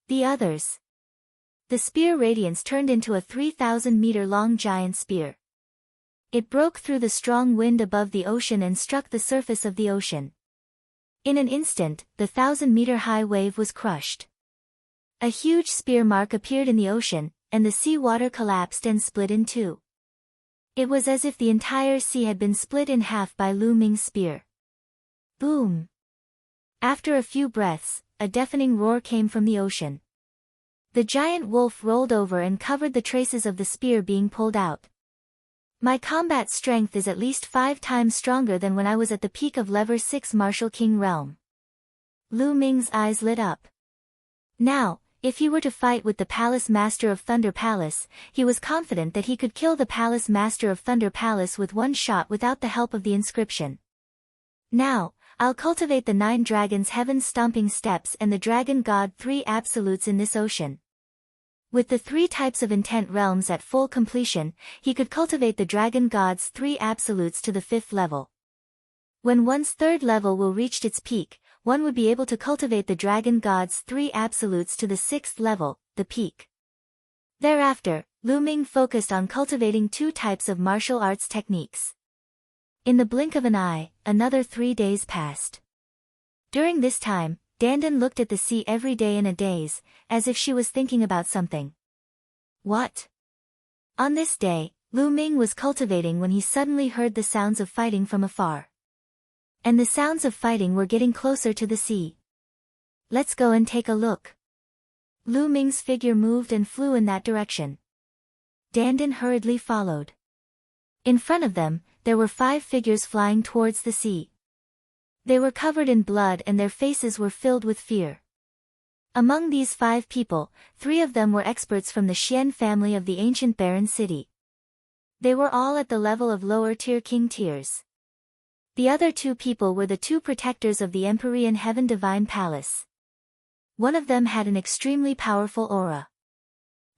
The others. The spear radiance turned into a 3,000-meter-long giant spear. It broke through the strong wind above the ocean and struck the surface of the ocean. In an instant, the 1,000-meter-high wave was crushed. A huge spear mark appeared in the ocean, and the sea water collapsed and split in two. It was as if the entire sea had been split in half by Lu Ming's spear. Boom! After a few breaths, a deafening roar came from the ocean. The giant wolf rolled over and covered the traces of the spear being pulled out. My combat strength is at least 5 times stronger than when I was at the peak of Level 6 Martial King realm. Lu Ming's eyes lit up. Now, if he were to fight with the Palace Master of Thunder Palace, he was confident that he could kill the Palace Master of Thunder Palace with one shot without the help of the inscription. Now, I'll cultivate the 9 dragons' heaven-stomping steps and the Dragon God 3 absolutes in this ocean. With the 3 types of intent realms at full completion, he could cultivate the Dragon God's 3 absolutes to the 5th level. When one's 3rd level will reach its peak, one would be able to cultivate the Dragon God's 3 absolutes to the 6th level, the peak. Thereafter, Lu Ming focused on cultivating 2 types of martial arts techniques. In the blink of an eye, another 3 days passed. During this time, Dandan looked at the sea every day in a daze, as if she was thinking about something. What? On this day, Lu Ming was cultivating when he suddenly heard the sounds of fighting from afar. And the sounds of fighting were getting closer to the sea. Let's go and take a look. Lu Ming's figure moved and flew in that direction. Dandan hurriedly followed. In front of them, there were 5 figures flying towards the sea. They were covered in blood and their faces were filled with fear. Among these 5 people, 3 of them were experts from the Xian family of the ancient barren city. They were all at the level of lower-tier king tiers. The other 2 people were the 2 protectors of the Empyrean Heaven Divine Palace. One of them had an extremely powerful aura.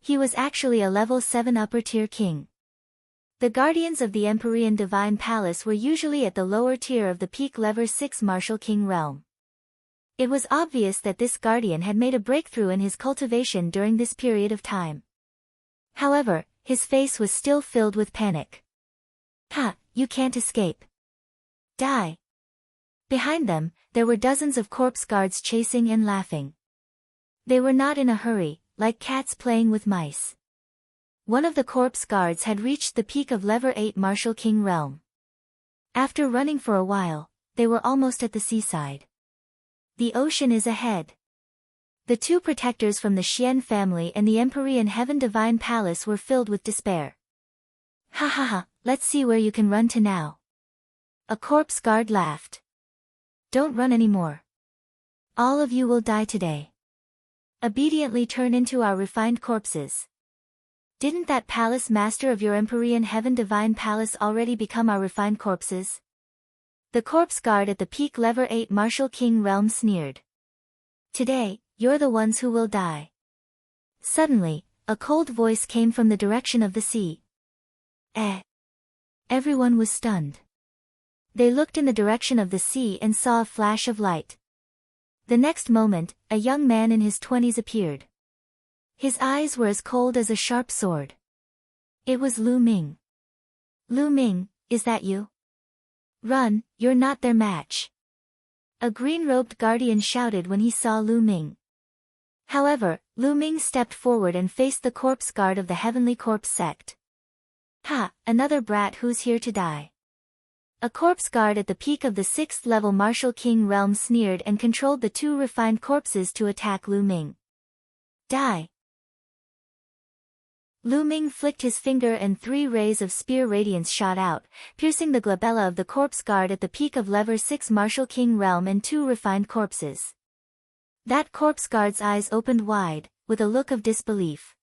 He was actually a level 7 upper-tier king. The guardians of the Empyrean Divine Palace were usually at the lower tier of the peak Level 6 Martial King realm. It was obvious that this guardian had made a breakthrough in his cultivation during this period of time. However, his face was still filled with panic. Ha, you can't escape. Die. Behind them, there were dozens of corpse guards chasing and laughing. They were not in a hurry, like cats playing with mice. One of the corpse guards had reached the peak of Level 8 Martial King realm. After running for a while, they were almost at the seaside. The ocean is ahead. The 2 protectors from the Xian family and the Empyrean Heaven Divine Palace were filled with despair. Ha ha ha, let's see where you can run to now. A corpse guard laughed. Don't run anymore. All of you will die today. Obediently turn into our refined corpses. Didn't that palace master of your Empyrean Heaven Divine Palace already become our refined corpses? The corpse guard at the peak Level 8 Martial King realm sneered. Today, you're the ones who will die. Suddenly, a cold voice came from the direction of the sea. Everyone was stunned. They looked in the direction of the sea and saw a flash of light. The next moment, a young man in his 20s appeared. His eyes were as cold as a sharp sword. It was Lu Ming. Lu Ming, is that you? Run, you're not their match. A green-robed guardian shouted when he saw Lu Ming. However, Lu Ming stepped forward and faced the corpse guard of the Heavenly Corpse sect. Ha, another brat who's here to die. A corpse guard at the peak of the 6th level Martial King realm sneered and controlled the 2 refined corpses to attack Lu Ming. Die. Lu Ming flicked his finger and 3 rays of spear radiance shot out, piercing the glabella of the corpse guard at the peak of Level 6 Martial King realm and 2 refined corpses. That corpse guard's eyes opened wide, with a look of disbelief.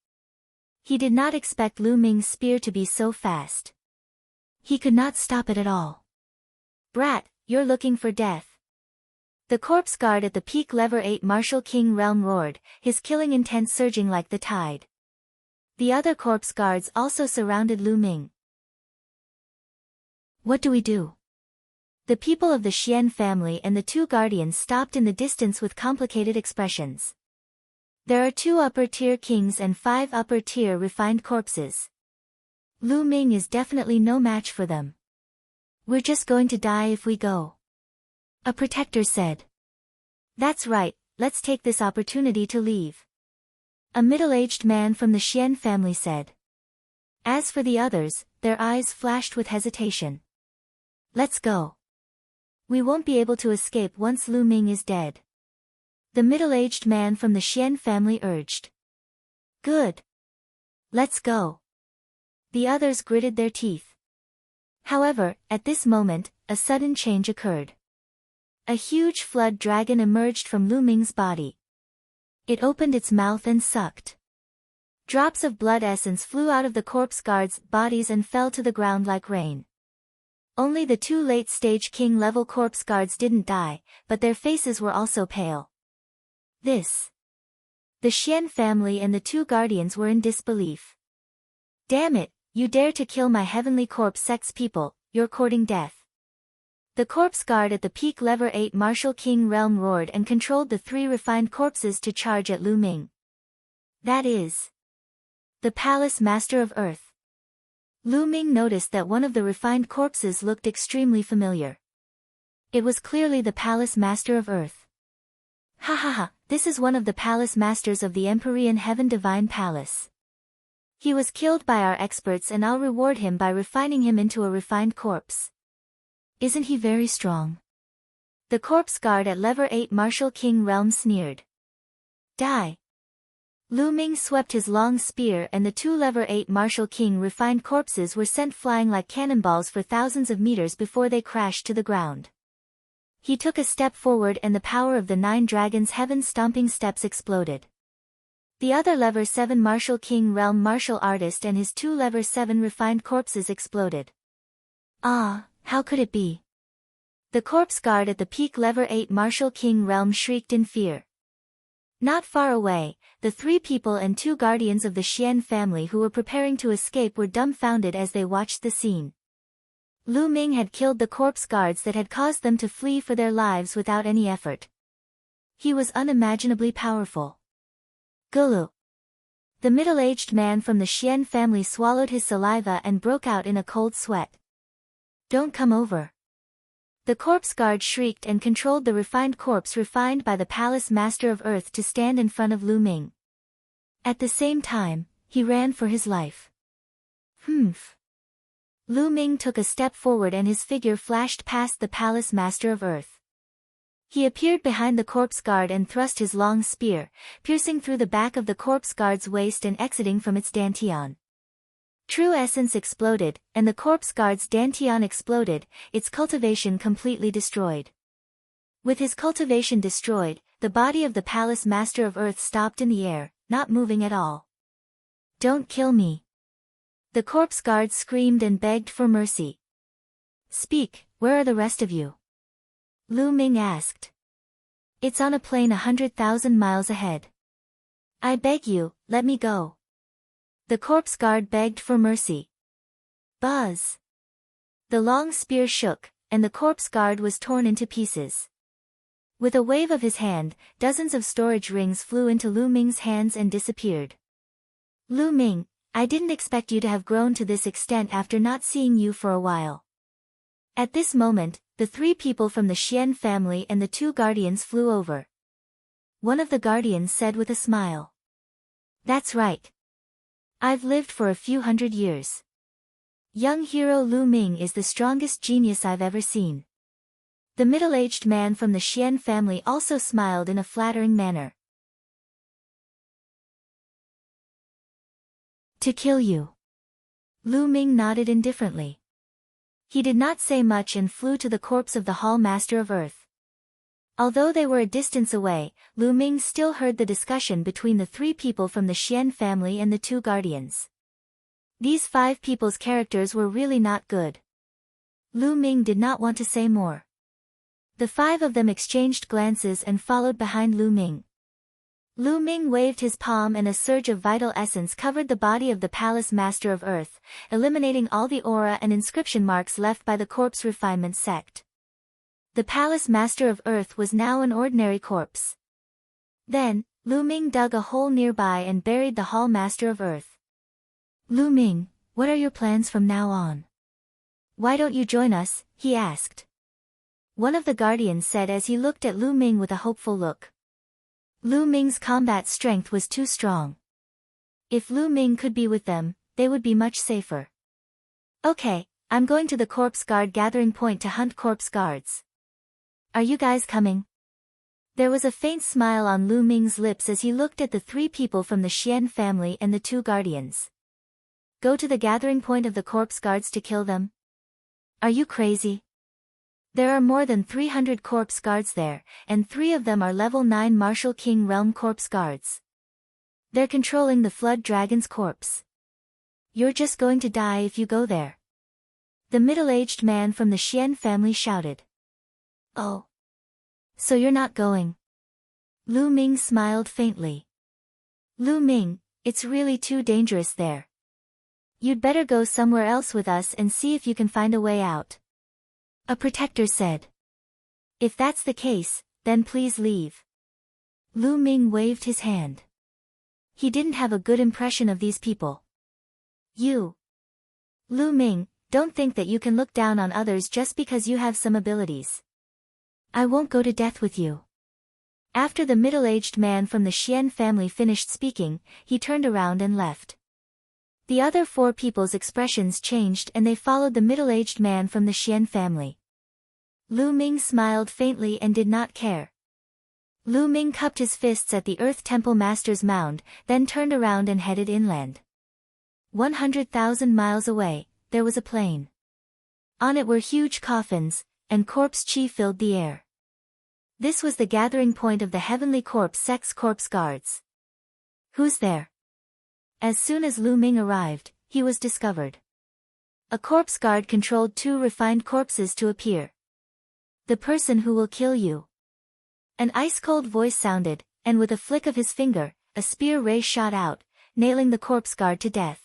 He did not expect Lu Ming's spear to be so fast. He could not stop it at all. Brat, you're looking for death. The corpse guard at the peak Level 8 Martial King realm roared, his killing intent surging like the tide. The other corpse guards also surrounded Lu Ming. What do we do? The people of the Xian family and the 2 guardians stopped in the distance with complicated expressions. There are 2 upper-tier kings and 5 upper-tier refined corpses. Lu Ming is definitely no match for them. We're just going to die if we go. A protector said. That's right, let's take this opportunity to leave. A middle-aged man from the Xian family said. As for the others, their eyes flashed with hesitation. Let's go. We won't be able to escape once Lu Ming is dead. The middle-aged man from the Xian family urged. Good. Let's go. The others gritted their teeth. However, at this moment, a sudden change occurred. A huge flood dragon emerged from Lu Ming's body. It opened its mouth and sucked. Drops of blood essence flew out of the corpse guards' bodies and fell to the ground like rain. Only the 2 late-stage king-level corpse guards didn't die, but their faces were also pale. This. The Xian family and the 2 guardians were in disbelief. Damn it, you dare to kill my heavenly corpse sex people, you're courting death. The corpse guard at the peak level 8 martial king realm roared and controlled the 3 refined corpses to charge at Lu Ming. That is. The palace master of earth. Lu Ming noticed that one of the refined corpses looked extremely familiar. It was clearly the palace master of earth. Ha ha ha, this is one of the palace masters of the Empyrean Heaven Divine Palace. He was killed by our experts and I'll reward him by refining him into a refined corpse. Isn't he very strong? The corpse guard at level 8 martial king realm sneered. Die. Lu Ming swept his long spear and the 2 level 8 martial king refined corpses were sent flying like cannonballs for thousands of meters before they crashed to the ground. He took a step forward and the power of the 9 dragons' heaven-stomping steps exploded. The other level 7 martial king realm martial artist and his 2 level 7 refined corpses exploded. Ah, how could it be? The corpse guard at the peak level 8 martial king realm shrieked in fear. Not far away, the 3 people and 2 guardians of the Xian family who were preparing to escape were dumbfounded as they watched the scene. Lu Ming had killed the corpse guards that had caused them to flee for their lives without any effort. He was unimaginably powerful. Gulu. The middle-aged man from the Xian family swallowed his saliva and broke out in a cold sweat. Don't come over. The corpse guard shrieked and controlled the refined corpse refined by the palace master of earth to stand in front of Lu Ming. At the same time, he ran for his life. Humph. Lu Ming took a step forward and his figure flashed past the palace master of earth. He appeared behind the corpse guard and thrust his long spear, piercing through the back of the corpse guard's waist and exiting from its dantian. True essence exploded, and the corpse guard's dantian exploded, its cultivation completely destroyed. With his cultivation destroyed, the body of the palace master of earth stopped in the air, not moving at all. Don't kill me. The corpse guard screamed and begged for mercy. Speak, where are the rest of you? Lu Ming asked. It's on a plane 100,000 miles ahead. I beg you, let me go. The corpse guard begged for mercy. Buzz. The long spear shook, and the corpse guard was torn into pieces. With a wave of his hand, dozens of storage rings flew into Lu Ming's hands and disappeared. Lu Ming, I didn't expect you to have grown to this extent after not seeing you for a while. At this moment, the 3 people from the Xian family and the 2 guardians flew over. One of the guardians said with a smile. That's right. I've lived for a few hundred years. Young hero Lu Ming is the strongest genius I've ever seen. The middle-aged man from the Xian family also smiled in a flattering manner. To kill you. Lu Ming nodded indifferently. He did not say much and flew to the corpse of the Hall Master of Earth. Although they were a distance away, Lu Ming still heard the discussion between the 3 people from the Xian family and the 2 guardians. These 5 people's characters were really not good. Lu Ming did not want to say more. The 5 of them exchanged glances and followed behind Lu Ming. Lu Ming waved his palm and a surge of vital essence covered the body of the Palace Master of Earth, eliminating all the aura and inscription marks left by the corpse refinement sect. The Palace Master of Earth was now an ordinary corpse. Then, Lu Ming dug a hole nearby and buried the Hall Master of Earth. Lu Ming, what are your plans from now on? Why don't you join us? He asked. One of the guardians said as he looked at Lu Ming with a hopeful look. Lu Ming's combat strength was too strong. If Lu Ming could be with them, they would be much safer. Okay, I'm going to the corpse guard gathering point to hunt corpse guards. Are you guys coming? There was a faint smile on Lu Ming's lips as he looked at the 3 people from the Xian family and the 2 guardians. Go to the gathering point of the corpse guards to kill them? Are you crazy? There are more than 300 corpse guards there, and 3 of them are level 9 Martial King Realm corpse guards. They're controlling the Flood Dragon's corpse. You're just going to die if you go there. The middle-aged man from the Xian family shouted. Oh. So you're not going? Lu Ming smiled faintly. Lu Ming, it's really too dangerous there. You'd better go somewhere else with us and see if you can find a way out. A protector said. If that's the case, then please leave. Lu Ming waved his hand. He didn't have a good impression of these people. You. Lu Ming, don't think that you can look down on others just because you have some abilities. I won't go to death with you. After the middle-aged man from the Xian family finished speaking, he turned around and left. The other 4 people's expressions changed and they followed the middle-aged man from the Xian family. Lu Ming smiled faintly and did not care. Lu Ming cupped his fists at the Earth Temple Master's mound, then turned around and headed inland. 100,000 miles away, there was a plain. On it were huge coffins, and corpse chi filled the air. This was the gathering point of the Heavenly Corpse Sex Corpse Guards. Who's there? As soon as Lu Ming arrived, he was discovered. A corpse guard controlled 2 refined corpses to appear. The person who will kill you. An ice-cold voice sounded, and with a flick of his finger, a spear ray shot out, nailing the corpse guard to death.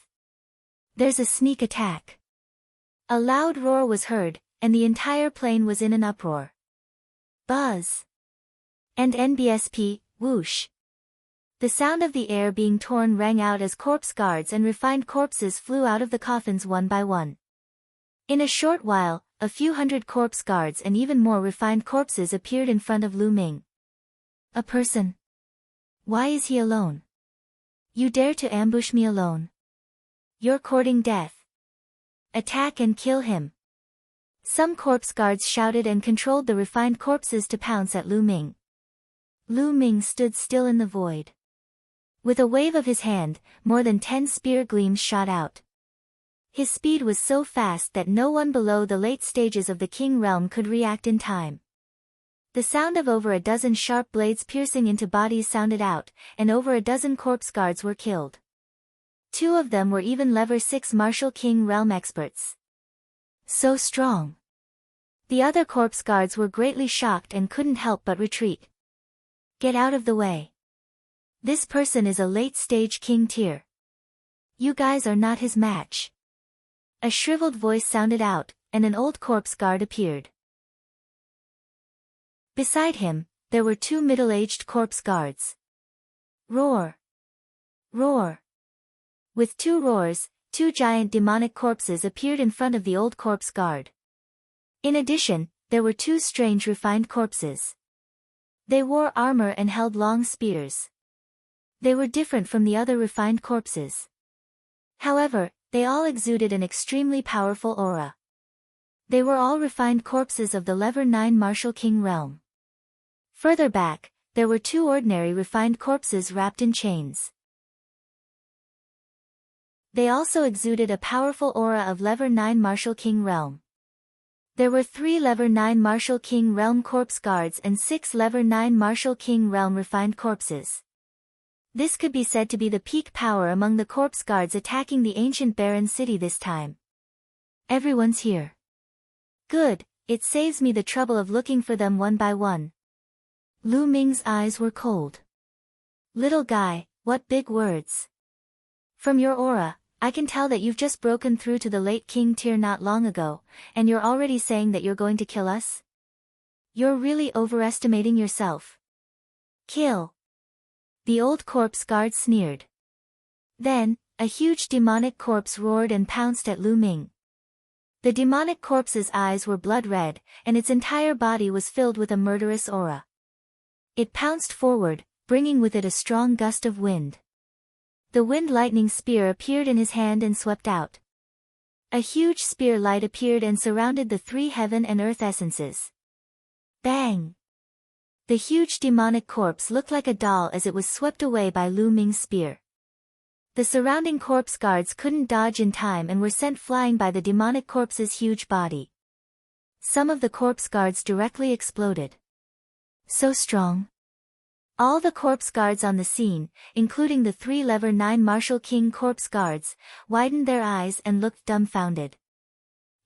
There's a sneak attack. A loud roar was heard, and the entire plain was in an uproar. Buzz. And NBSP, whoosh. The sound of the air being torn rang out as corpse guards and refined corpses flew out of the coffins one by one. In a short while, a few hundred corpse guards and even more refined corpses appeared in front of Lu Ming. A person. Why is he alone? You dare to ambush me alone? You're courting death. Attack and kill him. Some corpse guards shouted and controlled the refined corpses to pounce at Lu Ming. Lu Ming stood still in the void. With a wave of his hand, more than 10 spear gleams shot out. His speed was so fast that no one below the late stages of the King Realm could react in time. The sound of over a dozen sharp blades piercing into bodies sounded out, and over a dozen corpse guards were killed. 2 of them were even level 6 Martial King Realm experts. So strong. The other corpse guards were greatly shocked and couldn't help but retreat. Get out of the way. This person is a late-stage king tier. You guys are not his match. A shriveled voice sounded out, and an old corpse guard appeared. Beside him, there were 2 middle-aged corpse guards. Roar! Roar! With 2 roars, 2 giant demonic corpses appeared in front of the old corpse guard. In addition, there were 2 strange refined corpses. They wore armor and held long spears. They were different from the other refined corpses. However, they all exuded an extremely powerful aura. They were all refined corpses of the level 9 Martial King Realm. Further back, there were 2 ordinary refined corpses wrapped in chains. They also exuded a powerful aura of level 9 Martial King Realm. There were 3 level 9 Martial King Realm corpse guards and 6 level 9 Martial King Realm refined corpses. This could be said to be the peak power among the corpse guards attacking the ancient barren city this time. Everyone's here. Good, it saves me the trouble of looking for them one by one. Lu Ming's eyes were cold. Little guy, what big words. From your aura, I can tell that you've just broken through to the late king tier not long ago, and you're already saying that you're going to kill us? You're really overestimating yourself. Kill. The old corpse guard sneered. Then, a huge demonic corpse roared and pounced at Lu Ming. The demonic corpse's eyes were blood red, and its entire body was filled with a murderous aura. It pounced forward, bringing with it a strong gust of wind. The wind-lightning spear appeared in his hand and swept out. A huge spear light appeared and surrounded the three heaven and earth essences. Bang! The huge demonic corpse looked like a doll as it was swept away by Lu Ming's spear. The surrounding corpse guards couldn't dodge in time and were sent flying by the demonic corpse's huge body. Some of the corpse guards directly exploded. So strong. All the corpse guards on the scene, including the 3 level 9 Martial King corpse guards, widened their eyes and looked dumbfounded.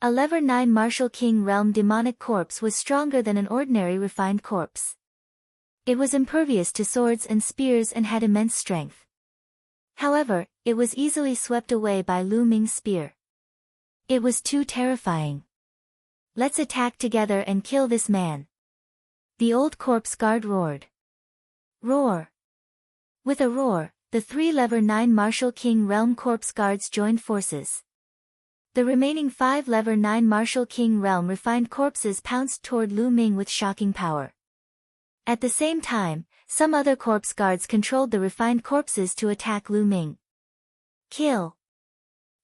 A level 9 Martial King realm demonic corpse was stronger than an ordinary refined corpse. It was impervious to swords and spears and had immense strength. However, it was easily swept away by Lu Ming's spear. It was too terrifying. Let's attack together and kill this man. The old corpse guard roared. Roar! With a roar, the 3 level 9 Martial King realm corpse guards joined forces. The remaining 5 level 9 Martial King realm refined corpses pounced toward Lu Ming with shocking power. At the same time, some other corpse guards controlled the refined corpses to attack Lu Ming. Kill!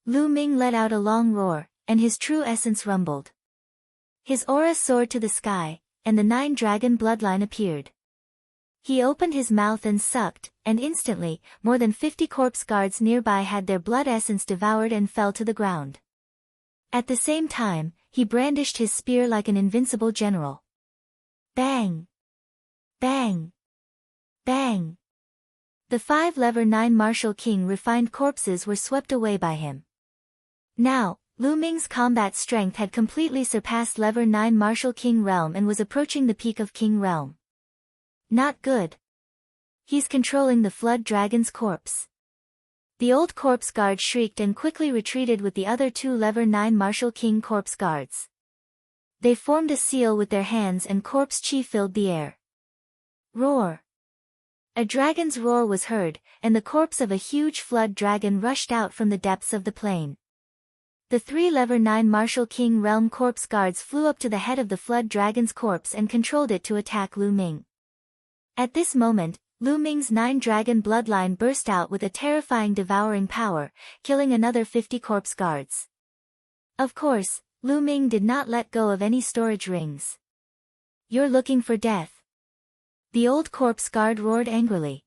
Lu Ming let out a long roar, and his true essence rumbled. His aura soared to the sky, and the 9 dragon bloodline appeared. He opened his mouth and sucked, and instantly, more than 50 corpse guards nearby had their blood essence devoured and fell to the ground. At the same time, he brandished his spear like an invincible general. Bang! Bang! Bang! The 5 level 9 Martial King refined corpses were swept away by him. Now, Lu Ming's combat strength had completely surpassed level 9 Martial King realm and was approaching the peak of King realm. Not good. He's controlling the Flood Dragon's corpse. The old corpse guard shrieked and quickly retreated with the other 2 level 9 Martial King corpse guards. They formed a seal with their hands and corpse chi filled the air. Roar! A dragon's roar was heard, and the corpse of a huge flood dragon rushed out from the depths of the plain. The 3 level 9 Martial King realm corpse guards flew up to the head of the flood dragon's corpse and controlled it to attack Lu Ming. At this moment, Lu Ming's 9 dragon bloodline burst out with a terrifying devouring power, killing another 50 corpse guards. Of course, Lu Ming did not let go of any storage rings. You're looking for death. The old corpse guard roared angrily.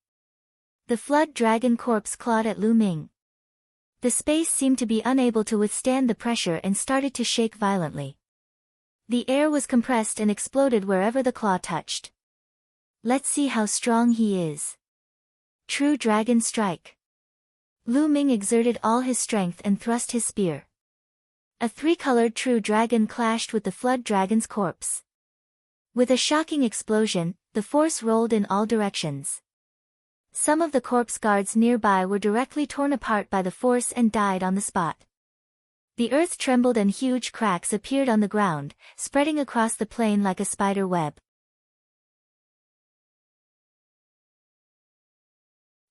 The flood dragon corpse clawed at Lu Ming. The space seemed to be unable to withstand the pressure and started to shake violently. The air was compressed and exploded wherever the claw touched. Let's see how strong he is. True Dragon Strike. Lu Ming exerted all his strength and thrust his spear. A 3-colored true dragon clashed with the flood dragon's corpse. With a shocking explosion, the force rolled in all directions. Some of the corpse guards nearby were directly torn apart by the force and died on the spot. The earth trembled and huge cracks appeared on the ground, spreading across the plain like a spider web.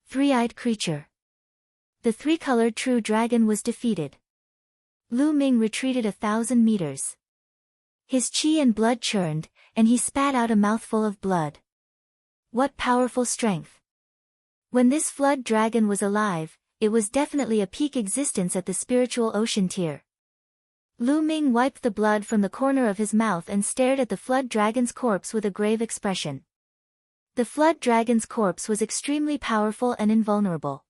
Three-eyed creature. The 3-colored true dragon was defeated. Lu Ming retreated 1,000 meters. His chi and blood churned, and he spat out a mouthful of blood. What powerful strength! When this flood dragon was alive, it was definitely a peak existence at the spiritual ocean tier. Lu Ming wiped the blood from the corner of his mouth and stared at the flood dragon's corpse with a grave expression. The flood dragon's corpse was extremely powerful and invulnerable.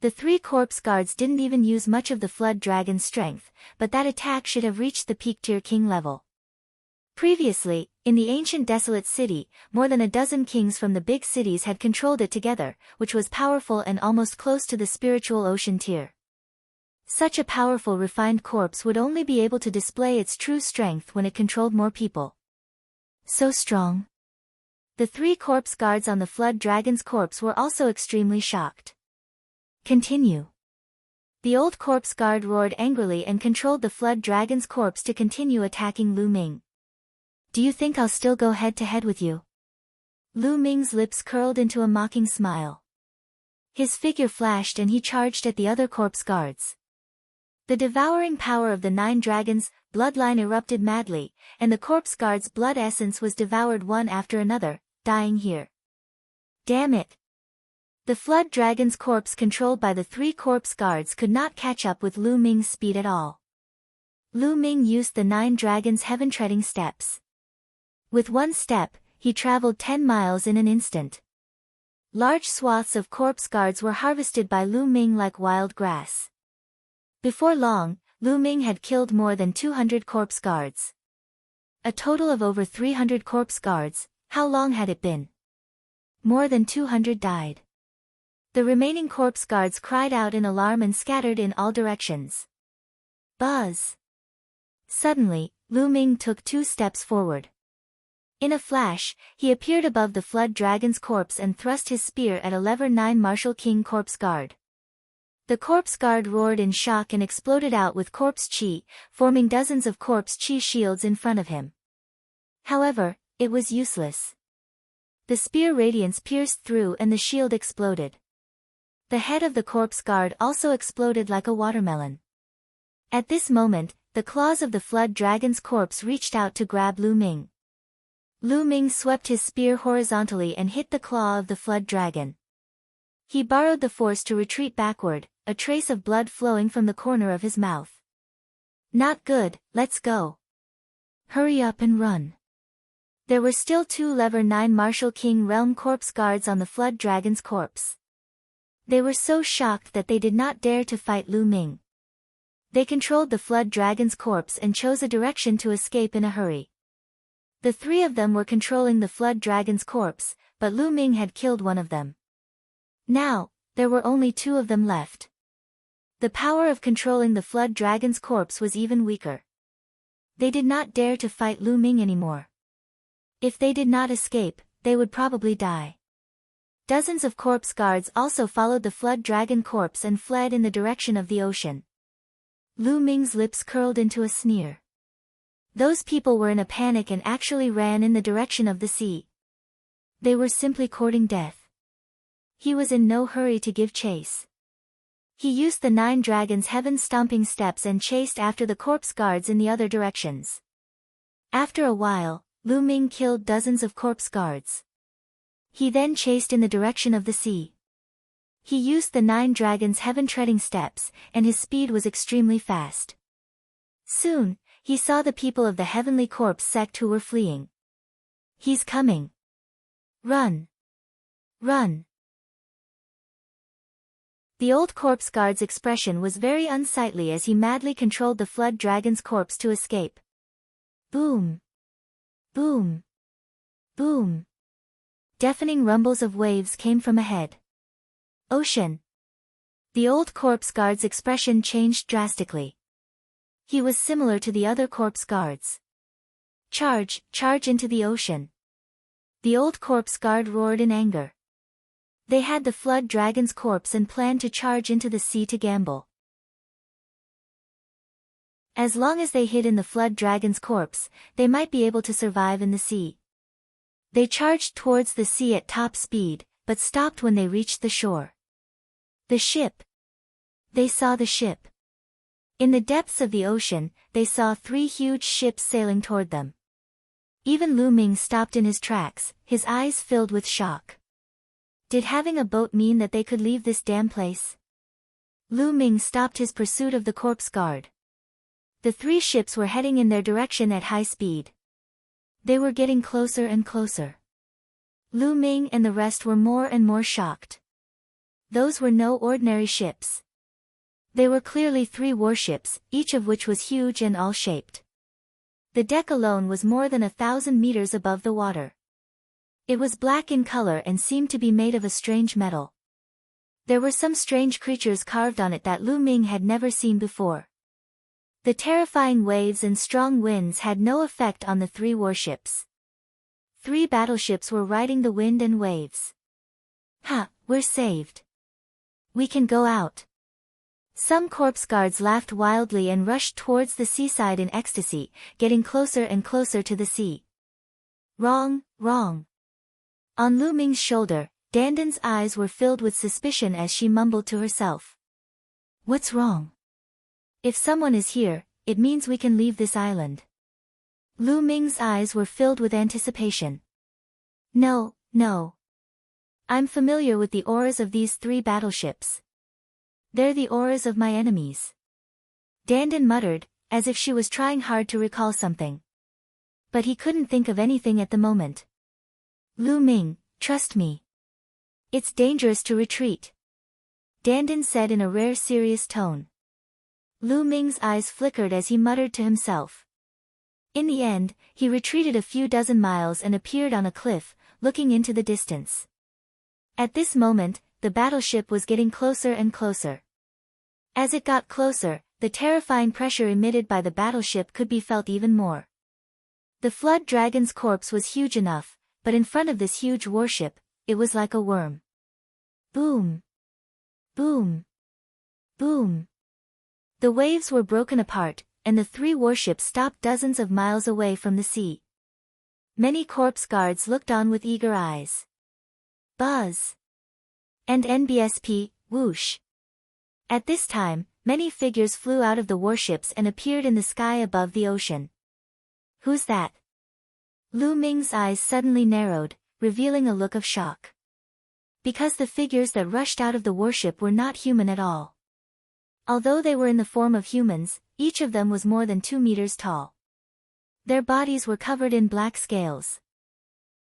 The 3 corpse guards didn't even use much of the flood dragon's strength, but that attack should have reached the peak tier king level. Previously, in the ancient desolate city, more than a dozen kings from the big cities had controlled it together, which was powerful and almost close to the spiritual ocean tier. Such a powerful refined corpse would only be able to display its true strength when it controlled more people. So strong. The 3 corpse guards on the flood dragon's corpse were also extremely shocked. Continue. The old corpse guard roared angrily and controlled the flood dragon's corpse to continue attacking Lu Ming. Do you think I'll still go head-to-head with you? Lu Ming's lips curled into a mocking smile. His figure flashed and he charged at the other corpse guards. The devouring power of the 9 dragons' bloodline erupted madly, and the corpse guards' blood essence was devoured one after another, dying here. Damn it! The flood dragon's corpse controlled by the 3 corpse guards could not catch up with Lu Ming's speed at all. Lu Ming used the 9 dragons' heaven-treading steps. With one step, he traveled 10 miles in an instant. Large swaths of corpse guards were harvested by Lu Ming like wild grass. Before long, Lu Ming had killed more than 200 corpse guards. A total of over 300 corpse guards. How long had it been? More than 200 died. The remaining corpse guards cried out in alarm and scattered in all directions. Buzz! Suddenly, Lu Ming took 2 steps forward. In a flash, he appeared above the flood dragon's corpse and thrust his spear at a level 9 Martial King corpse guard. The corpse guard roared in shock and exploded out with corpse chi, forming dozens of corpse chi shields in front of him. However, it was useless. The spear radiance pierced through and the shield exploded. The head of the corpse guard also exploded like a watermelon. At this moment, the claws of the flood dragon's corpse reached out to grab Lu Ming. Lu Ming swept his spear horizontally and hit the claw of the flood dragon. He borrowed the force to retreat backward, a trace of blood flowing from the corner of his mouth. Not good, let's go. Hurry up and run. There were still 2 level 9 Martial King realm corpse guards on the flood dragon's corpse. They were so shocked that they did not dare to fight Lu Ming. They controlled the flood dragon's corpse and chose a direction to escape in a hurry. The 3 of them were controlling the flood dragon's corpse, but Lu Ming had killed one of them. Now, there were only 2 of them left. The power of controlling the flood dragon's corpse was even weaker. They did not dare to fight Lu Ming anymore. If they did not escape, they would probably die. Dozens of corpse guards also followed the flood dragon corpse and fled in the direction of the ocean. Lu Ming's lips curled into a sneer. Those people were in a panic and actually ran in the direction of the sea. They were simply courting death. He was in no hurry to give chase. He used the 9 dragons' heaven-stomping steps and chased after the corpse guards in the other directions. After a while, Lu Ming killed dozens of corpse guards. He then chased in the direction of the sea. He used the 9 dragons' heaven-treading steps, and his speed was extremely fast. Soon, he saw the people of the heavenly corpse sect who were fleeing. He's coming. Run! Run! The old corpse guard's expression was very unsightly as he madly controlled the flood dragon's corpse to escape. Boom! Boom! Boom! Deafening rumbles of waves came from ahead. Ocean! The old corpse guard's expression changed drastically. He was similar to the other corpse guards. Charge, charge into the ocean! The old corpse guard roared in anger. They had the flood dragon's corpse and planned to charge into the sea to gamble. As long as they hid in the flood dragon's corpse, they might be able to survive in the sea. They charged towards the sea at top speed, but stopped when they reached the shore. The ship. They saw the ship. In the depths of the ocean, they saw 3 huge ships sailing toward them. Even Lu Ming stopped in his tracks, his eyes filled with shock. Did having a boat mean that they could leave this damn place? Lu Ming stopped his pursuit of the corpse guard. The 3 ships were heading in their direction at high speed. They were getting closer and closer. Lu Ming and the rest were more and more shocked. Those were no ordinary ships. They were clearly 3 warships, each of which was huge and all-shaped. The deck alone was more than 1,000 meters above the water. It was black in color and seemed to be made of a strange metal. There were some strange creatures carved on it that Lu Ming had never seen before. The terrifying waves and strong winds had no effect on the 3 warships. 3 battleships were riding the wind and waves. Ha, we're saved. We can go out. Some corpse guards laughed wildly and rushed towards the seaside in ecstasy, getting closer and closer to the sea. Wrong, wrong. On Lu Ming's shoulder, Dandan's eyes were filled with suspicion as she mumbled to herself. What's wrong? If someone is here, it means we can leave this island. Lu Ming's eyes were filled with anticipation. No, no. I'm familiar with the auras of these 3 battleships. They're the auras of my enemies. Dandan muttered, as if she was trying hard to recall something. But he couldn't think of anything at the moment. Lu Ming, trust me. It's dangerous to retreat. Dandan said in a rare serious tone. Lu Ming's eyes flickered as he muttered to himself. In the end, he retreated a few dozen miles and appeared on a cliff, looking into the distance. At this moment, the battleship was getting closer and closer. As it got closer, the terrifying pressure emitted by the battleship could be felt even more. The flood dragon's corpse was huge enough, but in front of this huge warship, it was like a worm. Boom! Boom! Boom! The waves were broken apart, and the 3 warships stopped dozens of miles away from the sea. Many corpse guards looked on with eager eyes. Buzz! And NBSP, whoosh! At this time, many figures flew out of the warships and appeared in the sky above the ocean. Who's that? Lu Ming's eyes suddenly narrowed, revealing a look of shock. Because the figures that rushed out of the warship were not human at all. Although they were in the form of humans, each of them was more than 2 meters tall. Their bodies were covered in black scales.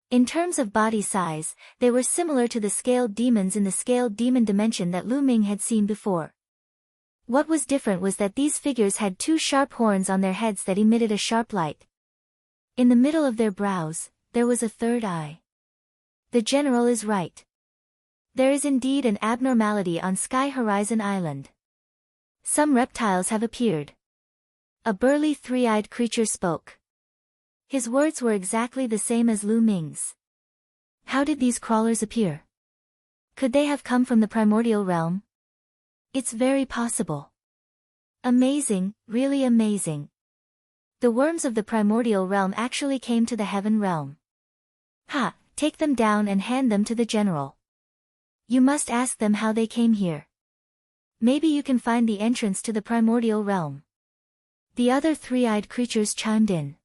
In terms of body size, they were similar to the scaled demons in the scaled demon dimension that Lu Ming had seen before. What was different was that these figures had 2 sharp horns on their heads that emitted a sharp light. In the middle of their brows, there was a 3rd eye. The general is right. There is indeed an abnormality on Sky Horizon Island. Some reptiles have appeared. A burly 3-eyed creature spoke. His words were exactly the same as Lu Ming's. How did these crawlers appear? Could they have come from the primordial realm? It's very possible. Amazing, really amazing. The worms of the primordial realm actually came to the heaven realm. Ha, take them down and hand them to the general. You must ask them how they came here. Maybe you can find the entrance to the primordial realm. The other 3-eyed creatures chimed in.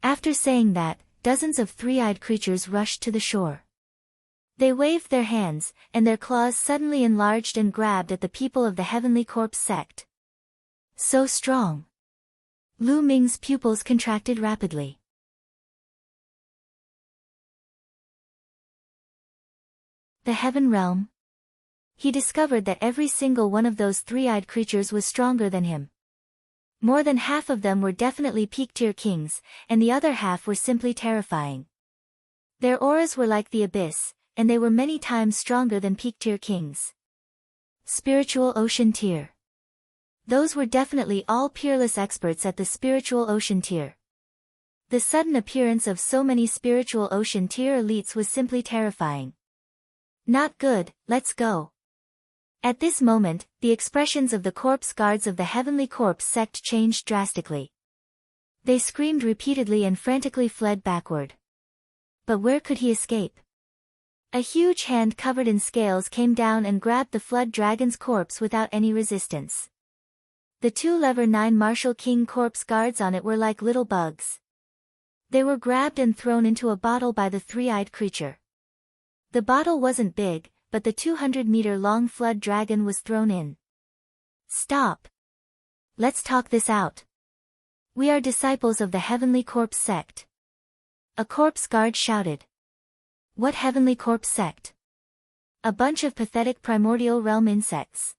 After saying that, dozens of 3-eyed creatures rushed to the shore. They waved their hands, and their claws suddenly enlarged and grabbed at the people of the Heavenly Corpse sect. So strong. Lu Ming's pupils contracted rapidly. The Heaven Realm. He discovered that every single one of those 3-eyed creatures was stronger than him. More than half of them were definitely peak-tier kings, and the other half were simply terrifying. Their auras were like the abyss, and they were many times stronger than peak-tier kings. Spiritual Ocean Tier. Those were definitely all peerless experts at the Spiritual Ocean Tier. The sudden appearance of so many Spiritual Ocean Tier elites was simply terrifying. Not good, let's go. At this moment, the expressions of the corpse guards of the Heavenly Corpse sect changed drastically. They screamed repeatedly and frantically fled backward. But where could he escape? A huge hand covered in scales came down and grabbed the flood dragon's corpse without any resistance. The 2 lever 9 Martial King corpse guards on it were like little bugs. They were grabbed and thrown into a bottle by the 3-eyed creature. The bottle wasn't big, but the 200-meter-long flood dragon was thrown in. Stop. Let's talk this out. We are disciples of the Heavenly Corpse sect. A corpse guard shouted. What Heavenly Corpse sect? A bunch of pathetic primordial realm insects.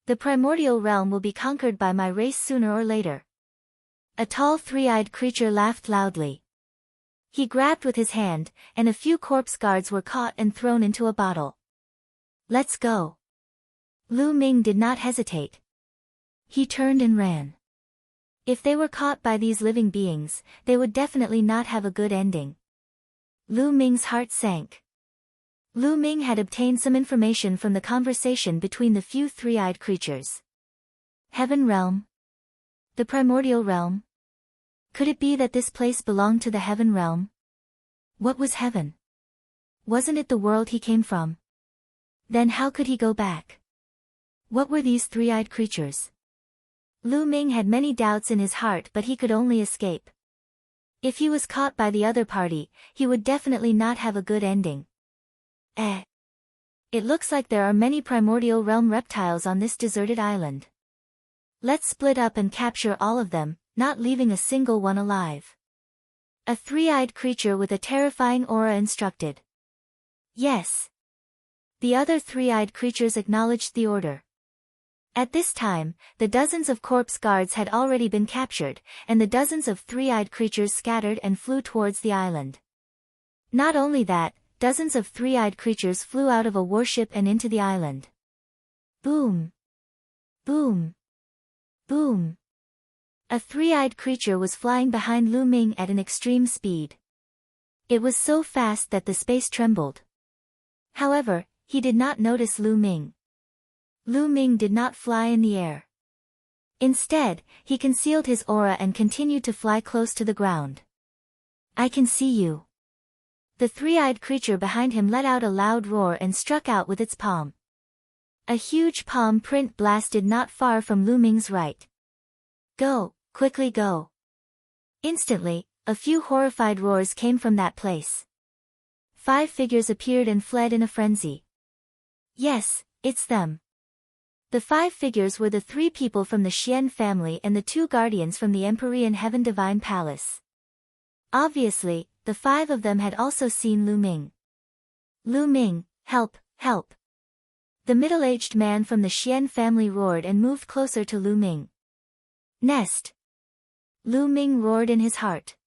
The primordial realm will be conquered by my race sooner or later. A tall 3-eyed creature laughed loudly. He grabbed with his hand, and a few corpse guards were caught and thrown into a bottle. Let's go. Lu Ming did not hesitate. He turned and ran. If they were caught by these living beings, they would definitely not have a good ending. Lu Ming's heart sank. Lu Ming had obtained some information from the conversation between the few 3-eyed creatures. Heaven Realm? The Primordial Realm? Could it be that this place belonged to the Heaven Realm? What was heaven? Wasn't it the world he came from? Then how could he go back? What were these three-eyed creatures? Lu Ming had many doubts in his heart, but he could only escape. If he was caught by the other party, he would definitely not have a good ending. It looks like there are many primordial realm reptiles on this deserted island. Let's split up and capture all of them, not leaving a single one alive. A three-eyed creature with a terrifying aura instructed. Yes. The other three-eyed creatures acknowledged the order. At this time, the dozens of corpse guards had already been captured, and the dozens of three-eyed creatures scattered and flew towards the island. Not only that, dozens of three-eyed creatures flew out of a warship and into the island. Boom! Boom! Boom! A three-eyed creature was flying behind Lu Ming at an extreme speed. It was so fast that the space trembled. However, he did not notice Lu Ming. Lu Ming did not fly in the air. Instead, he concealed his aura and continued to fly close to the ground. I can see you. The three-eyed creature behind him let out a loud roar and struck out with its palm. A huge palm print blasted not far from Lu Ming's right. Go, quickly go. Instantly, a few horrified roars came from that place. 5 figures appeared and fled in a frenzy. Yes, it's them. The 5 figures were the 3 people from the Xian family and the 2 guardians from the Empyrean Heaven Divine Palace. Obviously, the 5 of them had also seen Lu Ming. Lu Ming, help, help. The middle-aged man from the Xian family roared and moved closer to Lu Ming. Nest. Lu Ming roared in his heart.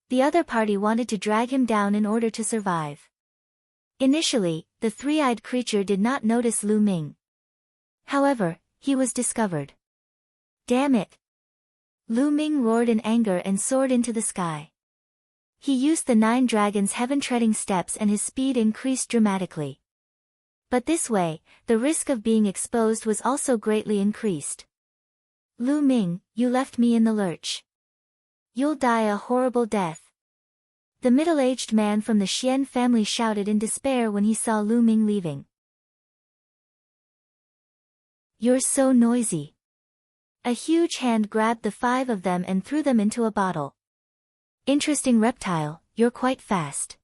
The other party wanted to drag him down in order to survive. Initially, the three-eyed creature did not notice Lu Ming. However, he was discovered. Damn it! Lu Ming roared in anger and soared into the sky. He used the 9 dragons' heaven-treading steps and his speed increased dramatically. But this way, the risk of being exposed was also greatly increased. Lu Ming, you left me in the lurch. You'll die a horrible death. The middle-aged man from the Xian family shouted in despair when he saw Lu Ming leaving. You're so noisy. A huge hand grabbed the 5 of them and threw them into a bottle. Interesting reptile, you're quite fast.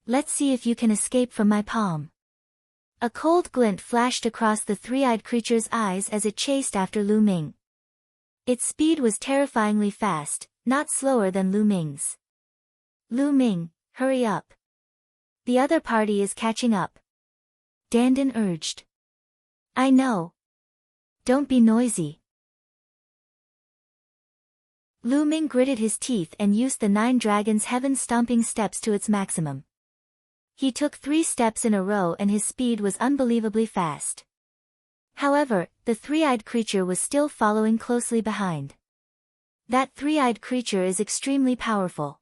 Let's see if you can escape from my palm. A cold glint flashed across the three-eyed creature's eyes as it chased after Lu Ming. Its speed was terrifyingly fast, not slower than Lu Ming's. Lu Ming, hurry up. The other party is catching up. Dandan urged. I know. Don't be noisy. Lu Ming gritted his teeth and used the 9 dragons' heaven-stomping steps to its maximum. He took 3 steps in a row and his speed was unbelievably fast. However, the three-eyed creature was still following closely behind. That three-eyed creature is extremely powerful.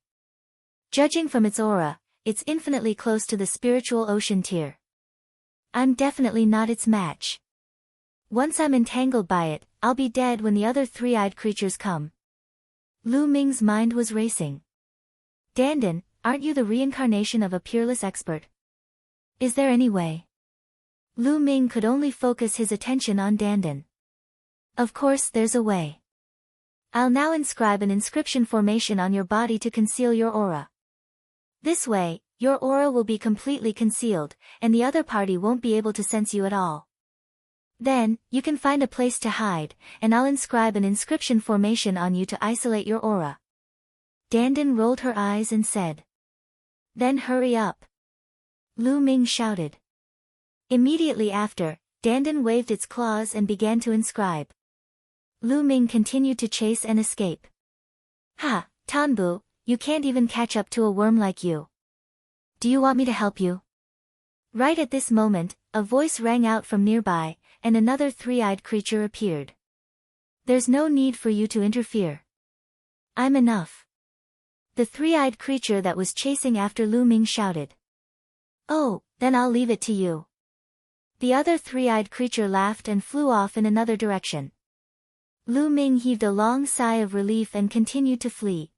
Judging from its aura, it's infinitely close to the spiritual ocean tier. I'm definitely not its match. Once I'm entangled by it, I'll be dead when the other three-eyed creatures come. Lu Ming's mind was racing. Dandan, aren't you the reincarnation of a peerless expert? Is there any way? Lu Ming could only focus his attention on Dandan. Of course there's a way. I'll now inscribe an inscription formation on your body to conceal your aura. This way, your aura will be completely concealed, and the other party won't be able to sense you at all. Then, you can find a place to hide, and I'll inscribe an inscription formation on you to isolate your aura. Dandan rolled her eyes and said. Then hurry up. Lu Ming shouted. Immediately after, Dandan waved its claws and began to inscribe. Lu Ming continued to chase and escape. Ha, Tanbu, you can't even catch up to a worm like you. Do you want me to help you? Right at this moment, a voice rang out from nearby, and another three-eyed creature appeared. There's no need for you to interfere. I'm enough. The three-eyed creature that was chasing after Lu Ming shouted. Oh, then I'll leave it to you. The other three-eyed creature laughed and flew off in another direction. Lu Ming heaved a long sigh of relief and continued to flee.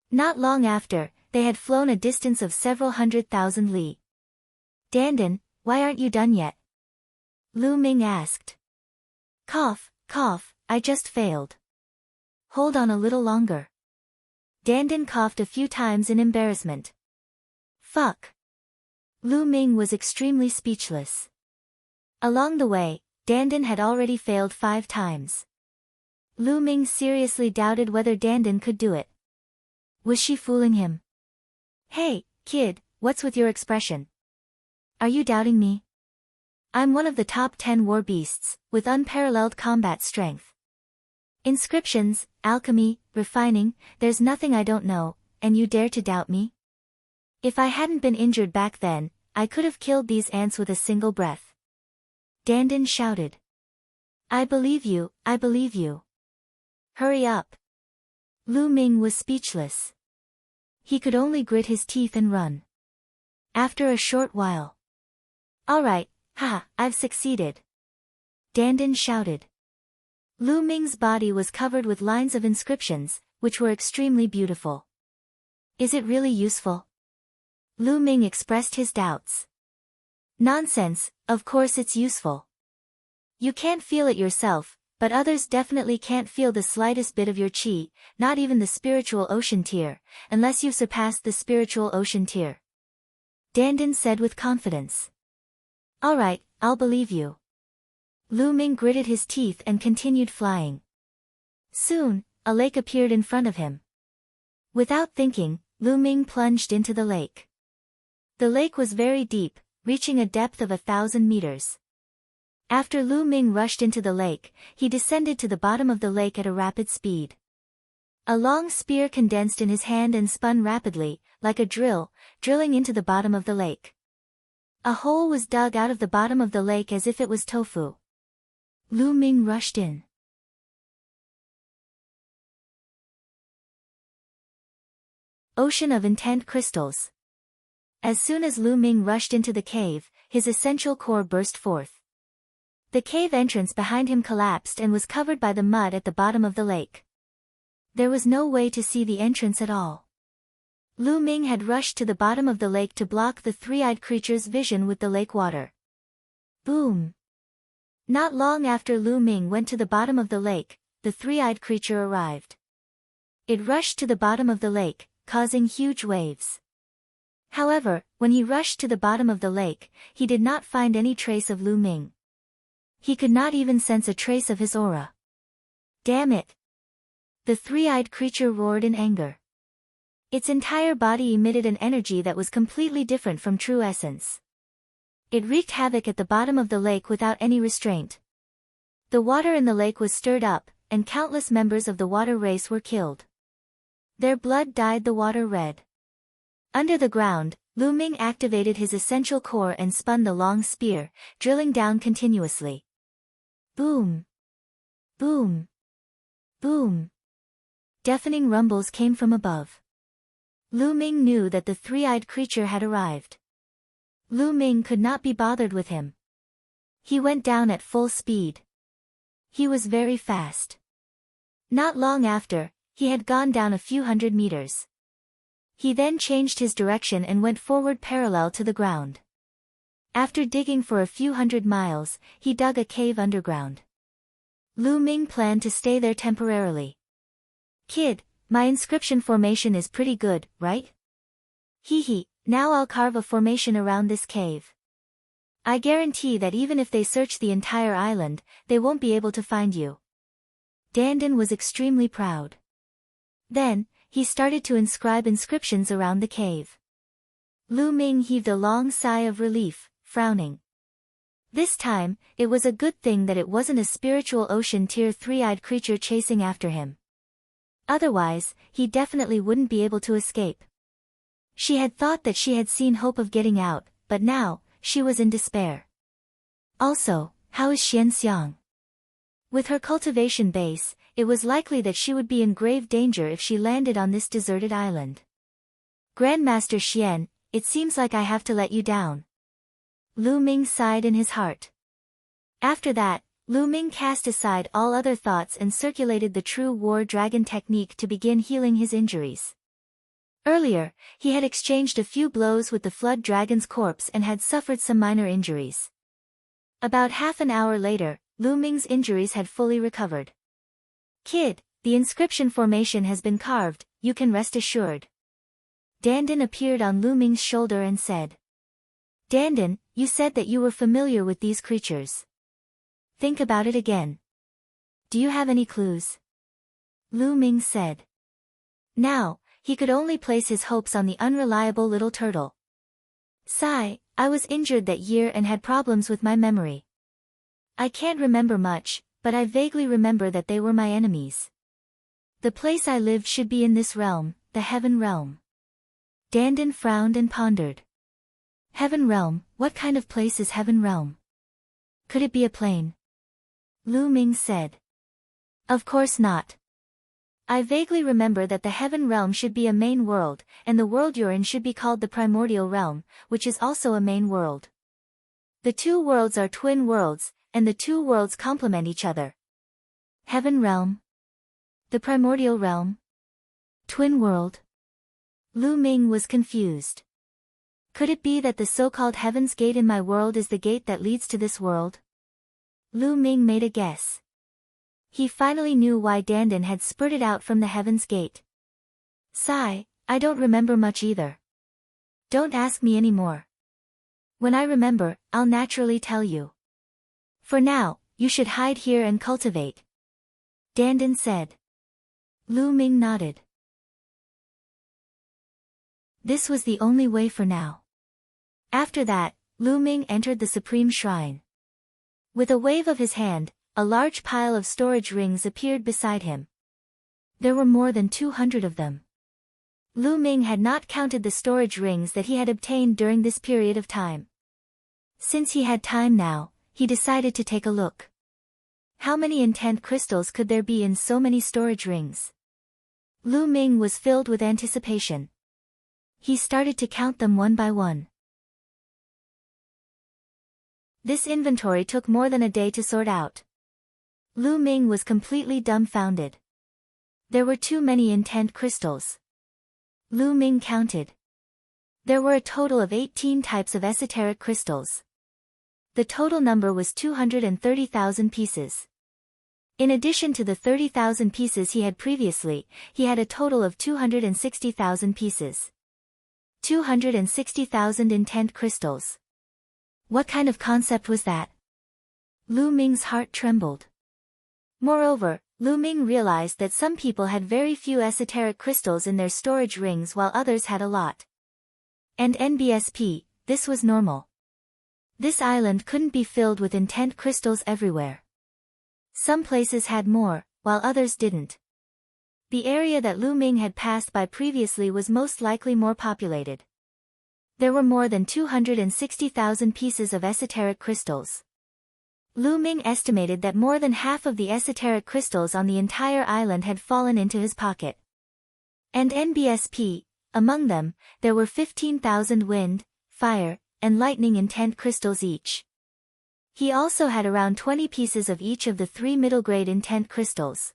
Not long after, they had flown a distance of several 100,000 li. Dandan, why aren't you done yet? Lu Ming asked. Cough, cough, I just failed. Hold on a little longer. Dandan coughed a few times in embarrassment. Fuck. Lu Ming was extremely speechless. Along the way, Dandan had already failed 5 times. Lu Ming seriously doubted whether Dandan could do it. Was she fooling him? Hey, kid, what's with your expression? Are you doubting me? I'm one of the top 10 war beasts, with unparalleled combat strength. Inscriptions, alchemy, refining, there's nothing I don't know, and you dare to doubt me? If I hadn't been injured back then, I could have killed these ants with a single breath. Dandan shouted. I believe you, I believe you. Hurry up. Lu Ming was speechless. He could only grit his teeth and run. After a short while. All right, haha, I've succeeded. Dandan shouted. Lu Ming's body was covered with lines of inscriptions, which were extremely beautiful. Is it really useful? Lu Ming expressed his doubts. Nonsense, of course it's useful. You can't feel it yourself, but others definitely can't feel the slightest bit of your chi, not even the spiritual ocean tier, unless you've surpassed the spiritual ocean tier. Dandan said with confidence. Alright, I'll believe you. Lu Ming gritted his teeth and continued flying. Soon, a lake appeared in front of him. Without thinking, Lu Ming plunged into the lake. The lake was very deep, reaching a depth of 1,000 meters. After Lu Ming rushed into the lake, he descended to the bottom of the lake at a rapid speed. A long spear condensed in his hand and spun rapidly, like a drill, drilling into the bottom of the lake. A hole was dug out of the bottom of the lake as if it was tofu. Lu Ming rushed in. Ocean of Intent Crystals. As soon as Lu Ming rushed into the cave, his essential core burst forth. The cave entrance behind him collapsed and was covered by the mud at the bottom of the lake. There was no way to see the entrance at all. Lu Ming had rushed to the bottom of the lake to block the three-eyed creature's vision with the lake water. Boom! Not long after Lu Ming went to the bottom of the lake, the three-eyed creature arrived. It rushed to the bottom of the lake, causing huge waves. However, when he rushed to the bottom of the lake, he did not find any trace of Lu Ming. He could not even sense a trace of his aura. Damn it! The three-eyed creature roared in anger. Its entire body emitted an energy that was completely different from true essence. It wreaked havoc at the bottom of the lake without any restraint. The water in the lake was stirred up, and countless members of the water race were killed. Their blood dyed the water red. Under the ground, Lu Ming activated his essential core and spun the long spear, drilling down continuously. Boom! Boom! Boom! Deafening rumbles came from above. Lu Ming knew that the three-eyed creature had arrived. Lu Ming could not be bothered with him. He went down at full speed. He was very fast. Not long after, he had gone down a few 100 meters. He then changed his direction and went forward parallel to the ground. After digging for a few 100 miles, he dug a cave underground. Lu Ming planned to stay there temporarily. Kid, my inscription formation is pretty good, right? Hee hee, now I'll carve a formation around this cave. I guarantee that even if they search the entire island, they won't be able to find you. Dandan was extremely proud. Then, he started to inscribe inscriptions around the cave. Lu Ming heaved a long sigh of relief, frowning. This time, it was a good thing that it wasn't a spiritual ocean tier three-eyed creature chasing after him. Otherwise, he definitely wouldn't be able to escape. She had thought that she had seen hope of getting out, but now, she was in despair. Also, how is Xianxiang? With her cultivation base, it was likely that she would be in grave danger if she landed on this deserted island. Grandmaster Xian, it seems like I have to let you down. Lu Ming sighed in his heart. After that, Lu Ming cast aside all other thoughts and circulated the true war dragon technique to begin healing his injuries. Earlier, he had exchanged a few blows with the flood dragon's corpse and had suffered some minor injuries. About half an hour later, Lu Ming's injuries had fully recovered. "Kid, the inscription formation has been carved, you can rest assured." Dandan appeared on Lu Ming's shoulder and said. "Dandan, you said that you were familiar with these creatures. Think about it again. Do you have any clues?" Lu Ming said. Now, he could only place his hopes on the unreliable little turtle. "Sigh, I was injured that year and had problems with my memory. I can't remember much, but I vaguely remember that they were my enemies. The place I lived should be in this realm, the Heaven Realm." Dandan frowned and pondered. Heaven Realm, what kind of place is Heaven Realm? Could it be a plane? Lu Ming said. Of course not. I vaguely remember that the Heaven Realm should be a main world, and the world you're in should be called the Primordial Realm, which is also a main world. The two worlds are twin worlds, and the two worlds complement each other. Heaven Realm? The Primordial Realm? Twin world? Lu Ming was confused. Could it be that the so-called Heaven's Gate in my world is the gate that leads to this world? Lu Ming made a guess. He finally knew why Dandan had spurted out from the Heaven's Gate. Sigh, I don't remember much either. Don't ask me any more. When I remember, I'll naturally tell you. For now, you should hide here and cultivate. Dandan said. Lu Ming nodded. This was the only way for now. After that, Lu Ming entered the Supreme Shrine. With a wave of his hand, a large pile of storage rings appeared beside him. There were more than 200 of them. Lu Ming had not counted the storage rings that he had obtained during this period of time. Since he had time now, he decided to take a look. How many intent crystals could there be in so many storage rings? Lu Ming was filled with anticipation. He started to count them one by one. This inventory took more than a day to sort out. Lu Ming was completely dumbfounded. There were too many intent crystals. Lu Ming counted. There were a total of 18 types of esoteric crystals. The total number was 230,000 pieces. In addition to the 30,000 pieces he had previously, he had a total of 260,000 pieces. 260,000 intent crystals. What kind of concept was that? Lu Ming's heart trembled. Moreover, Lu Ming realized that some people had very few esoteric crystals in their storage rings while others had a lot. And NBSP, this was normal. This island couldn't be filled with intent crystals everywhere. Some places had more, while others didn't. The area that Lu Ming had passed by previously was most likely more populated. There were more than 260,000 pieces of esoteric crystals. Lu Ming estimated that more than half of the esoteric crystals on the entire island had fallen into his pocket. And NBSP, among them, there were 15,000 wind, fire, and lightning intent crystals each. He also had around 20 pieces of each of the 3 middle-grade intent crystals.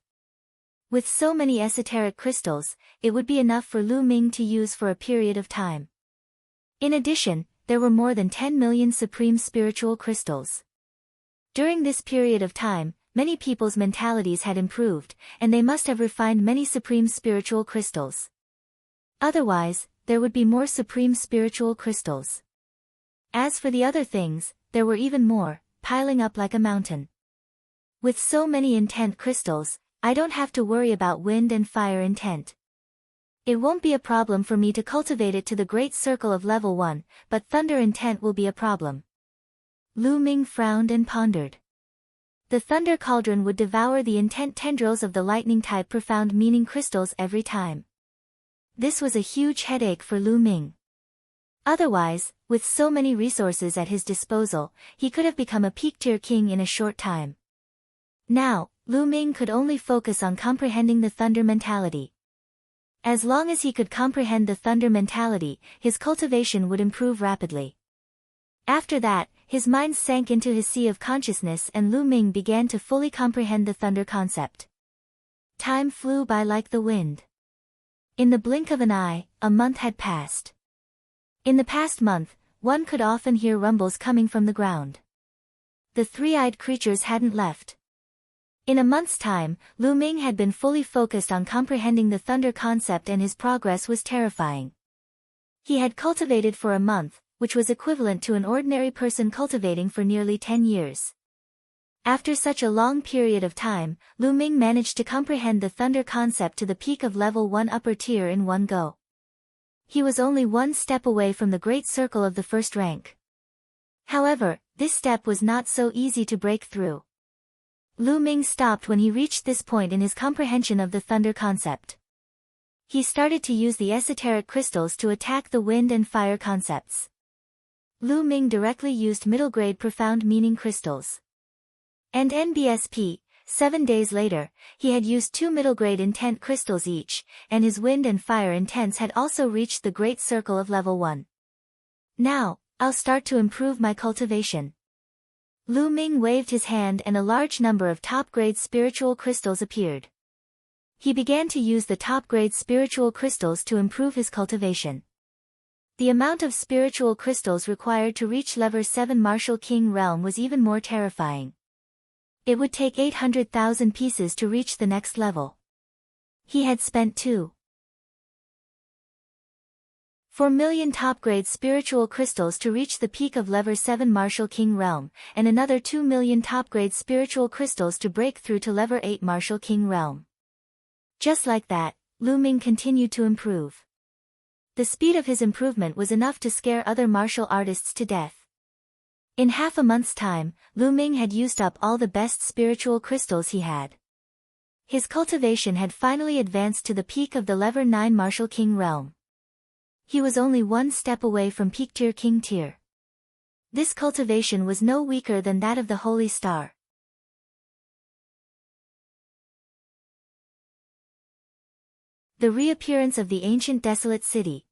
With so many esoteric crystals, it would be enough for Lu Ming to use for a period of time. In addition, there were more than 10 million supreme spiritual crystals. During this period of time, many people's mentalities had improved, and they must have refined many supreme spiritual crystals. Otherwise, there would be more supreme spiritual crystals. As for the other things, there were even more, piling up like a mountain. With so many intent crystals, I don't have to worry about wind and fire intent. It won't be a problem for me to cultivate it to the great circle of level 1, but thunder intent will be a problem. Lu Ming frowned and pondered. The thunder cauldron would devour the intent tendrils of the lightning type profound meaning crystals every time. This was a huge headache for Lu Ming. Otherwise, with so many resources at his disposal, he could have become a peak-tier king in a short time. Now, Lu Ming could only focus on comprehending the thunder mentality. As long as he could comprehend the thunder mentality, his cultivation would improve rapidly. After that, his mind sank into his sea of consciousness and Lu Ming began to fully comprehend the thunder concept. Time flew by like the wind. In the blink of an eye, a month had passed. In the past month, one could often hear rumbles coming from the ground. The three-eyed creatures hadn't left. In a month's time, Lu Ming had been fully focused on comprehending the thunder concept, and his progress was terrifying. He had cultivated for a month, which was equivalent to an ordinary person cultivating for nearly 10 years. After such a long period of time, Lu Ming managed to comprehend the thunder concept to the peak of level 1 upper tier in one go. He was only one step away from the great circle of the first rank. However, this step was not so easy to break through. Lu Ming stopped when he reached this point in his comprehension of the thunder concept. He started to use the esoteric crystals to attack the wind and fire concepts. Lu Ming directly used middle-grade profound meaning crystals. And NBSP, 7 days later, he had used 2 middle-grade intent crystals each, and his wind and fire intents had also reached the great circle of level 1. Now, I'll start to improve my cultivation. Lu Ming waved his hand and a large number of top-grade spiritual crystals appeared. He began to use the top-grade spiritual crystals to improve his cultivation. The amount of spiritual crystals required to reach level 7 Martial King realm was even more terrifying. It would take 800,000 pieces to reach the next level. He had spent 2.4 million top-grade spiritual crystals to reach the peak of level 7 Martial King realm, and another 2 million top-grade spiritual crystals to break through to level 8 Martial King realm. Just like that, Lu Ming continued to improve. The speed of his improvement was enough to scare other martial artists to death. In half a month's time, Lu Ming had used up all the best spiritual crystals he had. His cultivation had finally advanced to the peak of the level 9 Martial King realm. He was only one step away from peak tier King tier. This cultivation was no weaker than that of the Holy Star. The reappearance of the ancient desolate city.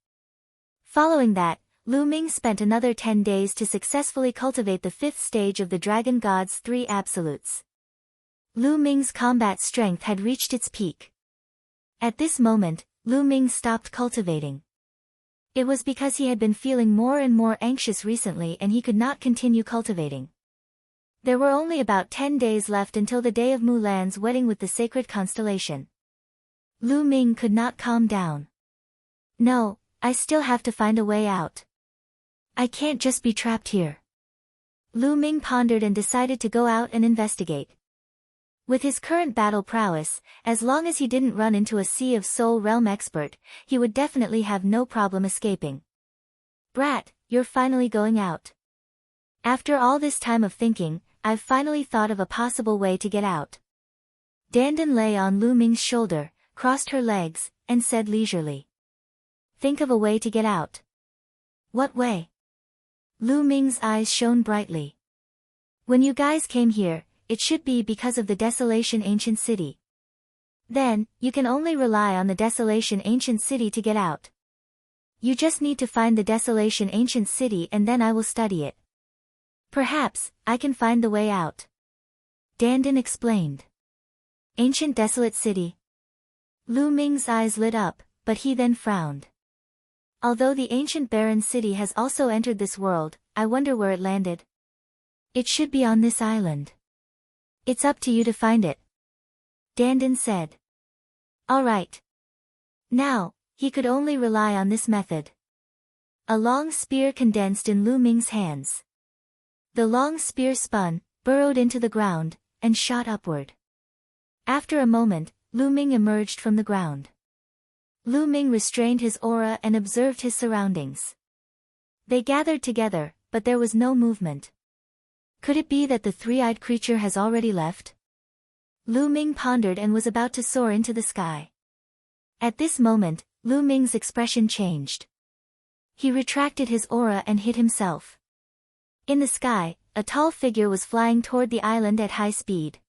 Following that, Lu Ming spent another 10 days to successfully cultivate the 5th stage of the Dragon God's 3 absolutes. Lu Ming's combat strength had reached its peak. At this moment, Lu Ming stopped cultivating. It was because he had been feeling more and more anxious recently and he could not continue cultivating. There were only about 10 days left until the day of Mulan's wedding with the sacred constellation. Lu Ming could not calm down. No, I still have to find a way out. I can't just be trapped here. Lu Ming pondered and decided to go out and investigate. With his current battle prowess, as long as he didn't run into a Sea of Soul Realm expert, he would definitely have no problem escaping. Brat, you're finally going out. After all this time of thinking, I've finally thought of a possible way to get out. Dandan lay on Lu Ming's shoulder, crossed her legs, and said leisurely. Think of a way to get out. What way? Lu Ming's eyes shone brightly. When you guys came here, it should be because of the Desolation Ancient City. Then, you can only rely on the Desolation Ancient City to get out. You just need to find the Desolation Ancient City and then I will study it. Perhaps, I can find the way out. Dandan explained. Ancient Desolate City. Lu Ming's eyes lit up, but he then frowned. Although the ancient barren city has also entered this world, I wonder where it landed. It should be on this island. It's up to you to find it. Dandan said. Alright. Now, he could only rely on this method. A long spear condensed in Lu Ming's hands. The long spear spun, burrowed into the ground, and shot upward. After a moment, Lu Ming emerged from the ground. Lu Ming restrained his aura and observed his surroundings. They gathered together, but there was no movement. Could it be that the three-eyed creature has already left? Lu Ming pondered and was about to soar into the sky. At this moment, Lu Ming's expression changed. He retracted his aura and hid himself. In the sky, a tall figure was flying toward the island at high speed.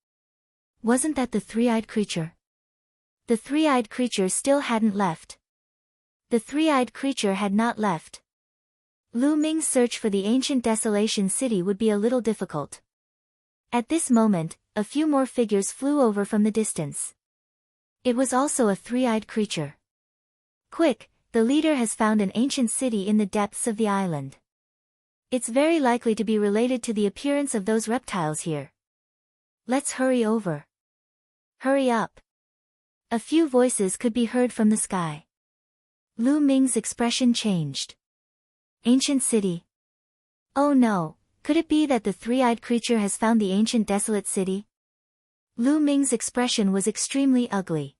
Wasn't that the three-eyed creature? The three-eyed creature still hadn't left. The three-eyed creature had not left. Lu Ming's search for the ancient Desolation City would be a little difficult. At this moment, a few more figures flew over from the distance. It was also a three-eyed creature. Quick, the leader has found an ancient city in the depths of the island. It's very likely to be related to the appearance of those reptiles here. Let's hurry over. Hurry up. A few voices could be heard from the sky. Lu Ming's expression changed. Ancient city. Oh no, could it be that the three-eyed creature has found the ancient desolate city? Lu Ming's expression was extremely ugly.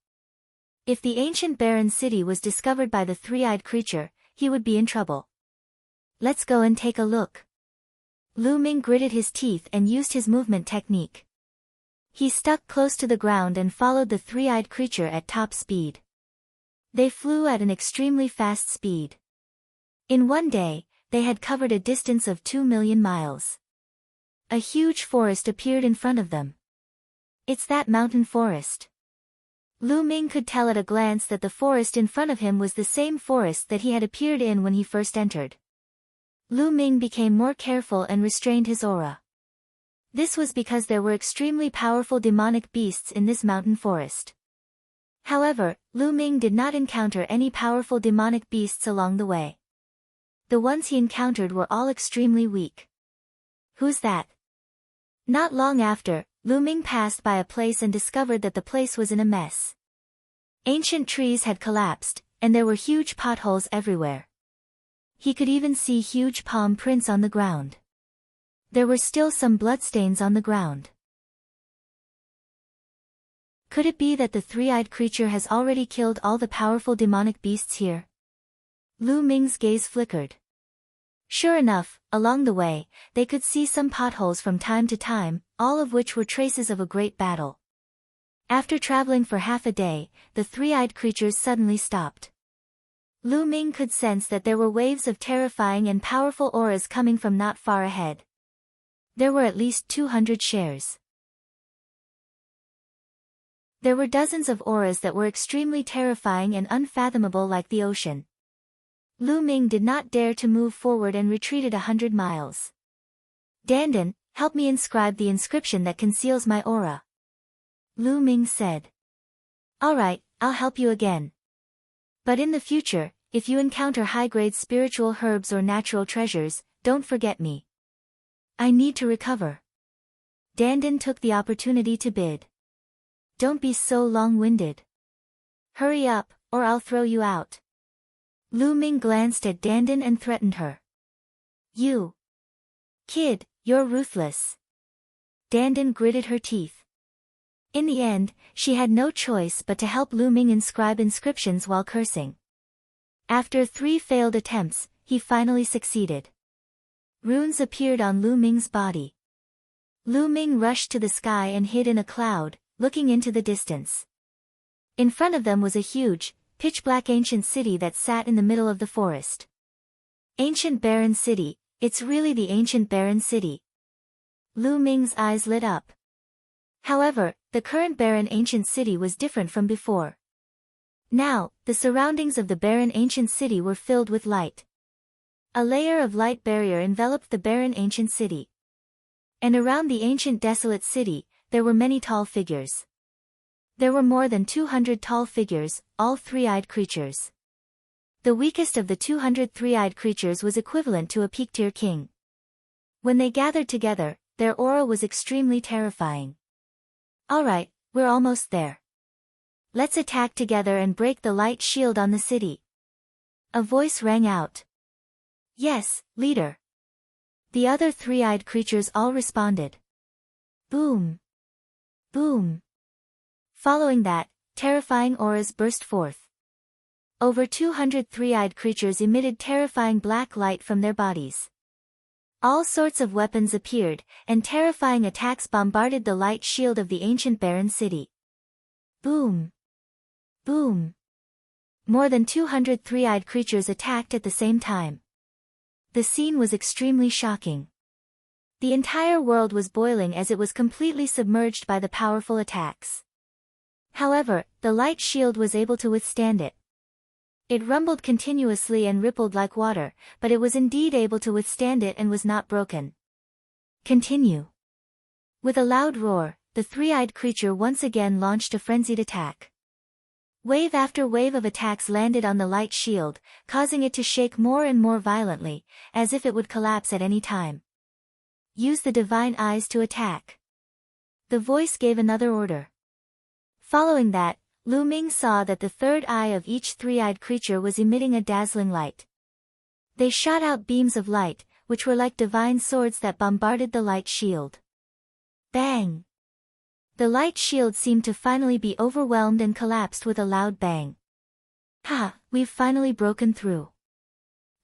If the ancient barren city was discovered by the three-eyed creature, he would be in trouble. Let's go and take a look. Lu Ming gritted his teeth and used his movement technique. He stuck close to the ground and followed the three-eyed creature at top speed. They flew at an extremely fast speed. In one day, they had covered a distance of 2 million miles. A huge forest appeared in front of them. It's that mountain forest. Lu Ming could tell at a glance that the forest in front of him was the same forest that he had appeared in when he first entered. Lu Ming became more careful and restrained his aura. This was because there were extremely powerful demonic beasts in this mountain forest. However, Lu Ming did not encounter any powerful demonic beasts along the way. The ones he encountered were all extremely weak. Who's that? Not long after, Lu Ming passed by a place and discovered that the place was in a mess. Ancient trees had collapsed, and there were huge potholes everywhere. He could even see huge palm prints on the ground. There were still some bloodstains on the ground. Could it be that the three-eyed creature has already killed all the powerful demonic beasts here? Lu Ming's gaze flickered. Sure enough, along the way, they could see some potholes from time to time, all of which were traces of a great battle. After traveling for half a day, the three-eyed creatures suddenly stopped. Lu Ming could sense that there were waves of terrifying and powerful auras coming from not far ahead. There were at least 200 shares. There were dozens of auras that were extremely terrifying and unfathomable like the ocean. Lu Ming did not dare to move forward and retreated 100 miles. Dandan, help me inscribe the inscription that conceals my aura. Lu Ming said. Alright, I'll help you again. But in the future, if you encounter high-grade spiritual herbs or natural treasures, don't forget me. I need to recover. Dandan took the opportunity to bid. Don't be so long-winded. Hurry up, or I'll throw you out. Lu Ming glanced at Dandan and threatened her. You. Kid, you're ruthless. Dandan gritted her teeth. In the end, she had no choice but to help Lu Ming inscribe inscriptions while cursing. After 3 failed attempts, he finally succeeded. Runes appeared on Lu Ming's body. Lu Ming rushed to the sky and hid in a cloud, looking into the distance. In front of them was a huge, pitch-black ancient city that sat in the middle of the forest. Ancient barren city, it's really the ancient barren city. Lu Ming's eyes lit up. However, the current barren ancient city was different from before. Now, the surroundings of the barren ancient city were filled with light. A layer of light barrier enveloped the barren ancient city. And around the ancient desolate city, there were many tall figures. There were more than 200 tall figures, all three-eyed creatures. The weakest of the 200 three-eyed creatures was equivalent to a peak-tier king. When they gathered together, their aura was extremely terrifying. Alright, we're almost there. Let's attack together and break the light shield on the city. A voice rang out. Yes, leader. The other three-eyed creatures all responded. Boom. Boom. Following that, terrifying auras burst forth. Over 200 three-eyed creatures emitted terrifying black light from their bodies. All sorts of weapons appeared, and terrifying attacks bombarded the light shield of the ancient barren city. Boom. Boom. More than 200 three-eyed creatures attacked at the same time. The scene was extremely shocking. The entire world was boiling as it was completely submerged by the powerful attacks. However, the light shield was able to withstand it. It rumbled continuously and rippled like water, but it was indeed able to withstand it and was not broken. Continue. With a loud roar, the three-eyed creature once again launched a frenzied attack. Wave after wave of attacks landed on the light shield, causing it to shake more and more violently, as if it would collapse at any time. Use the divine eyes to attack. The voice gave another order. Following that, Lu Ming saw that the third eye of each three-eyed creature was emitting a dazzling light. They shot out beams of light, which were like divine swords that bombarded the light shield. Bang! The light shield seemed to finally be overwhelmed and collapsed with a loud bang. Ha! We've finally broken through.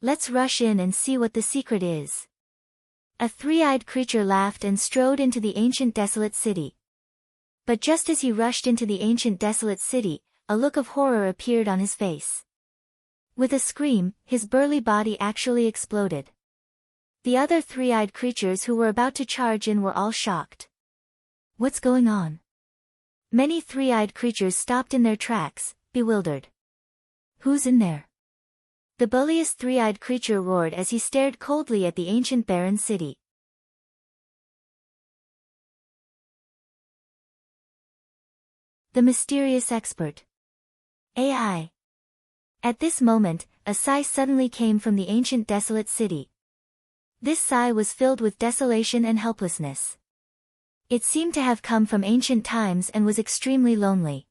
Let's rush in and see what the secret is. A three-eyed creature laughed and strode into the ancient desolate city. But just as he rushed into the ancient desolate city, a look of horror appeared on his face. With a scream, his burly body actually exploded. The other three-eyed creatures who were about to charge in were all shocked. What's going on? Many three-eyed creatures stopped in their tracks, bewildered. Who's in there? The bulliest three-eyed creature roared as he stared coldly at the ancient barren city. The mysterious expert. AI. At this moment, a sigh suddenly came from the ancient desolate city. This sigh was filled with desolation and helplessness. It seemed to have come from ancient times and was extremely lonely.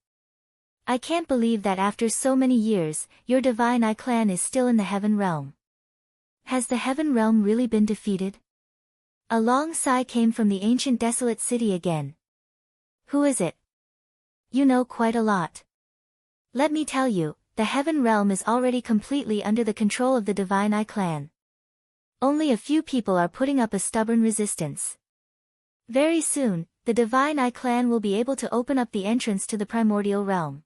I can't believe that after so many years, your divine eye clan is still in the heaven realm. Has the heaven realm really been defeated? A long sigh came from the ancient desolate city again. Who is it? You know quite a lot. Let me tell you, the heaven realm is already completely under the control of the divine eye clan. Only a few people are putting up a stubborn resistance. Very soon, the divine eye clan will be able to open up the entrance to the primordial realm.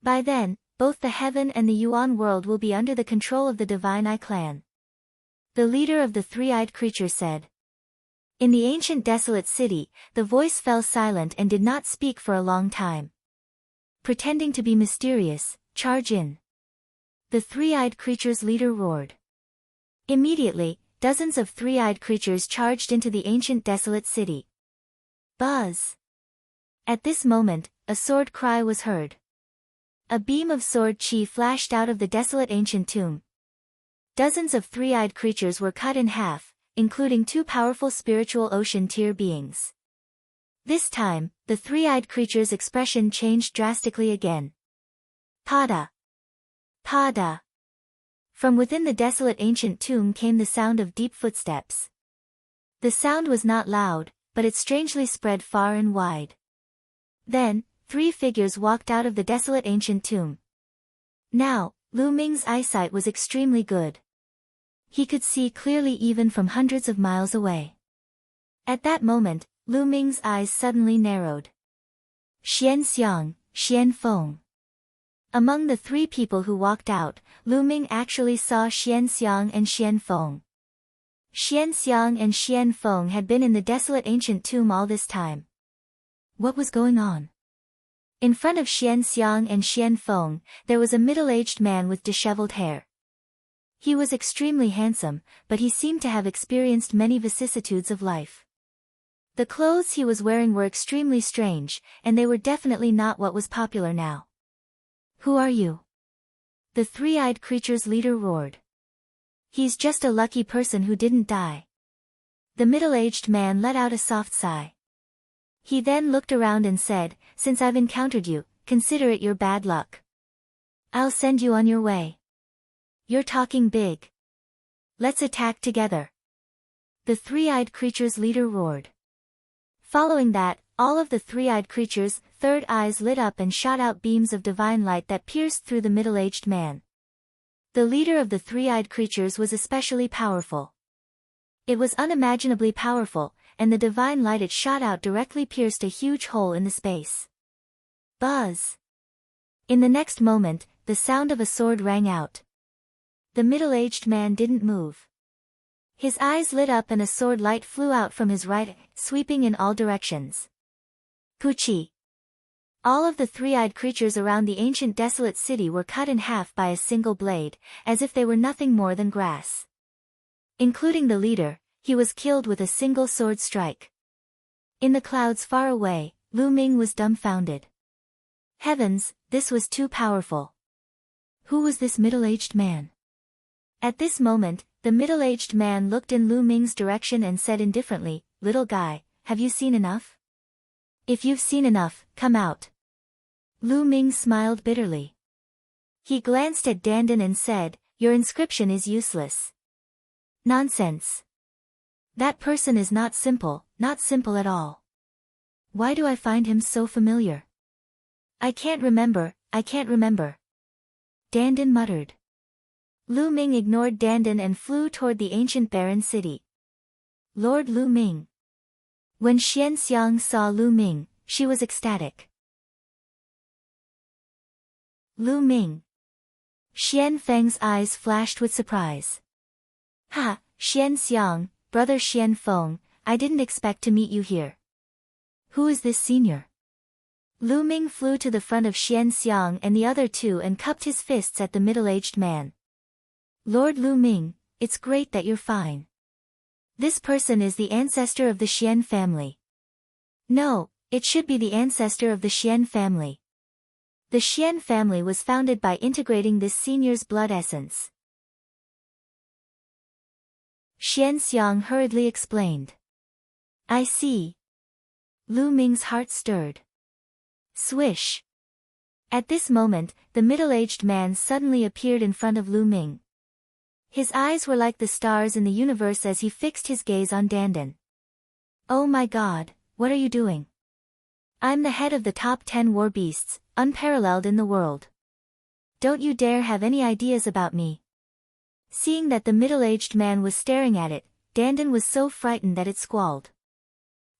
By then, both the heaven and the Yuan world will be under the control of the divine eye clan. The leader of the three-eyed creature said. In the ancient desolate city, the voice fell silent and did not speak for a long time. Pretending to be mysterious, charge in. The three-eyed creature's leader roared. Immediately, dozens of three-eyed creatures charged into the ancient desolate city. Buzz! At this moment, a sword cry was heard. A beam of sword chi flashed out of the desolate ancient tomb. Dozens of three-eyed creatures were cut in half, including two powerful spiritual ocean tier beings. This time, the three-eyed creature's expression changed drastically again. Pada! Pada! From within the desolate ancient tomb came the sound of deep footsteps. The sound was not loud, but it strangely spread far and wide. Then, three figures walked out of the desolate ancient tomb. Now, Lu Ming's eyesight was extremely good. He could see clearly even from hundreds of miles away. At that moment, Lu Ming's eyes suddenly narrowed. Xian Xiang, Xian Feng. Among the three people who walked out, Lu Ming actually saw Xian Xiang and Xian Feng. Xian Xiang and Xian Feng had been in the desolate ancient tomb all this time. What was going on? In front of Xian Xiang and Xian Feng, there was a middle-aged man with disheveled hair. He was extremely handsome, but he seemed to have experienced many vicissitudes of life. The clothes he was wearing were extremely strange, and they were definitely not what was popular now. Who are you? The three-eyed creature's leader roared. He's just a lucky person who didn't die. The middle-aged man let out a soft sigh. He then looked around and said, Since I've encountered you, consider it your bad luck. I'll send you on your way. You're talking big. Let's attack together. The three-eyed creature's leader roared. Following that, all of the three-eyed creatures' third eyes lit up and shot out beams of divine light that pierced through the middle-aged man. The leader of the three-eyed creatures was especially powerful. It was unimaginably powerful, and the divine light it shot out directly pierced a huge hole in the space. Buzz! In the next moment, the sound of a sword rang out. The middle-aged man didn't move. His eyes lit up and a sword light flew out from his right eye, sweeping in all directions. Puchi! All of the three-eyed creatures around the ancient desolate city were cut in half by a single blade, as if they were nothing more than grass. Including the leader, he was killed with a single sword strike. In the clouds far away, Lu Ming was dumbfounded. Heavens, this was too powerful. Who was this middle-aged man? At this moment, the middle-aged man looked in Lu Ming's direction and said indifferently, "Little guy, have you seen enough? If you've seen enough, come out." Lu Ming smiled bitterly. He glanced at Dandan and said, "Your inscription is useless." "Nonsense. That person is not simple at all. Why do I find him so familiar?" I can't remember. Dandan muttered. Lu Ming ignored Dandan and flew toward the ancient barren city. Lord Lu Ming. When Xian Xiang saw Lu Ming, she was ecstatic. Lu Ming. Xian Feng's eyes flashed with surprise. "Ha, Xian Xiang, brother Xian Feng, I didn't expect to meet you here. Who is this senior?" Lu Ming flew to the front of Xian Xiang and the other two and cupped his fists at the middle-aged man. "Lord Lu Ming, it's great that you're fine. This person is the ancestor of the Xian family." "No, it should be the ancestor of the Xian family. The Xian family was founded by integrating this senior's blood essence." Xian Xiang hurriedly explained. "I see." Lu Ming's heart stirred. Swish. At this moment, the middle-aged man suddenly appeared in front of Lu Ming. His eyes were like the stars in the universe as he fixed his gaze on Dandan. "Oh my God, what are you doing? I'm the head of the top 10 war beasts, unparalleled in the world. Don't you dare have any ideas about me." Seeing that the middle-aged man was staring at it, Dandan was so frightened that it squalled.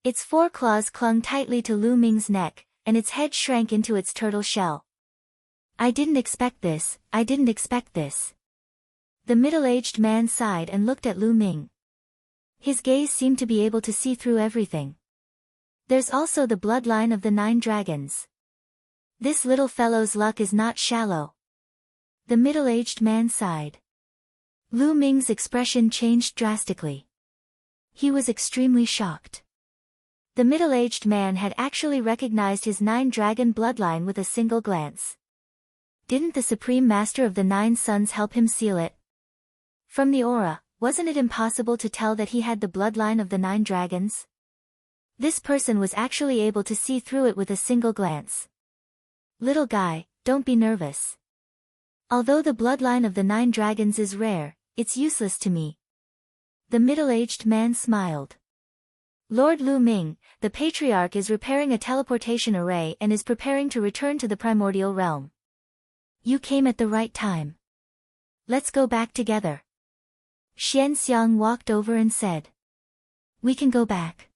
Its 4 claws clung tightly to Lu Ming's neck, and its head shrank into its turtle shell. I didn't expect this. The middle-aged man sighed and looked at Lu Ming. His gaze seemed to be able to see through everything. "There's also the bloodline of the 9 dragons. This little fellow's luck is not shallow." The middle-aged man sighed. Lu Ming's expression changed drastically. He was extremely shocked. The middle-aged man had actually recognized his 9-dragon bloodline with a single glance. Didn't the Supreme Master of the 9 Suns help him seal it? From the aura, wasn't it impossible to tell that he had the bloodline of the 9 dragons? This person was actually able to see through it with a single glance. "Little guy, don't be nervous. Although the bloodline of the 9 dragons is rare, it's useless to me." The middle-aged man smiled. "Lord Lu Ming, the patriarch is repairing a teleportation array and is preparing to return to the primordial realm. You came at the right time. Let's go back together." Xian Xiang walked over and said. "We can go back."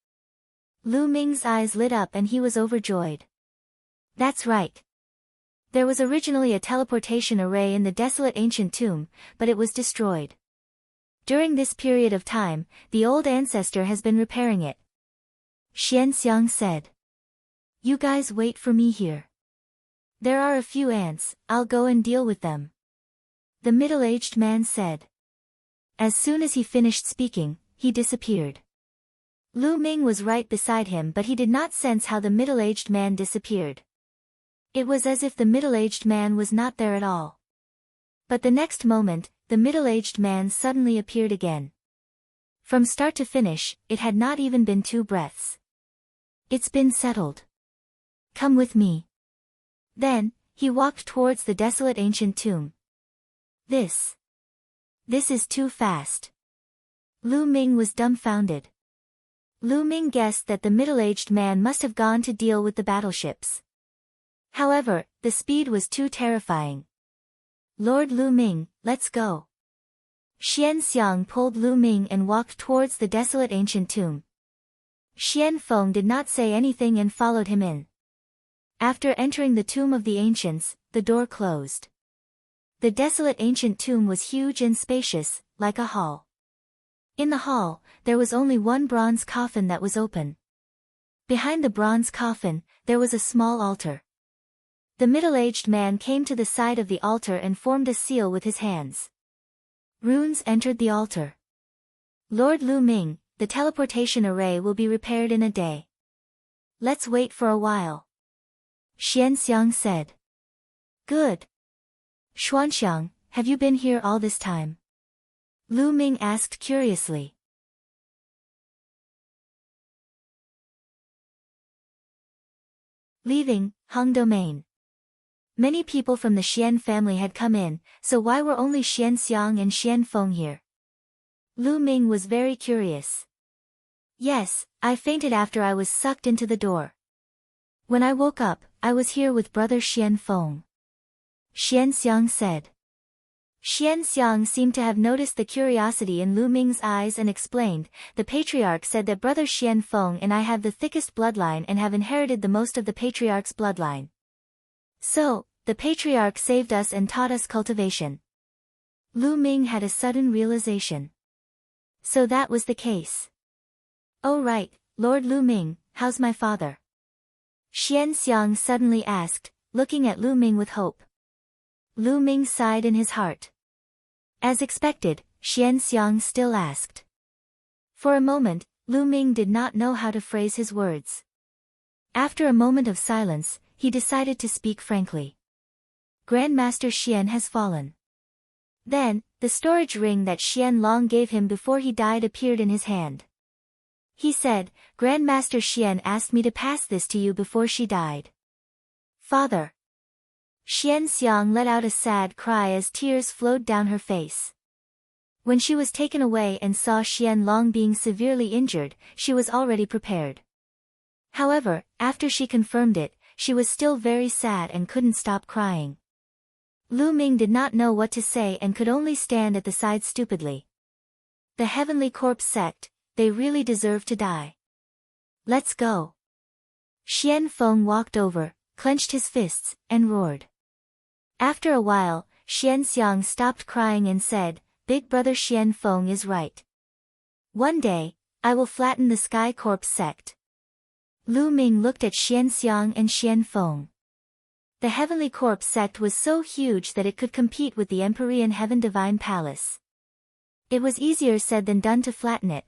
Lu Ming's eyes lit up and he was overjoyed. That's right. There was originally a teleportation array in the desolate ancient tomb, but it was destroyed. During this period of time, the old ancestor has been repairing it. Xian Xiang said. "You guys wait for me here. There are a few ants, I'll go and deal with them." The middle-aged man said. As soon as he finished speaking, he disappeared. Lu Ming was right beside him, but he did not sense how the middle-aged man disappeared. It was as if the middle-aged man was not there at all. But the next moment, the middle-aged man suddenly appeared again. From start to finish, it had not even been 2 breaths. "It's been settled. Come with me." Then, he walked towards the desolate ancient tomb. This is too fast." Lu Ming was dumbfounded. Lu Ming guessed that the middle-aged man must have gone to deal with the battleships. However, the speed was too terrifying. "Lord Lu Ming, let's go." Xian Xiang pulled Lu Ming and walked towards the desolate ancient tomb. Xian Feng did not say anything and followed him in. After entering the tomb of the ancients, the door closed. The desolate ancient tomb was huge and spacious, like a hall. In the hall, there was only one bronze coffin that was open. Behind the bronze coffin, there was a small altar. The middle-aged man came to the side of the altar and formed a seal with his hands. Runes entered the altar. "Lord Lu Ming, the teleportation array will be repaired in a day. Let's wait for a while." Xianxiang said. Good. Xuanxiang, have you been here all this time? Lu Ming asked curiously. Leaving Hung Domain. Many people from the Xian family had come in, so why were only Xianxiang and Xianfeng here? Lu Ming was very curious. Yes, I fainted after I was sucked into the door. When I woke up, I was here with brother Xianfeng. Xianxiang said. Xianxiang seemed to have noticed the curiosity in Lu Ming's eyes and explained, the patriarch said that brother Xianfeng and I have the thickest bloodline and have inherited the most of the patriarch's bloodline. So, the patriarch saved us and taught us cultivation. Lu Ming had a sudden realization. So that was the case. Oh right, Lord Lu Ming, how's my father? Xianxiang suddenly asked, looking at Lu Ming with hope. Lu Ming sighed in his heart. As expected, Xianxiang still asked. For a moment, Lu Ming did not know how to phrase his words. After a moment of silence, he decided to speak frankly. Grandmaster Xian has fallen. Then, the storage ring that Xian Long gave him before he died appeared in his hand. He said, Grandmaster Xian asked me to pass this to you before she died. Father. Xianxiang let out a sad cry as tears flowed down her face. When she was taken away and saw Xian Long being severely injured, she was already prepared. However, after she confirmed it, she was still very sad and couldn't stop crying. Lu Ming did not know what to say and could only stand at the side stupidly. The Heavenly Corpse sect, they really deserve to die. Let's go. Xianfeng walked over, clenched his fists, and roared. After a while, Xianxiang stopped crying and said, Big brother Xianfeng is right. One day, I will flatten the Sky Corpse sect. Lu Ming looked at Xianxiang and Xianfeng. The Heavenly Corpse sect was so huge that it could compete with the Empyrean Heaven Divine Palace. It was easier said than done to flatten it.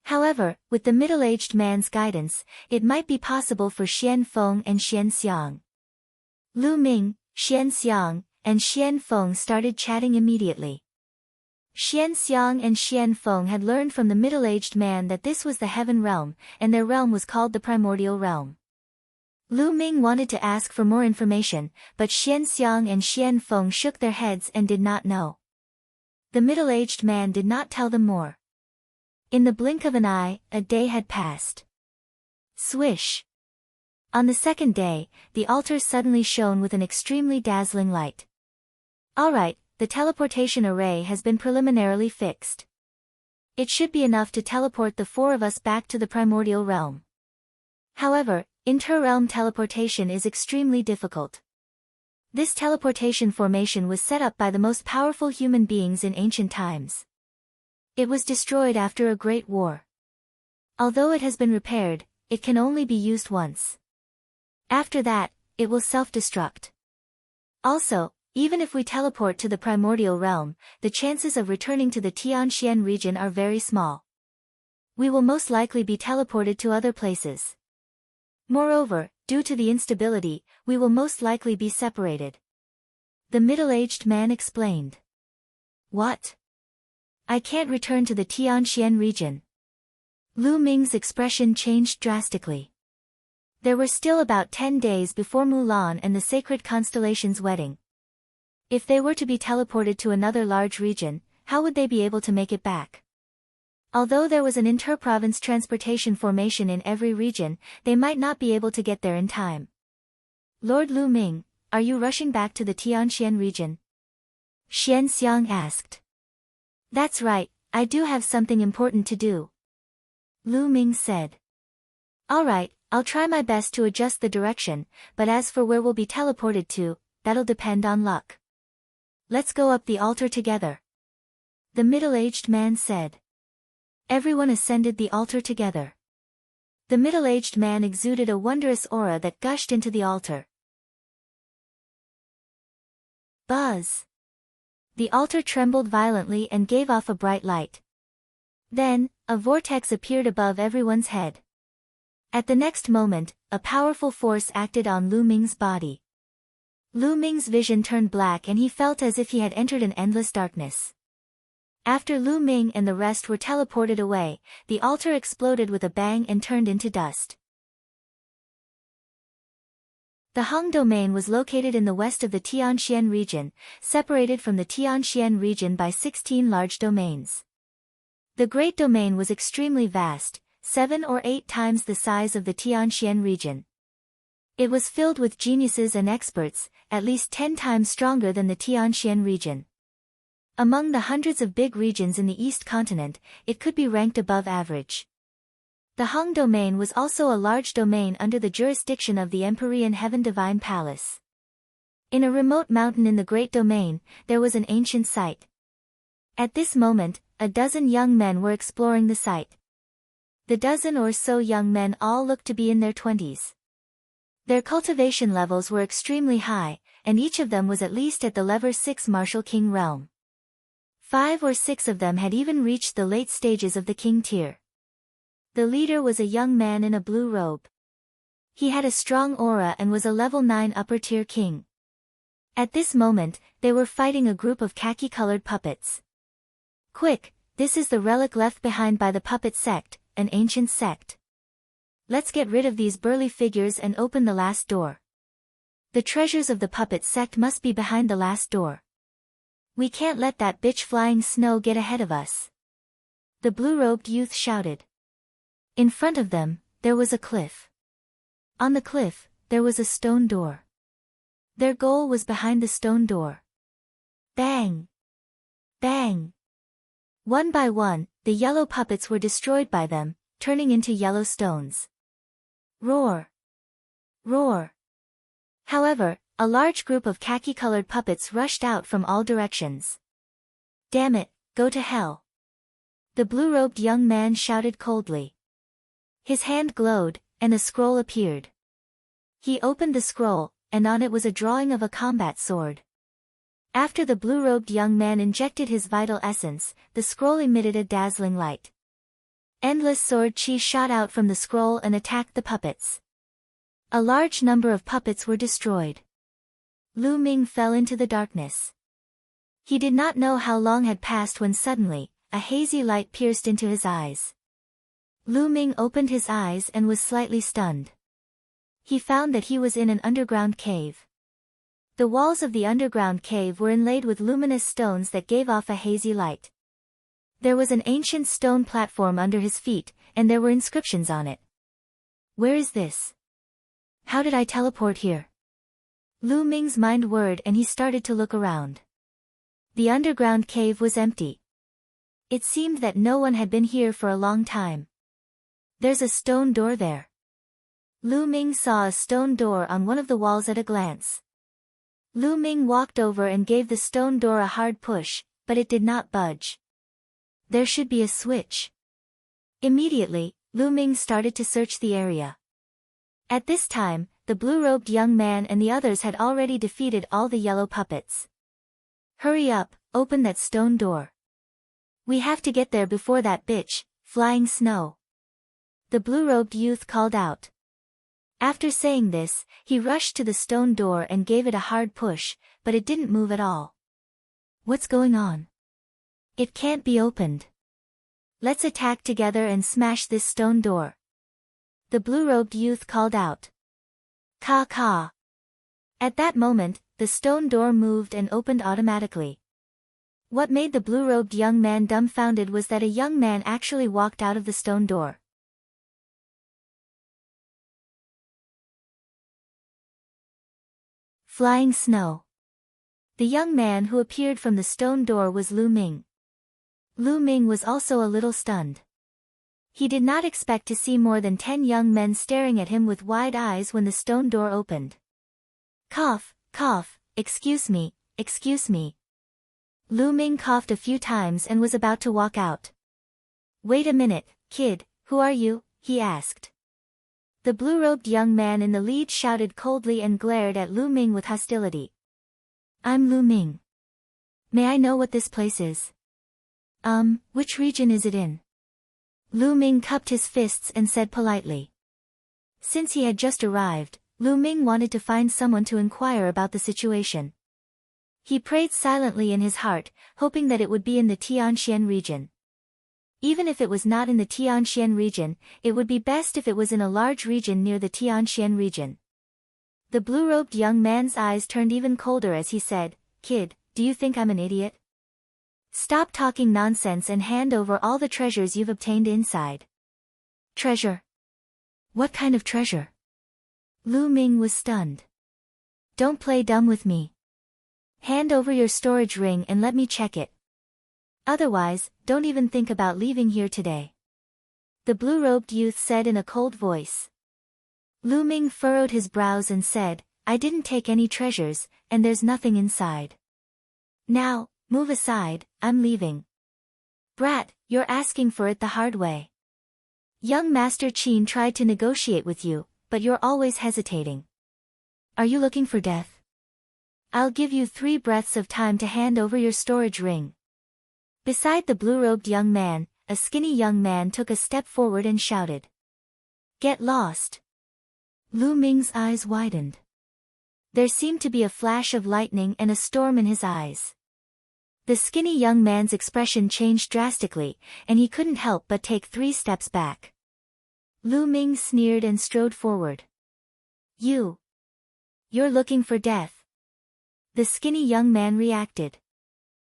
However, with the middle-aged man's guidance, it might be possible for Xianfeng and Xianxiang. Lu Ming, Xianxiang, and Xianfeng started chatting immediately. Xianxiang and Xianfeng had learned from the middle-aged man that this was the Heaven Realm, and their realm was called the Primordial Realm. Lu Ming wanted to ask for more information, but Xianxiang and Xianfeng shook their heads and did not know. The middle-aged man did not tell them more. In the blink of an eye, a day had passed. Swish! On the second day, the altar suddenly shone with an extremely dazzling light. Alright, the teleportation array has been preliminarily fixed. It should be enough to teleport the four of us back to the primordial realm. However, inter-realm teleportation is extremely difficult. This teleportation formation was set up by the most powerful human beings in ancient times. It was destroyed after a great war. Although it has been repaired, it can only be used once. After that, it will self-destruct. Also, even if we teleport to the primordial realm, the chances of returning to the Tianxian region are very small. We will most likely be teleported to other places. Moreover, due to the instability, we will most likely be separated. The middle-aged man explained. What? I can't return to the Tianxian region. Lu Ming's expression changed drastically. There were still about 10 days before Mulan and the Sacred Constellation's wedding. If they were to be teleported to another large region, how would they be able to make it back? Although there was an inter-province transportation formation in every region, they might not be able to get there in time. Lord Lu Ming, are you rushing back to the Tianxian region? Xianxiang asked. That's right, I do have something important to do. Lu Ming said. Alright, I'll try my best to adjust the direction, but as for where we'll be teleported to, that'll depend on luck. Let's go up the altar together. The middle-aged man said. Everyone ascended the altar together. The middle-aged man exuded a wondrous aura that gushed into the altar. Buzz! The altar trembled violently and gave off a bright light. Then, a vortex appeared above everyone's head. At the next moment, a powerful force acted on Lu Ming's body. Lu Ming's vision turned black and he felt as if he had entered an endless darkness. After Lu Ming and the rest were teleported away, the altar exploded with a bang and turned into dust. The Hong domain was located in the west of the Tianxian region, separated from the Tianxian region by 16 large domains. The Great Domain was extremely vast, 7 or 8 times the size of the Tianxian region. It was filled with geniuses and experts, at least 10 times stronger than the Tianxian region. Among the hundreds of big regions in the East continent, it could be ranked above average. The Hong domain was also a large domain under the jurisdiction of the Empyrean Heaven Divine Palace. In a remote mountain in the Great Domain, there was an ancient site. At this moment, a dozen young men were exploring the site. The dozen or so young men all looked to be in their 20s. Their cultivation levels were extremely high, and each of them was at least at the level 6 Martial King realm. 5 or 6 of them had even reached the late stages of the king tier. The leader was a young man in a blue robe. He had a strong aura and was a level 9 upper tier king. At this moment, they were fighting a group of khaki-colored puppets. Quick, this is the relic left behind by the puppet sect, an ancient sect. Let's get rid of these burly figures and open the last door. The treasures of the puppet sect must be behind the last door. We can't let that bitch flying snow get ahead of us. The blue-robed youth shouted. In front of them, there was a cliff. On the cliff, there was a stone door. Their goal was behind the stone door. Bang! Bang! One by one, the yellow puppets were destroyed by them, turning into yellow stones. Roar! Roar! However, a large group of khaki-colored puppets rushed out from all directions. Damn it, go to hell! The blue-robed young man shouted coldly. His hand glowed, and a scroll appeared. He opened the scroll, and on it was a drawing of a combat sword. After the blue-robed young man injected his vital essence, the scroll emitted a dazzling light. Endless sword chi shot out from the scroll and attacked the puppets. A large number of puppets were destroyed. Lu Ming fell into the darkness. He did not know how long had passed when suddenly, a hazy light pierced into his eyes. Lu Ming opened his eyes and was slightly stunned. He found that he was in an underground cave. The walls of the underground cave were inlaid with luminous stones that gave off a hazy light. There was an ancient stone platform under his feet, and there were inscriptions on it. Where is this? How did I teleport here? Lu Ming's mind whirred and he started to look around. The underground cave was empty. It seemed that no one had been here for a long time. There's a stone door there. Lu Ming saw a stone door on one of the walls at a glance. Lu Ming walked over and gave the stone door a hard push, but it did not budge. There should be a switch. Immediately, Lu Ming started to search the area. At this time, the blue-robed young man and the others had already defeated all the yellow puppets. Hurry up, open that stone door. We have to get there before that bitch, flying snow. The blue-robed youth called out. After saying this, he rushed to the stone door and gave it a hard push, but it didn't move at all. What's going on? It can't be opened. Let's attack together and smash this stone door. The blue-robed youth called out. Ka ka. At that moment, the stone door moved and opened automatically. What made the blue-robed young man dumbfounded was that a young man actually walked out of the stone door. Flying snow. The young man who appeared from the stone door was Lu Ming. Lu Ming was also a little stunned. He did not expect to see more than 10 young men staring at him with wide eyes when the stone door opened. Cough, cough, excuse me, excuse me. Lu Ming coughed a few times and was about to walk out. Wait a minute, kid, who are you? He asked. The blue-robed young man in the lead shouted coldly and glared at Lu Ming with hostility. I'm Lu Ming. May I know what this place is? Which region is it in? Lu Ming cupped his fists and said politely. Since he had just arrived, Lu Ming wanted to find someone to inquire about the situation. He prayed silently in his heart, hoping that it would be in the Tianxian region. Even if it was not in the Tianxian region, it would be best if it was in a large region near the Tianxian region. The blue-robed young man's eyes turned even colder as he said, "Kid, do you think I'm an idiot? Stop talking nonsense and hand over all the treasures you've obtained inside." "Treasure? What kind of treasure?" Lu Ming was stunned. "Don't play dumb with me. Hand over your storage ring and let me check it. Otherwise, don't even think about leaving here today," the blue-robed youth said in a cold voice. Lu Ming furrowed his brows and said, "I didn't take any treasures, and there's nothing inside. Now, move aside, I'm leaving." "Brat, you're asking for it the hard way. Young Master Qin tried to negotiate with you, but you're always hesitating. Are you looking for death? I'll give you 3 breaths of time to hand over your storage ring." Beside the blue-robed young man, a skinny young man took a step forward and shouted, "Get lost!" Lu Ming's eyes widened. There seemed to be a flash of lightning and a storm in his eyes. The skinny young man's expression changed drastically, and he couldn't help but take 3 steps back. Lu Ming sneered and strode forward. You're looking for death." The skinny young man reacted.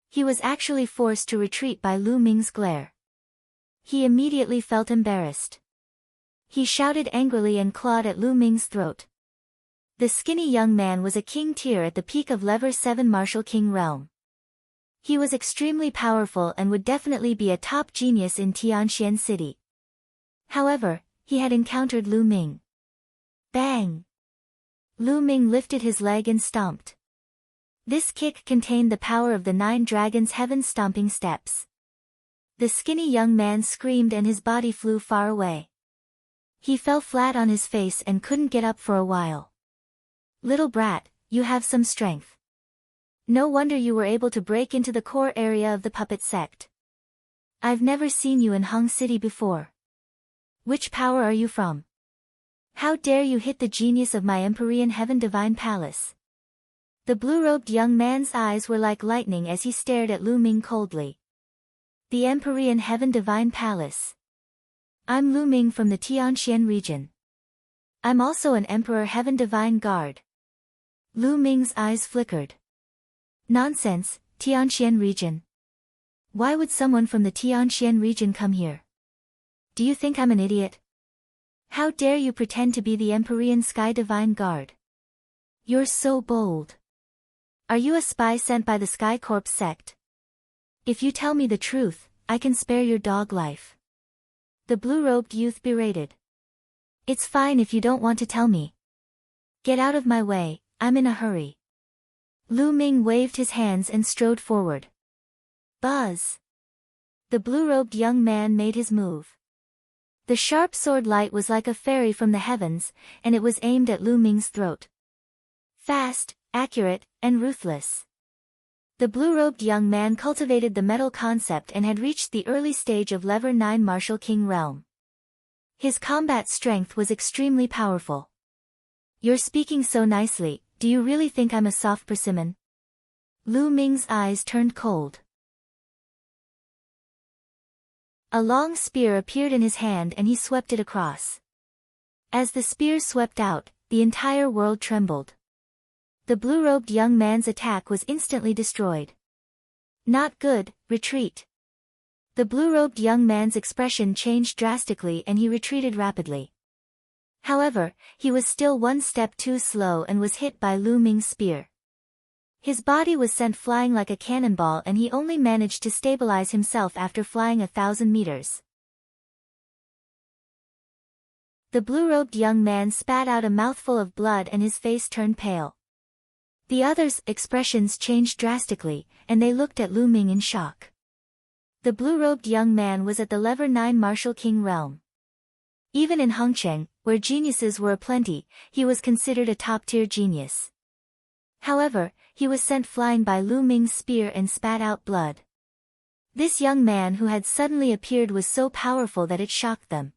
He was actually forced to retreat by Lu Ming's glare. He immediately felt embarrassed. He shouted angrily and clawed at Lu Ming's throat. The skinny young man was a king tier at the peak of Level 7 Martial King realm. He was extremely powerful and would definitely be a top genius in Tianxian City. However, he had encountered Lu Ming. Bang! Lu Ming lifted his leg and stomped. This kick contained the power of the 9 dragons' heaven-stomping steps. The skinny young man screamed and his body flew far away. He fell flat on his face and couldn't get up for a while. "Little brat, you have some strength. No wonder you were able to break into the core area of the puppet sect. I've never seen you in Hong City before. Which power are you from? How dare you hit the genius of my Empyrean Heaven Divine Palace?" The blue-robed young man's eyes were like lightning as he stared at Lu Ming coldly. "The Empyrean Heaven Divine Palace. I'm Lu Ming from the Tianxian region. I'm also an Emperor Heaven Divine Guard." Lu Ming's eyes flickered. "Nonsense, Tianxian region. Why would someone from the Tianxian region come here? Do you think I'm an idiot? How dare you pretend to be the Empyrean Sky Divine Guard? You're so bold. Are you a spy sent by the Sky Corps sect? If you tell me the truth, I can spare your dog life," the blue-robed youth berated. "It's fine if you don't want to tell me. Get out of my way, I'm in a hurry." Lu Ming waved his hands and strode forward. Buzz! The blue-robed young man made his move. The sharp sword light was like a fairy from the heavens, and it was aimed at Lu Ming's throat. Fast, accurate, and ruthless. The blue-robed young man cultivated the metal concept and had reached the early stage of Level 9 Martial King realm. His combat strength was extremely powerful. "You're speaking so nicely, do you really think I'm a soft persimmon?" Lu Ming's eyes turned cold. A long spear appeared in his hand and he swept it across. As the spear swept out, the entire world trembled. The blue-robed young man's attack was instantly destroyed. "Not good, retreat." The blue-robed young man's expression changed drastically and he retreated rapidly. However, he was still 1 step too slow and was hit by Lu Ming's spear. His body was sent flying like a cannonball and he only managed to stabilize himself after flying 1,000 meters. The blue-robed young man spat out a mouthful of blood and his face turned pale. The others' expressions changed drastically, and they looked at Lu Ming in shock. The blue-robed young man was at the Level 9 Martial King realm. Even in Hongcheng, where geniuses were aplenty, he was considered a top-tier genius. However, he was sent flying by Lu Ming's spear and spat out blood. This young man who had suddenly appeared was so powerful that it shocked them.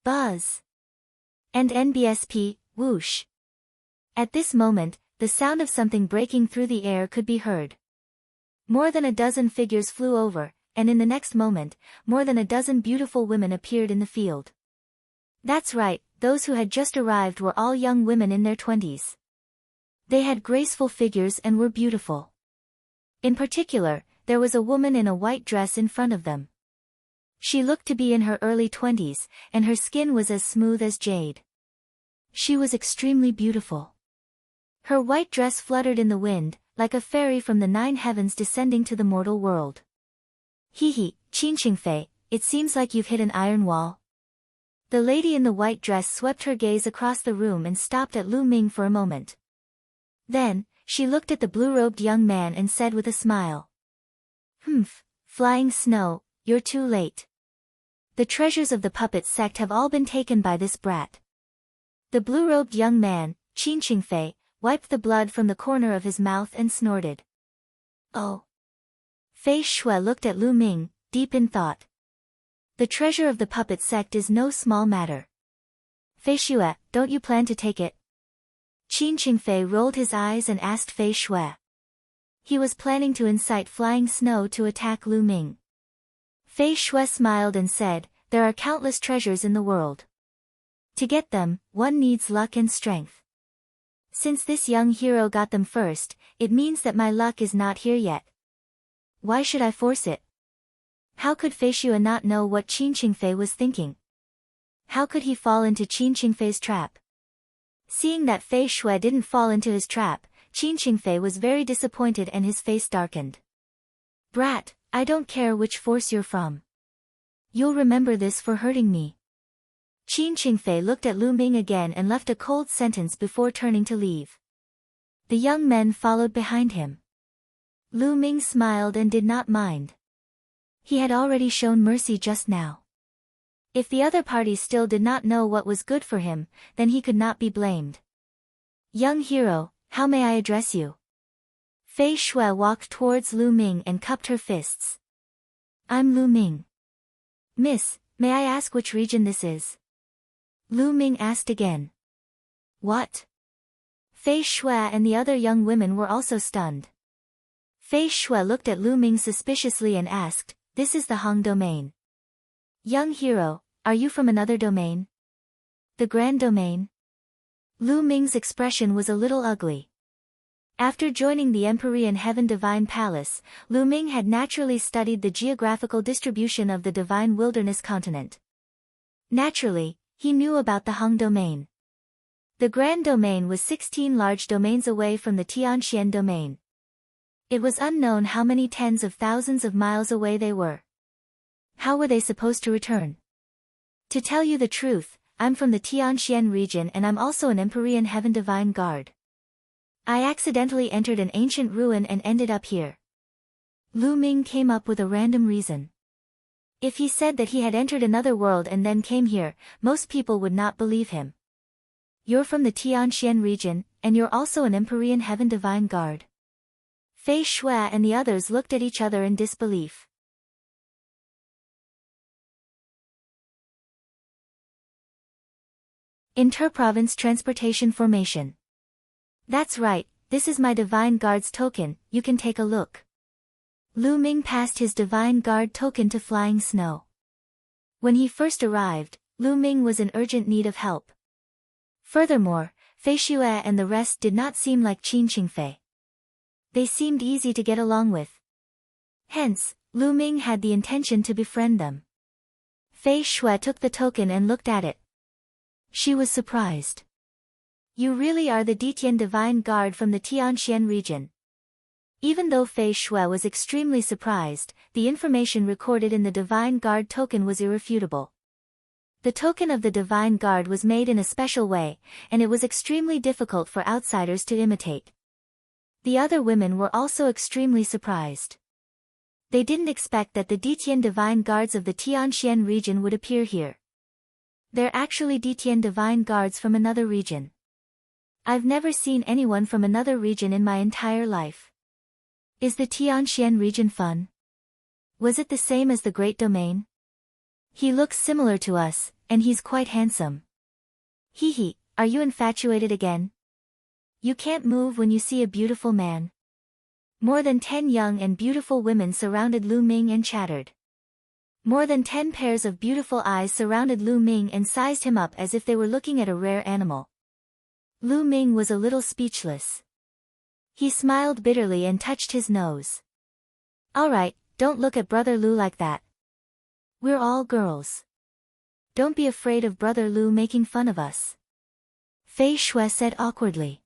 Buzz! And NBSP, whoosh. At this moment, the sound of something breaking through the air could be heard. More than a dozen figures flew over, and in the next moment, more than a dozen beautiful women appeared in the field. That's right, those who had just arrived were all young women in their 20s. They had graceful figures and were beautiful. In particular, there was a woman in a white dress in front of them. She looked to be in her early 20s, and her skin was as smooth as jade. She was extremely beautiful. Her white dress fluttered in the wind, like a fairy from the 9 heavens descending to the mortal world. Hee, Qin Qingfei, it seems like you've hit an iron wall. The lady in the white dress swept her gaze across the room and stopped at Lu Ming for a moment. Then, she looked at the blue-robed young man and said with a smile. Humph, Flying Snow, you're too late. The treasures of the puppet sect have all been taken by this brat. The blue-robed young man, Qin Qingfei, wiped the blood from the corner of his mouth and snorted. Oh. Fei Shui looked at Lu Ming, deep in thought. The treasure of the puppet sect is no small matter. Fei Shui, don't you plan to take it? Qin Qingfei rolled his eyes and asked Fei Shui. He was planning to incite Flying Snow to attack Lu Ming. Fei Shui smiled and said, there are countless treasures in the world. To get them, one needs luck and strength. Since this young hero got them first, it means that my luck is not here yet. Why should I force it? How could Fei Shui not know what Qin Qingfei was thinking? How could he fall into Qin Qingfei's trap? Seeing that Fei Shui didn't fall into his trap, Qin Qingfei was very disappointed and his face darkened. Brat, I don't care which force you're from. You'll remember this for hurting me. Qin Qingfei looked at Lu Ming again and left a cold sentence before turning to leave. The young men followed behind him. Lu Ming smiled and did not mind. He had already shown mercy just now. If the other party still did not know what was good for him, then he could not be blamed. Young hero, how may I address you? Fei Shui walked towards Lu Ming and cupped her fists. I'm Lu Ming. Miss, may I ask which region this is? Lu Ming asked again. What? Fei Shui and the other young women were also stunned. Fei Shui looked at Lu Ming suspiciously and asked, this is the Hong domain. Young hero, are you from another domain? The Grand Domain? Lu Ming's expression was a little ugly. After joining the Empyrean Heaven Divine Palace, Lu Ming had naturally studied the geographical distribution of the Divine Wilderness continent. Naturally, he knew about the Hong domain. The Grand Domain was 16 large domains away from the Tianxian domain. It was unknown how many tens of thousands of miles away they were. How were they supposed to return? To tell you the truth, I'm from the Tianxian region and I'm also an Empyrean Heaven Divine Guard. I accidentally entered an ancient ruin and ended up here. Lu Ming came up with a random reason. If he said that he had entered another world and then came here, most people would not believe him. You're from the Tianxian region, and you're also an Empyrean Heaven Divine Guard. Fei Shui and the others looked at each other in disbelief. Interprovince Transportation Formation. That's right, this is my Divine Guard's token, you can take a look. Lu Ming passed his Divine Guard token to Flying Snow. When he first arrived, Lu Ming was in urgent need of help. Furthermore, Fei Shui and the rest did not seem like Qin Qingfei. They seemed easy to get along with. Hence, Lu Ming had the intention to befriend them. Fei Shui took the token and looked at it. She was surprised. You really are the Ditian Divine Guard from the Tianxian region. Even though Fei Shui was extremely surprised, the information recorded in the Divine Guard token was irrefutable. The token of the Divine Guard was made in a special way, and it was extremely difficult for outsiders to imitate. The other women were also extremely surprised. They didn't expect that the Ditian Divine Guards of the Tianxian region would appear here. They're actually Ditian Divine Guards from another region. I've never seen anyone from another region in my entire life. Is the Tianxian region fun? Was it the same as the Great Domain? He looks similar to us, and he's quite handsome. Hee hee, are you infatuated again? You can't move when you see a beautiful man. More than 10 young and beautiful women surrounded Lu Ming and chattered. More than 10 pairs of beautiful eyes surrounded Lu Ming and sized him up as if they were looking at a rare animal. Lu Ming was a little speechless. He smiled bitterly and touched his nose. Alright, don't look at Brother Lu like that. We're all girls. Don't be afraid of Brother Lu making fun of us. Fei Shui said awkwardly.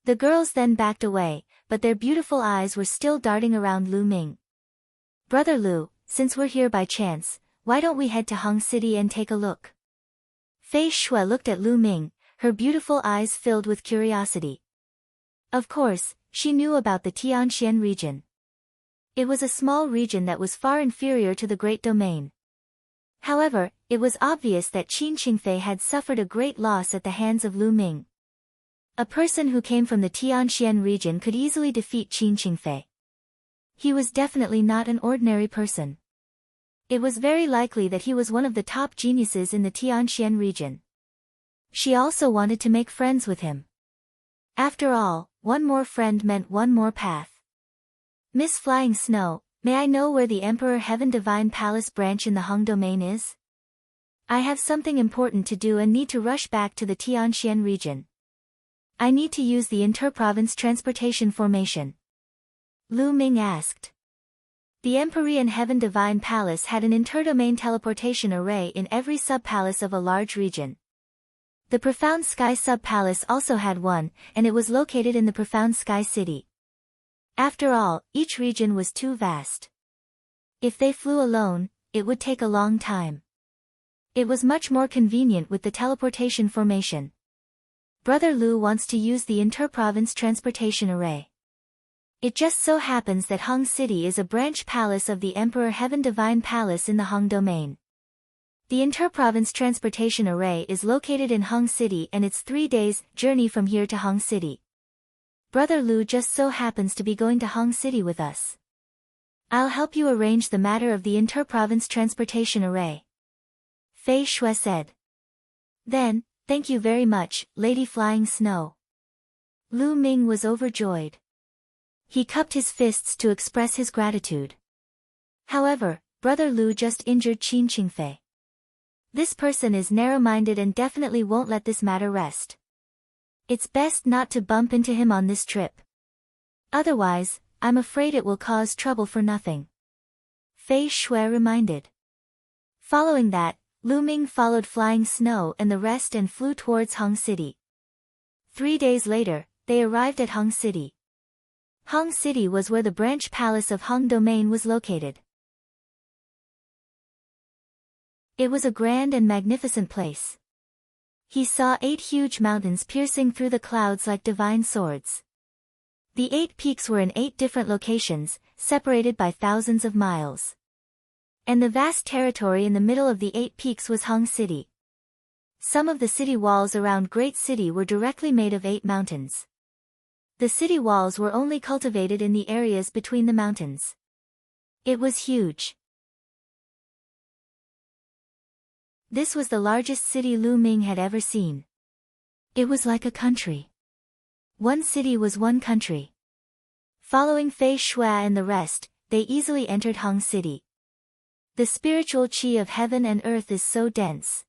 The girls then backed away, but their beautiful eyes were still darting around Lu Ming. Brother Lu, since we're here by chance, why don't we head to Hong City and take a look? Fei Shui looked at Lu Ming, her beautiful eyes filled with curiosity. Of course, she knew about the Tianxian region. It was a small region that was far inferior to the Great Domain. However, it was obvious that Qin Qingfei had suffered a great loss at the hands of Lu Ming. A person who came from the Tianxian region could easily defeat Qin Qingfei. He was definitely not an ordinary person. It was very likely that he was one of the top geniuses in the Tianxian region. She also wanted to make friends with him. After all, one more friend meant one more path. Miss Flying Snow, may I know where the Emperor Heaven Divine Palace branch in the Hung Domain is? I have something important to do and need to rush back to the Tianxian region. I need to use the Interprovince Transportation Formation. Lu Ming asked. The Empyrean Heaven Divine Palace had an interdomain teleportation array in every sub-palace of a large region. The Profound Sky Sub-Palace also had one, and it was located in the Profound Sky City. After all, each region was too vast. If they flew alone, it would take a long time. It was much more convenient with the teleportation formation. Brother Lu wants to use the Interprovince Transportation Array. It just so happens that Hung City is a branch palace of the Emperor Heaven Divine Palace in the Hung Domain. The Interprovince Transportation Array is located in Hung City and it's 3 days' journey from here to Hung City. Brother Lu just so happens to be going to Hung City with us. I'll help you arrange the matter of the Interprovince Transportation Array. Fei Shui said. Then, thank you very much, Lady Flying Snow. Lu Ming was overjoyed. He cupped his fists to express his gratitude. However, Brother Lu just injured Qin Qingfei. This person is narrow-minded and definitely won't let this matter rest. It's best not to bump into him on this trip. Otherwise, I'm afraid it will cause trouble for nothing. Fei Shui reminded. Following that, Lu Ming followed Flying Snow and the rest and flew towards Hung City. 3 days later, they arrived at Hung City. Hung City was where the branch palace of Hung Domain was located. It was a grand and magnificent place. He saw 8 huge mountains piercing through the clouds like divine swords. The 8 peaks were in 8 different locations, separated by thousands of miles. And the vast territory in the middle of the 8 peaks was Hung City. Some of the city walls around Great City were directly made of 8 mountains. The city walls were only cultivated in the areas between the mountains. It was huge. This was the largest city Lu Ming had ever seen. It was like a country. One city was one country. Following Fei Shui and the rest, they easily entered Hung City. The spiritual qi of heaven and earth is so dense.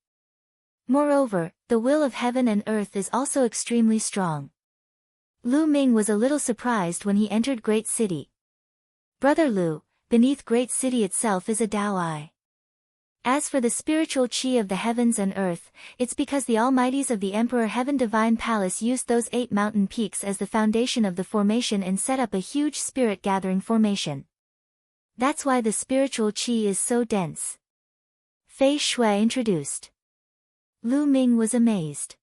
Moreover, the will of heaven and earth is also extremely strong. Lu Ming was a little surprised when he entered Great City. Brother Lu, beneath Great City itself is a Dao Eye. As for the spiritual qi of the heavens and earth, it's because the almighties of the Emperor Heaven Divine Palace used those 8 mountain peaks as the foundation of the formation and set up a huge spirit gathering formation. That's why the spiritual qi is so dense. Fei Shui introduced. Lu Ming was amazed.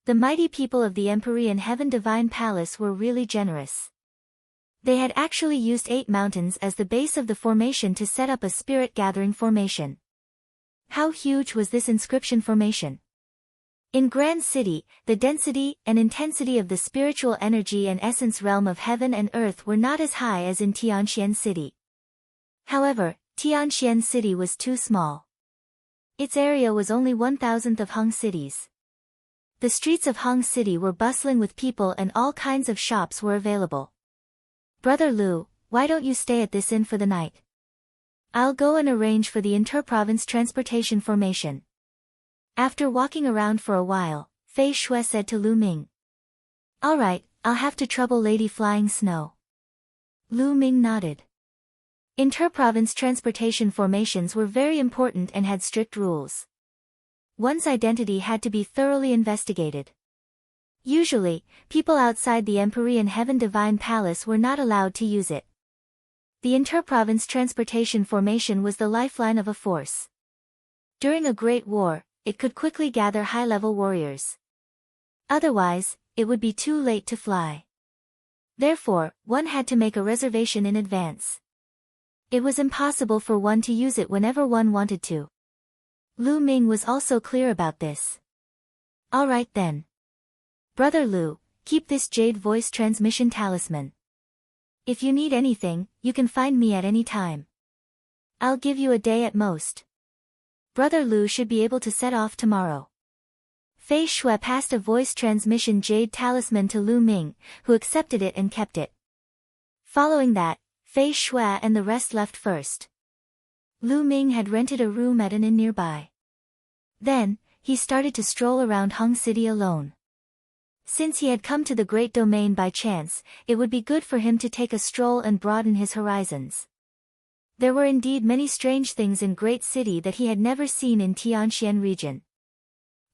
The mighty people of the Empyrean Heaven Divine Palace were really generous. They had actually used 8 mountains as the base of the formation to set up a spirit gathering formation. How huge was this inscription formation? In Grand City, the density and intensity of the spiritual energy and essence realm of heaven and earth were not as high as in Tianxian City. However, Tianxian City was too small. Its area was only 1,000th of Hung City's. The streets of Hong City were bustling with people and all kinds of shops were available. "Brother Lu, why don't you stay at this inn for the night? I'll go and arrange for the inter-province transportation formation." After walking around for a while, Fei Shui said to Lu Ming. "All right, I'll have to trouble Lady Flying Snow." Lu Ming nodded. Inter-province transportation formations were very important and had strict rules. One's identity had to be thoroughly investigated. Usually, people outside the Empyrean Heaven Divine Palace were not allowed to use it. The inter-province transportation formation was the lifeline of a force. During a great war, it could quickly gather high-level warriors. Otherwise, it would be too late to fly. Therefore, one had to make a reservation in advance. It was impossible for one to use it whenever one wanted to. Lu Ming was also clear about this. "All right then. Brother Lu, keep this jade voice transmission talisman. If you need anything, you can find me at any time. I'll give you a day at most. Brother Lu should be able to set off tomorrow." Fei Shui passed a voice transmission jade talisman to Lu Ming, who accepted it and kept it. Following that, Fei Shui and the rest left first. Lu Ming had rented a room at an inn nearby. Then, he started to stroll around Hong City alone. Since he had come to the Great Domain by chance, it would be good for him to take a stroll and broaden his horizons. There were indeed many strange things in Great City that he had never seen in Tianxian region.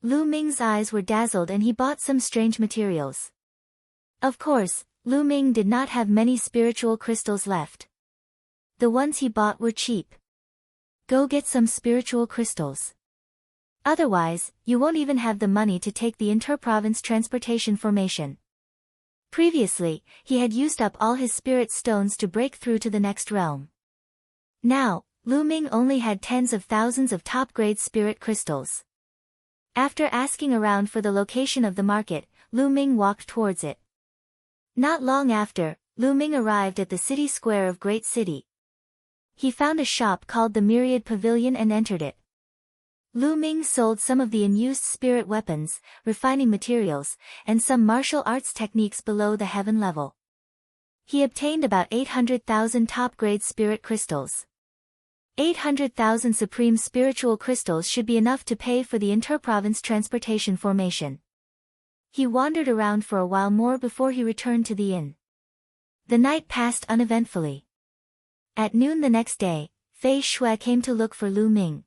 Lu Ming's eyes were dazzled and he bought some strange materials. Of course, Lu Ming did not have many spiritual crystals left. The ones he bought were cheap. Go get some spiritual crystals. Otherwise, you won't even have the money to take the inter-province transportation formation. Previously, he had used up all his spirit stones to break through to the next realm. Now, Lu Ming only had tens of thousands of top-grade spirit crystals. After asking around for the location of the market, Lu Ming walked towards it. Not long after, Lu Ming arrived at the city square of Great City. He found a shop called the Myriad Pavilion and entered it. Lu Ming sold some of the unused spirit weapons, refining materials, and some martial arts techniques below the heaven level. He obtained about 800,000 top-grade spirit crystals. 800,000 supreme spiritual crystals should be enough to pay for the inter-province transportation formation. He wandered around for a while more before he returned to the inn. The night passed uneventfully. At noon the next day, Fei Shui came to look for Lu Ming.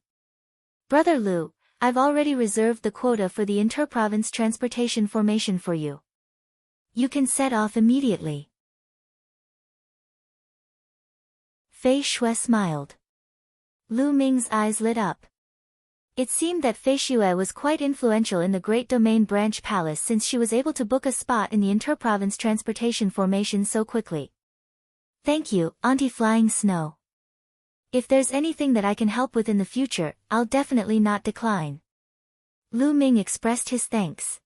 "Brother Lu, I've already reserved the quota for the inter-province transportation formation for you. You can set off immediately." Fei Shui smiled. Lu Ming's eyes lit up. It seemed that Fei Shui was quite influential in the Great Domain Branch Palace since she was able to book a spot in the inter-province transportation formation so quickly. "Thank you, Auntie Flying Snow. If there's anything that I can help with in the future, I'll definitely not decline." Lu Ming expressed his thanks.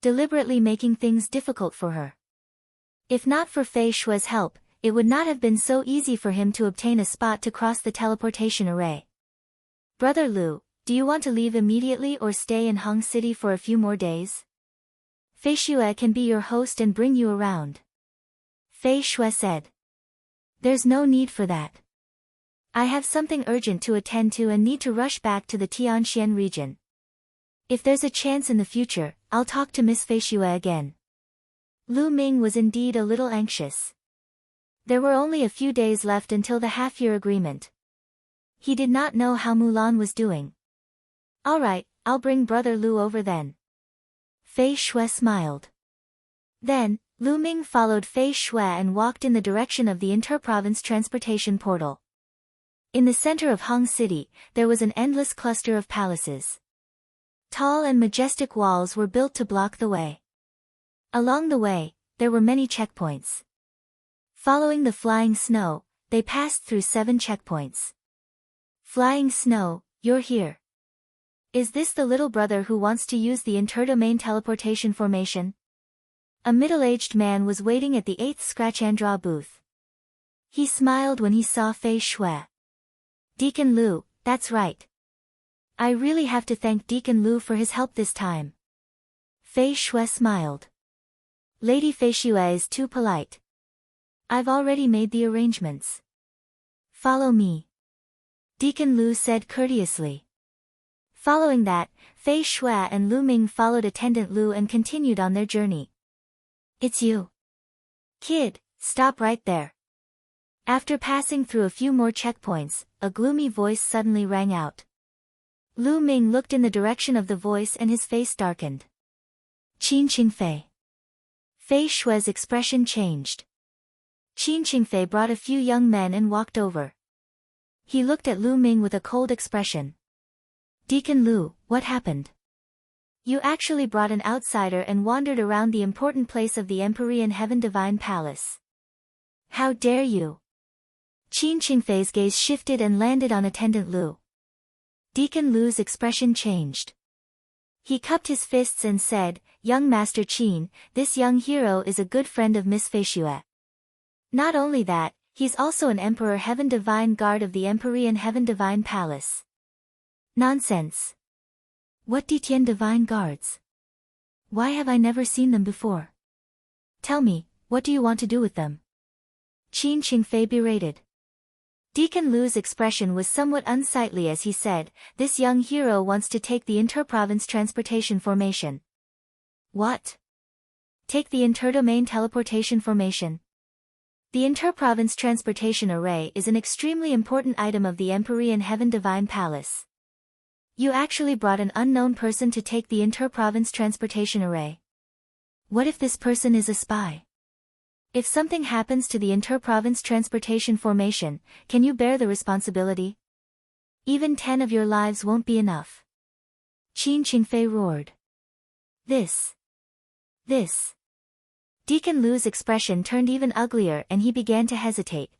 Deliberately making things difficult for her. If not for Fei Shui's help, it would not have been so easy for him to obtain a spot to cross the teleportation array. "Brother Lu, do you want to leave immediately or stay in Hong City for a few more days? Fei Shui can be your host and bring you around." Fei Shui said. "There's no need for that. I have something urgent to attend to and need to rush back to the Tianxian region. If there's a chance in the future, I'll talk to Miss Fei Shui again." Lu Ming was indeed a little anxious. There were only a few days left until the half-year agreement. He did not know how Mulan was doing. "All right, I'll bring Brother Lu over then." Fei Shui smiled. Then, Lu Ming followed Fei Shui and walked in the direction of the inter-province transportation portal. In the center of Hong City, there was an endless cluster of palaces. Tall and majestic walls were built to block the way. Along the way, there were many checkpoints. Following the Flying Snow, they passed through 7 checkpoints. "Flying Snow, you're here. Is this the little brother who wants to use the interdomain teleportation formation?" A middle-aged man was waiting at the 8th Scratch and Draw booth. He smiled when he saw Fei Shui. Deacon Lu, that's right. I really have to thank Deacon Lu for his help this time. Fei Shui smiled. Lady Fei Shui is too polite. I've already made the arrangements. Follow me. Deacon Lu said courteously. Following that, Fei Shui and Lu Ming followed Attendant Lu and continued on their journey. It's you. Kid, stop right there. After passing through a few more checkpoints, a gloomy voice suddenly rang out. Lu Ming looked in the direction of the voice and his face darkened. Qin Qingfei. Fei Shui's expression changed. Qin Qingfei brought a few young men and walked over. He looked at Lu Ming with a cold expression. Deacon Lu, what happened? You actually brought an outsider and wandered around the important place of the Empyrean Heaven Divine Palace. How dare you? Qin Qingfei's gaze shifted and landed on Attendant Lu. Deacon Lu's expression changed. He cupped his fists and said, Young Master Qin, this young hero is a good friend of Miss Fei Shui. Not only that, he's also an Emperor Heaven Divine Guard of the Empyrean Heaven Divine Palace. Nonsense. What Detian Divine Guards? Why have I never seen them before? Tell me, what do you want to do with them? Qin Qingfei berated. Deacon Lu's expression was somewhat unsightly as he said, this young hero wants to take the interprovince transportation formation. What? Take the interdomain teleportation formation? The interprovince transportation array is an extremely important item of the Empyrean Heaven Divine Palace. You actually brought an unknown person to take the interprovince transportation array. What if this person is a spy? If something happens to the interprovince transportation formation, can you bear the responsibility? Even 10 of your lives won't be enough. Qin Qingfei roared. This. Deacon Lu's expression turned even uglier and he began to hesitate.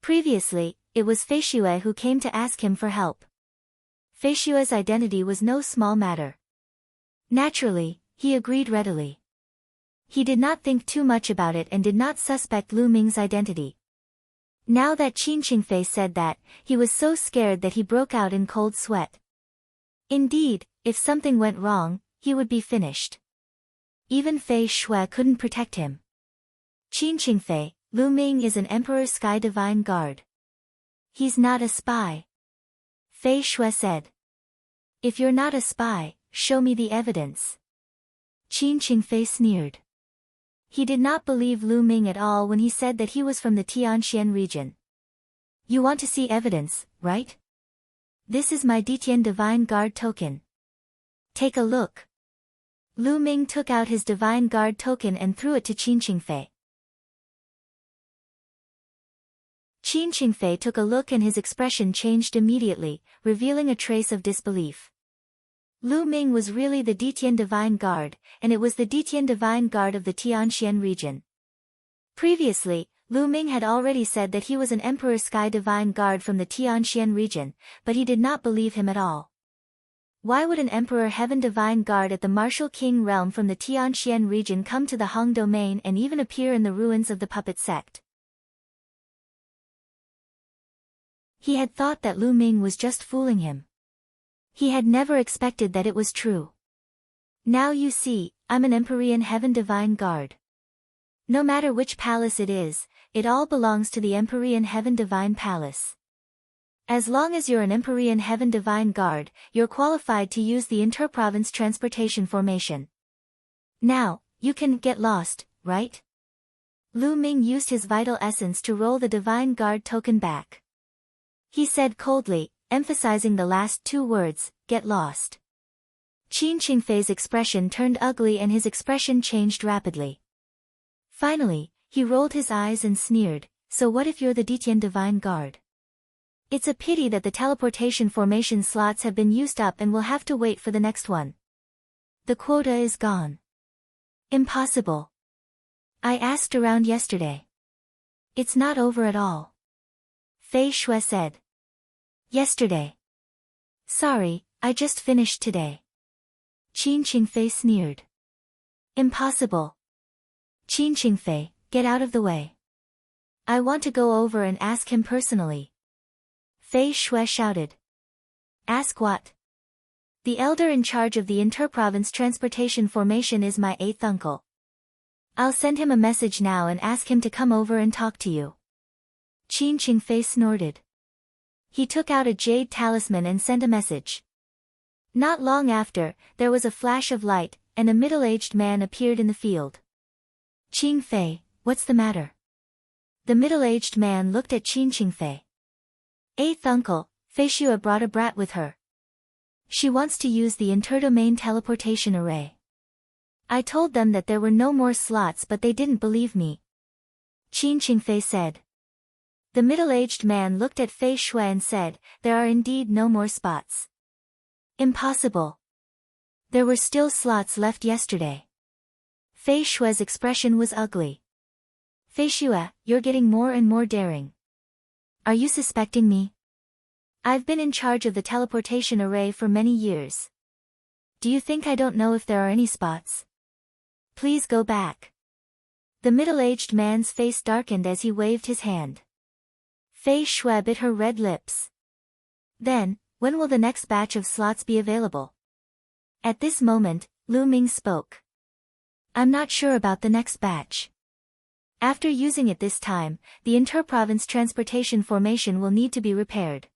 Previously, it was Fei Shui who came to ask him for help. Fei Shui's identity was no small matter. Naturally, he agreed readily. He did not think too much about it and did not suspect Lu Ming's identity. Now that Qin Qingfei said that, he was so scared that he broke out in cold sweat. Indeed, if something went wrong, he would be finished. Even Fei Shui couldn't protect him. Qin Qingfei, Lu Ming is an Emperor Sky Divine Guard. He's not a spy. Fei Shui said. If you're not a spy, show me the evidence. Qin Qingfei sneered. He did not believe Lu Ming at all when he said that he was from the Tianxian region. You want to see evidence, right? This is my Detian Divine Guard token. Take a look. Lu Ming took out his Divine Guard token and threw it to Qin Qingfei. Qin Qingfei took a look and his expression changed immediately, revealing a trace of disbelief. Lu Ming was really the Detian Divine Guard, and it was the Detian Divine Guard of the Tianxian region. Previously, Lu Ming had already said that he was an Emperor Sky Divine Guard from the Tianxian region, but he did not believe him at all. Why would an Emperor Heaven Divine Guard at the Martial King realm from the Tianxian region come to the Hong domain and even appear in the ruins of the puppet sect? He had thought that Lu Ming was just fooling him. He had never expected that it was true. Now you see, I'm an Empyrean Heaven Divine Guard. No matter which palace it is, it all belongs to the Empyrean Heaven Divine Palace. As long as you're an Empyrean Heaven Divine Guard, you're qualified to use the interprovince transportation formation. Now, you can get lost, right? Lu Ming used his vital essence to roll the Divine Guard token back. He said coldly, emphasizing the last two words, get lost. Qin Qingfei's expression turned ugly and his expression changed rapidly. Finally, he rolled his eyes and sneered, so what if you're the Detian Divine Guard? It's a pity that the teleportation formation slots have been used up and we'll have to wait for the next one. The quota is gone. Impossible. I asked around yesterday. It's not over at all. Fei Shui said. Yesterday. Sorry, I just finished today. Qin Qingfei sneered. Impossible. Qin Qingfei, get out of the way. I want to go over and ask him personally. Fei Shui shouted. Ask what? The elder in charge of the interprovince transportation formation is my 8th uncle. I'll send him a message now and ask him to come over and talk to you. Qin Qingfei snorted. He took out a jade talisman and sent a message. Not long after, there was a flash of light, and a middle-aged man appeared in the field. Qingfei, what's the matter? The middle-aged man looked at Qin Qingfei. 8th uncle, Fei Shui brought a brat with her. She wants to use the interdomain teleportation array. I told them that there were no more slots but they didn't believe me. Qin Qingfei said. The middle-aged man looked at Fei Shui and said, there are indeed no more spots. Impossible. There were still slots left yesterday. Fei Shui's expression was ugly. Fei Shui, you're getting more and more daring. Are you suspecting me? I've been in charge of the teleportation array for many years. Do you think I don't know if there are any spots? Please go back. The middle-aged man's face darkened as he waved his hand. Fei Shui bit her red lips. Then, when will the next batch of slots be available? At this moment, Lu Ming spoke. I'm not sure about the next batch. After using it this time, the interprovince transportation formation will need to be repaired.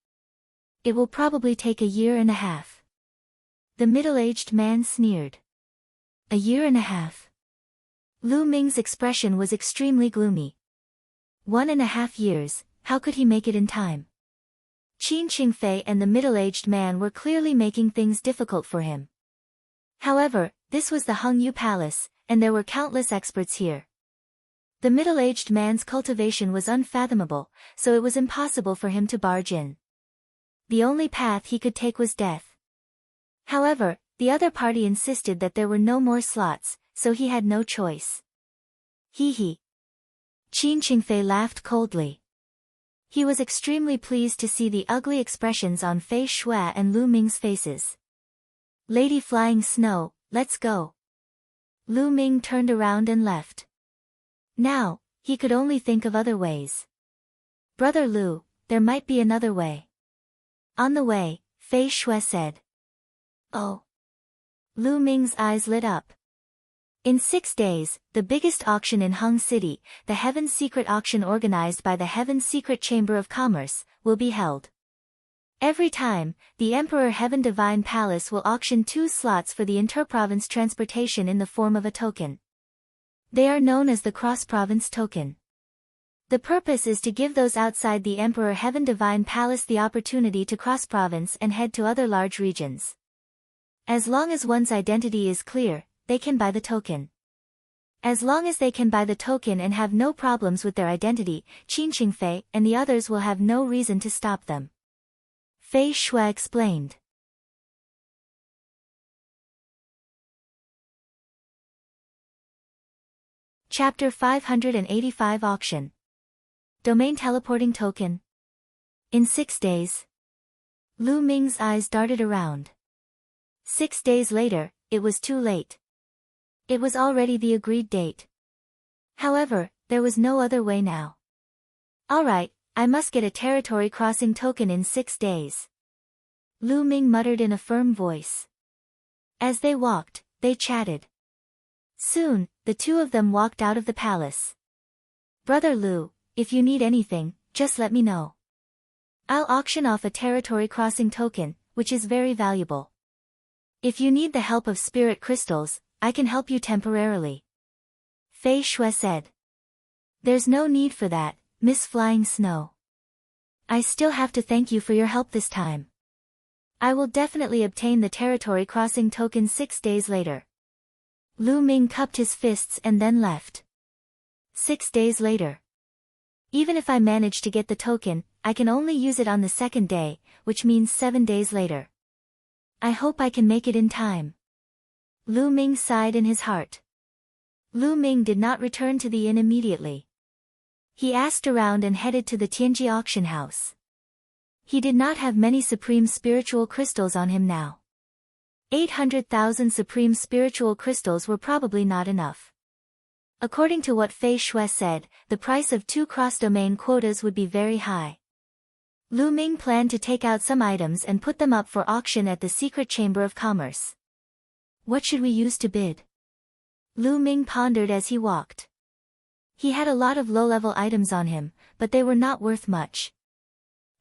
It will probably take a year and a half. The middle-aged man sneered. A year and a half. Lu Ming's expression was extremely gloomy. 1.5 years, how could he make it in time? Qin Qingfei and the middle-aged man were clearly making things difficult for him. However, this was the Hengyu Palace, and there were countless experts here. The middle-aged man's cultivation was unfathomable, so it was impossible for him to barge in. The only path he could take was death. However, the other party insisted that there were no more slots, so he had no choice. Hee hee. Qin Qingfei laughed coldly. He was extremely pleased to see the ugly expressions on Fei Shui and Lu Ming's faces. Lady Flying Snow, let's go. Lu Ming turned around and left. Now, he could only think of other ways. Brother Lu, there might be another way. On the way, Fei Shui said. Oh. Lu Ming's eyes lit up. In 6 days, the biggest auction in Heng City, the Heaven Secret Auction organized by the Heaven Secret Chamber of Commerce, will be held. Every time, the Emperor Heaven Divine Palace will auction 2 slots for the interprovince transportation in the form of a token. They are known as the cross-province token. The purpose is to give those outside the Emperor Heaven Divine Palace the opportunity to cross-province and head to other large regions. As long as one's identity is clear, they can buy the token. As long as they can buy the token and have no problems with their identity, Qin Qingfei and the others will have no reason to stop them. Fei Shui explained. Chapter 585 Auction. Domain Teleporting Token. In 6 days. Lu Ming's eyes darted around. 6 days later, it was too late. It was already the agreed date. However, there was no other way now. Alright, I must get a territory crossing token in 6 days. Lu Ming muttered in a firm voice. As they walked, they chatted. Soon, the two of them walked out of the palace. Brother Lu, if you need anything, just let me know. I'll auction off a territory crossing token, which is very valuable. If you need the help of spirit crystals, I can help you temporarily. Fei Shui said. There's no need for that, Miss Flying Snow. I still have to thank you for your help this time. I will definitely obtain the territory crossing token 6 days later. Lu Ming cupped his fists and then left. 6 days later. Even if I manage to get the token, I can only use it on the 2nd day, which means 7 days later. I hope I can make it in time. Lu Ming sighed in his heart. Lu Ming did not return to the inn immediately. He asked around and headed to the Tianji auction house. He did not have many supreme spiritual crystals on him now. 800,000 supreme spiritual crystals were probably not enough. According to what Fei Shui said, the price of 2 cross-domain quotas would be very high. Lu Ming planned to take out some items and put them up for auction at the secret chamber of commerce. What should we use to bid? Lu Ming pondered as he walked. He had a lot of low-level items on him, but they were not worth much.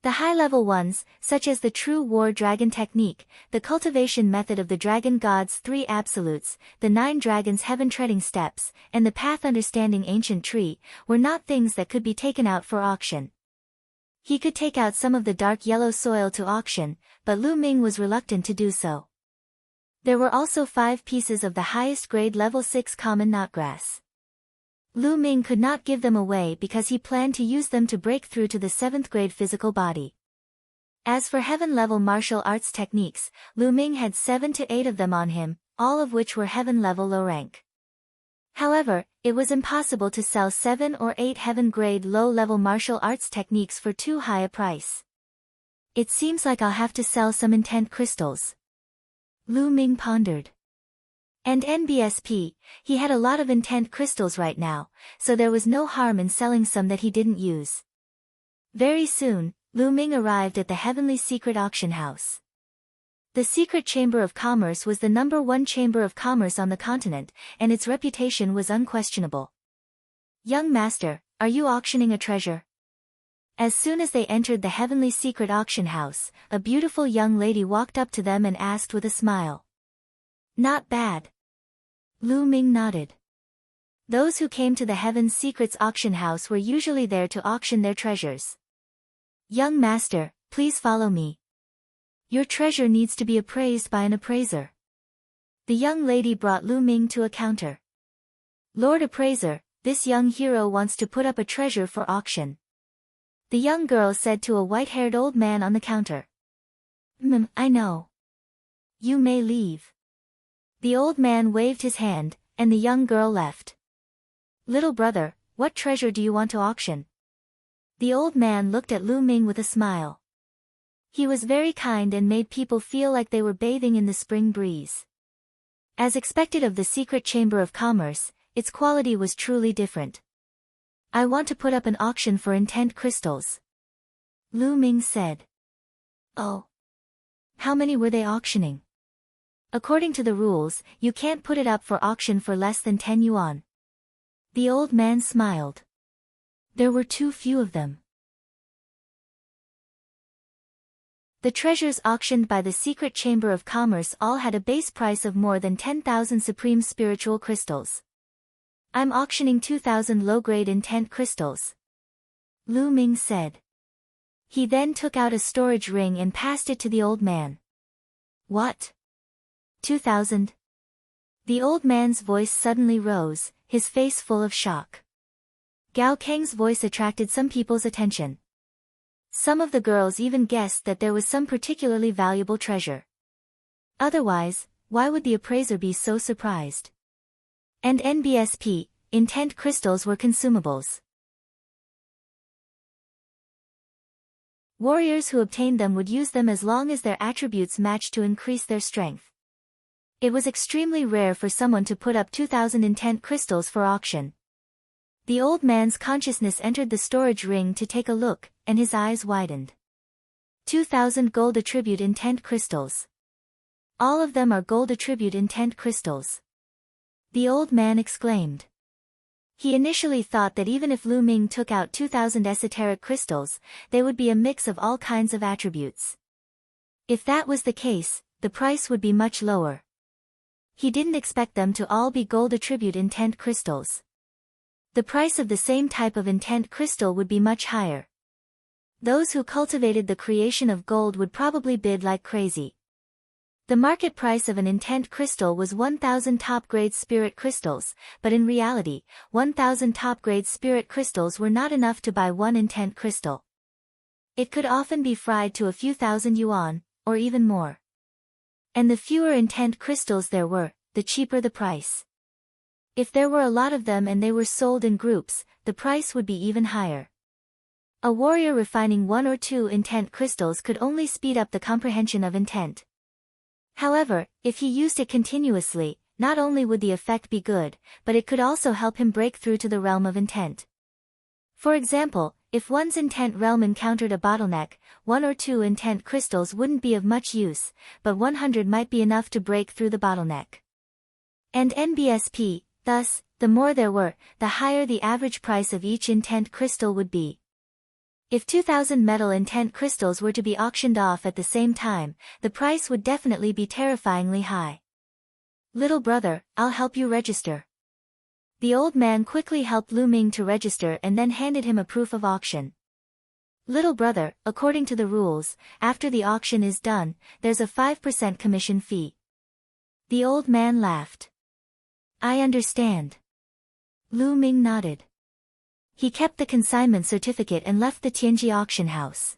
The high-level ones, such as the true war dragon technique, the cultivation method of the dragon god's 3 absolutes, the 9 dragons heaven-treading steps, and the path understanding ancient tree, were not things that could be taken out for auction. He could take out some of the dark yellow soil to auction, but Lu Ming was reluctant to do so. There were also 5 pieces of the highest grade level 6 common knotgrass. Lu Ming could not give them away because he planned to use them to break through to the 7th grade physical body. As for heaven-level martial arts techniques, Lu Ming had 7 to 8 of them on him, all of which were heaven-level low rank. However, it was impossible to sell 7 or 8 heaven-grade low-level martial arts techniques for too high a price. It seems like I'll have to sell some intent crystals. Lu Ming pondered. And NBSP, he had a lot of intent crystals right now, so there was no harm in selling some that he didn't use. Very soon, Lu Ming arrived at the Heavenly Secret Auction House. The Secret Chamber of Commerce was the #1 chamber of commerce on the continent, and its reputation was unquestionable. Young master, are you auctioning a treasure? As soon as they entered the Heavenly Secret Auction House, a beautiful young lady walked up to them and asked with a smile. Not bad. Lu Ming nodded. Those who came to the Heaven's Secrets Auction House were usually there to auction their treasures. Young master, please follow me. Your treasure needs to be appraised by an appraiser. The young lady brought Lu Ming to a counter. Lord Appraiser, this young hero wants to put up a treasure for auction. The young girl said to a white-haired old man on the counter. I know. You may leave. The old man waved his hand, and the young girl left. Little brother, what treasure do you want to auction? The old man looked at Lu Ming with a smile. He was very kind and made people feel like they were bathing in the spring breeze. As expected of the Secret Chamber of Commerce, its quality was truly different. I want to put up an auction for intent crystals. Lu Ming said. Oh. How many were they auctioning? According to the rules, you can't put it up for auction for less than 10 yuan. The old man smiled. There were too few of them. The treasures auctioned by the Secret Chamber of Commerce all had a base price of more than 10,000 supreme spiritual crystals. I'm auctioning 2,000 low-grade intent crystals. Lu Ming said. He then took out a storage ring and passed it to the old man. What? 2,000? The old man's voice suddenly rose, his face full of shock. Gao Kang's voice attracted some people's attention. Some of the girls even guessed that there was some particularly valuable treasure. Otherwise, why would the appraiser be so surprised? And NBSP, intent crystals were consumables. Warriors who obtained them would use them as long as their attributes matched to increase their strength. It was extremely rare for someone to put up 2,000 intent crystals for auction. The old man's consciousness entered the storage ring to take a look, and his eyes widened. 2,000 gold attribute intent crystals. All of them are gold attribute intent crystals. The old man exclaimed. He initially thought that even if Lu Ming took out 2,000 esoteric crystals, they would be a mix of all kinds of attributes. If that was the case, the price would be much lower. He didn't expect them to all be gold attribute intent crystals. The price of the same type of intent crystal would be much higher. Those who cultivated the creation of gold would probably bid like crazy. The market price of an intent crystal was 1,000 top-grade spirit crystals, but in reality, 1,000 top-grade spirit crystals were not enough to buy one intent crystal. It could often be fried to a few thousand yuan, or even more. And the fewer intent crystals there were, the cheaper the price. If there were a lot of them and they were sold in groups, the price would be even higher. A warrior refining 1 or 2 intent crystals could only speed up the comprehension of intent. However, if he used it continuously, not only would the effect be good, but it could also help him break through to the realm of intent. For example, if one's intent realm encountered a bottleneck, 1 or 2 intent crystals wouldn't be of much use, but 100 might be enough to break through the bottleneck. And NBSP, thus, the more there were, the higher the average price of each intent crystal would be. If 2,000 metal intent crystals were to be auctioned off at the same time, the price would definitely be terrifyingly high. Little brother, I'll help you register. The old man quickly helped Lu Ming to register and then handed him a proof of auction. Little brother, according to the rules, after the auction is done, there's a 5% commission fee. The old man laughed. I understand. Lu Ming nodded. He kept the consignment certificate and left the Tianji auction house.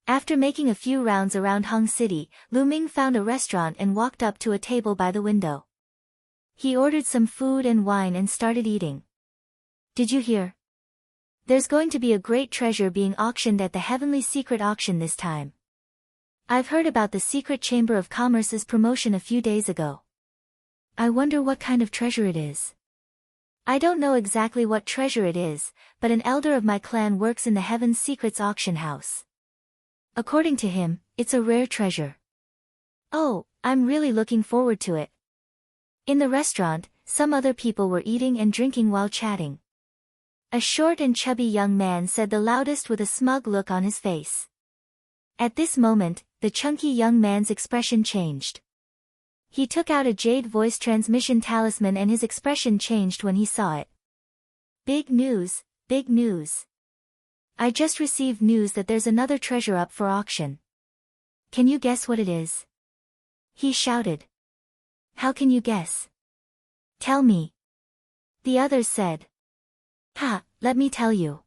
After making a few rounds around Hung City, Lu Ming found a restaurant and walked up to a table by the window. He ordered some food and wine and started eating. Did you hear? There's going to be a great treasure being auctioned at the Heavenly Secret Auction this time. I've heard about the Secret Chamber of Commerce's promotion a few days ago. I wonder what kind of treasure it is. I don't know exactly what treasure it is, but an elder of my clan works in the Heaven's Secrets auction house. According to him, it's a rare treasure. Oh, I'm really looking forward to it. In the restaurant, some other people were eating and drinking while chatting. A short and chubby young man said the loudest with a smug look on his face. At this moment, the chunky young man's expression changed. He took out a jade voice transmission talisman and his expression changed when he saw it. Big news, big news. I just received news that there's another treasure up for auction. Can you guess what it is? He shouted. How can you guess? Tell me. The others said. Ha, let me tell you.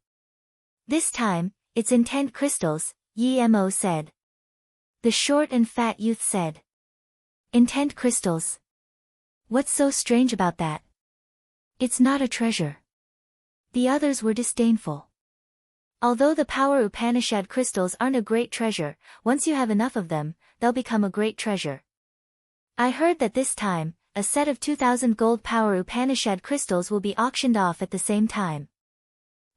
This time, it's intent crystals, Yi Mo said. The short and fat youth said. Intent crystals. What's so strange about that? It's not a treasure. The others were disdainful. Although the Power Upanishad crystals aren't a great treasure, once you have enough of them, they'll become a great treasure. I heard that this time, a set of 2,000 gold Power Upanishad crystals will be auctioned off at the same time.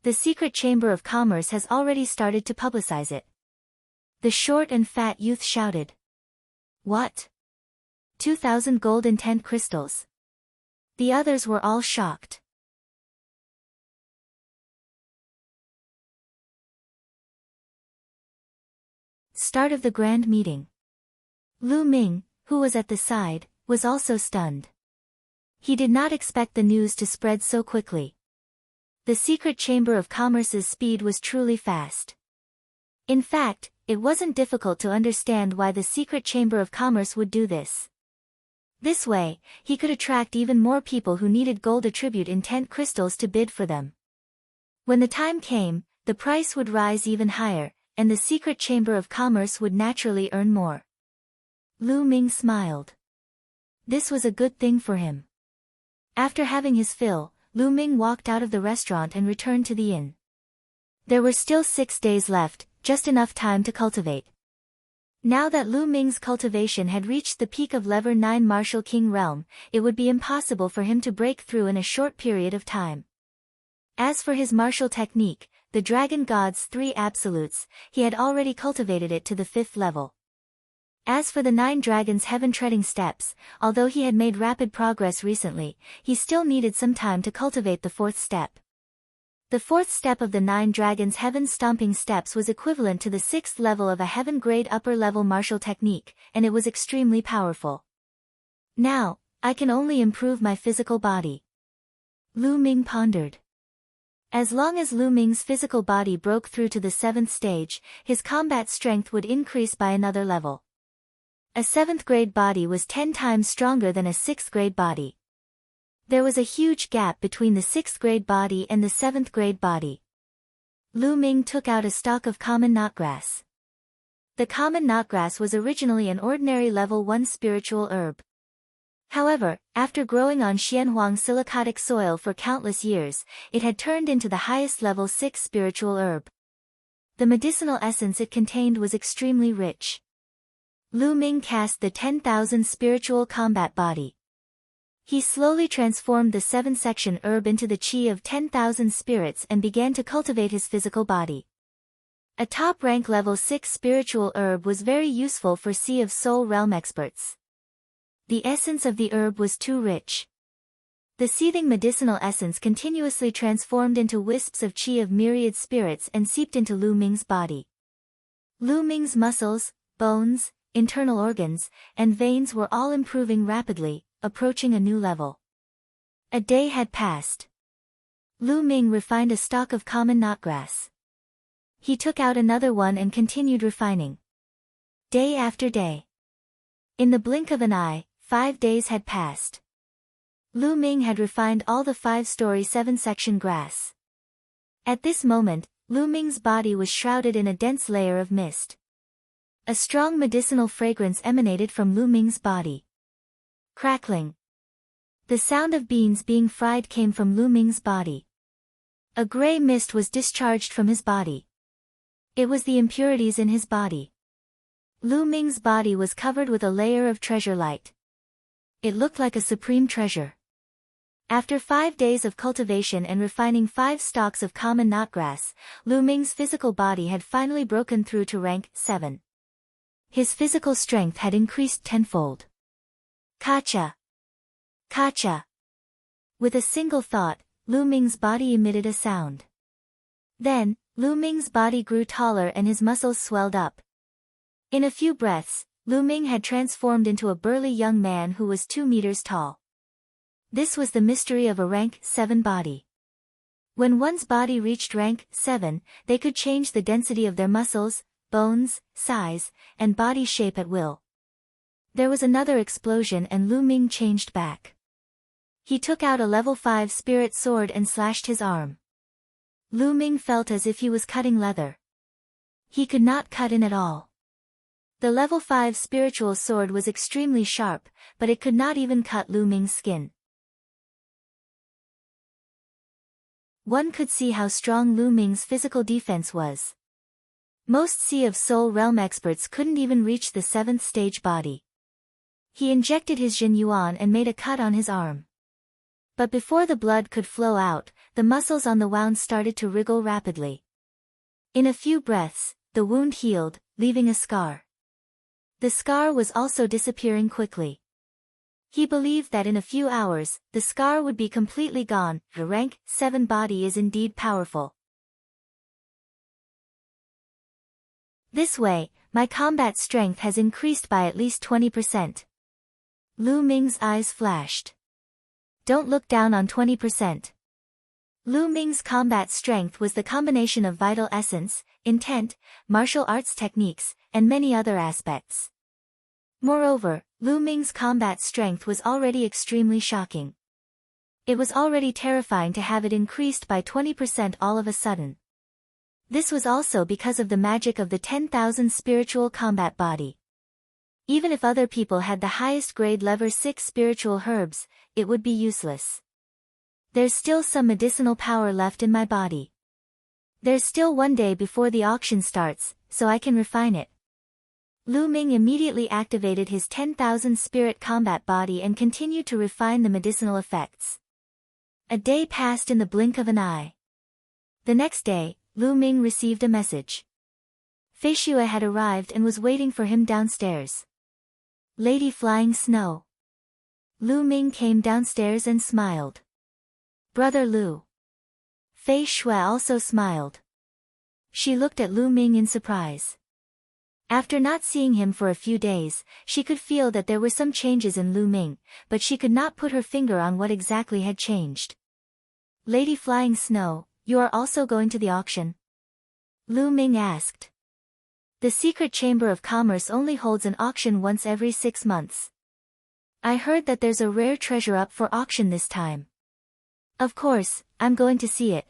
The Secret Chamber of Commerce has already started to publicize it. The short and fat youth shouted. What? 2,000 gold intent crystals. The others were all shocked. Start of the grand meeting. Lu Ming, who was at the side, was also stunned. He did not expect the news to spread so quickly. The Secret Chamber of Commerce's speed was truly fast. In fact, it wasn't difficult to understand why the Secret Chamber of Commerce would do this. This way, he could attract even more people who needed gold attribute intent crystals to bid for them. When the time came, the price would rise even higher, and the Secret Chamber of Commerce would naturally earn more. Lu Ming smiled. This was a good thing for him. After having his fill, Lu Ming walked out of the restaurant and returned to the inn. There were still 6 days left, just enough time to cultivate. Now that Lu Ming's cultivation had reached the peak of Level 9 Martial King realm, it would be impossible for him to break through in a short period of time. As for his martial technique, the Dragon God's 3 absolutes, he had already cultivated it to the 5th level. As for the 9 Dragons' heaven-treading steps, although he had made rapid progress recently, he still needed some time to cultivate the 4th step. The 4th step of the 9 Dragons' heaven-stomping steps was equivalent to the 6th level of a heaven-grade upper-level martial technique, and it was extremely powerful. Now, I can only improve my physical body. Lu Ming pondered. As long as Lu Ming's physical body broke through to the 7th stage, his combat strength would increase by another level. A 7th-grade body was 10 times stronger than a 6th-grade body. There was a huge gap between the 6th-grade body and the 7th-grade body. Lu Ming took out a stalk of common knotgrass. The common knotgrass was originally an ordinary level 1 spiritual herb. However, after growing on Xianhuang silicotic soil for countless years, it had turned into the highest level 6 spiritual herb. The medicinal essence it contained was extremely rich. Lu Ming cast the 10,000 spiritual combat body. He slowly transformed the 7-section herb into the chi of 10,000 spirits and began to cultivate his physical body. A top-rank level 6 spiritual herb was very useful for Sea of Soul realm experts. The essence of the herb was too rich. The seething medicinal essence continuously transformed into wisps of chi of myriad spirits and seeped into Lu Ming's body. Lu Ming's muscles, bones, internal organs, and veins were all improving rapidly, approaching a new level. A day had passed. Lu Ming refined a stalk of common knotgrass. He took out another one and continued refining. Day after day. In the blink of an eye, 5 days had passed. Lu Ming had refined all the 5-story 7-section grass. At this moment, Lu Ming's body was shrouded in a dense layer of mist. A strong medicinal fragrance emanated from Lu Ming's body. Crackling. The sound of beans being fried came from Lu Ming's body. A gray mist was discharged from his body. It was the impurities in his body. Lu Ming's body was covered with a layer of treasure light. It looked like a supreme treasure. After 5 days of cultivation and refining 5 stalks of common knotgrass, Lu Ming's physical body had finally broken through to rank 7. His physical strength had increased tenfold. Kacha! Kacha! With a single thought, Lu Ming's body emitted a sound. Then, Lu Ming's body grew taller and his muscles swelled up. In a few breaths, Lu Ming had transformed into a burly young man who was 2 meters tall. This was the mystery of a rank 7 body. When one's body reached rank 7, they could change the density of their muscles, bones, size, and body shape at will. There was another explosion and Lu Ming changed back. He took out a level 5 spirit sword and slashed his arm. Lu Ming felt as if he was cutting leather. He could not cut in at all. The level 5 spiritual sword was extremely sharp, but it could not even cut Lu Ming's skin. One could see how strong Lu Ming's physical defense was. Most Sea of Soul realm experts couldn't even reach the 7th stage body. He injected his Jin Yuan and made a cut on his arm. But before the blood could flow out, the muscles on the wound started to wriggle rapidly. In a few breaths, the wound healed, leaving a scar. The scar was also disappearing quickly. He believed that in a few hours, the scar would be completely gone. The rank 7 body is indeed powerful. This way, my combat strength has increased by at least 20%. Lu Ming's eyes flashed. Don't look down on 20%. Lu Ming's combat strength was the combination of vital essence, intent, martial arts techniques, and many other aspects. Moreover, Lu Ming's combat strength was already extremely shocking. It was already terrifying to have it increased by 20% all of a sudden. This was also because of the magic of the 10,000 spiritual combat body. Even if other people had the highest grade level 6 spiritual herbs, it would be useless. There's still some medicinal power left in my body. There's still 1 day before the auction starts, so I can refine it. Lu Ming immediately activated his 10,000 spirit combat body and continued to refine the medicinal effects. A day passed in the blink of an eye. The next day, Lu Ming received a message. Fei Xue had arrived and was waiting for him downstairs. Lady Flying Snow. Lu Ming came downstairs and smiled. Brother Lu. Fei Xue also smiled. She looked at Lu Ming in surprise. After not seeing him for a few days, she could feel that there were some changes in Lu Ming, but she could not put her finger on what exactly had changed. Lady Flying Snow, you are also going to the auction? Lu Ming asked. The Secret Chamber of Commerce only holds an auction once every 6 months. I heard that there's a rare treasure up for auction this time. Of course, I'm going to see it.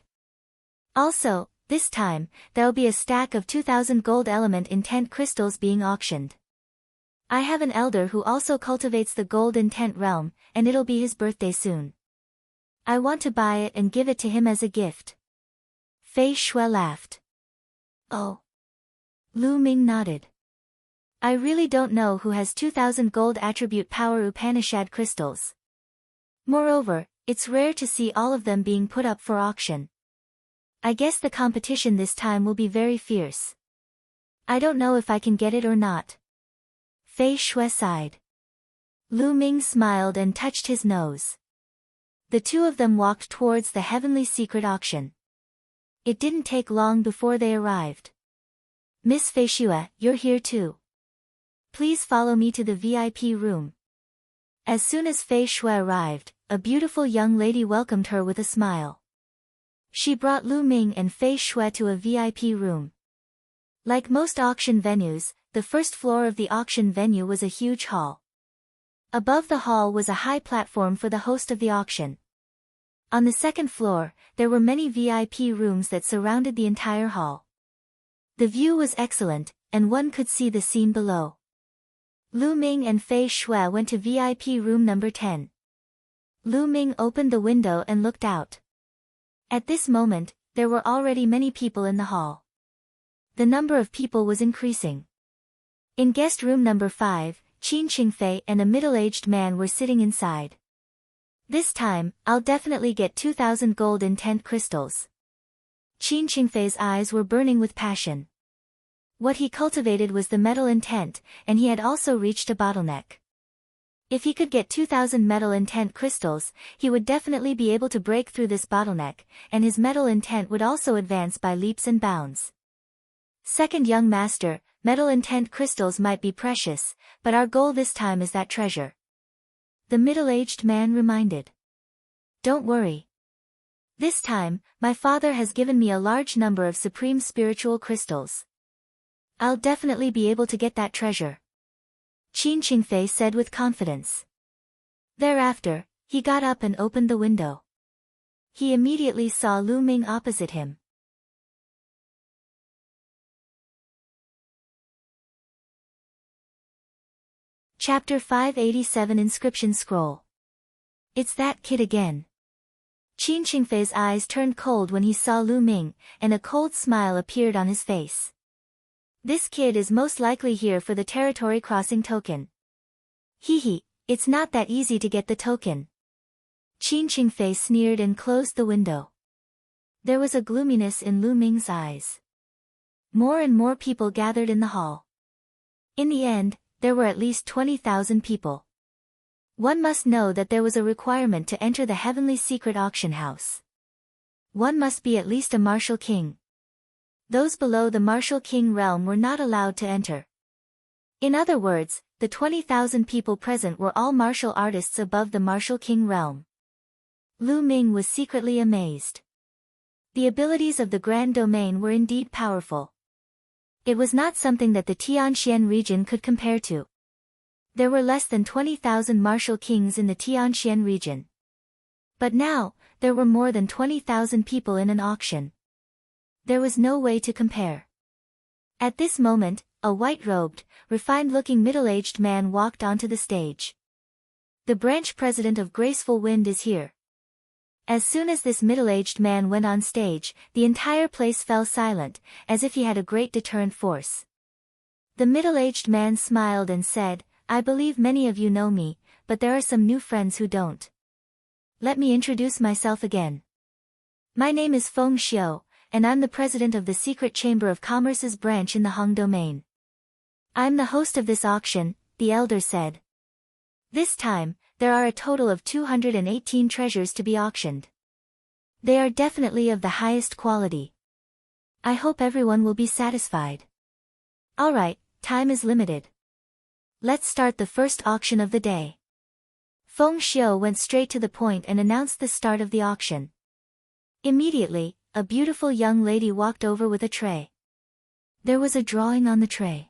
Also, this time, there'll be a stack of 2,000 gold element intent crystals being auctioned. I have an elder who also cultivates the gold intent realm, and it'll be his birthday soon. I want to buy it and give it to him as a gift. Fei Xue laughed. Oh. Lu Ming nodded. I really don't know who has 2,000 gold attribute power Upanishad crystals. Moreover, it's rare to see all of them being put up for auction. I guess the competition this time will be very fierce. I don't know if I can get it or not. Fei Shui sighed. Lu Ming smiled and touched his nose. The two of them walked towards the heavenly secret auction. It didn't take long before they arrived. Miss Fei Shui, you're here too. Please follow me to the VIP room. As soon as Fei Shui arrived, a beautiful young lady welcomed her with a smile. She brought Lu Ming and Fei Shui to a VIP room. Like most auction venues, the first floor of the auction venue was a huge hall. Above the hall was a high platform for the host of the auction. On the second floor, there were many VIP rooms that surrounded the entire hall. The view was excellent, and one could see the scene below. Lu Ming and Fei Shui went to VIP room number 10. Lu Ming opened the window and looked out. At this moment, there were already many people in the hall. The number of people was increasing. In guest room number 5, Qin Qingfei and a middle-aged man were sitting inside. This time, I'll definitely get 2,000 gold intent crystals. Qin Qingfei's eyes were burning with passion. What he cultivated was the metal intent, and he had also reached a bottleneck. If he could get 2,000 metal intent crystals, he would definitely be able to break through this bottleneck, and his metal intent would also advance by leaps and bounds. Second young master, metal intent crystals might be precious, but our goal this time is that treasure. The middle-aged man reminded. Don't worry. This time, my father has given me a large number of supreme spiritual crystals. I'll definitely be able to get that treasure. Qin Qingfei said with confidence. Thereafter, he got up and opened the window. He immediately saw Lu Ming opposite him. Chapter 587 Inscription Scroll. It's that kid again. Qin Qingfei's eyes turned cold when he saw Lu Ming, and a cold smile appeared on his face. This kid is most likely here for the territory crossing token. Hee, it's not that easy to get the token. Qin Qingfei sneered and closed the window. There was a gloominess in Lu Ming's eyes. More and more people gathered in the hall. In the end, there were at least 20,000 people. One must know that there was a requirement to enter the heavenly secret auction house. One must be at least a martial king. Those below the martial king realm were not allowed to enter. In other words, the 20,000 people present were all martial artists above the martial king realm. Lu Ming was secretly amazed. The abilities of the Grand Domain were indeed powerful. It was not something that the Tianxian region could compare to. There were less than 20,000 martial kings in the Tianxian region. But now, there were more than 20,000 people in an auction. There was no way to compare. At this moment, a white-robed, refined-looking middle-aged man walked onto the stage. The branch president of Graceful Wind is here. As soon as this middle-aged man went on stage, the entire place fell silent, as if he had a great deterrent force. The middle-aged man smiled and said, I believe many of you know me, but there are some new friends who don't. Let me introduce myself again. My name is Feng Xiu, and I'm the president of the Secret Chamber of Commerce's branch in the Hong Domain. I'm the host of this auction, the elder said. This time, there are a total of 218 treasures to be auctioned. They are definitely of the highest quality. I hope everyone will be satisfied. Alright, time is limited. Let's start the first auction of the day. Feng Xiu went straight to the point and announced the start of the auction. Immediately, a beautiful young lady walked over with a tray. There was a drawing on the tray.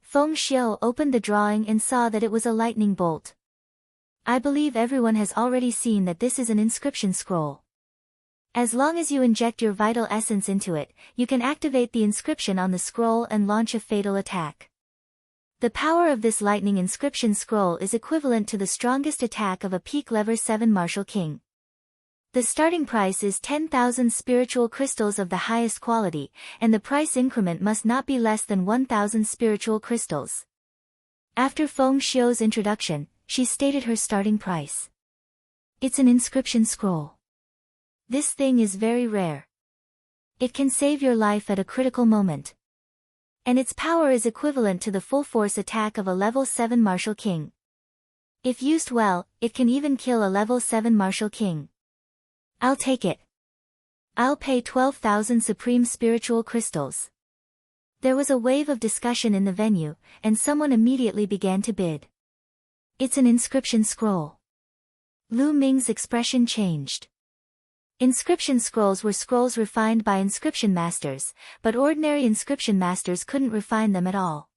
Feng Xiu opened the drawing and saw that it was a lightning bolt. I believe everyone has already seen that this is an inscription scroll. As long as you inject your vital essence into it, you can activate the inscription on the scroll and launch a fatal attack. The power of this lightning inscription scroll is equivalent to the strongest attack of a peak level 7 martial king. The starting price is 10,000 spiritual crystals of the highest quality, and the price increment must not be less than 1,000 spiritual crystals. After Feng Xiu's introduction, she stated her starting price. It's an inscription scroll. This thing is very rare. It can save your life at a critical moment. And its power is equivalent to the full force attack of a level 7 martial king. If used well, it can even kill a level 7 martial king. I'll take it. I'll pay 12,000 supreme spiritual crystals. There was a wave of discussion in the venue, and someone immediately began to bid. It's an inscription scroll. Lu Ming's expression changed. Inscription scrolls were scrolls refined by inscription masters, but ordinary inscription masters couldn't refine them at all.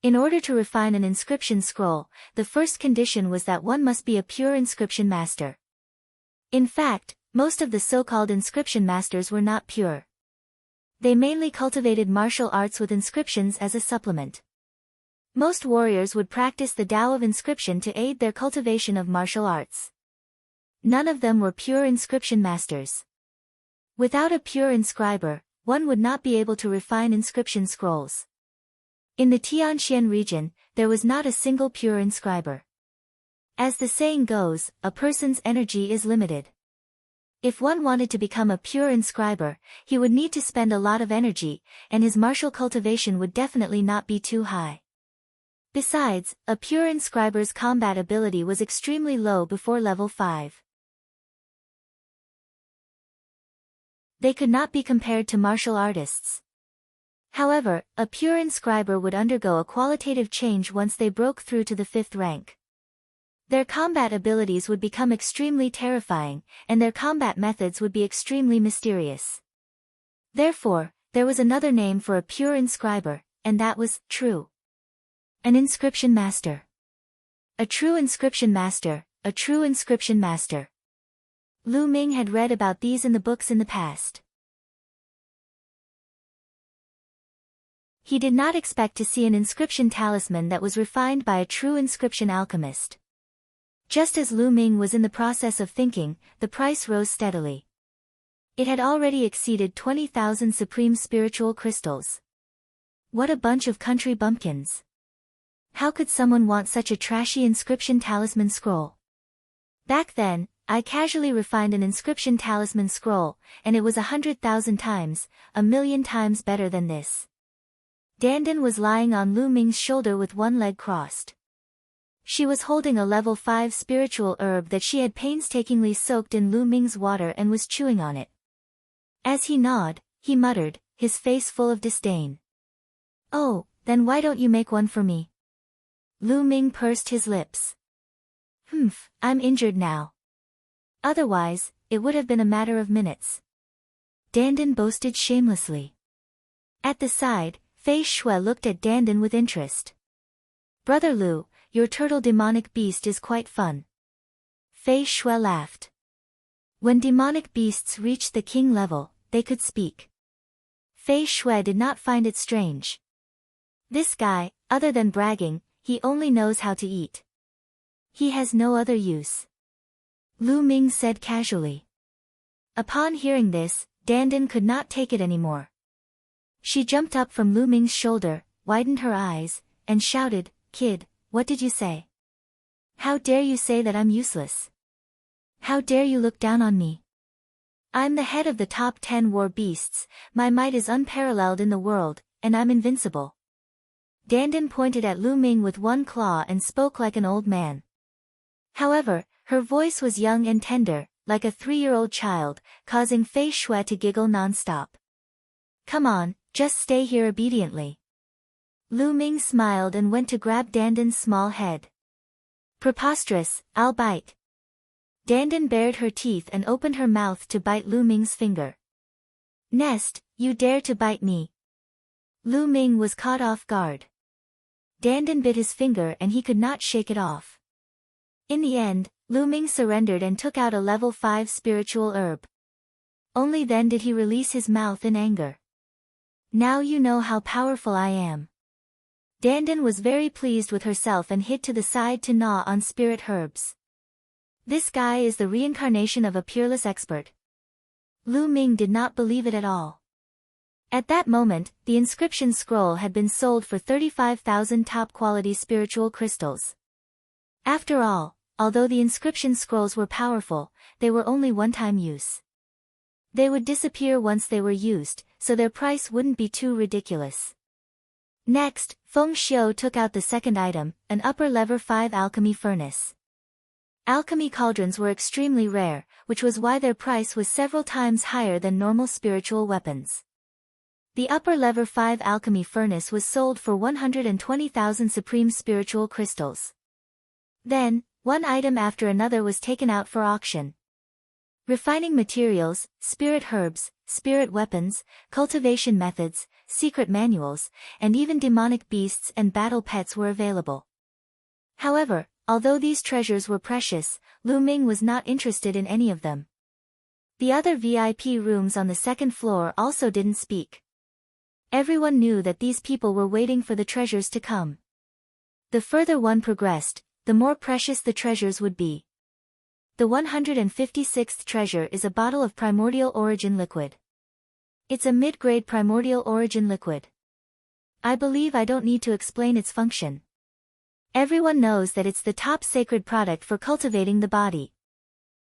In order to refine an inscription scroll, the first condition was that one must be a pure inscription master. In fact, most of the so-called inscription masters were not pure. They mainly cultivated martial arts with inscriptions as a supplement. Most warriors would practice the Tao of inscription to aid their cultivation of martial arts. None of them were pure inscription masters. Without a pure inscriber, one would not be able to refine inscription scrolls. In the Tianxian region, there was not a single pure inscriber. As the saying goes, a person's energy is limited. If one wanted to become a pure inscriber, he would need to spend a lot of energy, and his martial cultivation would definitely not be too high. Besides, a pure inscriber's combat ability was extremely low before level 5. They could not be compared to martial artists. However, a pure inscriber would undergo a qualitative change once they broke through to the 5th rank. Their combat abilities would become extremely terrifying, and their combat methods would be extremely mysterious. Therefore, there was another name for a pure inscriber, and that was true. An inscription master. A true inscription master, a true inscription master. Lu Ming had read about these in the books in the past. He did not expect to see an inscription talisman that was refined by a true inscription alchemist. Just as Lu Ming was in the process of thinking, the price rose steadily. It had already exceeded 20,000 supreme spiritual crystals. What a bunch of country bumpkins. How could someone want such a trashy inscription talisman scroll? Back then, I casually refined an inscription talisman scroll, and it was 100,000 times, 1,000,000 times better than this. Dandan was lying on Lu Ming's shoulder with one leg crossed. She was holding a level 5 spiritual herb that she had painstakingly soaked in Lu Ming's water and was chewing on it. As he gnawed, he muttered, his face full of disdain. "Oh, then why don't you make one for me?" Lu Ming pursed his lips. I'm injured now. Otherwise, it would have been a matter of minutes. Dandan boasted shamelessly. At the side, Fei Shui looked at Dandan with interest. "Brother Lu, your turtle demonic beast is quite fun." Fei Shui laughed. When demonic beasts reached the king level, they could speak. Fei Shui did not find it strange. This guy, other than bragging, he only knows how to eat. He has no other use. Lu Ming said casually. Upon hearing this, Dandan could not take it anymore. She jumped up from Lu Ming's shoulder, widened her eyes, and shouted, "Kid, what did you say? How dare you say that I'm useless? How dare you look down on me? I'm the head of the top 10 war beasts, my might is unparalleled in the world, and I'm invincible." Dandan pointed at Lu Ming with one claw and spoke like an old man. However, her voice was young and tender, like a 3-year-old child, causing Fei Shui to giggle non-stop. "Come on, just stay here obediently." Lu Ming smiled and went to grab Dandan's small head. "Preposterous, I'll bite." Dandan bared her teeth and opened her mouth to bite Lu Ming's finger. "Nest, you dare to bite me." Lu Ming was caught off guard. Dandan bit his finger and he could not shake it off. In the end, Lu Ming surrendered and took out a level 5 spiritual herb. Only then did he release his mouth in anger. "Now you know how powerful I am." Dandan was very pleased with herself and hid to the side to gnaw on spirit herbs. This guy is the reincarnation of a peerless expert. Lu Ming did not believe it at all. At that moment, the inscription scroll had been sold for 35,000 top-quality spiritual crystals. After all although the inscription scrolls were powerful, they were only one-time use. They would disappear once they were used, so their price wouldn't be too ridiculous. Next, Feng Xiu took out the second item, an upper lever 5 alchemy furnace. Alchemy cauldrons were extremely rare, which was why their price was several times higher than normal spiritual weapons. The upper lever 5 alchemy furnace was sold for 120,000 supreme spiritual crystals. Then, one item after another was taken out for auction. Refining materials, spirit herbs, spirit weapons, cultivation methods, secret manuals, and even demonic beasts and battle pets were available. However, although these treasures were precious, Lu Ming was not interested in any of them. The other VIP rooms on the second floor also didn't speak. Everyone knew that these people were waiting for the treasures to come. The further one progressed, the more precious the treasures would be. The 156th treasure is a bottle of primordial origin liquid. It's a mid-grade primordial origin liquid. I believe I don't need to explain its function. Everyone knows that it's the top sacred product for cultivating the body.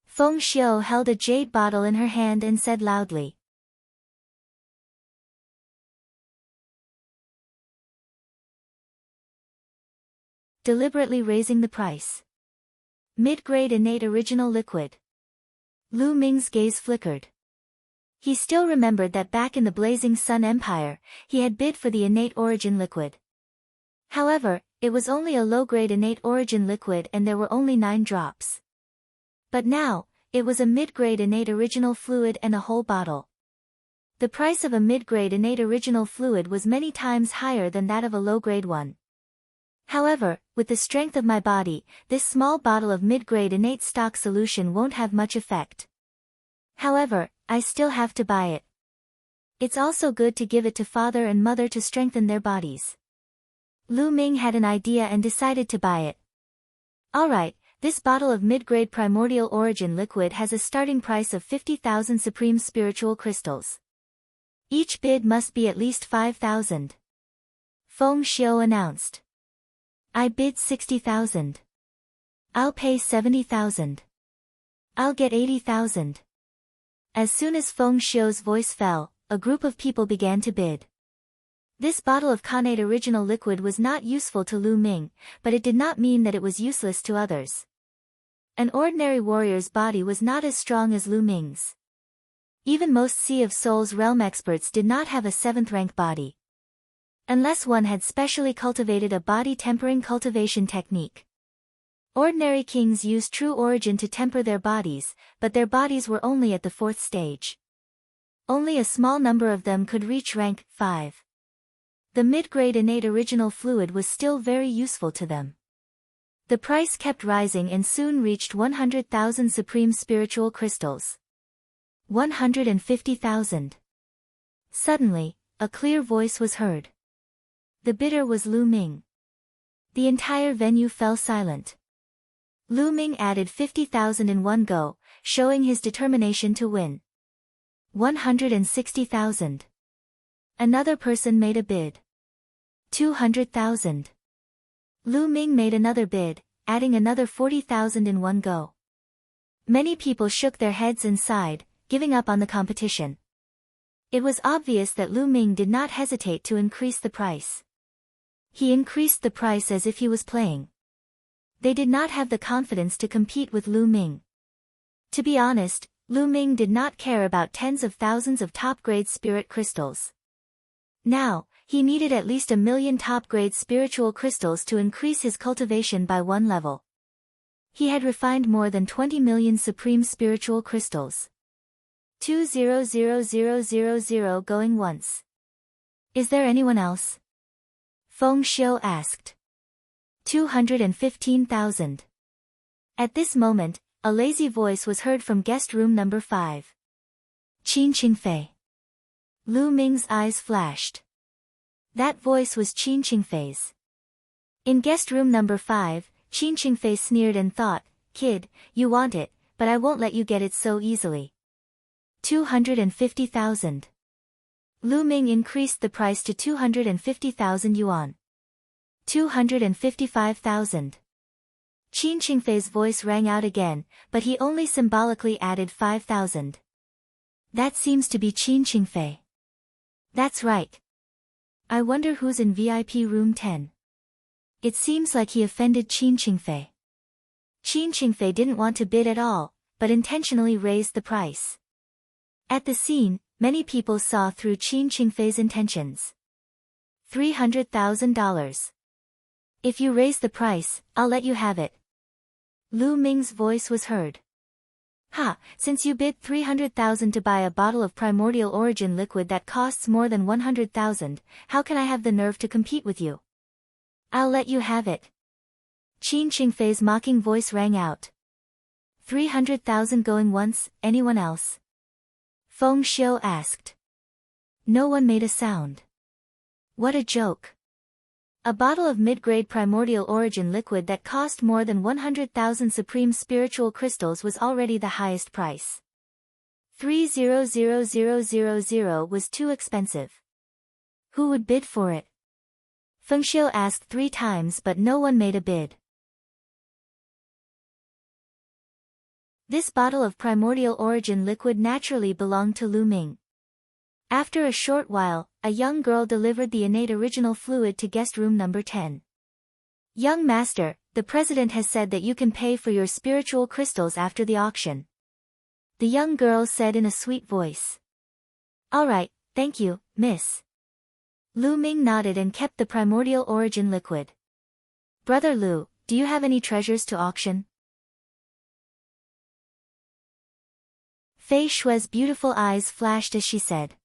Feng Xiu held a jade bottle in her hand and said loudly, deliberately raising the price. Mid-grade innate original liquid. Lu Ming's gaze flickered. He still remembered that back in the Blazing Sun Empire, he had bid for the innate origin liquid. However, it was only a low-grade innate origin liquid and there were only 9 drops. But now, it was a mid-grade innate original fluid and a whole bottle. The price of a mid-grade innate original fluid was many times higher than that of a low-grade one. However, with the strength of my body, this small bottle of mid-grade innate stock solution won't have much effect. However, I still have to buy it. It's also good to give it to father and mother to strengthen their bodies. Lu Ming had an idea and decided to buy it. Alright, this bottle of mid-grade primordial origin liquid has a starting price of 50,000 supreme spiritual crystals. Each bid must be at least 5,000. Feng Xiu announced. I bid 60,000. I'll pay 70,000. I'll get 80,000. As soon as Feng Xiu's voice fell, a group of people began to bid. This bottle of connate original liquid was not useful to Lu Ming, but it did not mean that it was useless to others. An ordinary warrior's body was not as strong as Lu Ming's. Even most Sea of Souls realm experts did not have a 7th rank body. Unless one had specially cultivated a body tempering cultivation technique. Ordinary kings used true origin to temper their bodies, but their bodies were only at the 4th stage. Only a small number of them could reach rank 5. The mid-grade innate original fluid was still very useful to them. The price kept rising and soon reached 100,000 supreme spiritual crystals. 150,000. Suddenly, a clear voice was heard. The bidder was Lu Ming. The entire venue fell silent. Lu Ming added 50,000 in one go, showing his determination to win. 160,000. Another person made a bid. 200,000. Lu Ming made another bid, adding another 40,000 in one go. Many people shook their heads and sighed, giving up on the competition. It was obvious that Lu Ming did not hesitate to increase the price. He increased the price as if he was playing. They did not have the confidence to compete with Lu Ming. To be honest, Lu Ming did not care about tens of thousands of top-grade spirit crystals. Now, he needed at least 1 million top-grade spiritual crystals to increase his cultivation by 1 level. He had refined more than 20 million supreme spiritual crystals. 200,000 going once. Is there anyone else? Feng Xiu asked. 215,000. At this moment, a lazy voice was heard from guest room number 5. Qin Qingfei. Lu Ming's eyes flashed. That voice was Qin Qingfei's. In guest room number 5, Qin Qingfei sneered and thought, "Kid, you want it, but I won't let you get it so easily." 250,000. Lu Ming increased the price to 250,000 yuan. 255,000. Qin Qingfei's voice rang out again, but he only symbolically added 5,000. That seems to be Qin Qingfei. That's right. I wonder who's in VIP room 10. It seems like he offended Qin Qingfei. Qin Qingfei didn't want to bid at all, but intentionally raised the price. At the scene, many people saw through Qin Qingfei's intentions. $300,000. If you raise the price, I'll let you have it. Lu Ming's voice was heard. Ha, since you bid 300,000 to buy a bottle of primordial origin liquid that costs more than 100,000, how can I have the nerve to compete with you? I'll let you have it. Qin Qingfei's mocking voice rang out. 300,000 going once, anyone else? Feng Xiu asked. No one made a sound. What a joke. A bottle of mid-grade primordial origin liquid that cost more than 100,000 supreme spiritual crystals was already the highest price. 300,000 was too expensive. Who would bid for it? Feng Xiu asked 3 times but no one made a bid. This bottle of primordial origin liquid naturally belonged to Lu Ming. After a short while, a young girl delivered the innate original fluid to guest room number 10. Young master, the president has said that you can pay for your spiritual crystals after the auction. The young girl said in a sweet voice. All right, thank you, miss. Lu Ming nodded and kept the primordial origin liquid. Brother Lu, do you have any treasures to auction? Fei Shue's beautiful eyes flashed as she said.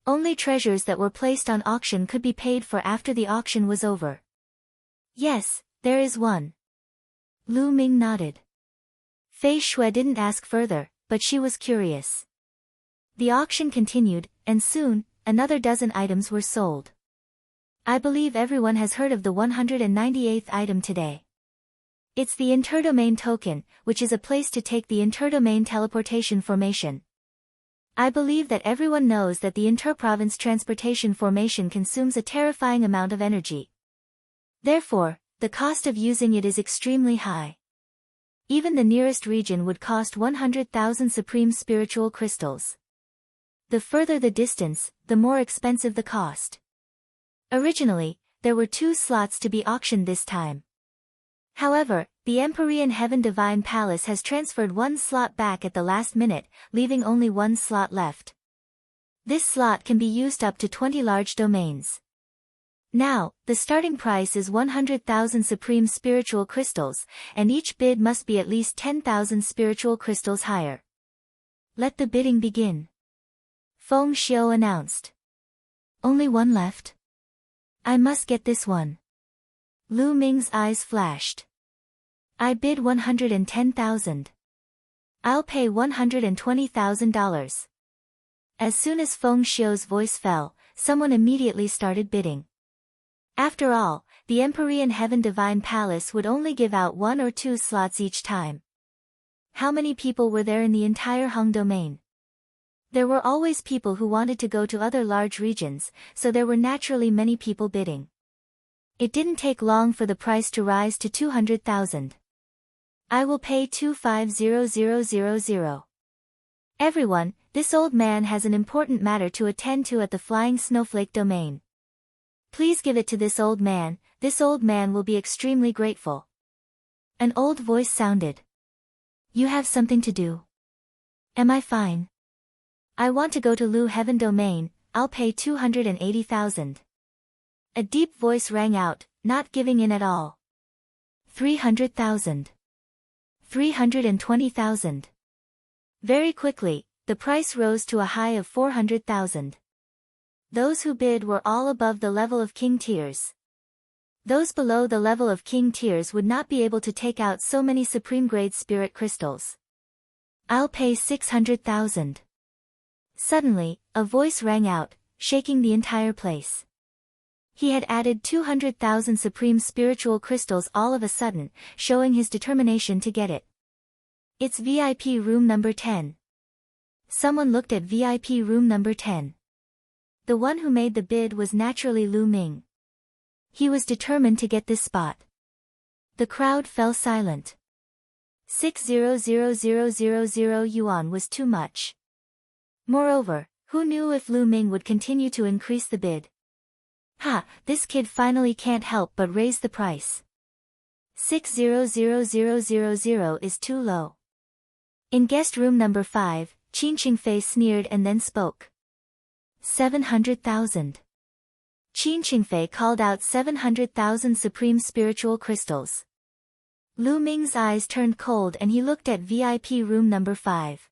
Only treasures that were placed on auction could be paid for after the auction was over. Yes, there is one. Lu Ming nodded. Fei Shue didn't ask further, but she was curious. The auction continued, and soon, another dozen items were sold. I believe everyone has heard of the 198th item today. It's the interdomain token, which is a place to take the interdomain teleportation formation. I believe that everyone knows that the interprovince transportation formation consumes a terrifying amount of energy. Therefore, the cost of using it is extremely high. Even the nearest region would cost 100,000 supreme spiritual crystals. The further the distance, the more expensive the cost. Originally, there were 2 slots to be auctioned this time. However, the Empyrean Heaven Divine Palace has transferred 1 slot back at the last minute, leaving only 1 slot left. This slot can be used up to 20 large domains. Now, the starting price is 100,000 supreme spiritual crystals, and each bid must be at least 10,000 spiritual crystals higher. Let the bidding begin. Feng Xiu announced. Only 1 left? I must get this one. Lu Ming's eyes flashed. I bid 110,000. I'll pay $120,000. As soon as Feng Xiu's voice fell, someone immediately started bidding. After all, the Empyrean Heaven Divine Palace would only give out 1 or 2 slots each time. How many people were there in the entire Hung domain? There were always people who wanted to go to other large regions, so there were naturally many people bidding. It didn't take long for the price to rise to 200,000. I will pay 250000. Everyone, this old man has an important matter to attend to at the Flying Snowflake domain. Please give it to this old man will be extremely grateful. An old voice sounded. You have something to do. Am I fine? I want to go to Lu Heaven domain, I'll pay 280,000. A deep voice rang out, not giving in at all. 300,000. 320,000. Very quickly, the price rose to a high of 400,000. Those who bid were all above the level of king tiers. Those below the level of king tiers would not be able to take out so many supreme grade spirit crystals. I'll pay 600,000. Suddenly, a voice rang out, shaking the entire place. He had added 200,000 supreme spiritual crystals all of a sudden, showing his determination to get it. It's VIP room number 10. Someone looked at VIP room number 10. The one who made the bid was naturally Lu Ming. He was determined to get this spot. The crowd fell silent. 600,000 yuan was too much. Moreover, who knew if Lu Ming would continue to increase the bid? Ha, this kid finally can't help but raise the price. 600,000 is too low. In guest room number 5, Qin Qingfei sneered and then spoke. 700,000. Qin Qingfei called out 700,000 supreme spiritual crystals. Lu Ming's eyes turned cold and he looked at VIP room number 5.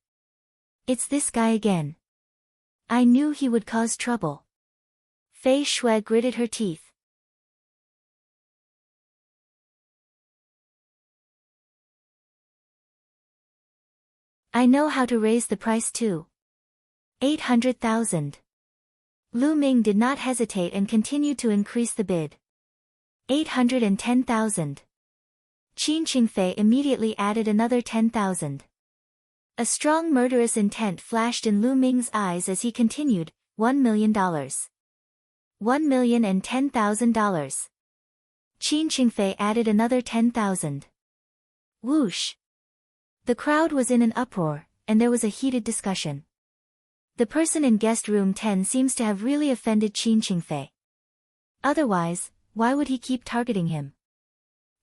It's this guy again. I knew he would cause trouble. Fei Shui gritted her teeth. I know how to raise the price too. 800,000. Lu Ming did not hesitate and continued to increase the bid. 810,000. Qin Qingfei immediately added another 10,000. A strong murderous intent flashed in Lu Ming's eyes as he continued, $1 million. $1,010,000. Qin Qingfei added another 10,000. Whoosh. The crowd was in an uproar, and there was a heated discussion. The person in guest room 10 seems to have really offended Qin Qingfei. Otherwise, why would he keep targeting him?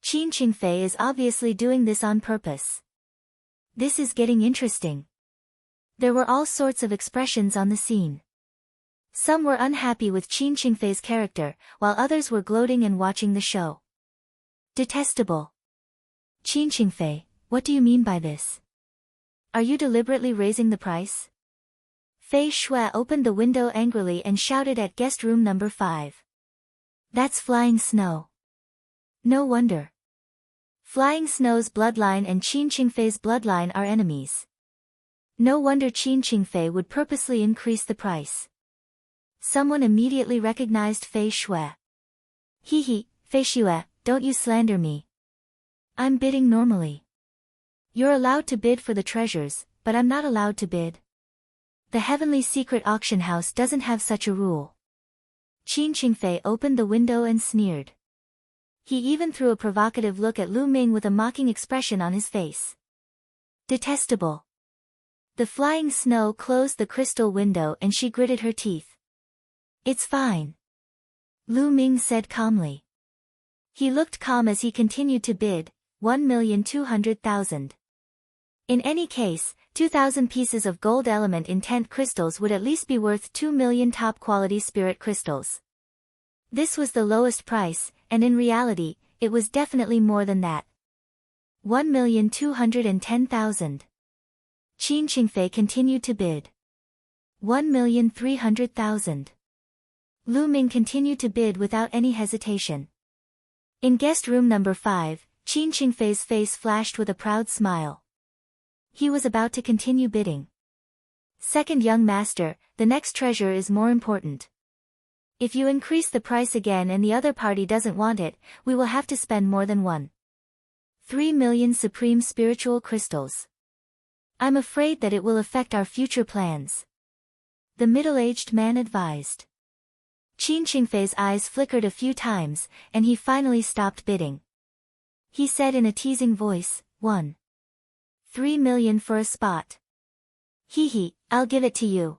Qin Qingfei is obviously doing this on purpose. This is getting interesting. There were all sorts of expressions on the scene. Some were unhappy with Qin Qingfei's character, while others were gloating and watching the show. Detestable. Qin Qingfei, what do you mean by this? Are you deliberately raising the price? Fei Shui opened the window angrily and shouted at guest room number 5. That's flying snow. No wonder. Flying Snow's bloodline and Qin Qingfei's bloodline are enemies. No wonder Qin Qingfei would purposely increase the price. Someone immediately recognized Fei Shui. Hee, Fei Shui, don't you slander me. I'm bidding normally. You're allowed to bid for the treasures, but I'm not allowed to bid. The Heavenly Secret Auction House doesn't have such a rule. Qin Qingfei opened the window and sneered. He even threw a provocative look at Lu Ming with a mocking expression on his face. Detestable. The Flying Snow closed the crystal window and she gritted her teeth. It's fine. Lu Ming said calmly. He looked calm as he continued to bid, 1,200,000. In any case, 2,000 pieces of gold element intent crystals would at least be worth 2 million top-quality spirit crystals. This was the lowest price, and in reality, it was definitely more than that. 1,210,000. Qin Qingfei continued to bid. 1,300,000. Lu Ming continued to bid without any hesitation. In guest room number 5, Qin Qingfei's face flashed with a proud smile. He was about to continue bidding. Second young master, the next treasure is more important. If you increase the price again and the other party doesn't want it, we will have to spend more than 3 million supreme spiritual crystals. I'm afraid that it will affect our future plans. The middle-aged man advised. Qin Qingfei's eyes flickered a few times, and he finally stopped bidding. He said in a teasing voice, 3 million for a spot. Hee, I'll give it to you.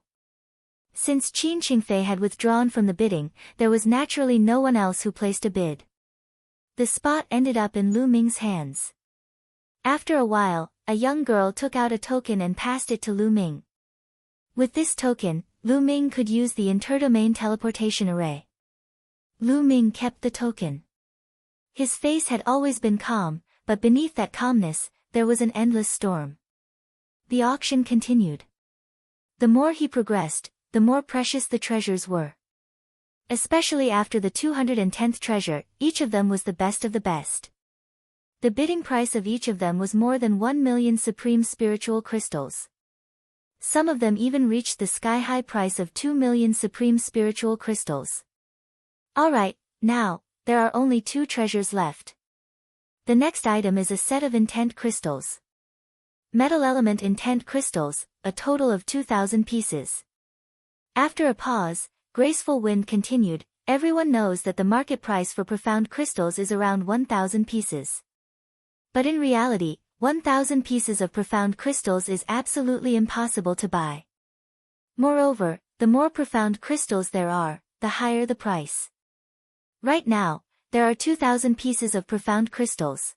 Since Qin Qingfei had withdrawn from the bidding, there was naturally no one else who placed a bid. The spot ended up in Lu Ming's hands. After a while, a young girl took out a token and passed it to Lu Ming. With this token, Lu Ming could use the interdomain teleportation array. Lu Ming kept the token. His face had always been calm, but beneath that calmness, there was an endless storm. The auction continued. The more he progressed, the more precious the treasures were. Especially after the 210th treasure, each of them was the best of the best. The bidding price of each of them was more than 1 million supreme spiritual crystals. Some of them even reached the sky-high price of 2 million supreme spiritual crystals. Alright, now, there are only 2 treasures left. The next item is a set of intent crystals. Metal element intent crystals, a total of 2,000 pieces. After a pause, Graceful Wind continued, everyone knows that the market price for profound crystals is around 1,000 pieces. But in reality, 1,000 pieces of profound crystals is absolutely impossible to buy. Moreover, the more profound crystals there are, the higher the price. Right now, there are 2,000 pieces of profound crystals.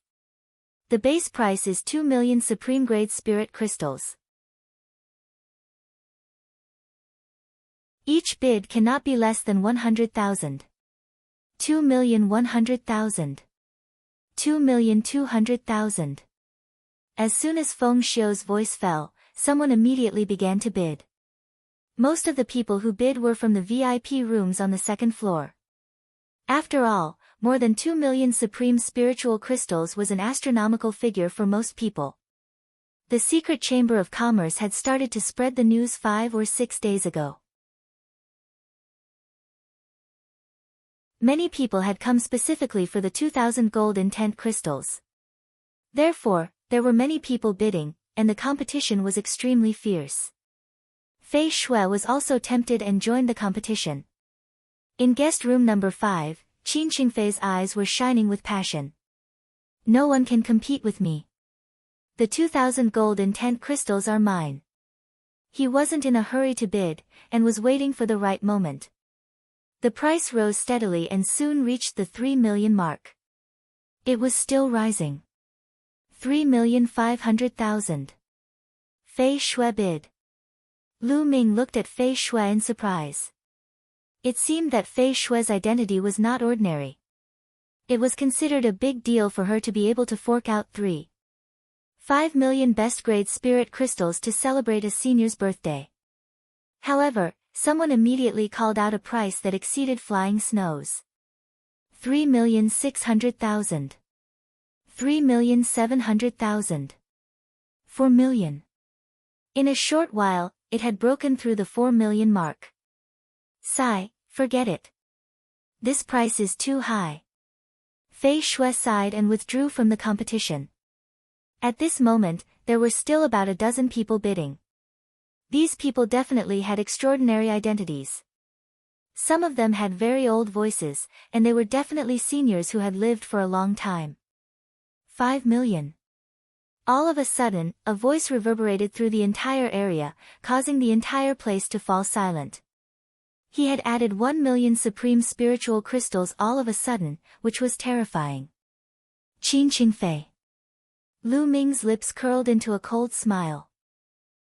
The base price is 2 million supreme-grade spirit crystals. Each bid cannot be less than 100,000. 2,100,000. 2,200,000. As soon as Feng Xiu's voice fell, someone immediately began to bid. Most of the people who bid were from the VIP rooms on the second floor. After all, more than 2 million supreme spiritual crystals was an astronomical figure for most people. The secret chamber of commerce had started to spread the news 5 or 6 days ago. Many people had come specifically for the 2,000 gold intent crystals. Therefore, there were many people bidding, and the competition was extremely fierce. Fei Shui was also tempted and joined the competition. In guest room number 5, Qin Qingfei's eyes were shining with passion. No one can compete with me. The 2,000 gold intent crystals are mine. He wasn't in a hurry to bid, and was waiting for the right moment. The price rose steadily and soon reached the 3 million mark. It was still rising. 3,500,000. Fei Shui bid. Lu Ming looked at Fei Shui in surprise. It seemed that Fei Shui's identity was not ordinary. It was considered a big deal for her to be able to fork out 3.5 million best-grade spirit crystals to celebrate a senior's birthday. However, someone immediately called out a price that exceeded flying snows. 3,600,000. 3,700,000. 4 million. In a short while, it had broken through the 4 million mark. Sigh, forget it. This price is too high. Fei Shui sighed and withdrew from the competition. At this moment, there were still about a dozen people bidding. These people definitely had extraordinary identities. Some of them had very old voices, and they were definitely seniors who had lived for a long time. 5 million. All of a sudden, a voice reverberated through the entire area, causing the entire place to fall silent. He had added 1 million supreme spiritual crystals all of a sudden, which was terrifying. Qin Qingfei. Lu Ming's lips curled into a cold smile.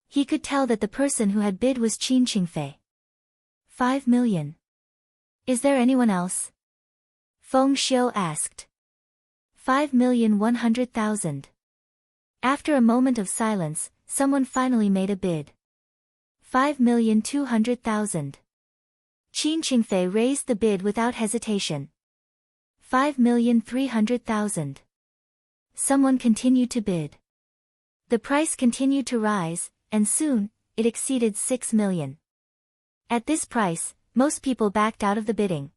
He could tell that the person who had bid was Qin Qingfei. 5 million. Is there anyone else? Feng Xiu asked. 5,100,000. After a moment of silence, someone finally made a bid. 5,200,000. Qin Qingfei raised the bid without hesitation. 5,300,000. Someone continued to bid. The price continued to rise, and soon, it exceeded 6 million. At this price, most people backed out of the bidding.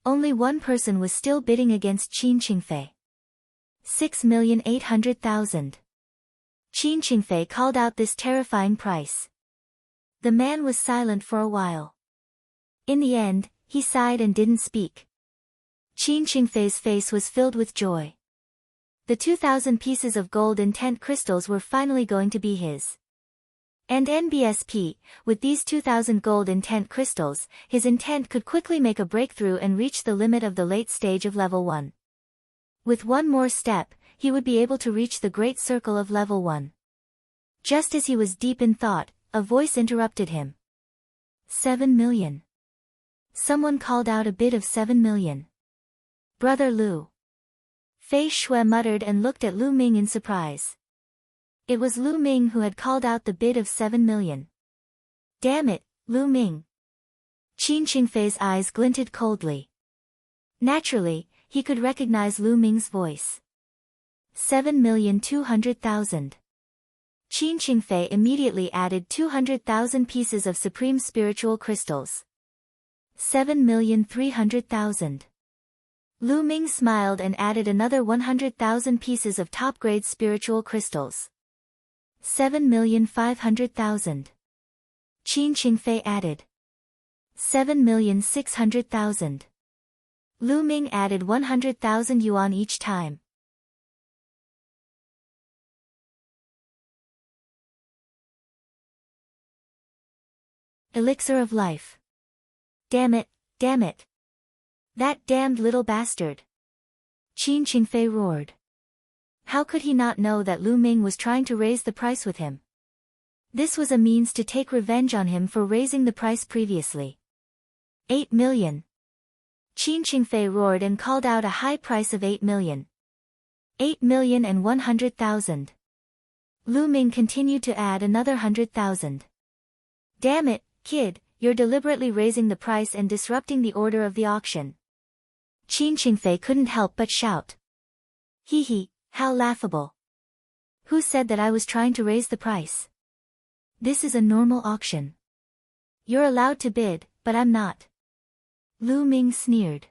Only one person was still bidding against Qin Qingfei. 6,800,000. Qin Qingfei called out this terrifying price. The man was silent for a while. In the end, he sighed and didn't speak. Qin Qingfei's face was filled with joy. The 2,000 pieces of gold intent crystals were finally going to be his. And NBSP, with these 2,000 gold intent crystals, his intent could quickly make a breakthrough and reach the limit of the late stage of level 1. With one more step, he would be able to reach the great circle of level 1. Just as he was deep in thought, a voice interrupted him. 7 million. Someone called out a bid of 7 million. Brother Lu. Fei Shui muttered and looked at Lu Ming in surprise. It was Lu Ming who had called out the bid of 7 million. Damn it, Lu Ming. Qin Qingfei's eyes glinted coldly. Naturally, he could recognize Lu Ming's voice. 7,200,000. Qin Qingfei immediately added 200,000 pieces of supreme spiritual crystals. 7,300,000. Lu Ming smiled and added another 100,000 pieces of top-grade spiritual crystals. 7,500,000. Qin Qingfei added. 7,600,000. Lu Ming added 100,000 yuan each time. Elixir of life. Damn it, damn it. That damned little bastard. Qin Qingfei roared. How could he not know that Lu Ming was trying to raise the price with him? This was a means to take revenge on him for raising the price previously. 8 million. Qin Qingfei roared and called out a high price of 8 million. 8,100,000. Lu Ming continued to add another 100,000. Damn it, kid, you're deliberately raising the price and disrupting the order of the auction. Qin Qingfei couldn't help but shout. Hee hee, how laughable. Who said that I was trying to raise the price? This is a normal auction. You're allowed to bid, but I'm not. Lu Ming sneered.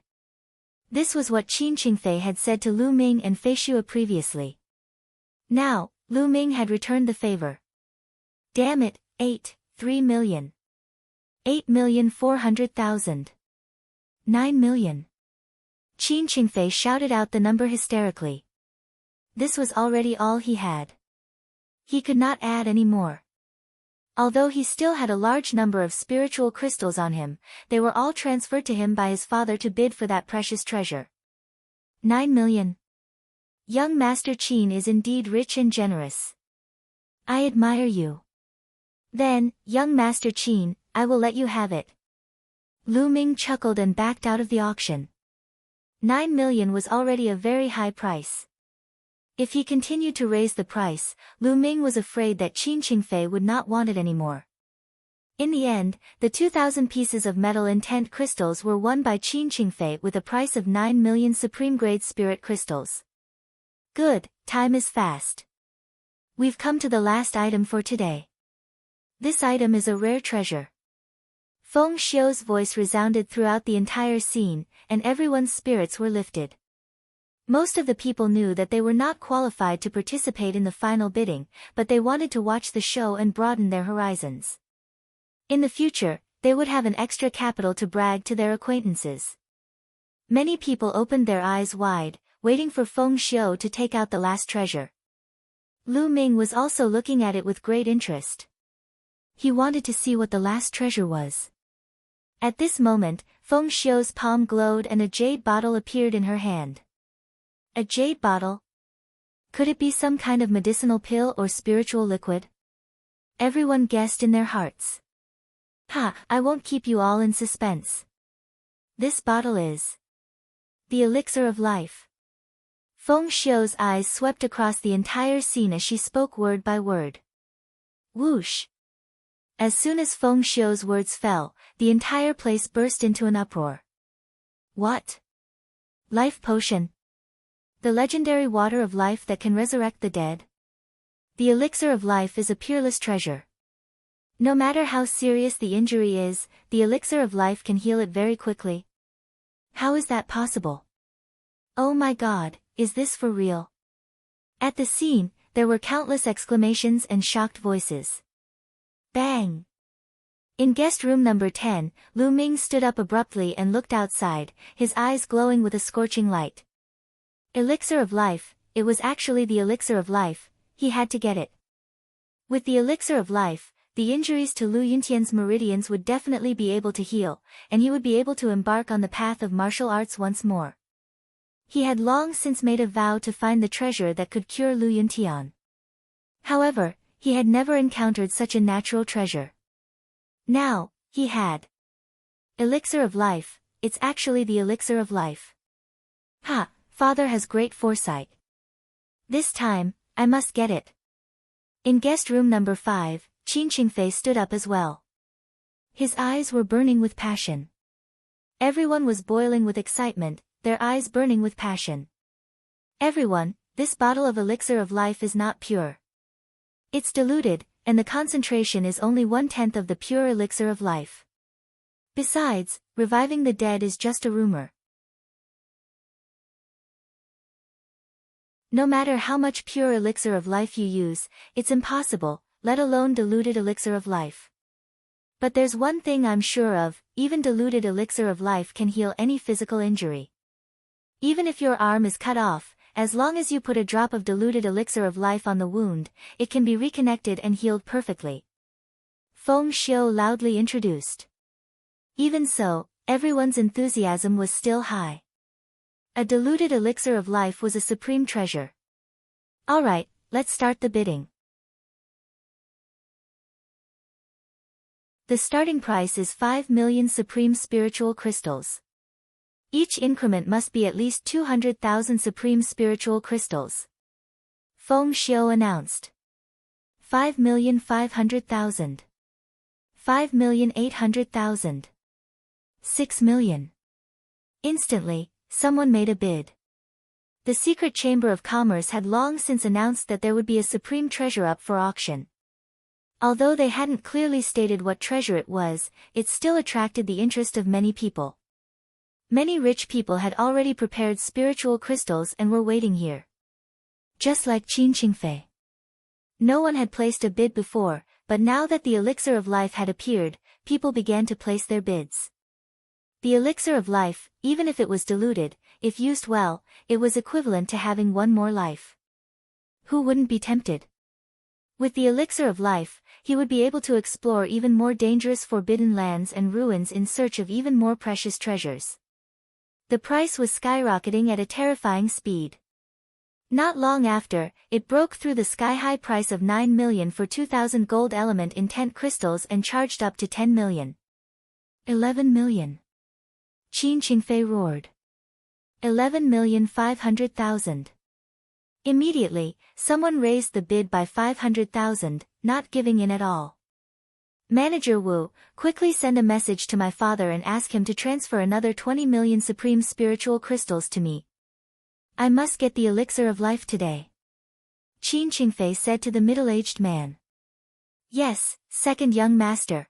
This was what Qin Qingfei had said to Lu Ming and Fei Xue previously. Now, Lu Ming had returned the favor. Damn it, 3 million. 8,400,000. 9 million. Qin Qingfei shouted out the number hysterically. This was already all he had. He could not add any more. Although he still had a large number of spiritual crystals on him, they were all transferred to him by his father to bid for that precious treasure. 9 million. Young Master Qin is indeed rich and generous. I admire you. Then, young Master Qin, I will let you have it. Lu Ming chuckled and backed out of the auction. 9 million was already a very high price. If he continued to raise the price, Lu Ming was afraid that Qin Qingfei would not want it anymore. In the end, the 2,000 pieces of metal intent crystals were won by Qin Qingfei with a price of 9 million supreme-grade spirit crystals. Good, time is fast. We've come to the last item for today. This item is a rare treasure. Feng Xiu's voice resounded throughout the entire scene, and everyone's spirits were lifted. Most of the people knew that they were not qualified to participate in the final bidding, but they wanted to watch the show and broaden their horizons. In the future, they would have an extra capital to brag to their acquaintances. Many people opened their eyes wide, waiting for Feng Xiu to take out the last treasure. Lu Ming was also looking at it with great interest. He wanted to see what the last treasure was. At this moment, Feng Xiu's palm glowed and a jade bottle appeared in her hand. A jade bottle? Could it be some kind of medicinal pill or spiritual liquid? Everyone guessed in their hearts. Ha, I won't keep you all in suspense. This bottle is the elixir of life. Feng Xiu's eyes swept across the entire scene as she spoke word by word. Whoosh! As soon as Feng Xiu's words fell, the entire place burst into an uproar. What? Life potion? The legendary water of life that can resurrect the dead? The elixir of life is a peerless treasure. No matter how serious the injury is, the elixir of life can heal it very quickly. How is that possible? Oh my God, is this for real? At the scene, there were countless exclamations and shocked voices. Bang! In guest room number 10, Lu Ming stood up abruptly and looked outside, his eyes glowing with a scorching light. Elixir of life, it was actually the elixir of life, he had to get it. With the elixir of life, the injuries to Lu Yuntian's meridians would definitely be able to heal, and he would be able to embark on the path of martial arts once more. He had long since made a vow to find the treasure that could cure Lu Yuntian. However, he had never encountered such a natural treasure. Now, he had. Elixir of life, it's actually the elixir of life. Ha, father has great foresight. This time, I must get it. In guest room number 5, Qin Qingfei stood up as well. His eyes were burning with passion. Everyone was boiling with excitement, their eyes burning with passion. Everyone, this bottle of elixir of life is not pure. It's diluted, and the concentration is only 1/10 of the pure elixir of life. Besides, reviving the dead is just a rumor. No matter how much pure elixir of life you use, it's impossible, let alone diluted elixir of life. But there's one thing I'm sure of, even diluted elixir of life can heal any physical injury. Even if your arm is cut off, as long as you put a drop of diluted elixir of life on the wound, it can be reconnected and healed perfectly. Feng Xiu loudly introduced. Even so, everyone's enthusiasm was still high. A diluted elixir of life was a supreme treasure. Alright, let's start the bidding. The starting price is 5 million supreme spiritual crystals. Each increment must be at least 200,000 supreme spiritual crystals. Feng Xiu announced. 5,500,000. 5,800,000. 6 million. Instantly, someone made a bid. The secret chamber of commerce had long since announced that there would be a supreme treasure up for auction. Although they hadn't clearly stated what treasure it was, it still attracted the interest of many people. Many rich people had already prepared spiritual crystals and were waiting here. Just like Qin Qingfei. No one had placed a bid before, but now that the elixir of life had appeared, people began to place their bids. The elixir of life, even if it was diluted, if used well, it was equivalent to having one more life. Who wouldn't be tempted? With the elixir of life, he would be able to explore even more dangerous forbidden lands and ruins in search of even more precious treasures. The price was skyrocketing at a terrifying speed. Not long after, it broke through the sky-high price of 9 million for 2,000 gold element intent crystals and charged up to 10 million. 11 million. Qin Qingfei roared. 11,500,000. Immediately, someone raised the bid by 500,000, not giving in at all. Manager Wu, quickly send a message to my father and ask him to transfer another 20 million supreme spiritual crystals to me. I must get the elixir of life today. Qin Qingfei said to the middle-aged man. Yes, second young master.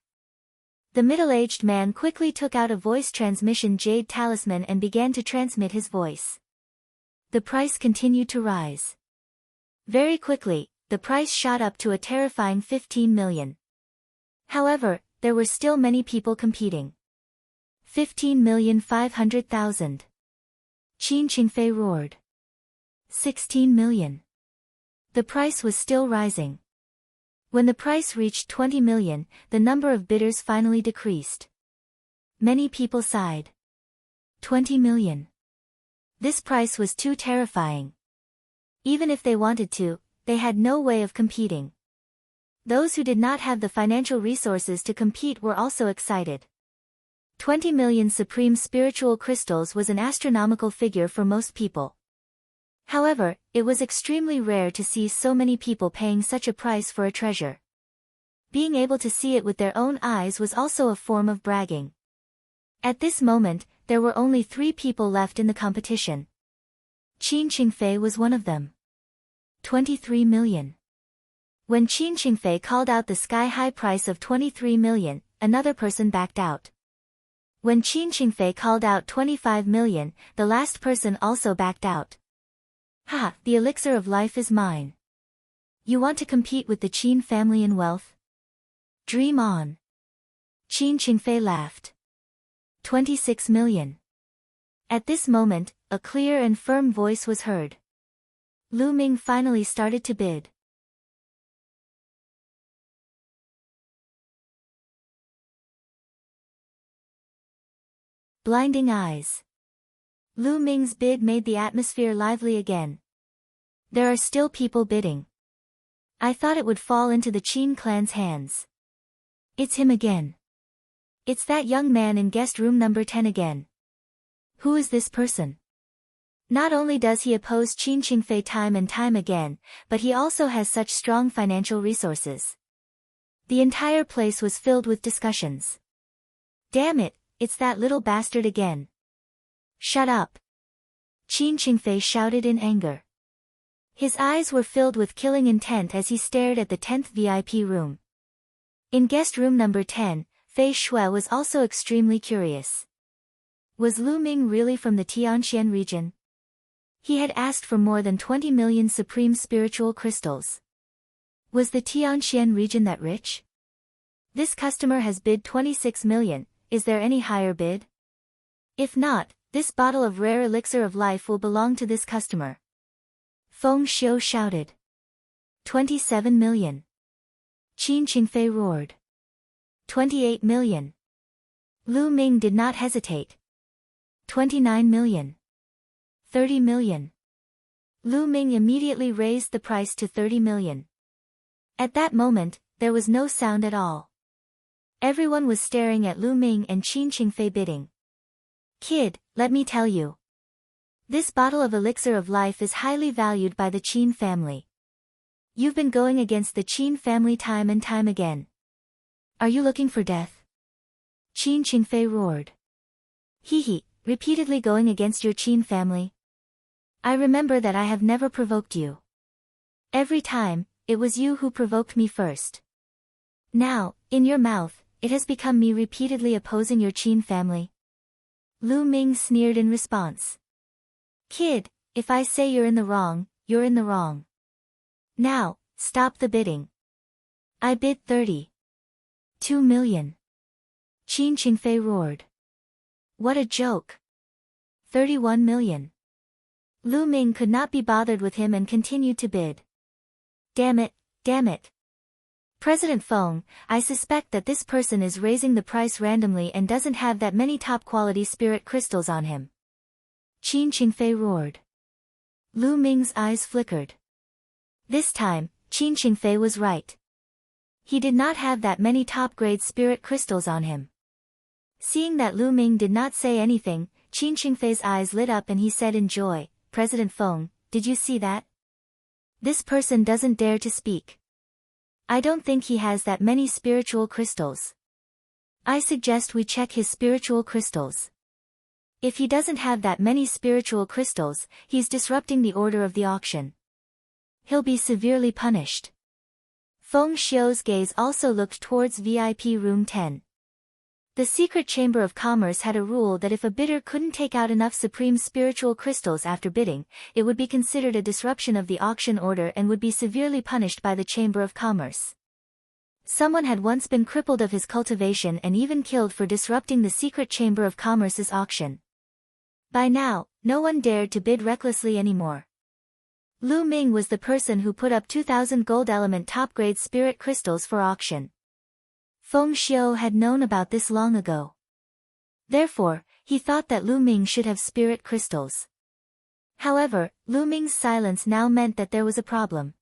The middle-aged man quickly took out a voice transmission jade talisman and began to transmit his voice. The price continued to rise. Very quickly, the price shot up to a terrifying 15 million. However, there were still many people competing. 15,500,000. Qin Qingfei roared. 16 million. The price was still rising. When the price reached 20 million, the number of bidders finally decreased. Many people sighed. 20 million. This price was too terrifying. Even if they wanted to, they had no way of competing. Those who did not have the financial resources to compete were also excited. 20 million supreme spiritual crystals was an astronomical figure for most people. However, it was extremely rare to see so many people paying such a price for a treasure. Being able to see it with their own eyes was also a form of bragging. At this moment, there were only 3 people left in the competition. Qin Qingfei was one of them. 23 million. When Qin Qingfei called out the sky-high price of 23 million, another person backed out. When Qin Qingfei called out 25 million, the last person also backed out. Ha, the elixir of life is mine. You want to compete with the Qin family in wealth? Dream on. Qin Qingfei laughed. 26 million. At this moment, a clear and firm voice was heard. Lu Ming finally started to bid. Blinding eyes. Lu Ming's bid made the atmosphere lively again. There are still people bidding. I thought it would fall into the Qin clan's hands. It's him again. It's that young man in guest room number 10 again. Who is this person? Not only does he oppose Qin Qingfei time and time again, but he also has such strong financial resources. The entire place was filled with discussions. Damn it, it's that little bastard again. Shut up. Qin Qingfei shouted in anger. His eyes were filled with killing intent as he stared at the 10th VIP room. In guest room number 10, Fei Shui was also extremely curious. Was Lu Ming really from the Tianxian region? He had asked for more than 20 million supreme spiritual crystals. Was the Tianxian region that rich? This customer has bid 26 million, is there any higher bid? If not, this bottle of rare elixir of life will belong to this customer. Feng Xiu shouted. 27 million. Qin Qingfei roared. 28 million. Lu Ming did not hesitate. 29 million. 30 million. Lu Ming immediately raised the price to 30 million. At that moment, there was no sound at all. Everyone was staring at Lu Ming and Qin Qingfei bidding. Kid, let me tell you. This bottle of elixir of life is highly valued by the Qin family. You've been going against the Qin family time and time again. Are you looking for death? Qin Qingfei roared. Hee, repeatedly going against your Qin family? I remember that I have never provoked you. Every time, it was you who provoked me first. Now, in your mouth, it has become me repeatedly opposing your Qin family. Lu Ming sneered in response. Kid, if I say you're in the wrong, you're in the wrong. Now, stop the bidding. I bid 32 million. Qin Qingfei roared. What a joke. 31 million. Lu Ming could not be bothered with him and continued to bid. Damn it, damn it. President Feng, I suspect that this person is raising the price randomly and doesn't have that many top-quality spirit crystals on him. Qin Qingfei roared. Lu Ming's eyes flickered. This time, Qin Qingfei was right. He did not have that many top-grade spirit crystals on him. Seeing that Lu Ming did not say anything, Qin Qingfei's eyes lit up and he said in joy, President Feng, did you see that? This person doesn't dare to speak. I don't think he has that many spiritual crystals. I suggest we check his spiritual crystals. If he doesn't have that many spiritual crystals, he's disrupting the order of the auction. He'll be severely punished. Feng Xiu's gaze also looked towards VIP room 10. The secret chamber of commerce had a rule that if a bidder couldn't take out enough supreme spiritual crystals after bidding, it would be considered a disruption of the auction order and would be severely punished by the chamber of commerce. Someone had once been crippled of his cultivation and even killed for disrupting the secret chamber of commerce's auction. By now, no one dared to bid recklessly anymore. Lu Ming was the person who put up 2,000 gold element top-grade spirit crystals for auction. Feng Xiu had known about this long ago. Therefore, he thought that Lu Ming should have spirit crystals. However, Lu Ming's silence now meant that there was a problem.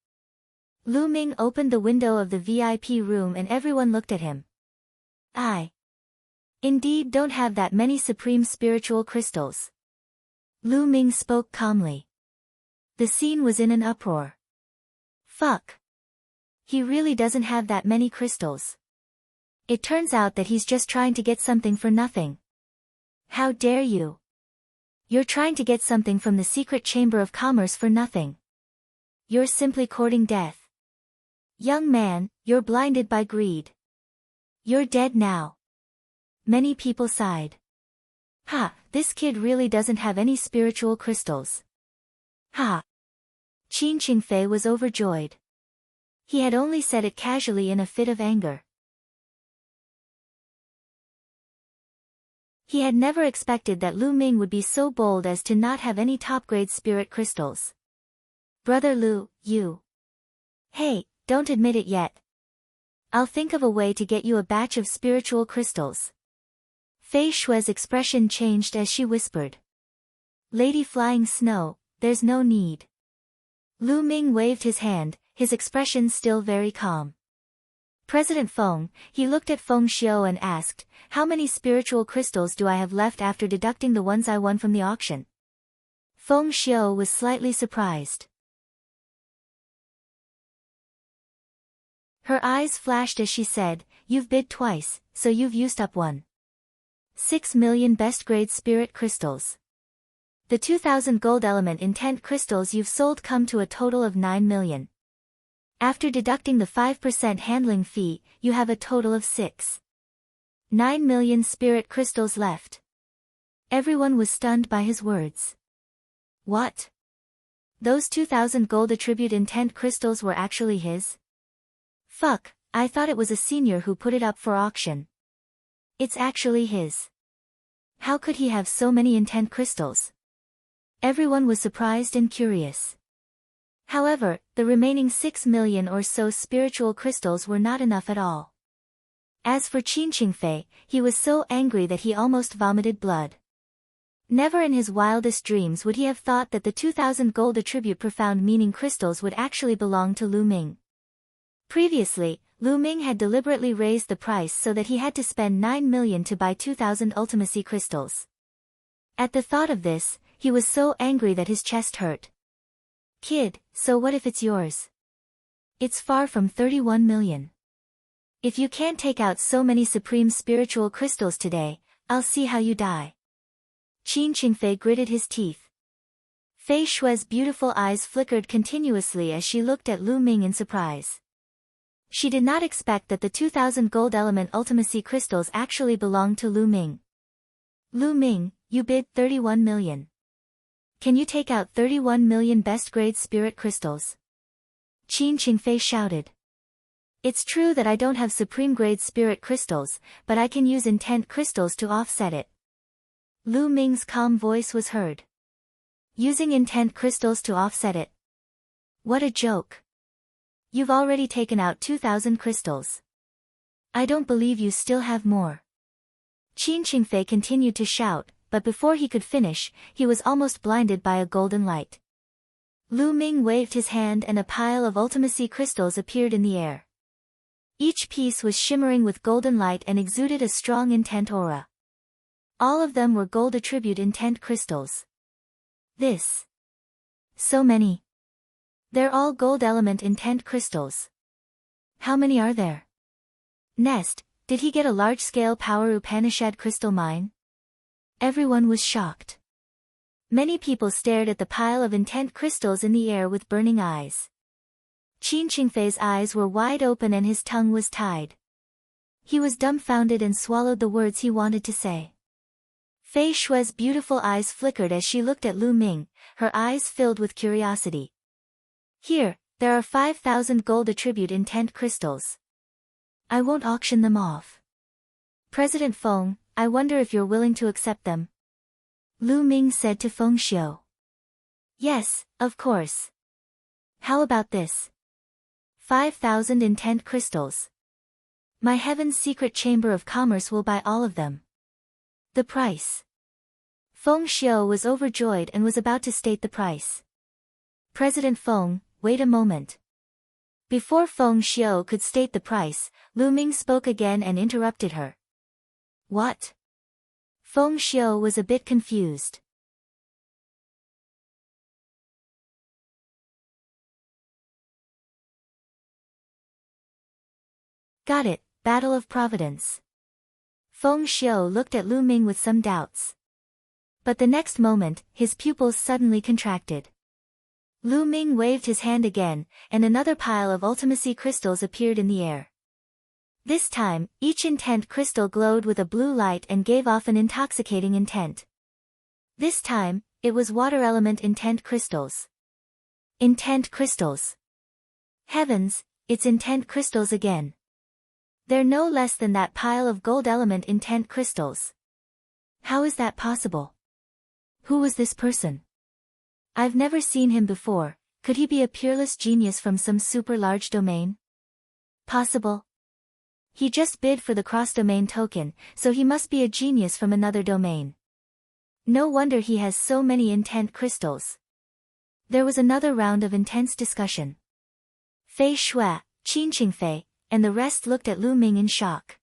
Lu Ming opened the window of the VIP room and everyone looked at him. I indeed don't have that many supreme spiritual crystals. Lu Ming spoke calmly. The scene was in an uproar. Fuck. He really doesn't have that many crystals. It turns out that he's just trying to get something for nothing. How dare you? You're trying to get something from the secret chamber of commerce for nothing. You're simply courting death. Young man, you're blinded by greed. You're dead now. Many people sighed. Ha, this kid really doesn't have any spiritual crystals. Ha. Qin Qingfei was overjoyed. He had only said it casually in a fit of anger. He had never expected that Lu Ming would be so bold as to not have any top-grade spirit crystals. Brother Lu, you. Hey, don't admit it yet. I'll think of a way to get you a batch of spiritual crystals. Fei Shui's expression changed as she whispered. Lady Flying Snow, there's no need. Lu Ming waved his hand, his expression still very calm. President Feng, he looked at Feng Xiu and asked, how many spiritual crystals do I have left after deducting the ones I won from the auction? Feng Xiu was slightly surprised. Her eyes flashed as she said, you've bid twice, so you've used up 1.6 million best-grade spirit crystals. The 2,000 gold element intent crystals you've sold come to a total of 9 million. After deducting the 5% handling fee, you have a total of 6.9 million spirit crystals left. Everyone was stunned by his words. What? Those 2,000 gold attribute intent crystals were actually his? Fuck, I thought it was a senior who put it up for auction. It's actually his. How could he have so many intent crystals? Everyone was surprised and curious. However, the remaining 6 million or so spiritual crystals were not enough at all. As for Qin Qingfei, he was so angry that he almost vomited blood. Never in his wildest dreams would he have thought that the 2,000 gold attribute profound meaning crystals would actually belong to Lu Ming. Previously, Lu Ming had deliberately raised the price so that he had to spend 9 million to buy 2,000 ultimacy crystals. At the thought of this, he was so angry that his chest hurt. Kid, so what if it's yours? It's far from 31 million. If you can't take out so many supreme spiritual crystals today, I'll see how you die. Qin Qingfei gritted his teeth. Fei Shue's beautiful eyes flickered continuously as she looked at Lu Ming in surprise. She did not expect that the 2,000 gold element ultimacy crystals actually belonged to Lu Ming. Lu Ming, you bid 31 million. Can you take out 31 million best grade spirit crystals? Qin Qingfei shouted. It's true that I don't have supreme grade spirit crystals, but I can use intent crystals to offset it. Lu Ming's calm voice was heard. Using intent crystals to offset it. What a joke. You've already taken out 2,000 crystals. I don't believe you still have more. Qin Qingfei continued to shout, but before he could finish, he was almost blinded by a golden light. Lu Ming waved his hand and a pile of ultimacy crystals appeared in the air. Each piece was shimmering with golden light and exuded a strong intent aura. All of them were gold attribute intent crystals. This. So many. They're all gold element intent crystals. How many are there? Nest, did he get a large-scale power Upanishad crystal mine? Everyone was shocked. Many people stared at the pile of intent crystals in the air with burning eyes. Qin Qingfei's eyes were wide open and his tongue was tied. He was dumbfounded and swallowed the words he wanted to say. Fei Shue's beautiful eyes flickered as she looked at Lu Ming, her eyes filled with curiosity. Here, there are 5,000 gold attribute intent crystals. I won't auction them off. President Feng, I wonder if you're willing to accept them. Lu Ming said to Feng Xiu. Yes, of course. How about this? 5,000 intent crystals. My Heaven's Secret Chamber of Commerce will buy all of them. The price. Feng Xiu was overjoyed and was about to state the price. President Feng, wait a moment. Before Feng Xiu could state the price, Lu Ming spoke again and interrupted her. What? Feng Xiu was a bit confused. Got it, Battle of Providence. Feng Xiu looked at Lu Ming with some doubts. But the next moment, his pupils suddenly contracted. Lu Ming waved his hand again, and another pile of ultimacy crystals appeared in the air. This time, each intent crystal glowed with a blue light and gave off an intoxicating intent. This time, it was water element intent crystals. Intent crystals. Heavens, it's intent crystals again. They're no less than that pile of gold element intent crystals. How is that possible? Who was this person? I've never seen him before. Could he be a peerless genius from some super large domain? Possible. He just bid for the cross-domain token, so he must be a genius from another domain. No wonder he has so many intent crystals. There was another round of intense discussion. Fei Shui, Qin Qingfei, and the rest looked at Lu Ming in shock.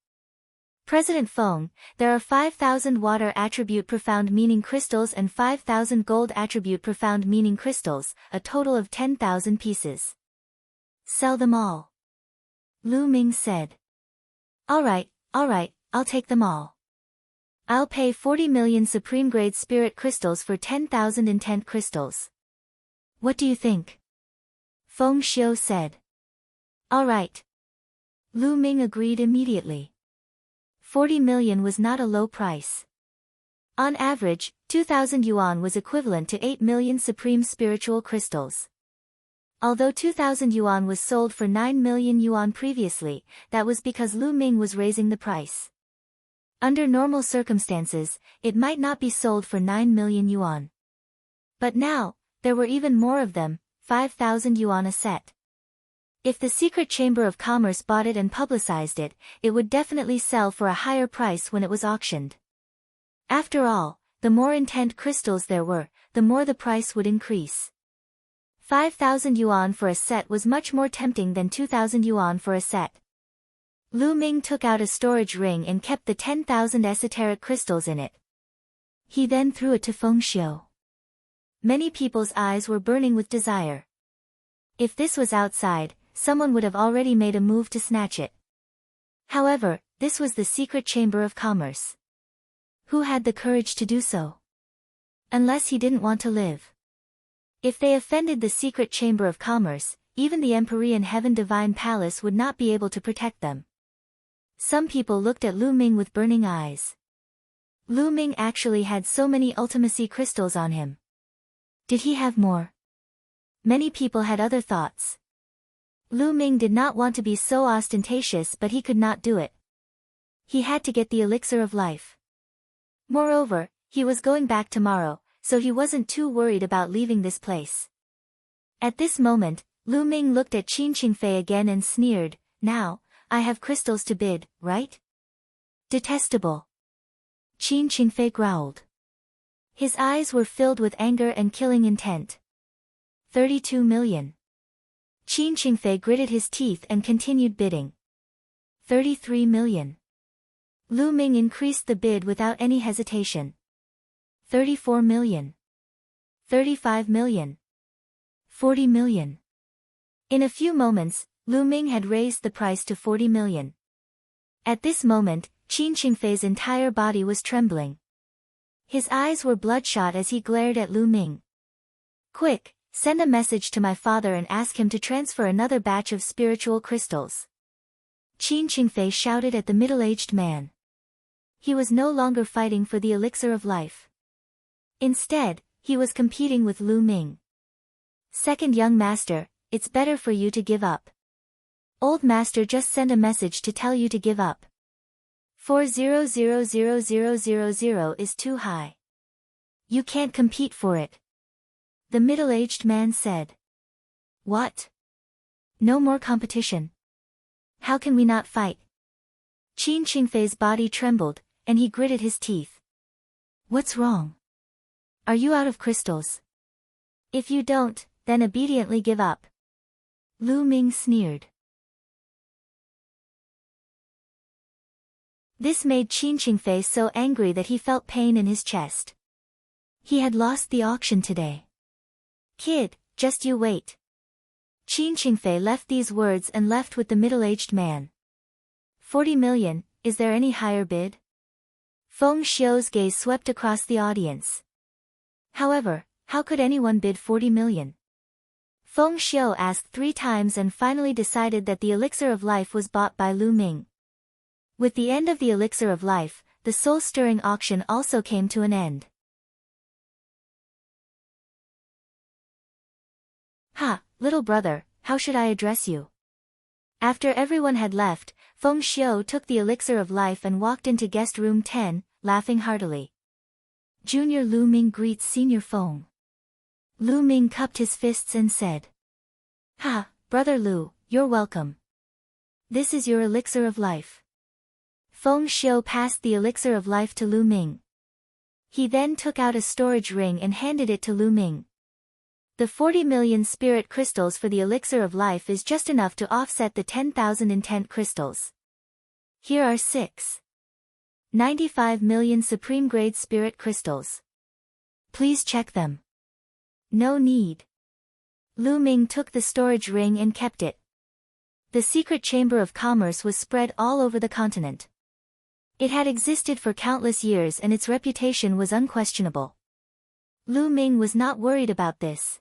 President Feng, there are 5,000 water attribute profound meaning crystals and 5,000 gold attribute profound meaning crystals, a total of 10,000 pieces. Sell them all. Lu Ming said. Alright, I'll take them all. I'll pay 40 million supreme grade spirit crystals for 10,000 intent crystals. What do you think? Feng Xiu said. Alright. Lu Ming agreed immediately. 40 million was not a low price. On average, 2,000 yuan was equivalent to 8 million supreme spiritual crystals. Although 2,000 yuan was sold for 9 million yuan previously, that was because Lu Ming was raising the price. Under normal circumstances, it might not be sold for 9 million yuan. But now, there were even more of them, 5,000 yuan a set. If the secret chamber of commerce bought it and publicized it, it would definitely sell for a higher price when it was auctioned. After all, the more intent crystals there were, the more the price would increase. 5,000 yuan for a set was much more tempting than 2,000 yuan for a set. Lu Ming took out a storage ring and kept the 10,000 esoteric crystals in it. He then threw it to Feng Xiu. Many people's eyes were burning with desire. If this was outside, someone would have already made a move to snatch it. However, this was the secret chamber of commerce. Who had the courage to do so? Unless he didn't want to live. If they offended the secret chamber of commerce, even the Empyrean Heaven Divine Palace would not be able to protect them. Some people looked at Lu Ming with burning eyes. Lu Ming actually had so many ultimacy crystals on him. Did he have more? Many people had other thoughts. Lu Ming did not want to be so ostentatious, but he could not do it. He had to get the elixir of life. Moreover, he was going back tomorrow, so he wasn't too worried about leaving this place. At this moment, Lu Ming looked at Qin Qingfei again and sneered, "Now, I have crystals to bid, right?" Detestable. Qin Qingfei growled. His eyes were filled with anger and killing intent. 32 million. Qin Qingfei gritted his teeth and continued bidding. 33 million. Lu Ming increased the bid without any hesitation. 34 million. 35 million. 40 million. In a few moments, Lu Ming had raised the price to 40 million. At this moment, Qin Qingfei's entire body was trembling. His eyes were bloodshot as he glared at Lu Ming. "Quick, send a message to my father and ask him to transfer another batch of spiritual crystals." Qin Qingfei shouted at the middle-aged man. He was no longer fighting for the elixir of life. Instead, he was competing with Lu Ming. "Second young master, it's better for you to give up. Old master just sent a message to tell you to give up. 4000000 is too high. You can't compete for it." The middle-aged man said. "What? No more competition? How can we not fight?" Qin Qingfei's body trembled, and he gritted his teeth. "What's wrong? Are you out of crystals? If you don't, then obediently give up." Lu Ming sneered. This made Qin Qingfei so angry that he felt pain in his chest. He had lost the auction today. "Kid, just you wait." Qin Qingfei left these words and left with the middle-aged man. 40 million, is there any higher bid? Feng Xiu's gaze swept across the audience. However, how could anyone bid 40 million? Feng Xiu asked 3 times and finally decided that the elixir of life was bought by Lu Ming. With the end of the elixir of life, the soul-stirring auction also came to an end. "Ha, little brother, how should I address you?" After everyone had left, Feng Xiu took the elixir of life and walked into guest room 10, laughing heartily. Junior Lu Ming greets Senior Feng. Lu Ming cupped his fists and said, "Ha, brother Lu, you're welcome. This is your elixir of life." Feng Xiu passed the elixir of life to Lu Ming. He then took out a storage ring and handed it to Lu Ming. The 40 million spirit crystals for the elixir of life is just enough to offset the 10,000 intent crystals. Here are 95 million supreme grade spirit crystals. Please check them. No need. Lu Ming took the storage ring and kept it. The secret chamber of commerce was spread all over the continent. It had existed for countless years and its reputation was unquestionable. Lu Ming was not worried about this.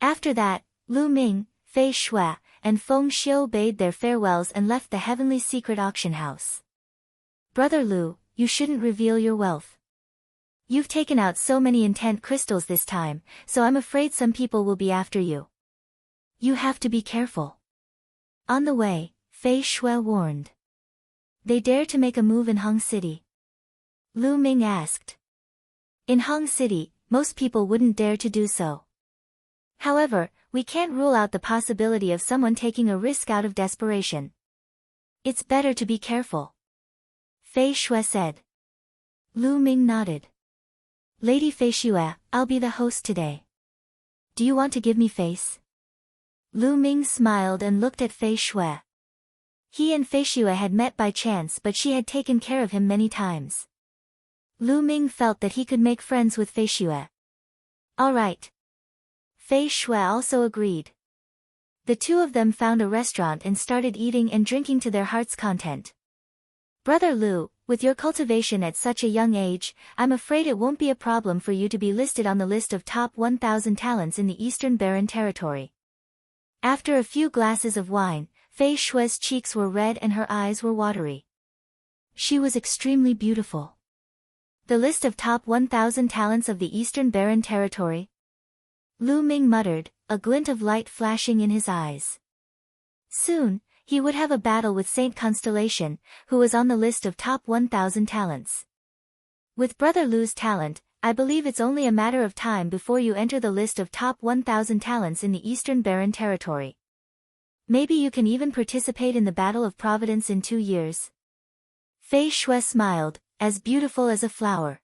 After that, Lu Ming, Fei Shui, and Feng Xiu bade their farewells and left the heavenly secret auction house. "Brother Lu, you shouldn't reveal your wealth. You've taken out so many intent crystals this time, so I'm afraid some people will be after you. You have to be careful." On the way, Fei Shui warned. "They dare to make a move in Hong City?" Lu Ming asked. "In Hong City, most people wouldn't dare to do so. However, we can't rule out the possibility of someone taking a risk out of desperation. It's better to be careful. Fei Shui said. Lu Ming nodded. Lady Fei Shui, I'll be the host today. Do you want to give me face? Lu Ming smiled and looked at Fei Shui. He and Fei Shui had met by chance, but she had taken care of him many times. Lu Ming felt that he could make friends with Fei Shui. All right. Fei Shui also agreed. The two of them found a restaurant and started eating and drinking to their heart's content. Brother Lu, with your cultivation at such a young age, I'm afraid it won't be a problem for you to be listed on the list of top 1,000 talents in the Eastern Barren Territory. After a few glasses of wine, Fei Shui's cheeks were red and her eyes were watery. She was extremely beautiful. The list of top 1,000 talents of the Eastern Barren Territory? Lu Ming muttered, a glint of light flashing in his eyes. Soon, he would have a battle with Saint Constellation, who was on the list of top 1,000 talents. With Brother Lu's talent, I believe it's only a matter of time before you enter the list of top 1,000 talents in the Eastern Barren Territory. Maybe you can even participate in the Battle of Providence in 2 years. Fei Shui smiled, as beautiful as a flower.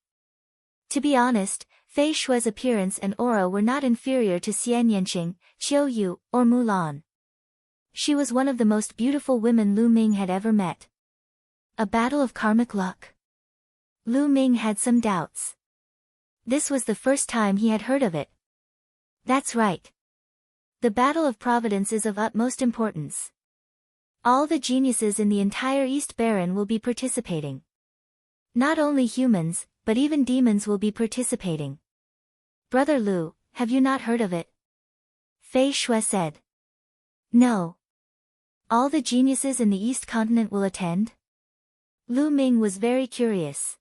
To be honest, Fei Shui's appearance and aura were not inferior to Xian Yanqing, Qiu Yu, or Mulan. She was one of the most beautiful women Lu Ming had ever met. A battle of karmic luck? Lu Ming had some doubts. This was the first time he had heard of it. That's right. The Battle of Providence is of utmost importance. All the geniuses in the entire East Barren will be participating. Not only humans, but even demons will be participating. Brother Lu, have you not heard of it? Fei Shui said. No. All the geniuses in the East Continent will attend? Lu Ming was very curious.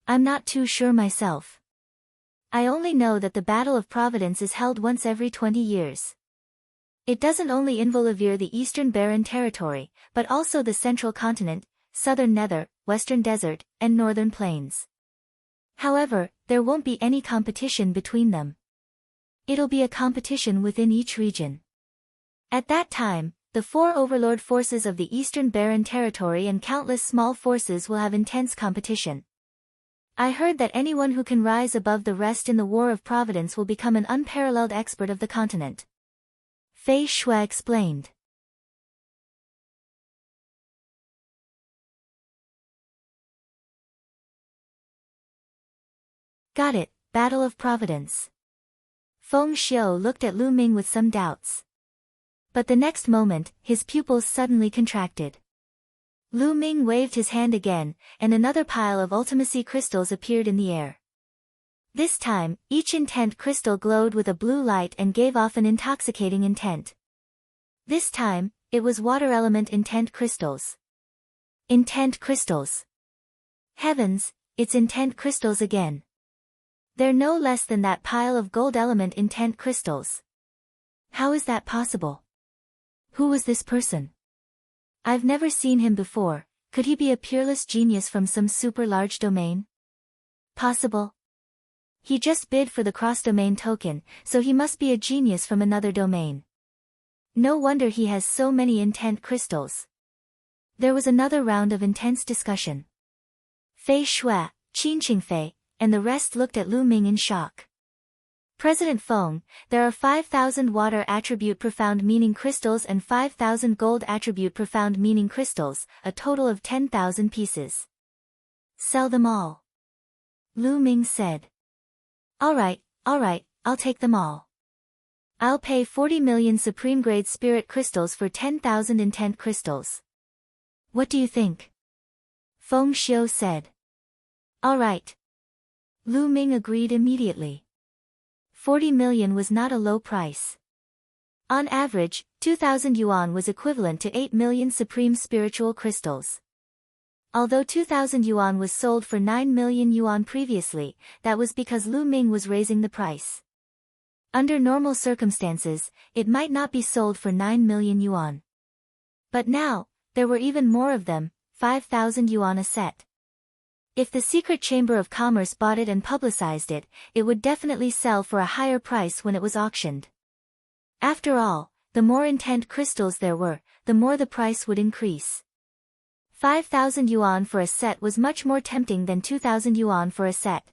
I'm not too sure myself. I only know that the Battle of Providence is held once every 20 years. It doesn't only involve the Eastern Barren Territory, but also the Central Continent, Southern Nether, Western Desert, and Northern Plains. However, there won't be any competition between them. It'll be a competition within each region. At that time, the 4 overlord forces of the Eastern Barren Territory and countless small forces will have intense competition. I heard that anyone who can rise above the rest in the War of Providence will become an unparalleled expert of the continent. Fei Shui explained. Got it, Battle of Providence. Feng Xiu looked at Lu Ming with some doubts. But the next moment, his pupils suddenly contracted. Lu Ming waved his hand again, and another pile of ultimacy crystals appeared in the air. This time, each intent crystal glowed with a blue light and gave off an intoxicating intent. This time, it was water element intent crystals. Intent crystals. Heavens, it's intent crystals again. They're no less than that pile of gold element intent crystals. How is that possible? Who was this person? I've never seen him before. Could he be a peerless genius from some super large domain? Possible. He just bid for the cross-domain token, so he must be a genius from another domain. No wonder he has so many intent crystals. There was another round of intense discussion. Fei Shui, Qin Qingfei, and the rest looked at Lu Ming in shock. President Feng, there are 5,000 water attribute profound meaning crystals and 5,000 gold attribute profound meaning crystals, a total of 10,000 pieces. Sell them all. Lu Ming said. Alright, I'll take them all. I'll pay 40 million supreme grade spirit crystals for 10,000 intent crystals. What do you think? Feng Xiu said. Alright. Lu Ming agreed immediately. 40 million was not a low price. On average, 2,000 yuan was equivalent to 8 million supreme spiritual crystals. Although 2,000 yuan was sold for 9 million yuan previously, that was because Lu Ming was raising the price. Under normal circumstances, it might not be sold for 9 million yuan. But now, there were even more of them, 5,000 yuan a set. If the Secret Chamber of Commerce bought it and publicized it, it would definitely sell for a higher price when it was auctioned. After all, the more intent crystals there were, the more the price would increase. 5,000 yuan for a set was much more tempting than 2,000 yuan for a set.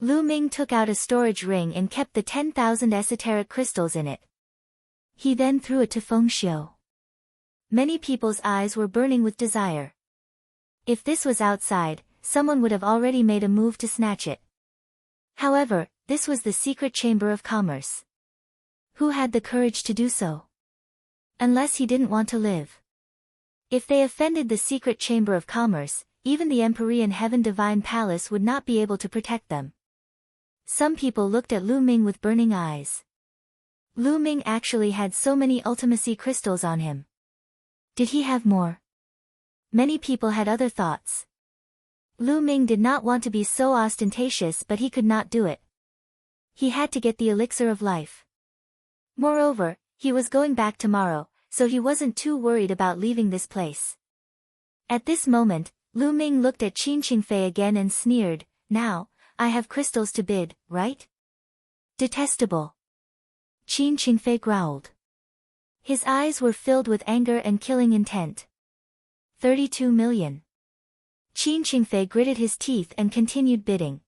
Lu Ming took out a storage ring and kept the 10,000 esoteric crystals in it. He then threw it to Feng Xiu. Many people's eyes were burning with desire. If this was outside, someone would have already made a move to snatch it. However, this was the secret chamber of commerce. Who had the courage to do so? Unless he didn't want to live. If they offended the secret chamber of commerce, even the Empyrean Heaven Divine Palace would not be able to protect them. Some people looked at Lu Ming with burning eyes. Lu Ming actually had so many ultimacy crystals on him. Did he have more? Many people had other thoughts. Lu Ming did not want to be so ostentatious, but he could not do it. He had to get the elixir of life. Moreover, he was going back tomorrow, so he wasn't too worried about leaving this place. At this moment, Lu Ming looked at Qin Qingfei again and sneered, "Now, I have crystals to bid, right?" Detestable. Qin Qingfei growled. His eyes were filled with anger and killing intent. 32 million. Qin Qingfei gritted his teeth and continued bidding.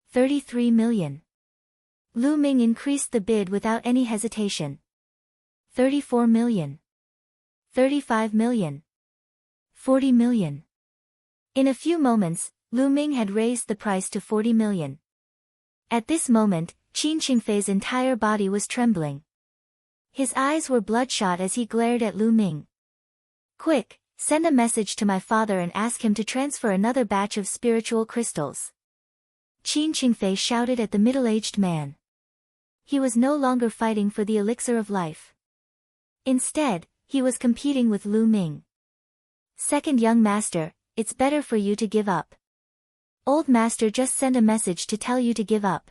33 million. Lu Ming increased the bid without any hesitation. 34 million. 35 million. 40 million. In a few moments, Lu Ming had raised the price to 40 million. At this moment, Qin Qingfei's entire body was trembling. His eyes were bloodshot as he glared at Lu Ming. "Quick, send a message to my father and ask him to transfer another batch of spiritual crystals." Qin Qingfei shouted at the middle-aged man. He was no longer fighting for the elixir of life. Instead, he was competing with Lu Ming. "Second young master, it's better for you to give up. Old master just sent a message to tell you to give up.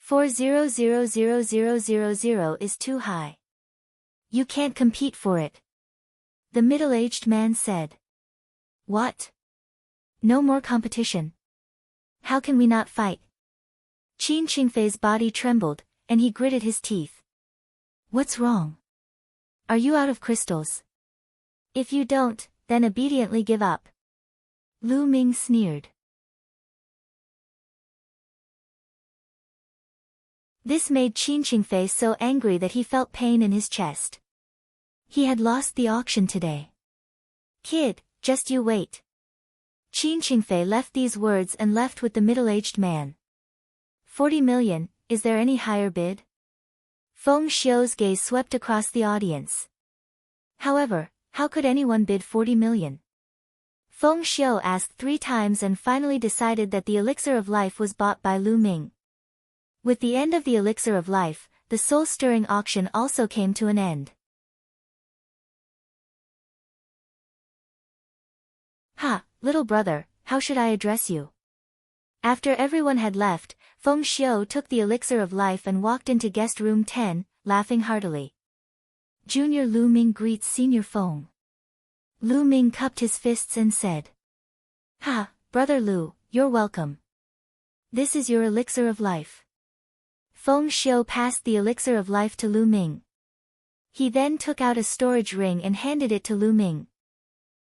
4000000 is too high. You can't compete for it." The middle-aged man said. "What? No more competition? How can we not fight?" Qin Qingfei's body trembled, and he gritted his teeth. "What's wrong? Are you out of crystals? If you don't, then obediently give up." Lu Ming sneered. This made Qin Qingfei so angry that he felt pain in his chest. He had lost the auction today. "Kid, just you wait." Qin Qingfei left these words and left with the middle-aged man. 40 million, is there any higher bid? Feng Xiu's gaze swept across the audience. However, how could anyone bid 40 million? Feng Xiu asked 3 times and finally decided that the elixir of life was bought by Lu Ming. With the end of the elixir of life, the soul-stirring auction also came to an end. "Ha, little brother, how should I address you?" After everyone had left, Feng Xiu took the elixir of life and walked into guest room 10, laughing heartily. Junior Lu Ming greets Senior Feng. Lu Ming cupped his fists and said, "Ha, brother Lu, you're welcome. This is your elixir of life." Feng Xiu passed the elixir of life to Lu Ming. He then took out a storage ring and handed it to Lu Ming.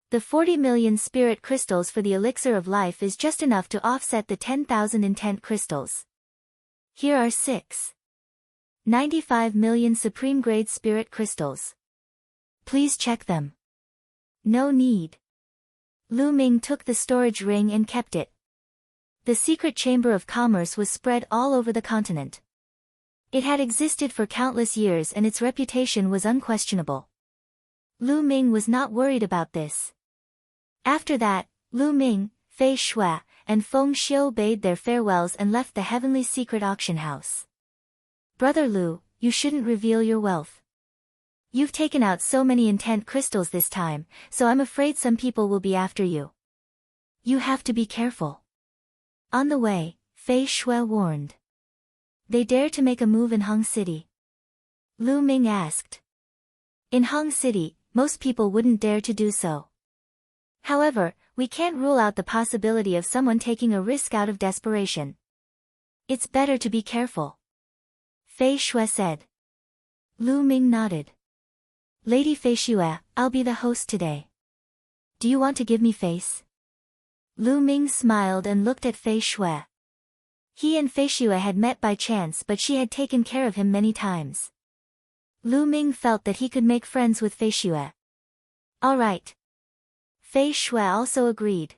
The 40 million spirit crystals for the elixir of life is just enough to offset the 10,000 intent crystals. Here are 95 million supreme grade spirit crystals. Please check them. No need. Lu Ming took the storage ring and kept it. The secret chamber of commerce was spread all over the continent. It had existed for countless years and its reputation was unquestionable. Lu Ming was not worried about this. After that, Lu Ming, Fei Shui, and Feng Xiu bade their farewells and left the heavenly secret auction house. "Brother Lu, you shouldn't reveal your wealth. You've taken out so many intent crystals this time, so I'm afraid some people will be after you. You have to be careful." On the way, Fei Shui warned. "They dare to make a move in Hong City?" Lu Ming asked. "In Hong City, most people wouldn't dare to do so. However, we can't rule out the possibility of someone taking a risk out of desperation. It's better to be careful," Fei Shui said. Lu Ming nodded. Lady Fei Xue, I'll be the host today. Do you want to give me face? Lu Ming smiled and looked at Fei Xue. He and Fei Xue had met by chance, but she had taken care of him many times. Lu Ming felt that he could make friends with Fei Xue. All right. Fei Xue also agreed.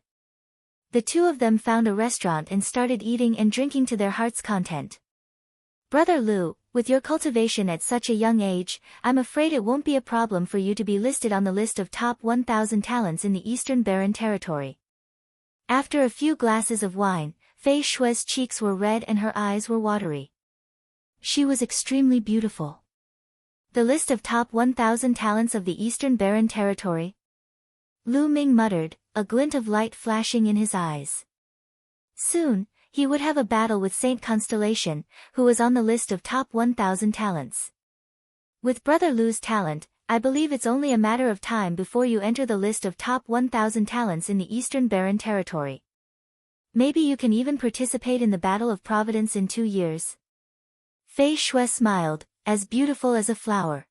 The two of them found a restaurant and started eating and drinking to their heart's content. Brother Lu, with your cultivation at such a young age, I'm afraid it won't be a problem for you to be listed on the list of top 1,000 talents in the Eastern Barren Territory. After a few glasses of wine, Fei Xue's cheeks were red and her eyes were watery. She was extremely beautiful. The list of top 1,000 talents of the Eastern Barren Territory? Lu Ming muttered, a glint of light flashing in his eyes. Soon, he would have a battle with Saint Constellation, who was on the list of top 1,000 talents. With Brother Lu's talent, I believe it's only a matter of time before you enter the list of top 1,000 talents in the Eastern Barren Territory. Maybe you can even participate in the Battle of Providence in 2 years. Fei Xue smiled, as beautiful as a flower.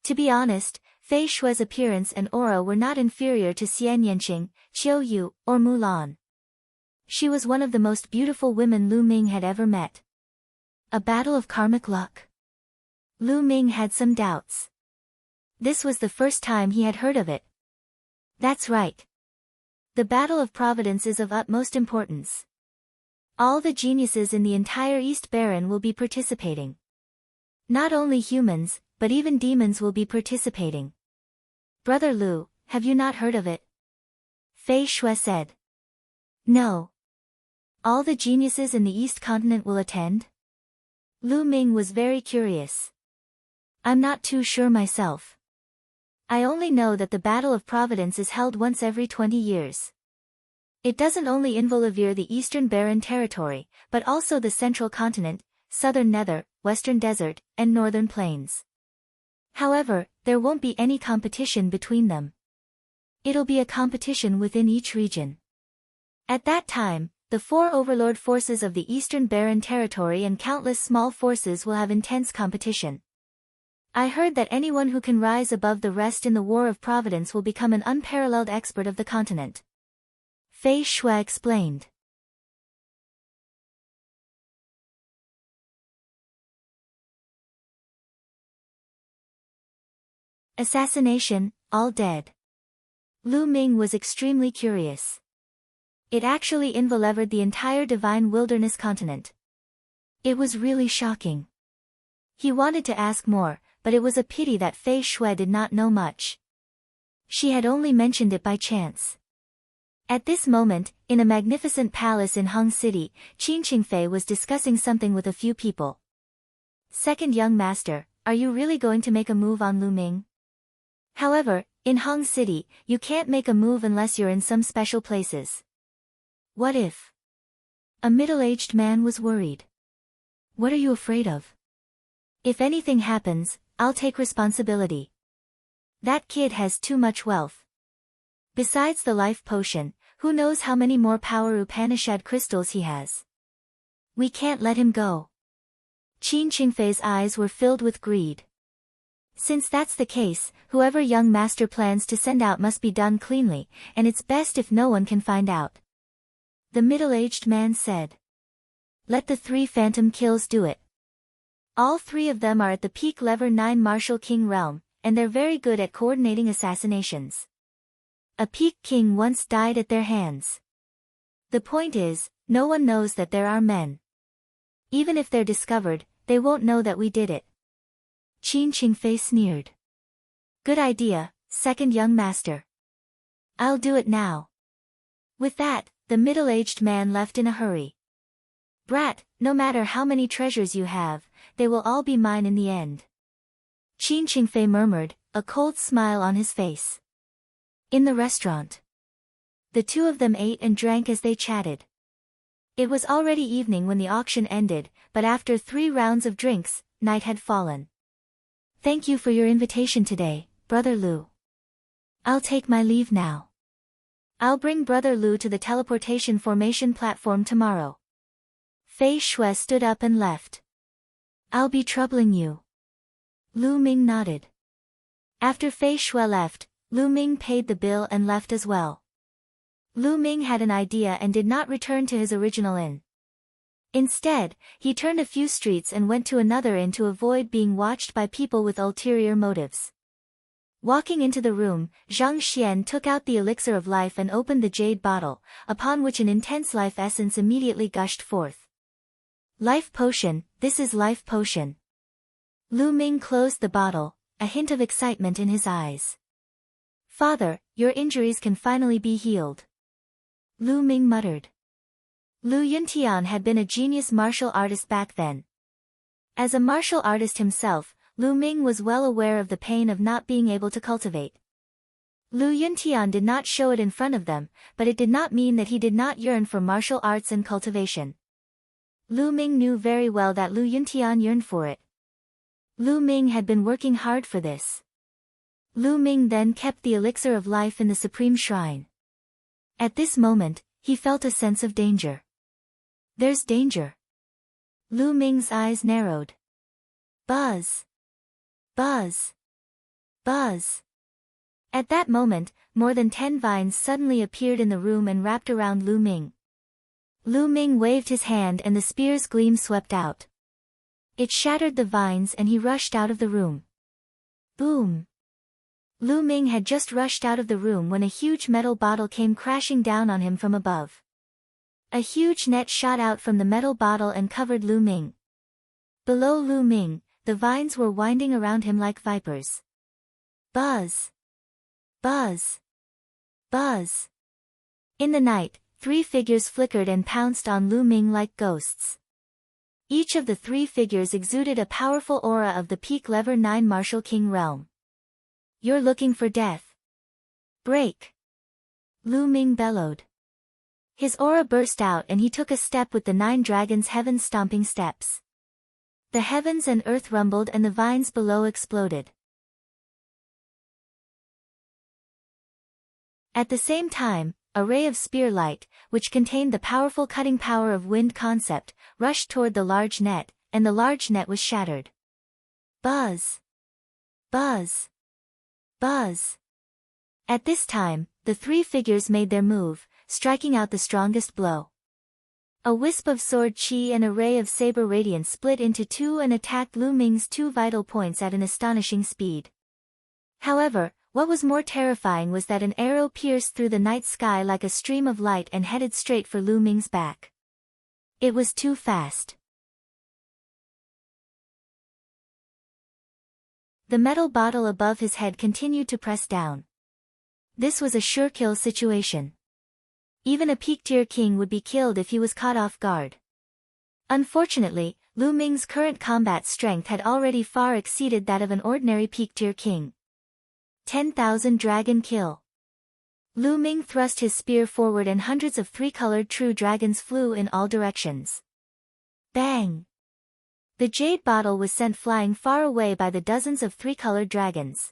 To be honest, Fei Xue's appearance and aura were not inferior to Xian Yanqing, Qiu Yu, or Mulan. She was one of the most beautiful women Lu Ming had ever met. A battle of karmic luck? Lu Ming had some doubts. This was the first time he had heard of it. That's right. The Battle of Providence is of utmost importance. All the geniuses in the entire East Barren will be participating. Not only humans, but even demons will be participating. Brother Lu, have you not heard of it? Fei Xue said. No. All the geniuses in the East Continent will attend? Lu Ming was very curious. I'm not too sure myself. I only know that the Battle of Providence is held once every 20 years. It doesn't only involve the Eastern Barren Territory, but also the Central Continent, Southern Nether, Western Desert, and Northern Plains. However, there won't be any competition between them. It'll be a competition within each region. At that time, the 4 overlord forces of the Eastern Barren Territory and countless small forces will have intense competition. I heard that anyone who can rise above the rest in the War of Providence will become an unparalleled expert of the continent. Fei Xue explained. Assassination, all dead. Lu Ming was extremely curious. It actually enveloped the entire Divine Wilderness continent. It was really shocking. He wanted to ask more, but it was a pity that Fei Xue did not know much. She had only mentioned it by chance. At this moment, in a magnificent palace in Hong City, Qin Qingfei was discussing something with a few people. Second young master, are you really going to make a move on Lu Ming? However, in Hong City, you can't make a move unless you're in some special places. What if? A middle-aged man was worried. What are you afraid of? If anything happens, I'll take responsibility. That kid has too much wealth. Besides the life potion, who knows how many more power Upanishad crystals he has. We can't let him go. Qin Qingfei's eyes were filled with greed. Since that's the case, whoever young master plans to send out must be done cleanly, and it's best if no one can find out. The middle-aged man said. Let the 3 phantom kills do it. All 3 of them are at the peak level 9 Martial King realm, and they're very good at coordinating assassinations. A peak king once died at their hands. The point is, no one knows that there are men. Even if they're discovered, they won't know that we did it. Qin Qingfei sneered. Good idea, second young master. I'll do it now. With that, the middle-aged man left in a hurry. Brat, no matter how many treasures you have, they will all be mine in the end. Qin Qingfei murmured, a cold smile on his face. In the restaurant. The two of them ate and drank as they chatted. It was already evening when the auction ended, but after 3 rounds of drinks, night had fallen. Thank you for your invitation today, Brother Lu. I'll take my leave now. I'll bring Brother Lu to the teleportation formation platform tomorrow. Fei Xue stood up and left. I'll be troubling you. Lu Ming nodded. After Fei Shui left, Lu Ming paid the bill and left as well. Lu Ming had an idea and did not return to his original inn. Instead, he turned a few streets and went to another inn to avoid being watched by people with ulterior motives. Walking into the room, Zhang Xian took out the elixir of life and opened the jade bottle, upon which an intense life essence immediately gushed forth. Life potion, this is life potion. Lu Ming closed the bottle, a hint of excitement in his eyes. Father, your injuries can finally be healed. Lu Ming muttered. Lu Yuntian had been a genius martial artist back then. As a martial artist himself, Lu Ming was well aware of the pain of not being able to cultivate. Lu Yuntian did not show it in front of them, but it did not mean that he did not yearn for martial arts and cultivation. Lu Ming knew very well that Lu Yuntian yearned for it. Lu Ming had been working hard for this. Lu Ming then kept the elixir of life in the supreme shrine. At this moment, he felt a sense of danger. There's danger. Lu Ming's eyes narrowed. Buzz. Buzz. Buzz. At that moment, more than 10 vines suddenly appeared in the room and wrapped around Lu Ming. Lu Ming waved his hand and the spear's gleam swept out. It shattered the vines and he rushed out of the room. Boom. Lu Ming had just rushed out of the room when a huge metal bottle came crashing down on him from above. A huge net shot out from the metal bottle and covered Lu Ming. Below Lu Ming, the vines were winding around him like vipers. Buzz. Buzz. Buzz. In the night, 3 figures flickered and pounced on Lu Ming like ghosts. Each of the 3 figures exuded a powerful aura of the peak level 9 Martial King realm. You're looking for death. Break. Lu Ming bellowed. His aura burst out and he took a step with the 9 dragons' heaven-stomping steps. The heavens and earth rumbled and the vines below exploded. At the same time, a ray of spear light, which contained the powerful cutting power of wind concept, rushed toward the large net, and the large net was shattered. Buzz. Buzz. Buzz. At this time, the 3 figures made their move, striking out the strongest blow. A wisp of sword chi and a ray of saber radiance split into 2 and attacked Lu Ming's 2 vital points at an astonishing speed. However, what was more terrifying was that an arrow pierced through the night sky like a stream of light and headed straight for Lu Ming's back. It was too fast. The metal bottle above his head continued to press down. This was a sure kill situation. Even a peak-tier king would be killed if he was caught off guard. Unfortunately, Lu Ming's current combat strength had already far exceeded that of an ordinary peak-tier king. 10,000 dragon kill. Lu Ming thrust his spear forward and hundreds of 3-colored true dragons flew in all directions. Bang! The jade bottle was sent flying far away by the dozens of 3-colored dragons.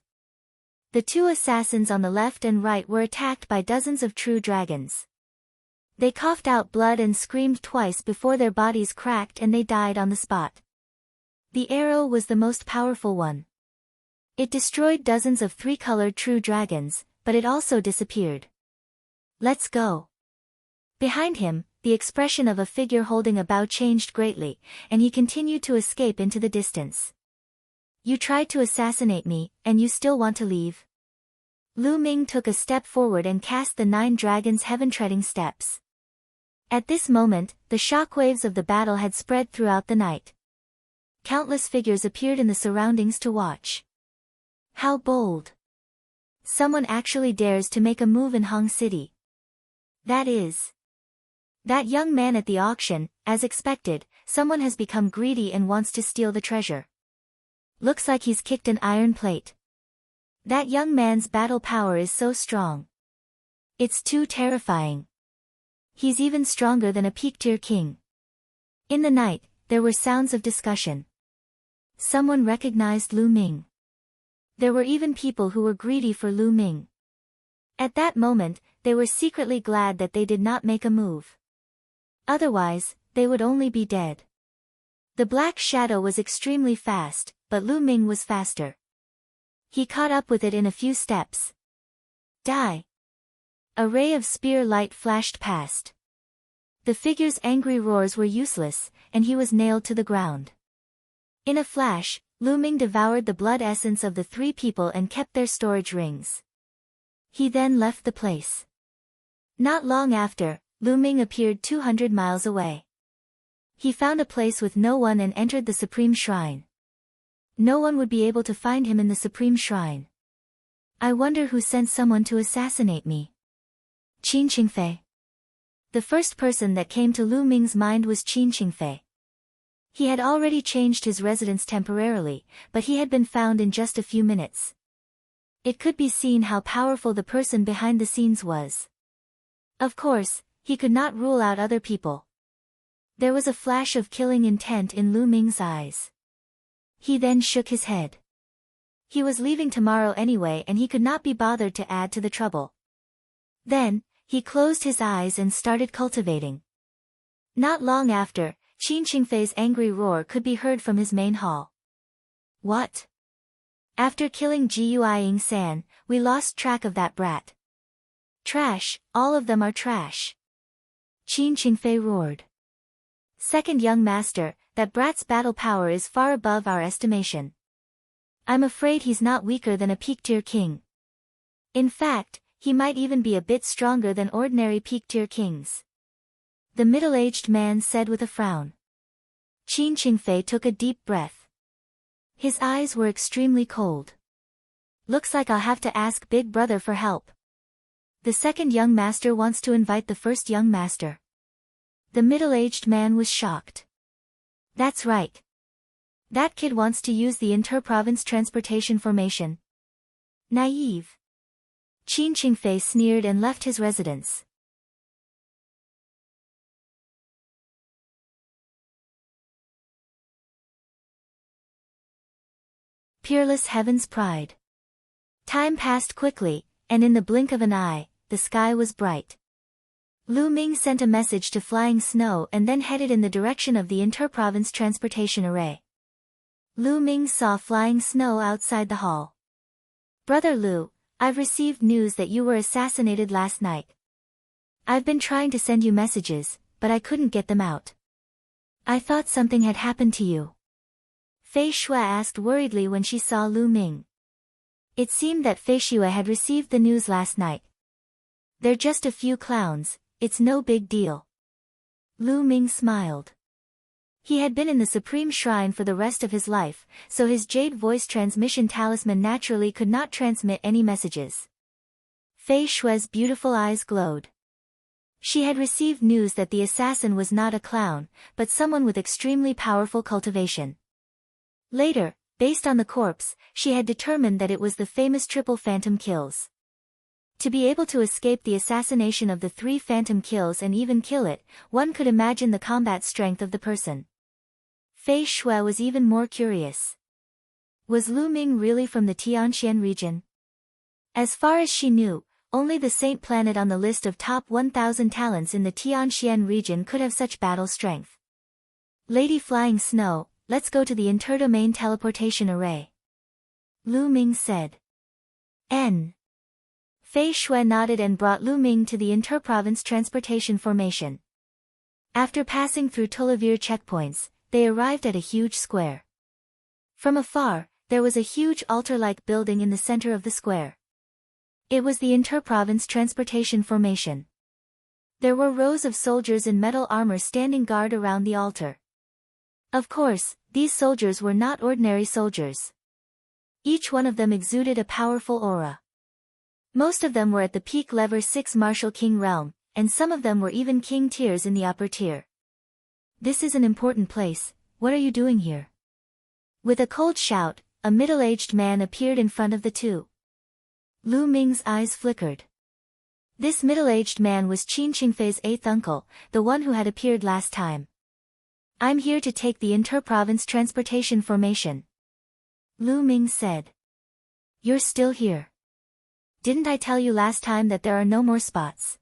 The 2 assassins on the left and right were attacked by dozens of true dragons. They coughed out blood and screamed twice before their bodies cracked and they died on the spot. The arrow was the most powerful one. It destroyed dozens of 3-colored true dragons, but it also disappeared. Let's go. Behind him, the expression of a figure holding a bow changed greatly, and he continued to escape into the distance. You tried to assassinate me, and you still want to leave? Lu Ming took a step forward and cast the 9 dragons' heaven-treading steps. At this moment, the shockwaves of the battle had spread throughout the night. Countless figures appeared in the surroundings to watch. How bold! Someone actually dares to make a move in Hong City. That young man at the auction, as expected, someone has become greedy and wants to steal the treasure. Looks like he's kicked an iron plate. That young man's battle power is so strong. It's too terrifying. He's even stronger than a peak-tier king. In the night, there were sounds of discussion. Someone recognized Lu Ming. There were even people who were greedy for Lu Ming. At that moment, they were secretly glad that they did not make a move. Otherwise, they would only be dead. The black shadow was extremely fast, but Lu Ming was faster. He caught up with it in a few steps. Die! A ray of spear light flashed past. The figure's angry roars were useless, and he was nailed to the ground. In a flash, Lu Ming devoured the blood essence of the three people and kept their storage rings. He then left the place. Not long after, Lu Ming appeared 200 miles away. He found a place with no one and entered the Supreme Shrine. No one would be able to find him in the Supreme Shrine. I wonder who sent someone to assassinate me. Qin Qingfei. The first person that came to Lu Ming's mind was Qin Qingfei. He had already changed his residence temporarily, but he had been found in just a few minutes. It could be seen how powerful the person behind the scenes was. Of course, he could not rule out other people. There was a flash of killing intent in Lu Ming's eyes. He then shook his head. He was leaving tomorrow anyway and he could not be bothered to add to the trouble. Then, he closed his eyes and started cultivating. Not long after, Qin Qingfei's angry roar could be heard from his main hall. What? After killing Jiuying San, we lost track of that brat. Trash, all of them are trash. Qin Qingfei roared. Second young master, that brat's battle power is far above our estimation. I'm afraid he's not weaker than a peak-tier king. In fact, he might even be a bit stronger than ordinary peak-tier kings. The middle-aged man said with a frown. Qin Qingfei took a deep breath. His eyes were extremely cold. Looks like I'll have to ask Big Brother for help. The second young master wants to invite the first young master. The middle-aged man was shocked. That's right. That kid wants to use the inter-province transportation formation. Naive. Qin Qingfei sneered and left his residence. Peerless Heaven's Pride. Time passed quickly, and in the blink of an eye, the sky was bright. Lu Ming sent a message to Flying Snow and then headed in the direction of the inter-province transportation array. Lu Ming saw Flying Snow outside the hall. Brother Lu, I've received news that you were assassinated last night. I've been trying to send you messages, but I couldn't get them out. I thought something had happened to you. Fei Shui asked worriedly when she saw Lu Ming. It seemed that Fei Shui had received the news last night. They're just a few clowns, it's no big deal. Lu Ming smiled. He had been in the Supreme Shrine for the rest of his life, so his jade voice transmission talisman naturally could not transmit any messages. Fei Shui's beautiful eyes glowed. She had received news that the assassin was not a clown, but someone with extremely powerful cultivation. Later, based on the corpse, she had determined that it was the famous triple phantom kills. To be able to escape the assassination of the 3 phantom kills and even kill it, one could imagine the combat strength of the person. Fei Shui was even more curious. Was Lu Ming really from the Tianxian region? As far as she knew, only the Saint planet on the list of top 1,000 talents in the Tianxian region could have such battle strength. Lady Flying Snow, let's go to the interdomain teleportation array. Lu Ming said. N. Fei Shui nodded and brought Lu Ming to the interprovince transportation formation. After passing through Tolavir checkpoints, they arrived at a huge square. From afar, there was a huge altar-like building in the center of the square. It was the interprovince transportation formation. There were rows of soldiers in metal armor standing guard around the altar. Of course, these soldiers were not ordinary soldiers. Each one of them exuded a powerful aura. Most of them were at the peak level 6 Martial King realm, and some of them were even king tiers in the upper tier. This is an important place, what are you doing here? With a cold shout, a middle-aged man appeared in front of the two. Lu Ming's eyes flickered. This middle-aged man was Qin Qingfei's 8th uncle, the one who had appeared last time. I'm here to take the inter-province transportation formation. Lu Ming said. You're still here. Didn't I tell you last time that there are no more spots?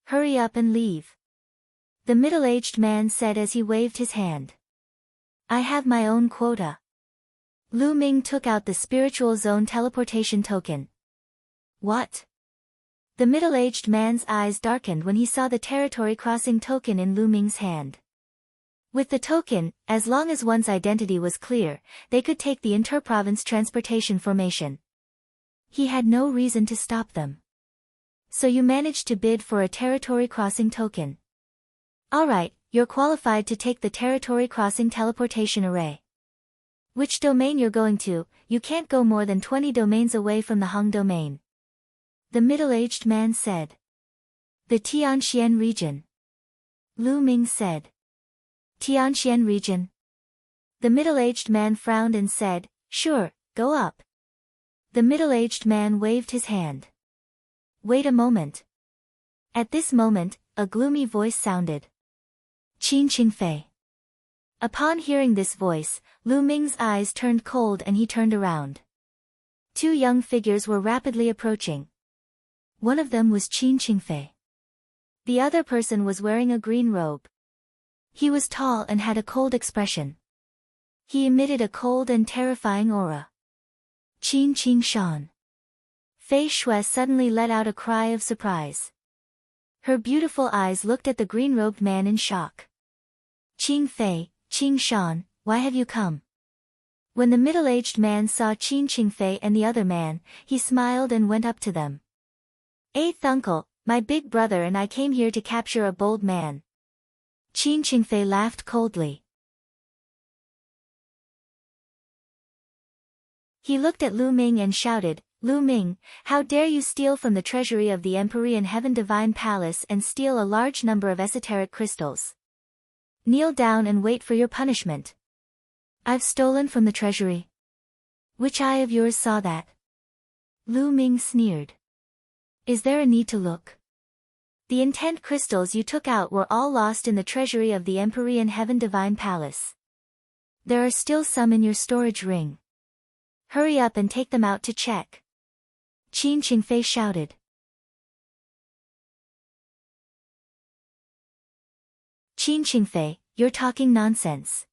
Hurry up and leave. The middle-aged man said as he waved his hand. I have my own quota. Lu Ming took out the spiritual zone teleportation token. What? The middle-aged man's eyes darkened when he saw the territory crossing token in Lu Ming's hand. With the token, as long as one's identity was clear, they could take the inter-province transportation formation. He had no reason to stop them. So you managed to bid for a territory crossing token. Alright, you're qualified to take the territory crossing teleportation array. Which domain you're going to? You can't go more than 20 domains away from the Hong domain. The middle-aged man said. The Tianxian region. Lu Ming said. Tianxian region. The middle-aged man frowned and said, sure, go up. The middle-aged man waved his hand. Wait a moment. At this moment, a gloomy voice sounded. Qin Qingfei. Upon hearing this voice, Lu Ming's eyes turned cold and he turned around. Two young figures were rapidly approaching. One of them was Qin Qingfei. The other person was wearing a green robe. He was tall and had a cold expression. He emitted a cold and terrifying aura. Qin Qingshan. Fei Shui suddenly let out a cry of surprise. Her beautiful eyes looked at the green-robed man in shock. Qing Fei, Qingshan, why have you come? When the middle-aged man saw Qin Qingfei and the other man, he smiled and went up to them. Eighth uncle, my big brother and I came here to capture a bold man. Qin Qingfei laughed coldly. He looked at Lu Ming and shouted, Lu Ming, how dare you steal from the treasury of the Empyrean Heaven Divine Palace and steal a large number of esoteric crystals. Kneel down and wait for your punishment. I've stolen from the treasury. Which eye of yours saw that? Lu Ming sneered. Is there a need to look? The intent crystals you took out were all lost in the treasury of the Empyrean Heaven Divine Palace. There are still some in your storage ring. Hurry up and take them out to check. Qin Qingfei shouted. Qin Qingfei, you're talking nonsense.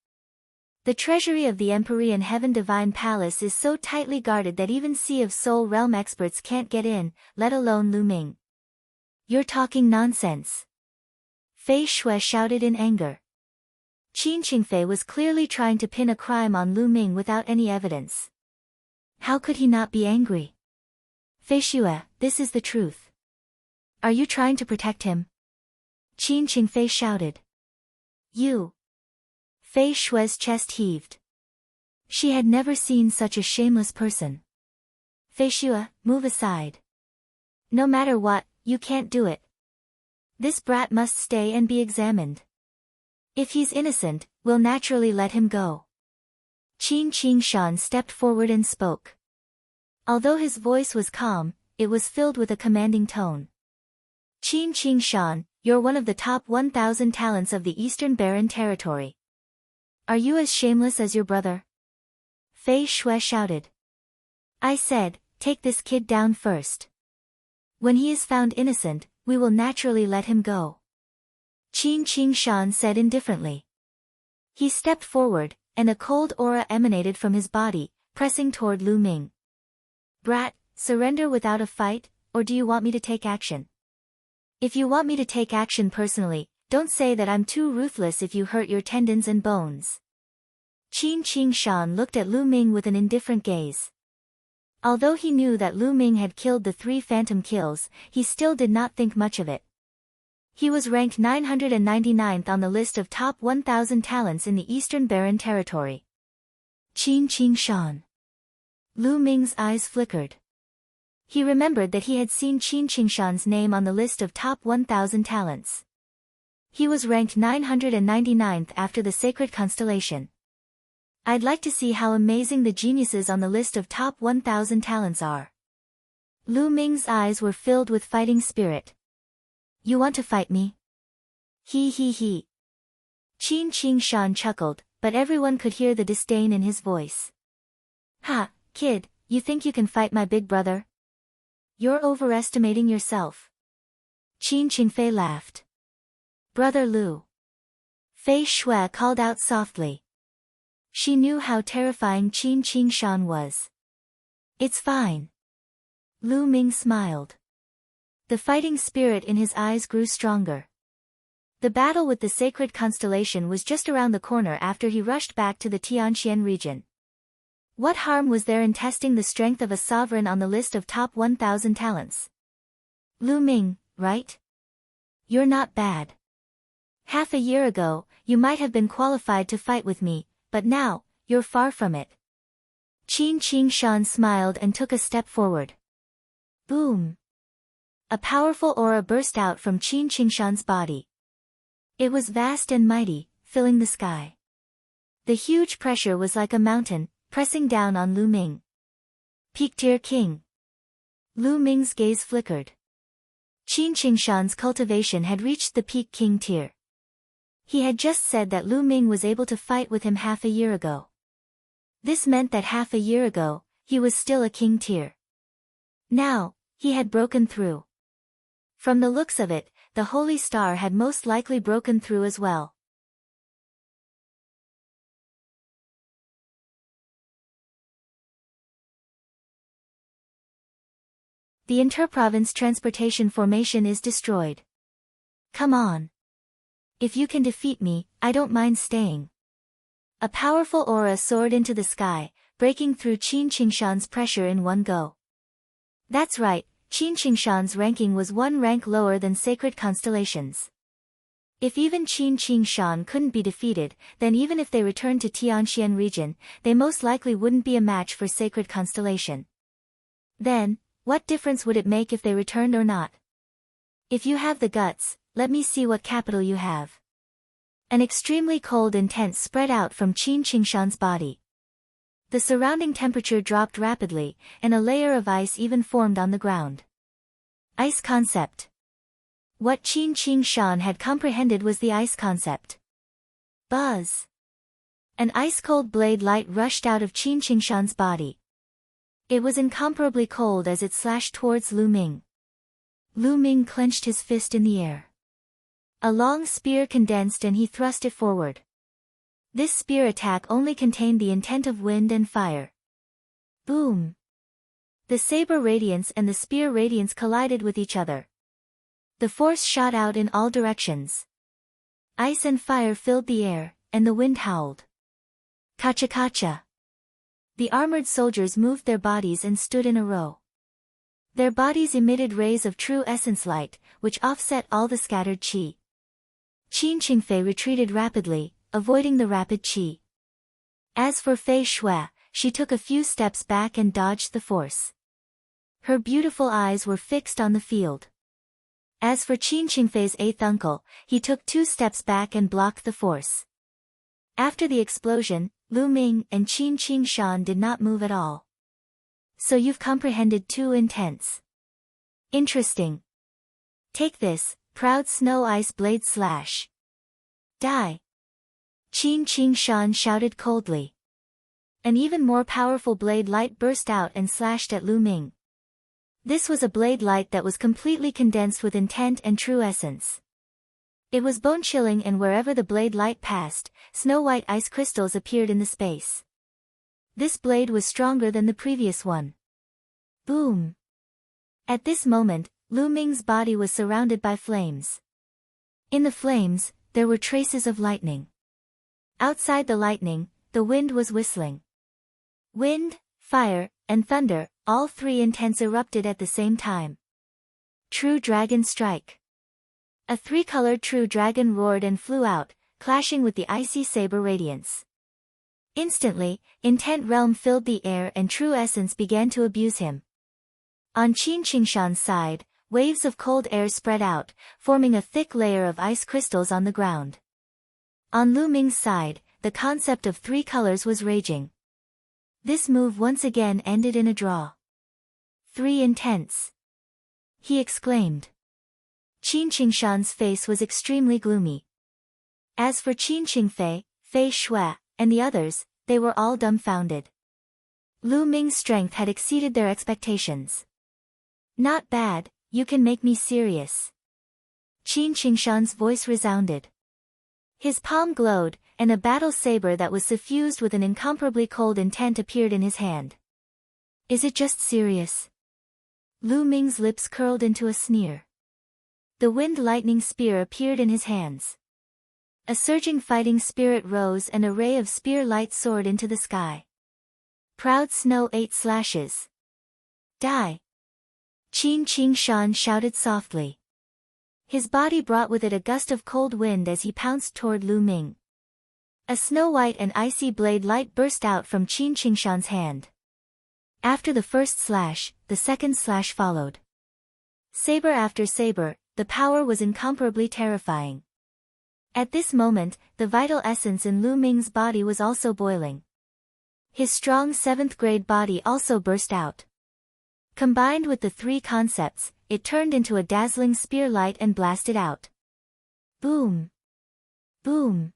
The treasury of the Empyrean Heaven Divine Palace is so tightly guarded that even Sea of Soul Realm experts can't get in, let alone Lu Ming. You're talking nonsense. Fei Shui shouted in anger. Qin Qingfei was clearly trying to pin a crime on Lu Ming without any evidence. How could he not be angry? Fei Shui, this is the truth. Are you trying to protect him? Qin Qingfei shouted. You. Fei Shui's chest heaved. She had never seen such a shameless person. Fei Shui, move aside. No matter what, you can't do it. This brat must stay and be examined. If he's innocent, we'll naturally let him go. Qin Qingshan stepped forward and spoke. Although his voice was calm, it was filled with a commanding tone. Qin Qingshan, you're one of the top 1,000 talents of the Eastern Barren Territory. Are you as shameless as your brother? Fei Shui shouted. I said, take this kid down first. When he is found innocent, we will naturally let him go. Qin Qingshan said indifferently. He stepped forward, and a cold aura emanated from his body, pressing toward Lu Ming. Brat, surrender without a fight, or do you want me to take action? If you want me to take action personally, don't say that I'm too ruthless if you hurt your tendons and bones. Qin Qingshan looked at Lu Ming with an indifferent gaze. Although he knew that Lu Ming had killed the 3 phantom kills, he still did not think much of it. He was ranked 999th on the list of top 1,000 talents in the Eastern Barren Territory. Qin Qingshan. Lu Ming's eyes flickered. He remembered that he had seen Qin Qingshan's name on the list of top 1,000 talents. He was ranked 999th after the Sacred Constellation. I'd like to see how amazing the geniuses on the list of top 1,000 talents are. Lu Ming's eyes were filled with fighting spirit. You want to fight me? He. Qin Qingshan chuckled, but everyone could hear the disdain in his voice. Ha, kid, you think you can fight my big brother? You're overestimating yourself. Qin Qingfei laughed. Brother Lu. Fei Shui called out softly. She knew how terrifying Qin Qingshan was. It's fine. Lu Ming smiled. The fighting spirit in his eyes grew stronger. The battle with the sacred constellation was just around the corner after he rushed back to the Tianxian region. What harm was there in testing the strength of a sovereign on the list of top 1,000 talents? Lu Ming, right? You're not bad. Half a year ago, you might have been qualified to fight with me, but now, you're far from it. Qin Qingshan smiled and took a step forward. Boom! A powerful aura burst out from Qin Qingshan's body. It was vast and mighty, filling the sky. The huge pressure was like a mountain, pressing down on Lu Ming. Peak-tier king. Lu Ming's gaze flickered. Qin Qingshan's cultivation had reached the peak king tier. He had just said that Lu Ming was able to fight with him half a year ago. This meant that half a year ago, he was still a king tier. Now, he had broken through. From the looks of it, the Holy Star had most likely broken through as well. The interprovince transportation formation is destroyed. Come on. If you can defeat me, I don't mind staying. A powerful aura soared into the sky, breaking through Qin Qingshan's pressure in one go. That's right, Qin Qingshan's ranking was one rank lower than sacred constellations. If even Qin Qingshan couldn't be defeated, then even if they returned to Tianxian region, they most likely wouldn't be a match for sacred constellation. Then, what difference would it make if they returned or not? If you have the guts, let me see what capital you have. An extremely cold intent spread out from Qin Qingshan's body. The surrounding temperature dropped rapidly, and a layer of ice even formed on the ground. Ice concept. What Qin Qingshan had comprehended was the ice concept. Buzz. An ice-cold blade light rushed out of Qin Qingshan's body. It was incomparably cold as it slashed towards Lu Ming. Lu Ming clenched his fist in the air. A long spear condensed and he thrust it forward. This spear attack only contained the intent of wind and fire. Boom! The saber radiance and the spear radiance collided with each other. The force shot out in all directions. Ice and fire filled the air, and the wind howled. Kacha-kacha! The armored soldiers moved their bodies and stood in a row. Their bodies emitted rays of true essence light, which offset all the scattered qi. Qin Qingfei retreated rapidly, avoiding the rapid qi. As for Fei Shui, she took a few steps back and dodged the force. Her beautiful eyes were fixed on the field. As for Qin Qingfei's eighth uncle, he took 2 steps back and blocked the force. After the explosion, Lu Ming and Qin Qingshan did not move at all. So you've comprehended 2 intents. Interesting. Take this, proud snow ice blade slash. Die. Qin Qingshan shouted coldly. An even more powerful blade light burst out and slashed at Lu Ming. This was a blade light that was completely condensed with intent and true essence. It was bone-chilling, and wherever the blade light passed, snow-white ice crystals appeared in the space. This blade was stronger than the previous one. Boom! At this moment, Lu Ming's body was surrounded by flames. In the flames, there were traces of lightning. Outside the lightning, the wind was whistling. Wind, fire, and thunder, all 3 intents erupted at the same time. True Dragon Strike. A 3-colored true dragon roared and flew out, clashing with the icy saber radiance. Instantly, intent realm filled the air and true essence began to abuse him. On Qin Qingshan's side, waves of cold air spread out, forming a thick layer of ice crystals on the ground. On Lu Ming's side, the concept of 3 colors was raging. This move once again ended in a draw. 3 intents. He exclaimed. Qin Qingshan's face was extremely gloomy. As for Qin Qingfei, Fei Shui, and the others, they were all dumbfounded. Lu Ming's strength had exceeded their expectations. Not bad, you can make me serious. Qin Qingshan's voice resounded. His palm glowed, and a battle saber that was suffused with an incomparably cold intent appeared in his hand. Is it just serious? Lu Ming's lips curled into a sneer. The wind lightning spear appeared in his hands. A surging fighting spirit rose and a ray of spear light soared into the sky. Proud snow 8 slashes. Die! Qin Qingshan shouted softly. His body brought with it a gust of cold wind as he pounced toward Lu Ming. A snow-white and icy blade light burst out from Qin Qingshan's hand. After the first slash, the second slash followed. Saber after saber, the power was incomparably terrifying. At this moment, the vital essence in Lu Ming's body was also boiling. His strong 7th-grade body also burst out. Combined with the 3 concepts, it turned into a dazzling spear light and blasted out. Boom! Boom!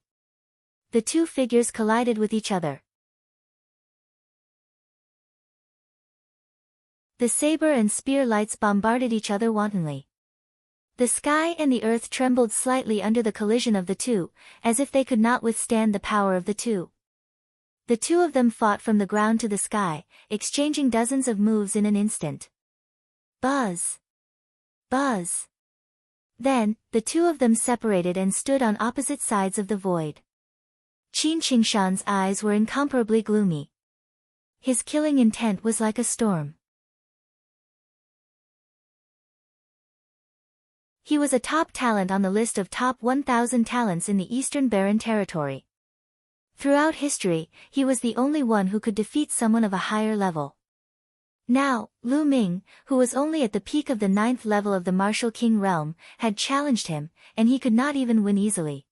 The 2 figures collided with each other. The saber and spear lights bombarded each other wantonly. The sky and the earth trembled slightly under the collision of the 2, as if they could not withstand the power of the 2. The 2 of them fought from the ground to the sky, exchanging dozens of moves in an instant. Buzz! Buzz! Then, the 2 of them separated and stood on opposite sides of the void. Qin Qingshan's eyes were incomparably gloomy. His killing intent was like a storm. He was a top talent on the list of top 1,000 talents in the Eastern Barren Territory. Throughout history, he was the only one who could defeat someone of a higher level. Now, Lu Ming, who was only at the peak of the 9th level of the Martial King realm, had challenged him, and he could not even win easily.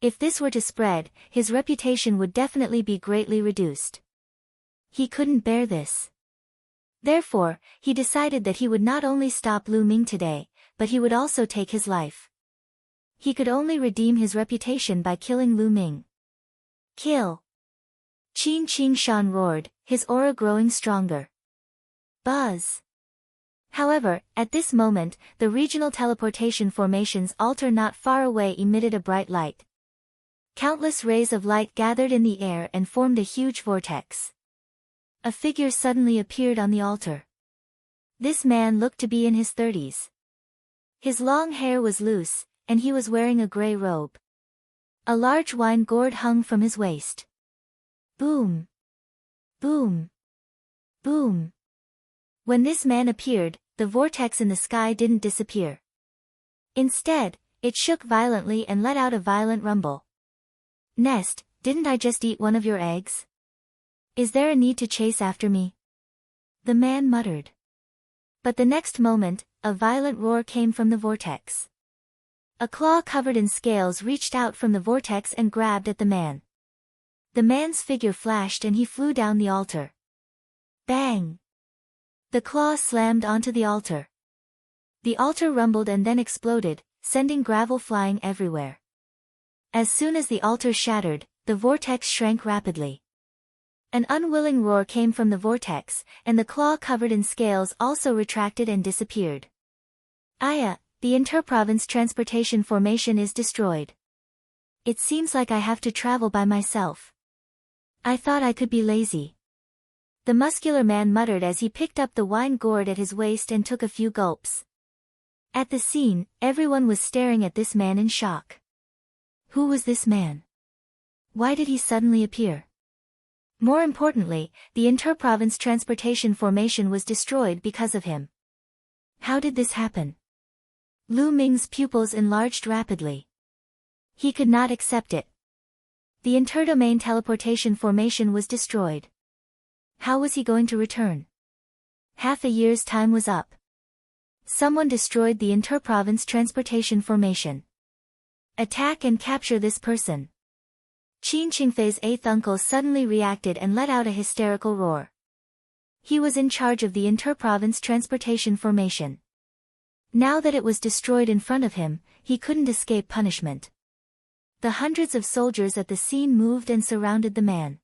If this were to spread, his reputation would definitely be greatly reduced. He couldn't bear this. Therefore, he decided that he would not only stop Lu Ming today, but he would also take his life. He could only redeem his reputation by killing Lu Ming. Kill! Qin Qingshan roared, his aura growing stronger. Buzz! However, at this moment, the regional teleportation formation's altar not far away emitted a bright light. Countless rays of light gathered in the air and formed a huge vortex. A figure suddenly appeared on the altar. This man looked to be in his 30s. His long hair was loose, and he was wearing a gray robe. A large wine gourd hung from his waist. Boom! Boom! Boom! When this man appeared, the vortex in the sky didn't disappear. Instead, it shook violently and let out a violent rumble. Nest, didn't I just eat one of your eggs? Is there a need to chase after me? The man muttered. But the next moment, a violent roar came from the vortex. A claw covered in scales reached out from the vortex and grabbed at the man. The man's figure flashed and he flew down the altar. Bang! The claw slammed onto the altar. The altar rumbled and then exploded, sending gravel flying everywhere. As soon as the altar shattered, the vortex shrank rapidly. An unwilling roar came from the vortex, and the claw covered in scales also retracted and disappeared. Aya, the interprovince transportation formation is destroyed. It seems like I have to travel by myself. I thought I could be lazy. The muscular man muttered as he picked up the wine gourd at his waist and took a few gulps. At the scene, everyone was staring at this man in shock. Who was this man? Why did he suddenly appear? More importantly, the interprovince transportation formation was destroyed because of him. How did this happen? Lu Ming's pupils enlarged rapidly. He could not accept it. The interdomain teleportation formation was destroyed. How was he going to return? Half a year's time was up. Someone destroyed the interprovince transportation formation. Attack and capture this person. Qin Qingfei's 8th uncle suddenly reacted and let out a hysterical roar. He was in charge of the interprovince transportation formation. Now that it was destroyed in front of him, he couldn't escape punishment. The hundreds of soldiers at the scene moved and surrounded the man.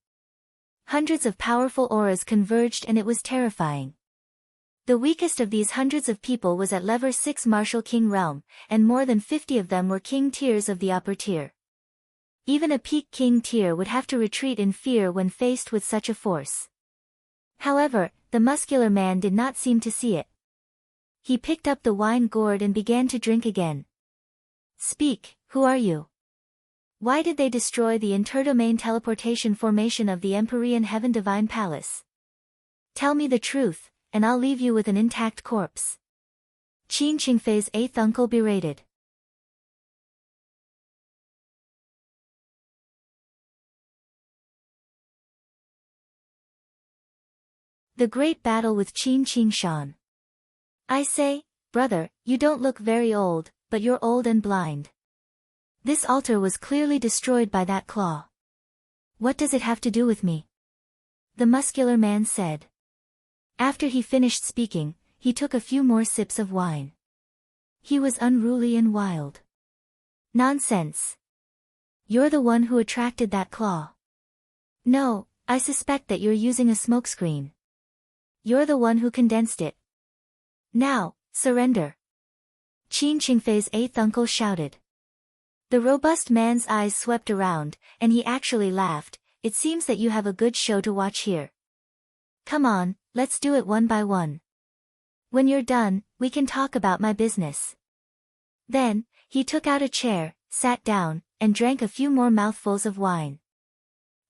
Hundreds of powerful auras converged and it was terrifying. The weakest of these hundreds of people was at level 6 Martial King realm, and more than 50 of them were king tiers of the upper tier. Even a Peak King tier would have to retreat in fear when faced with such a force. However, the muscular man did not seem to see it. He picked up the wine gourd and began to drink again. Speak, who are you? Why did they destroy the interdomain teleportation formation of the Empyrean Heaven Divine Palace? Tell me the truth, and I'll leave you with an intact corpse. Qin Qingfei's eighth uncle berated. The Great Battle with Qin Qingshan. I say, brother, you don't look very old, but you're old and blind. This altar was clearly destroyed by that claw. What does it have to do with me? The muscular man said. After he finished speaking, he took a few more sips of wine. He was unruly and wild. Nonsense. You're the one who attracted that claw. No, I suspect that you're using a smokescreen. You're the one who condensed it. Now, surrender. Qin Qingfei's eighth uncle shouted. The robust man's eyes swept around, and he actually laughed. It seems that you have a good show to watch here. Come on, let's do it one by one. When you're done, we can talk about my business. Then, he took out a chair, sat down, and drank a few more mouthfuls of wine.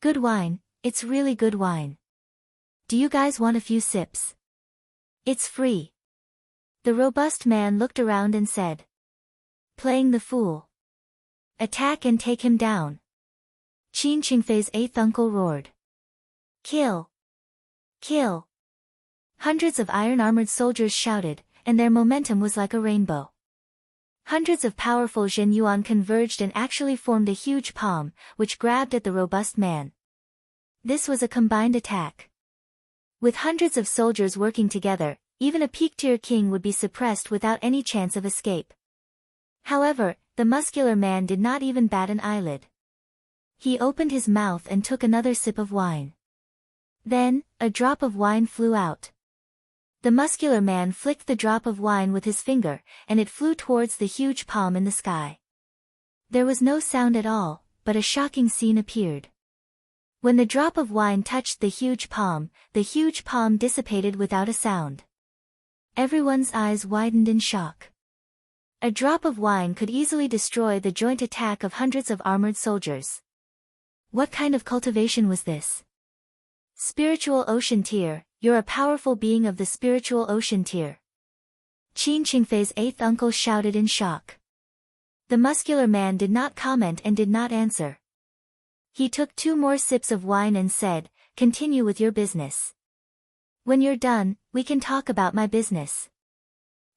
Good wine, it's really good wine. Do you guys want a few sips? It's free. The robust man looked around and said. Playing the fool. Attack and take him down. Qin Qingfei's eighth uncle roared. Kill! Kill! Hundreds of iron-armored soldiers shouted, and their momentum was like a rainbow. Hundreds of powerful Zhen Yuan converged and actually formed a huge palm, which grabbed at the robust man. This was a combined attack. With hundreds of soldiers working together, even a peak-tier king would be suppressed without any chance of escape. However, the muscular man did not even bat an eyelid. He opened his mouth and took another sip of wine. Then, a drop of wine flew out. The muscular man flicked the drop of wine with his finger, and it flew towards the huge palm in the sky. There was no sound at all, but a shocking scene appeared. When the drop of wine touched the huge palm dissipated without a sound. Everyone's eyes widened in shock. A drop of wine could easily destroy the joint attack of hundreds of armored soldiers. What kind of cultivation was this? Spiritual Ocean Tier, you're a powerful being of the Spiritual Ocean Tier. Qin Qingfei's eighth uncle shouted in shock. The muscular man did not comment and did not answer. He took 2 more sips of wine and said, continue with your business. When you're done, we can talk about my business.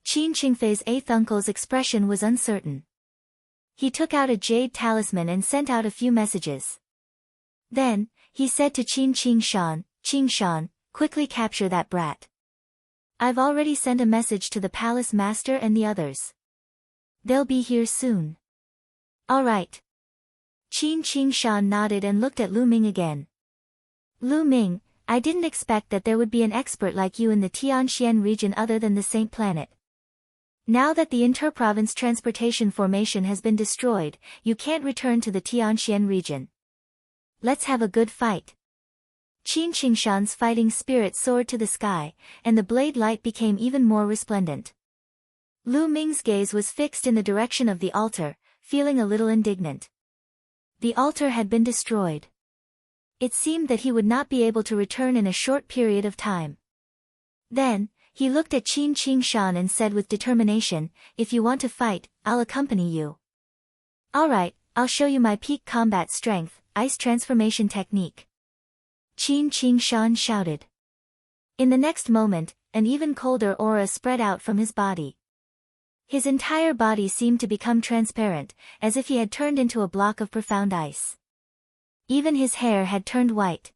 Qin Qingfei's eighth uncle's expression was uncertain. He took out a jade talisman and sent out a few messages. Then, he said to Qin Qingshan, quickly capture that brat. I've already sent a message to the palace master and the others. They'll be here soon. All right. Qin Qingshan nodded and looked at Lu Ming again. Lu Ming, I didn't expect that there would be an expert like you in the Tianxian region other than the Saint Planet. Now that the interprovince transportation formation has been destroyed, you can't return to the Tianxian region. Let's have a good fight. Qin Qingshan's fighting spirit soared to the sky, and the blade light became even more resplendent. Lu Ming's gaze was fixed in the direction of the altar, feeling a little indignant. The altar had been destroyed. It seemed that he would not be able to return in a short period of time. Then, he looked at Qin Qingshan and said with determination, if you want to fight, I'll accompany you. Alright, I'll show you my peak combat strength, ice transformation technique. Qin Qingshan shouted. In the next moment, an even colder aura spread out from his body. His entire body seemed to become transparent, as if he had turned into a block of profound ice. Even his hair had turned white.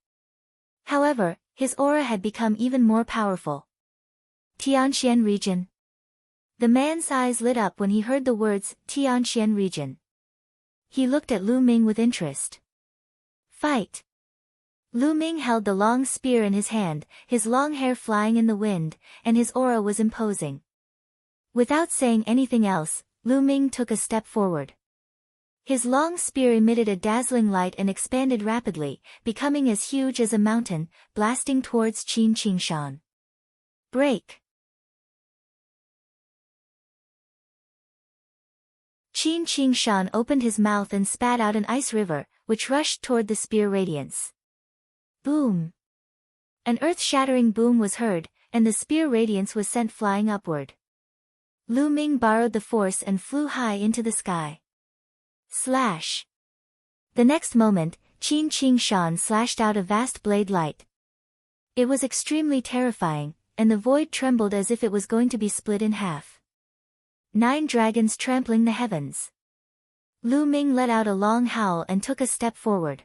However, his aura had become even more powerful. Tianxian region. The man's eyes lit up when he heard the words, Tianxian region. He looked at Lu Ming with interest. Fight! Lu Ming held the long spear in his hand, his long hair flying in the wind, and his aura was imposing. Without saying anything else, Lu Ming took a step forward. His long spear emitted a dazzling light and expanded rapidly, becoming as huge as a mountain, blasting towards Qin Qingshan. Break! Qin Qingshan opened his mouth and spat out an ice river, which rushed toward the spear radiance. Boom! An earth-shattering boom was heard, and the spear radiance was sent flying upward. Lu Ming borrowed the force and flew high into the sky. Slash! The next moment, Qin Qingshan slashed out a vast blade light. It was extremely terrifying, and the void trembled as if it was going to be split in half. 9 dragons trampling the heavens. Lu Ming let out a long howl and took a step forward.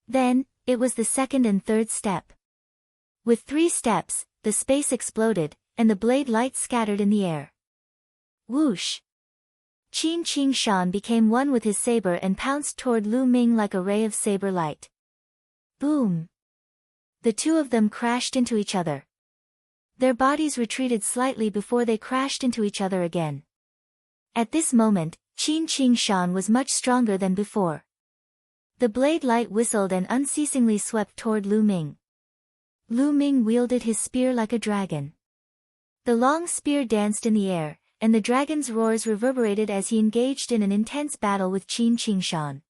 Then, it was the second and third step. With 3 steps, the space exploded, and the blade light scattered in the air. Whoosh! Qin Qingshan became one with his saber and pounced toward Lu Ming like a ray of saber light. Boom! The two of them crashed into each other. Their bodies retreated slightly before they crashed into each other again. At this moment, Qin Qingshan was much stronger than before. The blade light whistled and unceasingly swept toward Lu Ming. Lu Ming wielded his spear like a dragon. The long spear danced in the air, and the dragon's roars reverberated as he engaged in an intense battle with Qin Qingshan.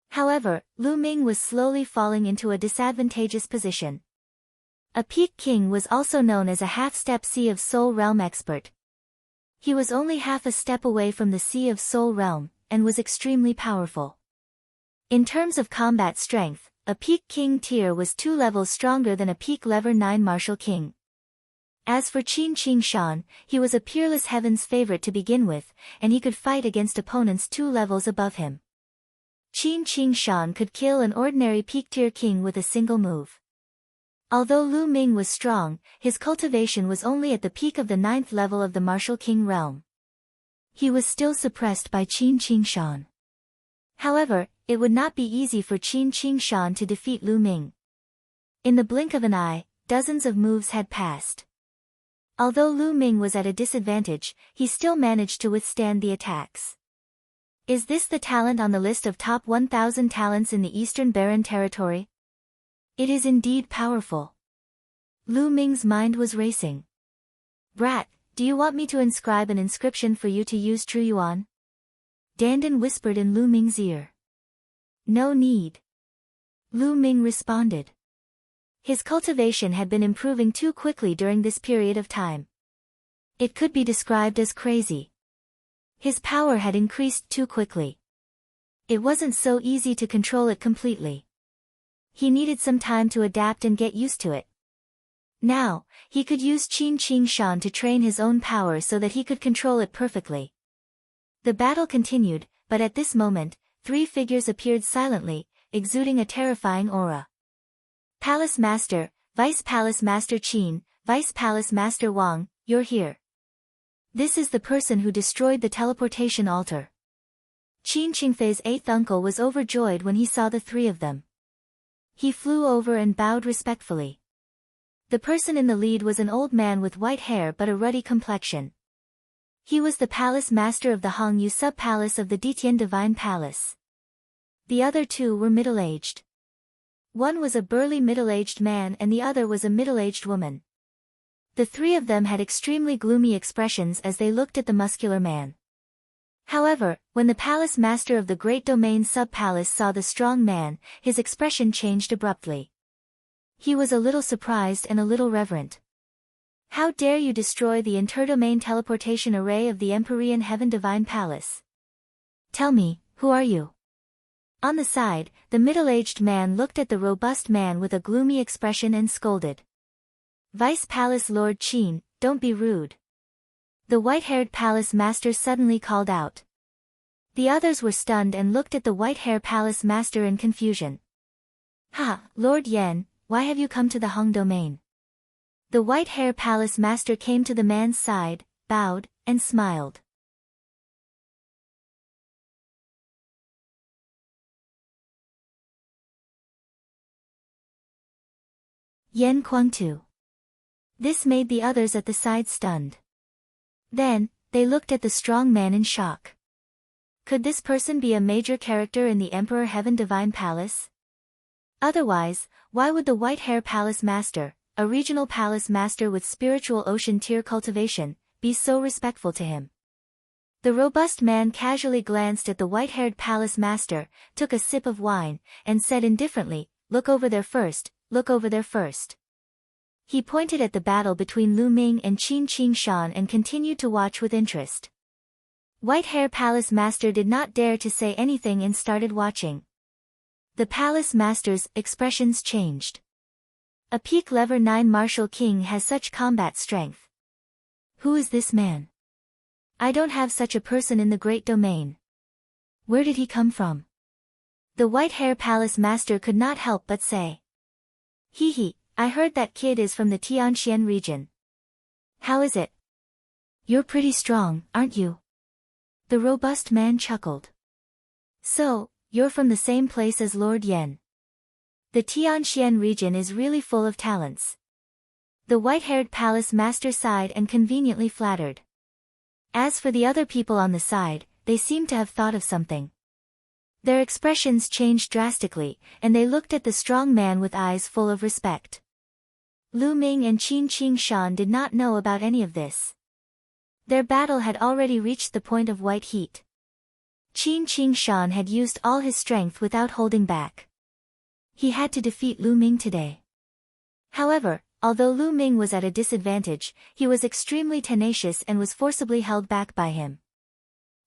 However, Lu Ming was slowly falling into a disadvantageous position. A Peak King was also known as a half-step Sea of Soul Realm expert. He was only half a step away from the Sea of Soul Realm, and was extremely powerful. In terms of combat strength, a Peak King tier was 2 levels stronger than a Peak Level 9 Martial King. As for Qin Qingshan, he was a peerless heaven's favorite to begin with, and he could fight against opponents 2 levels above him. Qin Qingshan could kill an ordinary Peak tier king with a single move. Although Lu Ming was strong, his cultivation was only at the peak of the 9th level of the Martial King realm. He was still suppressed by Qin Qingshan. However, it would not be easy for Qin Qingshan to defeat Lu Ming. In the blink of an eye, dozens of moves had passed. Although Lu Ming was at a disadvantage, he still managed to withstand the attacks. Is this the talent on the list of top 1,000 talents in the Eastern Barren Territory? It is indeed powerful. Lu Ming's mind was racing. Brat, do you want me to inscribe an inscription for you to use True Yuan? Dandan whispered in Lu Ming's ear. No need. Lu Ming responded. His cultivation had been improving too quickly during this period of time. It could be described as crazy. His power had increased too quickly. It wasn't so easy to control it completely. He needed some time to adapt and get used to it. Now, he could use Qin Qingshan to train his own power so that he could control it perfectly. The battle continued, but at this moment, 3 figures appeared silently, exuding a terrifying aura. Palace Master, Vice Palace Master Qin, Vice Palace Master Wang, you're here. This is the person who destroyed the teleportation altar. Qin Qingfei's 8th uncle was overjoyed when he saw the 3 of them. He flew over and bowed respectfully. The person in the lead was an old man with white hair but a ruddy complexion. He was the Palace Master of the Hongyu Sub-Palace of the Ditian Divine Palace. The other 2 were middle-aged. One was a burly middle-aged man and the other was a middle-aged woman. The 3 of them had extremely gloomy expressions as they looked at the muscular man. However, when the Palace Master of the Great Domain Sub-Palace saw the strong man, his expression changed abruptly. He was a little surprised and a little reverent. How dare you destroy the interdomain teleportation array of the Empyrean Heaven Divine Palace? Tell me, who are you? On the side, the middle-aged man looked at the robust man with a gloomy expression and scolded. Vice Palace Lord Qin, don't be rude. The white-haired Palace Master suddenly called out. The others were stunned and looked at the white-haired Palace Master in confusion. Ha, Lord Yan, why have you come to the Hong domain? The white-haired Palace Master came to the man's side, bowed, and smiled. Yan Kuangtu. This made the others at the side stunned. Then, they looked at the strong man in shock. Could this person be a major character in the Emperor Heaven Divine Palace? Otherwise, why would the White Hair Palace Master, a regional palace master with spiritual ocean tier cultivation, be so respectful to him? The robust man casually glanced at the white-haired palace master, took a sip of wine, and said indifferently, "Look over there first, look over there first." He pointed at the battle between Lu Ming and Qin Qingshan and continued to watch with interest. White-hair palace master did not dare to say anything and started watching. The palace master's expressions changed. A peak level 9 martial king has such combat strength. Who is this man? I don't have such a person in the great domain. Where did he come from? The white-hair palace master could not help but say. Hee, I heard that kid is from the Tianxian region. How is it? You're pretty strong, aren't you? The robust man chuckled. So, you're from the same place as Lord Yan. The Tianxian region is really full of talents. The white-haired palace master sighed and conveniently flattered. As for the other people on the side, they seemed to have thought of something. Their expressions changed drastically, and they looked at the strong man with eyes full of respect. Lu Ming and Qin Qingshan did not know about any of this. Their battle had already reached the point of white heat. Qin Qingshan had used all his strength without holding back. He had to defeat Lu Ming today. However, although Lu Ming was at a disadvantage, he was extremely tenacious and was forcibly held back by him.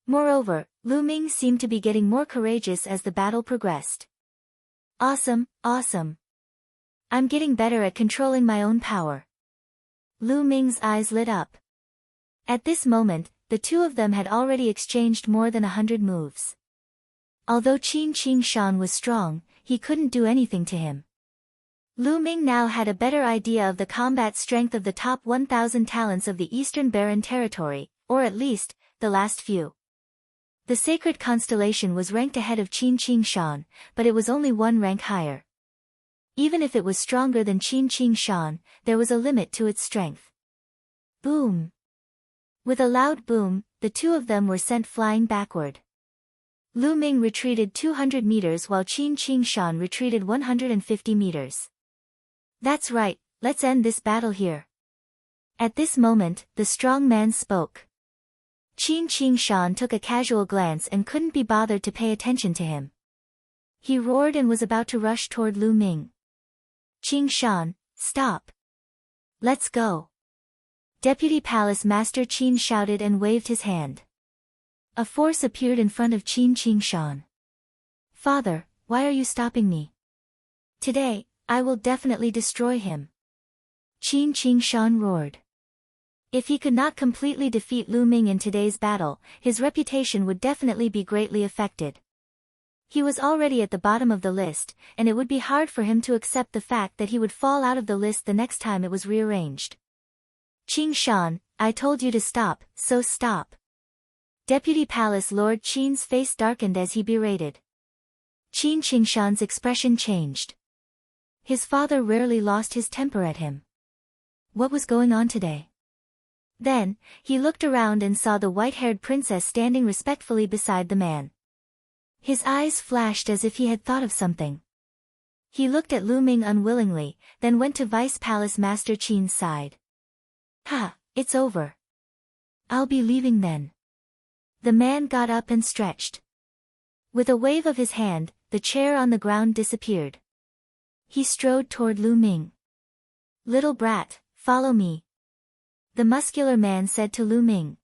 Moreover, Lu Ming seemed to be getting more courageous as the battle progressed. Awesome, awesome. I'm getting better at controlling my own power. Lu Ming's eyes lit up. At this moment, the two of them had already exchanged more than 100 moves. Although Qin Qingshan was strong, he couldn't do anything to him. Lu Ming now had a better idea of the combat strength of the top 1,000 talents of the Eastern Barren Territory, or at least, the last few. The sacred constellation was ranked ahead of Qin Qingshan, but it was only one rank higher. Even if it was stronger than Qin Qingshan, there was a limit to its strength. Boom! With a loud boom, the two of them were sent flying backward. Lu Ming retreated 200 meters while Qin Qingshan retreated 150 meters. That's right, let's end this battle here. At this moment, the strong man spoke. Qin Qingshan took a casual glance and couldn't be bothered to pay attention to him. He roared and was about to rush toward Lu Ming. Qingshan, stop. Let's go. Deputy Palace Master Qin shouted and waved his hand. A force appeared in front of Qin Qingshan. Father, why are you stopping me? Today, I will definitely destroy him. Qin Qingshan roared. If he could not completely defeat Lu Ming in today's battle, his reputation would definitely be greatly affected. He was already at the bottom of the list, and it would be hard for him to accept the fact that he would fall out of the list the next time it was rearranged. Qingshan, I told you to stop, so stop. Deputy Palace Lord Qin's face darkened as he berated. Qin Qingshan's expression changed. His father rarely lost his temper at him. What was going on today? Then, he looked around and saw the white-haired princess standing respectfully beside the man. His eyes flashed as if he had thought of something. He looked at Lu Ming unwillingly, then went to Vice Palace Master Qin's side. Ha, it's over. I'll be leaving then. The man got up and stretched. With a wave of his hand, the chair on the ground disappeared. He strode toward Lu Ming. Little brat, follow me. The muscular man said to Lu Ming.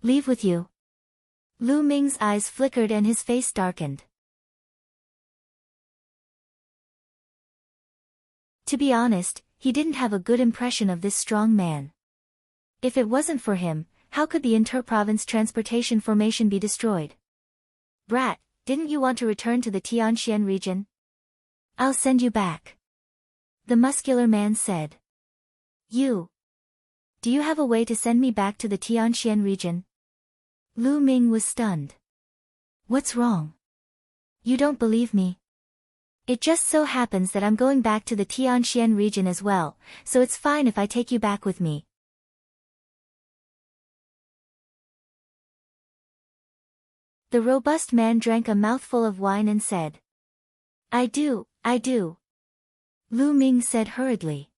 Leave with you. Lu Ming's eyes flickered and his face darkened. To be honest, he didn't have a good impression of this strong man. If it wasn't for him, how could the inter-province transportation formation be destroyed? Brat, didn't you want to return to the Tianxian region? I'll send you back. The muscular man said. You. Do you have a way to send me back to the Tianxian region? Lu Ming was stunned. What's wrong? You don't believe me? It just so happens that I'm going back to the Tianxian region as well, so it's fine if I take you back with me. The robust man drank a mouthful of wine and said, I do. Lu Ming said hurriedly.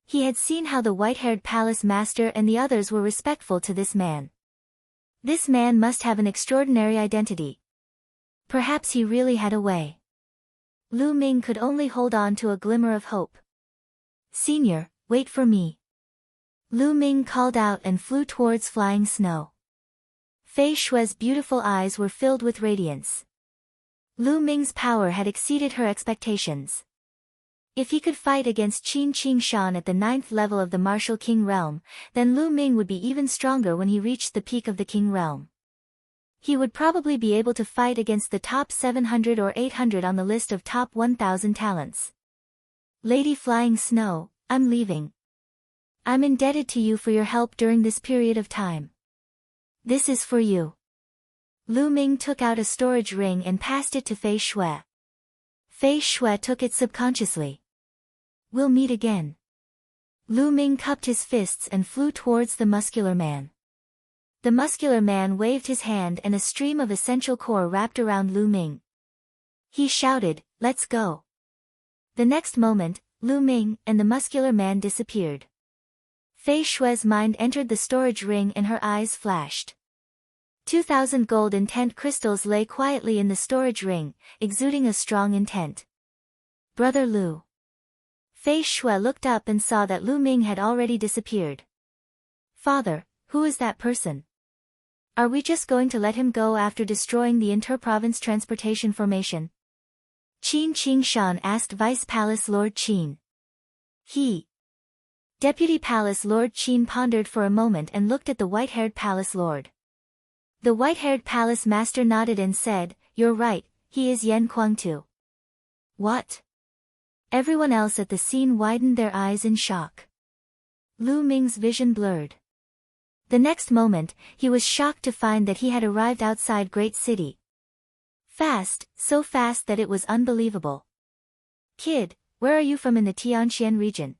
He had seen how the white-haired palace master and the others were respectful to this man. This man must have an extraordinary identity. Perhaps he really had a way. Lu Ming could only hold on to a glimmer of hope. Senior, wait for me. Lu Ming called out and flew towards flying snow. Fei Shue's beautiful eyes were filled with radiance. Lu Ming's power had exceeded her expectations. If he could fight against Qin Qingshan at the 9th level of the martial king realm, then Lu Ming would be even stronger when he reached the peak of the king realm. He would probably be able to fight against the top 700 or 800 on the list of top 1000 talents. Lady Flying Snow, I'm leaving. I'm indebted to you for your help during this period of time. This is for you. Lu Ming took out a storage ring and passed it to Fei Shui. Fei Shui took it subconsciously. We'll meet again. Lu Ming cupped his fists and flew towards the muscular man. The muscular man waved his hand and a stream of essential core wrapped around Lu Ming. He shouted, let's go. The next moment, Lu Ming and the muscular man disappeared. Fei Shue's mind entered the storage ring and her eyes flashed. 2,000 gold intent crystals lay quietly in the storage ring, exuding a strong intent. Brother Lu. Fei Shui looked up and saw that Lu Ming had already disappeared. Father, who is that person? Are we just going to let him go after destroying the inter-province transportation formation? Qin Qingshan asked Vice Palace Lord Qin. Deputy Palace Lord Qin pondered for a moment and looked at the white-haired Palace Lord. The white-haired Palace Master nodded and said, You're right, he is Yan Kuangtu. What? Everyone else at the scene widened their eyes in shock. Lu Ming's vision blurred. The next moment, he was shocked to find that he had arrived outside Great City. Fast, so fast that it was unbelievable. Kid, where are you from in the Tianxian region?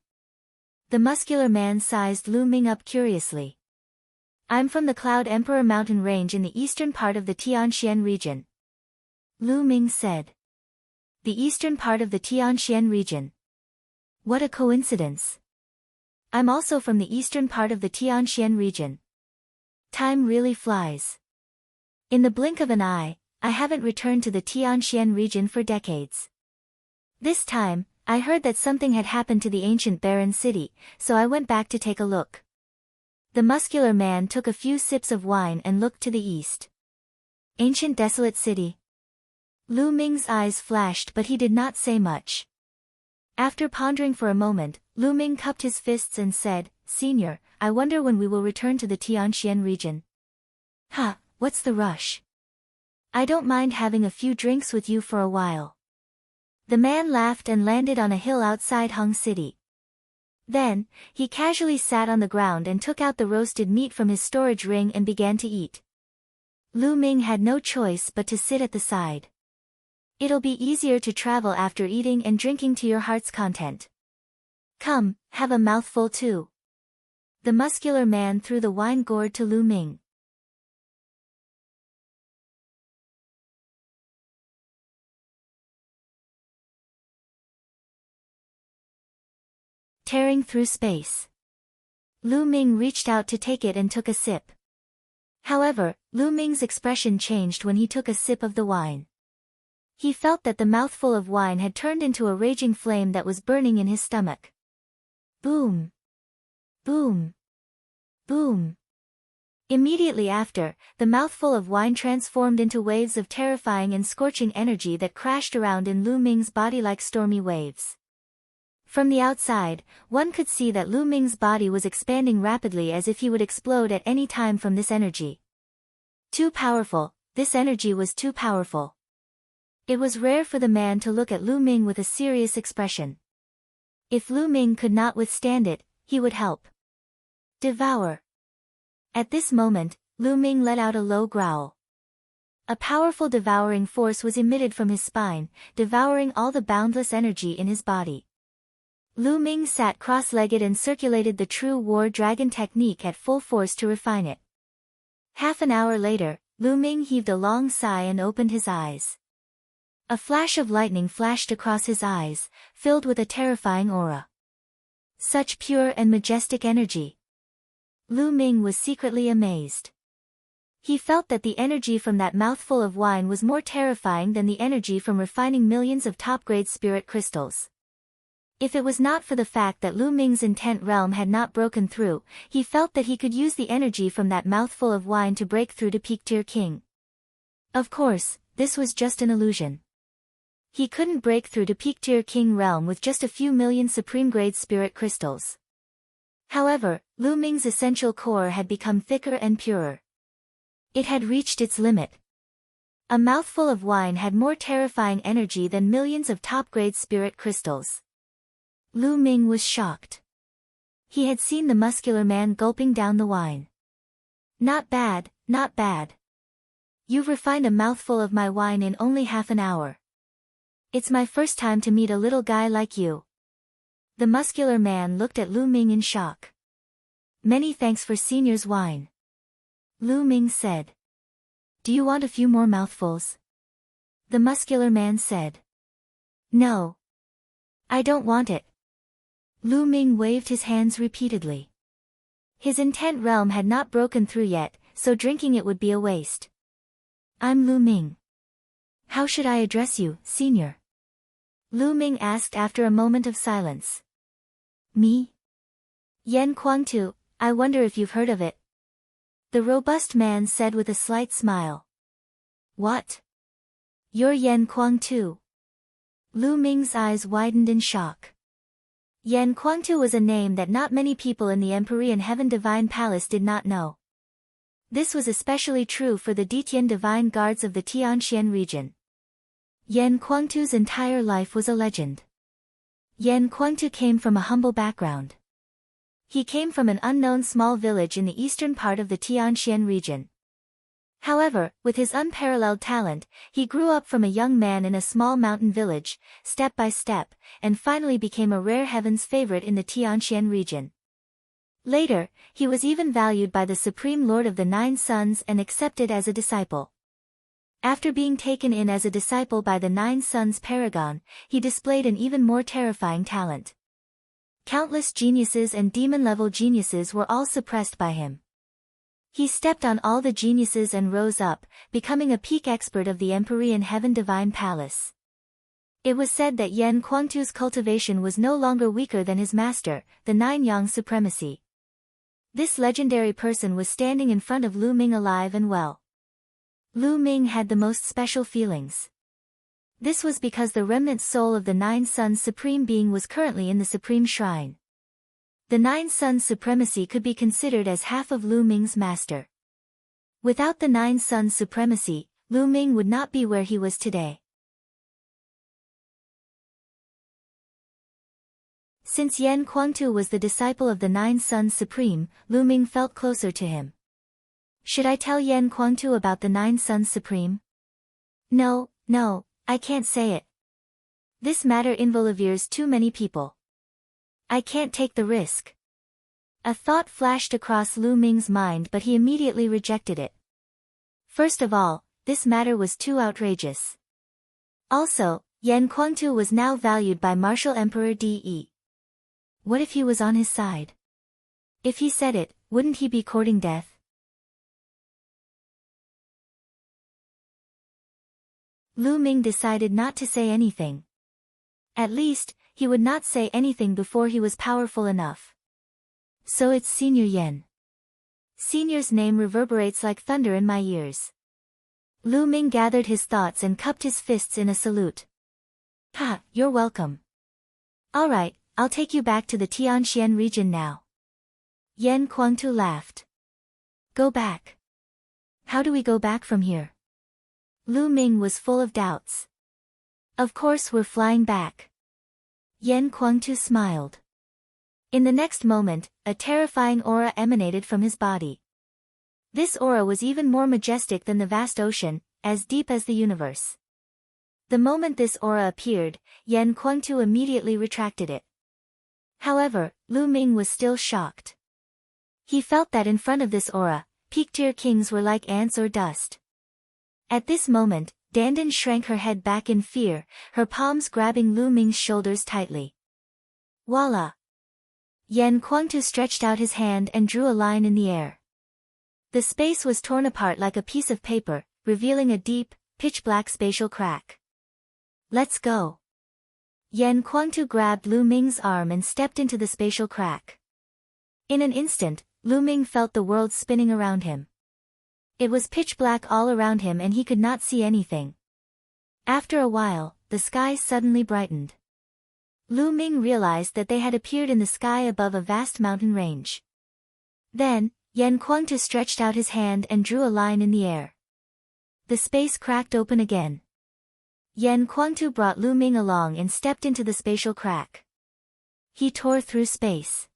The muscular man sized Lu Ming up curiously. I'm from the Cloud Emperor mountain range in the eastern part of the Tianxian region. Lu Ming said. The eastern part of the Tianxian region. What a coincidence. I'm also from the eastern part of the Tianxian region. Time really flies. In the blink of an eye, I haven't returned to the Tianxian region for decades. This time, I heard that something had happened to the ancient barren city, so I went back to take a look. The muscular man took a few sips of wine and looked to the east. Ancient desolate city. Lu Ming's eyes flashed but he did not say much. After pondering for a moment, Lu Ming cupped his fists and said, Senior, I wonder when we will return to the Tianxian region. What's the rush? I don't mind having a few drinks with you for a while. The man laughed and landed on a hill outside Hung City. Then, he casually sat on the ground and took out the roasted meat from his storage ring and began to eat. Lu Ming had no choice but to sit at the side. It'll be easier to travel after eating and drinking to your heart's content. Come, have a mouthful too. The muscular man threw the wine gourd to Lu Ming. Tearing through space. Lu Ming reached out to take it and took a sip. However, Lu Ming's expression changed when he took a sip of the wine. He felt that the mouthful of wine had turned into a raging flame that was burning in his stomach. Boom! Boom! Boom! Immediately after, the mouthful of wine transformed into waves of terrifying and scorching energy that crashed around in Lu Ming's body like stormy waves. From the outside, one could see that Lu Ming's body was expanding rapidly as if he would explode at any time from this energy. Too powerful, this energy was too powerful. It was rare for the man to look at Lu Ming with a serious expression. If Lu Ming could not withstand it, he would help. Devour. At this moment, Lu Ming let out a low growl. A powerful devouring force was emitted from his spine, devouring all the boundless energy in his body. Lu Ming sat cross-legged and circulated the true war dragon technique at full force to refine it. Half an hour later, Lu Ming heaved a long sigh and opened his eyes. A flash of lightning flashed across his eyes, filled with a terrifying aura. Such pure and majestic energy. Lu Ming was secretly amazed. He felt that the energy from that mouthful of wine was more terrifying than the energy from refining millions of top-grade spirit crystals. If it was not for the fact that Lu Ming's intent realm had not broken through, he felt that he could use the energy from that mouthful of wine to break through to Peak-tier King. Of course, this was just an illusion. He couldn't break through to Peak-tier King realm with just a few million supreme-grade spirit crystals. However, Lu Ming's essential core had become thicker and purer. It had reached its limit. A mouthful of wine had more terrifying energy than millions of top-grade spirit crystals. Lu Ming was shocked. He had seen the muscular man gulping down the wine. Not bad, not bad. You've refined a mouthful of my wine in only half an hour. It's my first time to meet a little guy like you. The muscular man looked at Lu Ming in shock. Many thanks for Senior's wine. Lu Ming said. Do you want a few more mouthfuls? The muscular man said. No. I don't want it. Lu Ming waved his hands repeatedly. His intent realm had not broken through yet, so drinking it would be a waste. I'm Lu Ming. How should I address you, Senior? Lu Ming asked after a moment of silence. Me? Yan Kuangtu, I wonder if you've heard of it. The robust man said with a slight smile. What? You're Yan Kuangtu? Lu Ming's eyes widened in shock. Yan Kuangtu was a name that not many people in the Empyrean Heaven Divine Palace did not know. This was especially true for the Ditian Divine Guards of the Tianxian region. Yan Kuangtu's entire life was a legend. Yan Kuangtu came from a humble background. He came from an unknown small village in the eastern part of the Tianxian region. However, with his unparalleled talent, he grew up from a young man in a small mountain village, step by step, and finally became a rare heaven's favorite in the Tianxian region. Later, he was even valued by the Supreme Lord of the Nine Suns and accepted as a disciple. After being taken in as a disciple by the Nine Suns Paragon, he displayed an even more terrifying talent. Countless geniuses and demon-level geniuses were all suppressed by him. He stepped on all the geniuses and rose up, becoming a peak expert of the Empyrean Heaven Divine Palace. It was said that Yan Kuangtu's cultivation was no longer weaker than his master, the Nine Yang Supremacy. This legendary person was standing in front of Lu Ming alive and well. Lu Ming had the most special feelings. This was because the remnant soul of the Nine Suns Supreme Being was currently in the Supreme Shrine. The Nine Suns Supremacy could be considered as half of Lu Ming's master. Without the Nine Suns Supremacy, Lu Ming would not be where he was today. Since Yan Kuangtu was the disciple of the Nine Suns Supreme, Lu Ming felt closer to him. Should I tell Yan Kuangtu about the Nine Suns Supreme? No, I can't say it. This matter involves too many people. I can't take the risk. A thought flashed across Lu Ming's mind, but he immediately rejected it. First of all, this matter was too outrageous. Also, Yan Kuangtu was now valued by Martial Emperor De. What if he was on his side? If he said it, wouldn't he be courting death? Lu Ming decided not to say anything. At least, he would not say anything before he was powerful enough. So it's Senior Yan. Senior's name reverberates like thunder in my ears. Lu Ming gathered his thoughts and cupped his fists in a salute. Ha, you're welcome. Alright, I'll take you back to the Tianxian region now. Yan Kuangtu laughed. Go back. How do we go back from here? Lu Ming was full of doubts. Of course we're flying back. Yan Kuangtu smiled. In the next moment, a terrifying aura emanated from his body. This aura was even more majestic than the vast ocean, as deep as the universe. The moment this aura appeared, Yan Kuangtu immediately retracted it. However, Lu Ming was still shocked. He felt that in front of this aura, peak-tier kings were like ants or dust. At this moment, Dandan shrank her head back in fear, her palms grabbing Lu Ming's shoulders tightly. Voila! Yan Kuangtu stretched out his hand and drew a line in the air. The space was torn apart like a piece of paper, revealing a deep, pitch-black spatial crack. Let's go. Yan Kuangtu grabbed Lu Ming's arm and stepped into the spatial crack. In an instant, Lu Ming felt the world spinning around him. It was pitch black all around him and he could not see anything. After a while, the sky suddenly brightened. Lu Ming realized that they had appeared in the sky above a vast mountain range. Then, Yan Kuangtu stretched out his hand and drew a line in the air. The space cracked open again. Yan Kuangtu brought Lu Ming along and stepped into the spatial crack. He tore through space.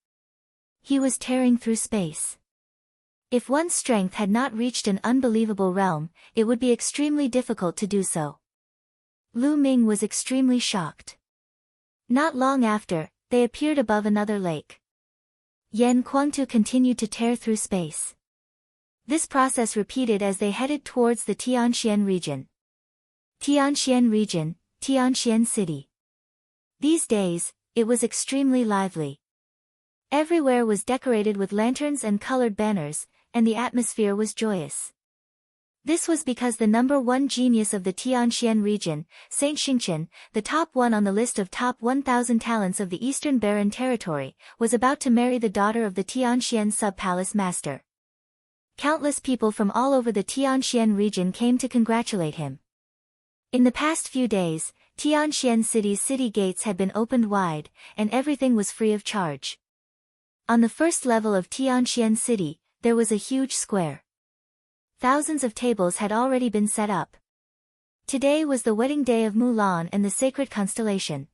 He was tearing through space. If one's strength had not reached an unbelievable realm, it would be extremely difficult to do so. Lu Ming was extremely shocked. Not long after, they appeared above another lake. Yan Kuangtu continued to tear through space. This process repeated as they headed towards the Tianxian region. Tianxian region, Tianxian city. These days, it was extremely lively. Everywhere was decorated with lanterns and colored banners, and the atmosphere was joyous. This was because the #1 genius of the Tianxian region, Saint Xingqian, the top one on the list of top 1,000 talents of the Eastern Barren Territory, was about to marry the daughter of the Tianxian sub-palace master. Countless people from all over the Tianxian region came to congratulate him. In the past few days, Tianxian city's city gates had been opened wide, and everything was free of charge. On the first level of Tianxian city, there was a huge square. Thousands of tables had already been set up. Today was the wedding day of Mulan and the sacred constellation.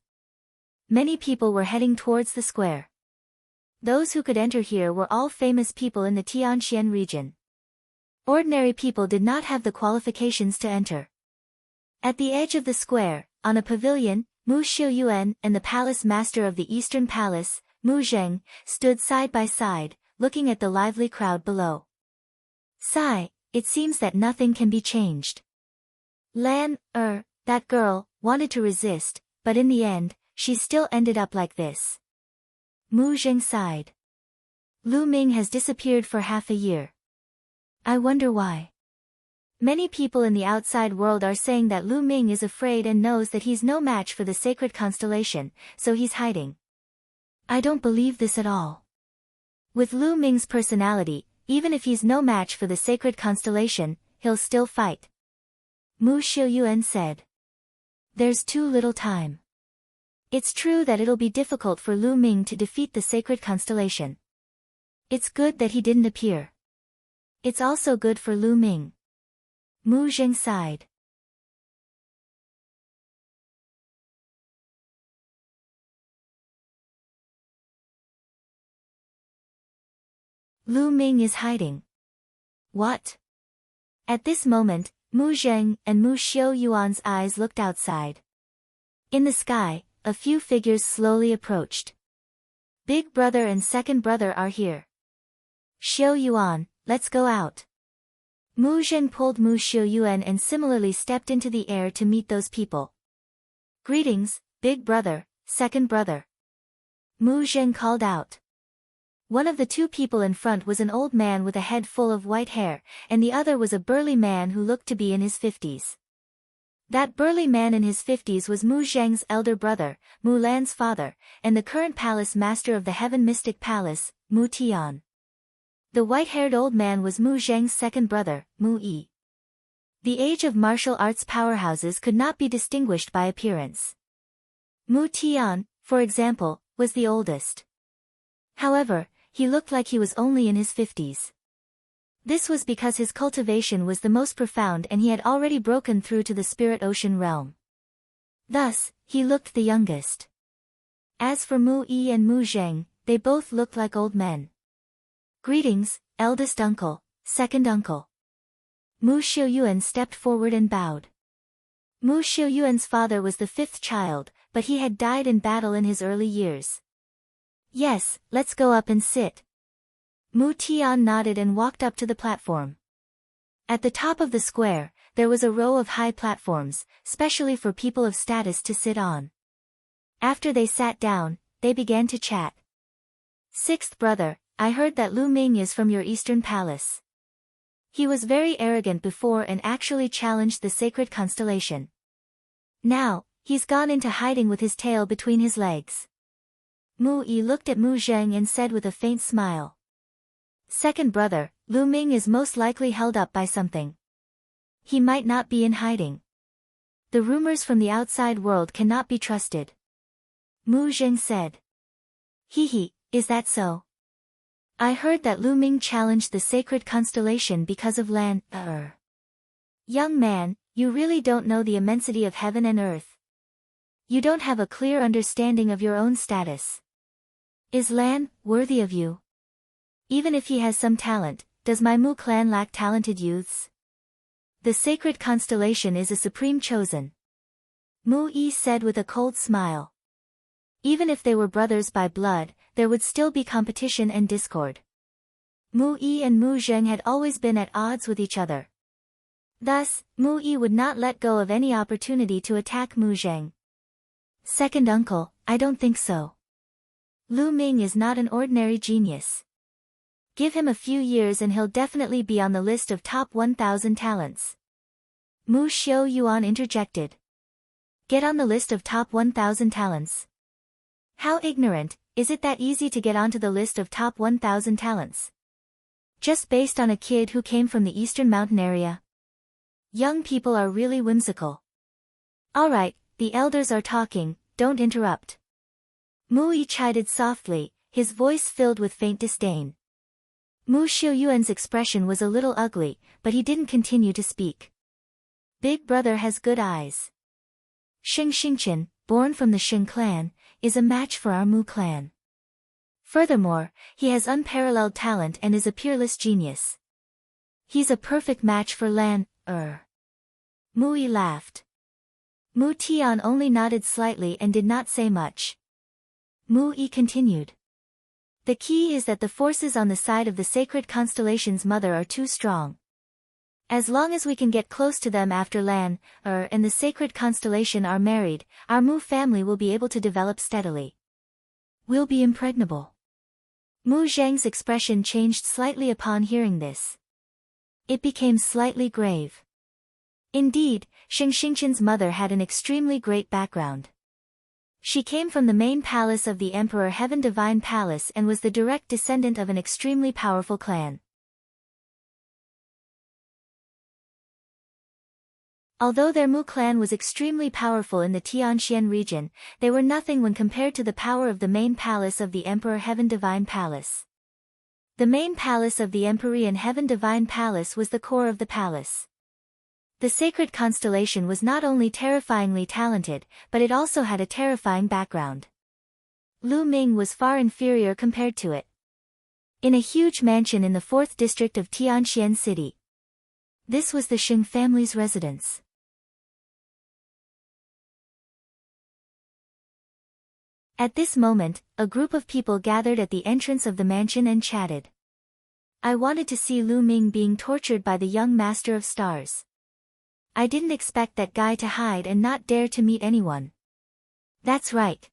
Many people were heading towards the square. Those who could enter here were all famous people in the Tianxian region. Ordinary people did not have the qualifications to enter. At the edge of the square, on a pavilion, Mu Xiuyuan and the palace master of the Eastern Palace, Mu Zheng, stood side by side, looking at the lively crowd below. Sigh, it seems that nothing can be changed. That girl, wanted to resist, but in the end, she still ended up like this. Mu Zheng sighed. Lu Ming has disappeared for half a year. I wonder why. Many people in the outside world are saying that Lu Ming is afraid and knows that he's no match for the sacred constellation, so he's hiding. I don't believe this at all. With Lu Ming's personality, even if he's no match for the sacred constellation, he'll still fight. Mu Xiuyuan said. There's too little time. It's true that it'll be difficult for Lu Ming to defeat the sacred constellation. It's good that he didn't appear. It's also good for Lu Ming. Mu Zheng sighed. Lu Ming is hiding. What? At this moment, Mu Zheng and Mu Xiuyuan's eyes looked outside. In the sky, a few figures slowly approached. Big brother and second brother are here. Xiuyuan, let's go out. Mu Zheng pulled Mu Xiuyuan and similarly stepped into the air to meet those people. Greetings, big brother, second brother. Mu Zheng called out. One of the two people in front was an old man with a head full of white hair, and the other was a burly man who looked to be in his 50s. That burly man in his 50s was Mu Zheng's elder brother, Mu Lan's father, and the current palace master of the Heaven Mystic Palace, Mu Tian. The white-haired old man was Mu Zheng's second brother, Mu Yi. The age of martial arts powerhouses could not be distinguished by appearance. Mu Tian, for example, was the oldest. However, he looked like he was only in his 50s. This was because his cultivation was the most profound and he had already broken through to the spirit ocean realm. Thus, he looked the youngest. As for Mu Yi and Mu Zheng, they both looked like old men. Greetings, eldest uncle, second uncle. Mu Xiuyuan stepped forward and bowed. Mu Xiuyuan's father was the fifth child, but he had died in battle in his early years. Yes, let's go up and sit. Mu Tian nodded and walked up to the platform. At the top of the square, there was a row of high platforms, specially for people of status to sit on. After they sat down, they began to chat. Sixth brother, I heard that Lu Ming is from your eastern palace. He was very arrogant before and actually challenged the sacred constellation. Now, he's gone into hiding with his tail between his legs. Mu Yi looked at Mu Zheng and said with a faint smile. Second brother, Lu Ming is most likely held up by something. He might not be in hiding. The rumors from the outside world cannot be trusted. Mu Zheng said. He, is that so? I heard that Lu Ming challenged the sacred constellation because of land. Young man, you really don't know the immensity of heaven and earth. You don't have a clear understanding of your own status. Is Lan worthy of you? Even if he has some talent, does my Mu clan lack talented youths? The sacred constellation is a supreme chosen. Mu Yi said with a cold smile. Even if they were brothers by blood, there would still be competition and discord. Mu Yi and Mu Zheng had always been at odds with each other. Thus, Mu Yi would not let go of any opportunity to attack Mu Zheng. Second uncle, I don't think so. Lu Ming is not an ordinary genius. Give him a few years and he'll definitely be on the list of top 1,000 talents. Mu Xiu Yuan interjected. Get on the list of top 1,000 talents. How ignorant, is it that easy to get onto the list of top 1,000 talents? Just based on a kid who came from the eastern mountain area? Young people are really whimsical. Alright, the elders are talking, don't interrupt. Mu Yi chided softly, his voice filled with faint disdain. Mu Xiuyuan's expression was a little ugly, but he didn't continue to speak. Big brother has good eyes. Xing Xingqian, born from the Xing clan, is a match for our Mu clan. Furthermore, he has unparalleled talent and is a peerless genius. He's a perfect match for Lan, Mu Yi laughed. Mu Tian only nodded slightly and did not say much. Mu Yi continued. The key is that the forces on the side of the sacred constellation's mother are too strong. As long as we can get close to them after Lan, and the sacred constellation are married, our Mu family will be able to develop steadily. We'll be impregnable. Mu Zheng's expression changed slightly upon hearing this. It became slightly grave. Indeed, Xing Xingqian's mother had an extremely great background. She came from the main palace of the Emperor Heaven Divine Palace and was the direct descendant of an extremely powerful clan. Although their Mu clan was extremely powerful in the Tianxian region, they were nothing when compared to the power of the main palace of the Emperor Heaven Divine Palace. The main palace of the Empyrean Heaven Divine Palace was the core of the palace. The sacred constellation was not only terrifyingly talented, but it also had a terrifying background. Lu Ming was far inferior compared to it. In a huge mansion in the 4th district of Tianxian City. This was the Xing family's residence. At this moment, a group of people gathered at the entrance of the mansion and chatted. I wanted to see Lu Ming being tortured by the young Master of Stars. I didn't expect that guy to hide and not dare to meet anyone. That's right.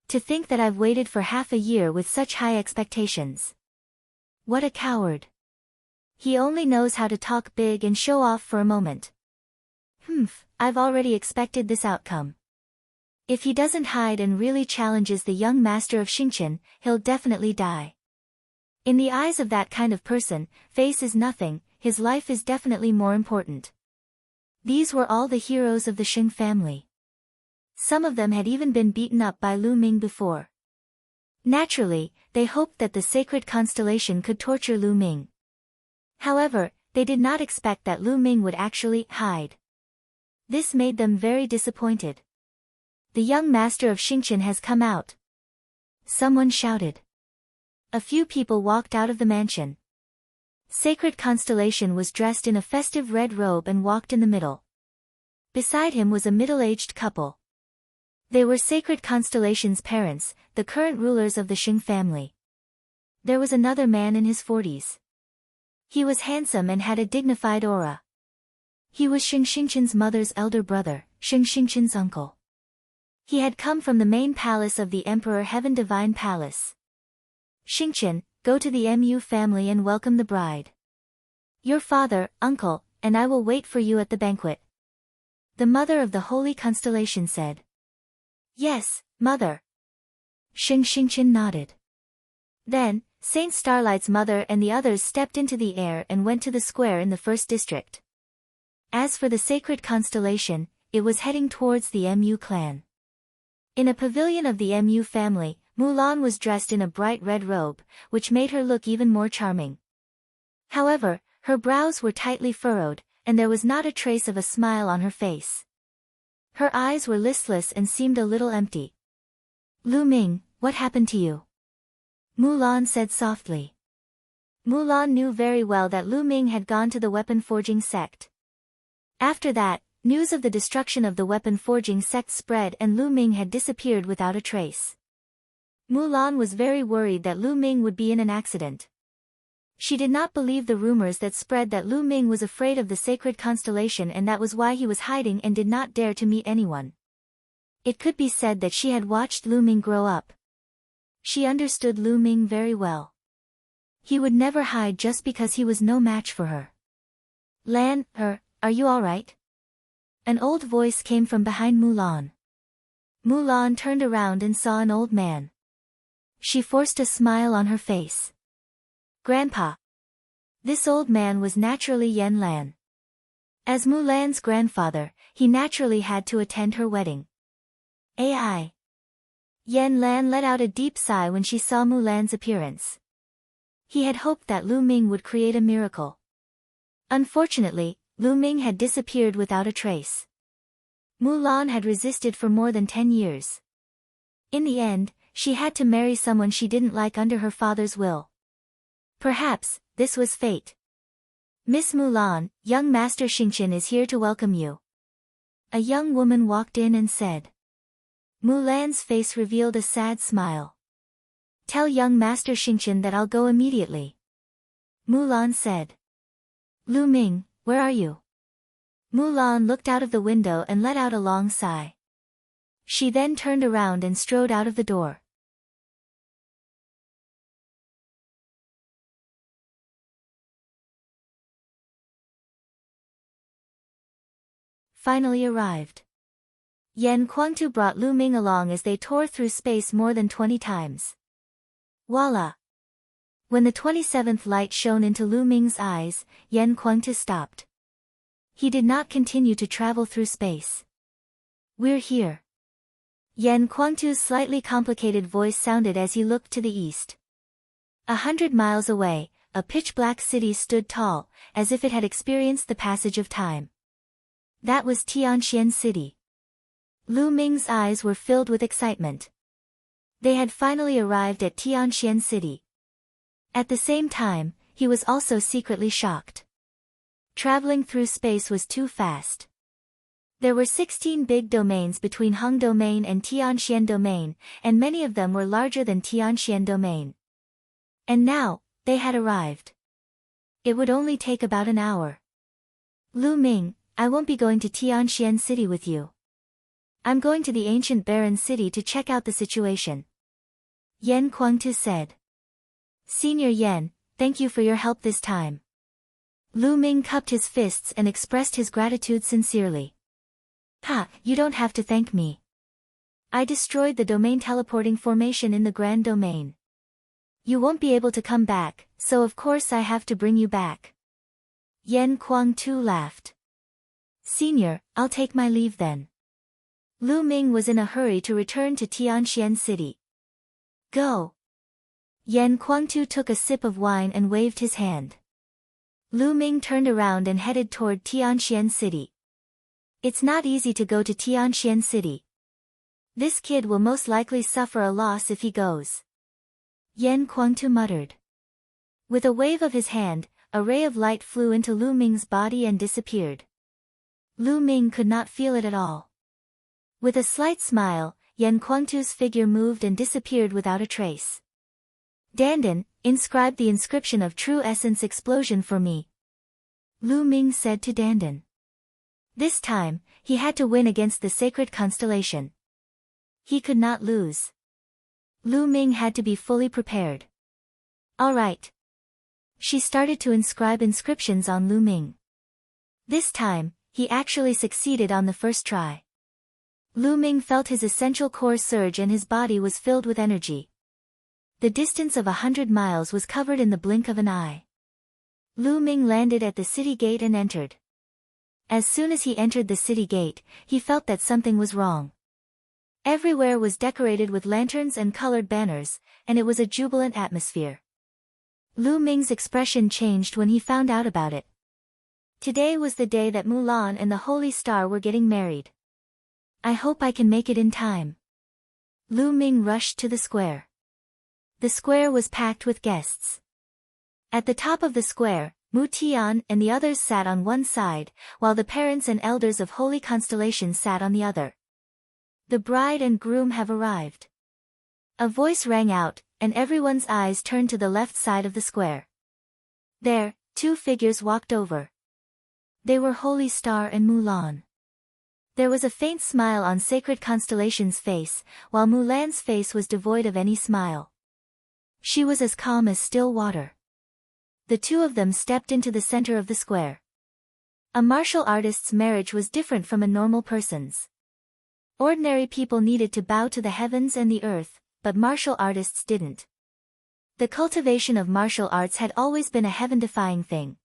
To think that I've waited for half a year with such high expectations. What a coward. He only knows how to talk big and show off for a moment. I've already expected this outcome. If he doesn't hide and really challenges the young master of Xingqian, he'll definitely die. In the eyes of that kind of person, face is nothing, his life is definitely more important. These were all the heroes of the Xing family. Some of them had even been beaten up by Lu Ming before. Naturally, they hoped that the sacred constellation could torture Lu Ming. However, they did not expect that Lu Ming would actually hide. This made them very disappointed. The young master of Xingqian has come out. Someone shouted. A few people walked out of the mansion. Sacred Constellation was dressed in a festive red robe and walked in the middle. Beside him was a middle-aged couple. They were Sacred Constellation's parents, the current rulers of the Xing family. There was another man in his 40s. He was handsome and had a dignified aura. He was Xing Xingqian's mother's elder brother, Xing Xingqian's uncle. He had come from the main palace of the Emperor Heaven Divine Palace. Xingqian, go to the Mu family and welcome the bride. Your father, uncle, and I will wait for you at the banquet. The mother of the holy constellation said. Yes, mother. Xing Xingqian nodded. Then, Saint Starlight's mother and the others stepped into the air and went to the square in the first district. As for the sacred constellation, it was heading towards the Mu clan. In a pavilion of the Mu family, Mulan was dressed in a bright red robe, which made her look even more charming. However, her brows were tightly furrowed, and there was not a trace of a smile on her face. Her eyes were listless and seemed a little empty. Lu Ming, what happened to you? Mulan said softly. Mulan knew very well that Lu Ming had gone to the weapon-forging sect. After that, news of the destruction of the weapon-forging sect spread and Lu Ming had disappeared without a trace. Mulan was very worried that Lu Ming would be in an accident. She did not believe the rumors that spread that Lu Ming was afraid of the sacred constellation and that was why he was hiding and did not dare to meet anyone. It could be said that she had watched Lu Ming grow up. She understood Lu Ming very well. He would never hide just because he was no match for her. Lan, are you alright? An old voice came from behind Mulan. Mulan turned around and saw an old man. She forced a smile on her face. Grandpa. This old man was naturally Yan Lan. As Mulan's grandfather, he naturally had to attend her wedding. Ai. Yan Lan let out a deep sigh when she saw Mulan's appearance. He had hoped that Lu Ming would create a miracle. Unfortunately, Lu Ming had disappeared without a trace. Mulan had resisted for more than 10 years. In the end, she had to marry someone she didn't like under her father's will. Perhaps, this was fate. Miss Mulan, young Master Xingqian is here to welcome you. A young woman walked in and said. Mulan's face revealed a sad smile. Tell young Master Xingqian that I'll go immediately. Mulan said. Lu Ming, where are you? Mulan looked out of the window and let out a long sigh. She then turned around and strode out of the door. Finally arrived. Yan Kuangtu brought Lu Ming along as they tore through space more than 20 times. Voila! When the 27th light shone into Lu Ming's eyes, Yan Kuangtu stopped. He did not continue to travel through space. We're here. Yan Kuangtu's slightly complicated voice sounded as he looked to the east. 100 miles away, a pitch-black city stood tall, as if it had experienced the passage of time. That was Tianxian City. Lu Ming's eyes were filled with excitement. They had finally arrived at Tianxian City. At the same time, he was also secretly shocked. Traveling through space was too fast. There were 16 big domains between Hung Domain and Tianxian Domain, and many of them were larger than Tianxian Domain. And now, they had arrived. It would only take about an hour. Lu Ming, I won't be going to Tianxian City with you. I'm going to the ancient barren city to check out the situation. Yan Kuangtu said. Senior Yan, thank you for your help this time. Lu Ming cupped his fists and expressed his gratitude sincerely. Ha, you don't have to thank me. I destroyed the domain teleporting formation in the Grand Domain. You won't be able to come back, so of course I have to bring you back. Yan Kuangtu laughed. Senior, I'll take my leave then. Lu Ming was in a hurry to return to Tianxian City. Go. Yan Kuangtu took a sip of wine and waved his hand. Lu Ming turned around and headed toward Tianxian City. It's not easy to go to Tianxian City. This kid will most likely suffer a loss if he goes. Yan Kuangtu muttered. With a wave of his hand, a ray of light flew into Lu Ming's body and disappeared. Lu Ming could not feel it at all. With a slight smile, Yan Kuangtu's figure moved and disappeared without a trace. Dandan, inscribe the inscription of true essence explosion for me. Lu Ming said to Dandan. This time, he had to win against the sacred constellation. He could not lose. Lu Ming had to be fully prepared. All right. She started to inscribe inscriptions on Lu Ming. This time, he actually succeeded on the first try. Lu Ming felt his essential core surge and his body was filled with energy. The distance of 100 miles was covered in the blink of an eye. Lu Ming landed at the city gate and entered. As soon as he entered the city gate, he felt that something was wrong. Everywhere was decorated with lanterns and colored banners, and it was a jubilant atmosphere. Lu Ming's expression changed when he found out about it. Today was the day that Mulan and the Holy Star were getting married. I hope I can make it in time. Lu Ming rushed to the square. The square was packed with guests. At the top of the square, Mu Tian and the others sat on one side, while the parents and elders of Holy Constellation sat on the other. The bride and groom have arrived. A voice rang out, and everyone's eyes turned to the left side of the square. There, two figures walked over. They were Holy Star and Mulan. There was a faint smile on Sacred Constellation's face, while Mulan's face was devoid of any smile. She was as calm as still water. The two of them stepped into the center of the square. A martial artist's marriage was different from a normal person's. Ordinary people needed to bow to the heavens and the earth, but martial artists didn't. The cultivation of martial arts had always been a heaven-defying thing.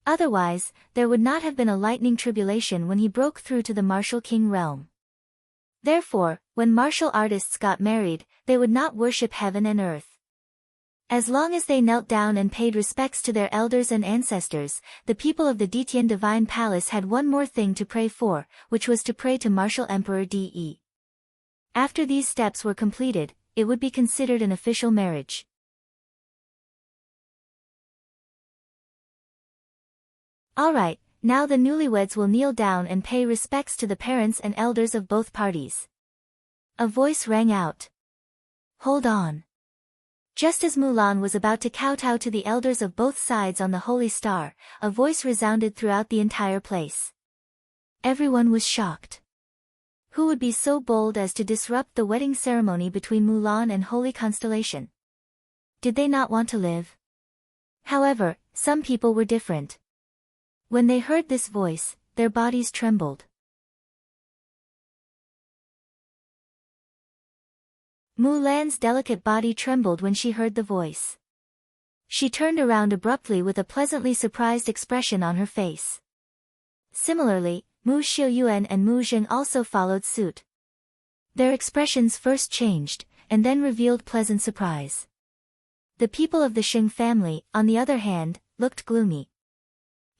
Otherwise, there would not have been a lightning tribulation when he broke through to the martial king realm. Therefore, when martial artists got married, they would not worship heaven and earth. As long as they knelt down and paid respects to their elders and ancestors, the people of the Detian Divine Palace had one more thing to pray for, which was to pray to Martial Emperor De. After these steps were completed, it would be considered an official marriage. Alright, now the newlyweds will kneel down and pay respects to the parents and elders of both parties. A voice rang out. Hold on. Just as Mulan was about to kowtow to the elders of both sides on the Holy Star, a voice resounded throughout the entire place. Everyone was shocked. Who would be so bold as to disrupt the wedding ceremony between Mulan and Holy Constellation? Did they not want to live? However, some people were different. When they heard this voice, their bodies trembled. Mulan's delicate body trembled when she heard the voice. She turned around abruptly with a pleasantly surprised expression on her face. Similarly, Mu Xiuyuan and Mu Jing also followed suit. Their expressions first changed, and then revealed pleasant surprise. The people of the Sheng family, on the other hand, looked gloomy.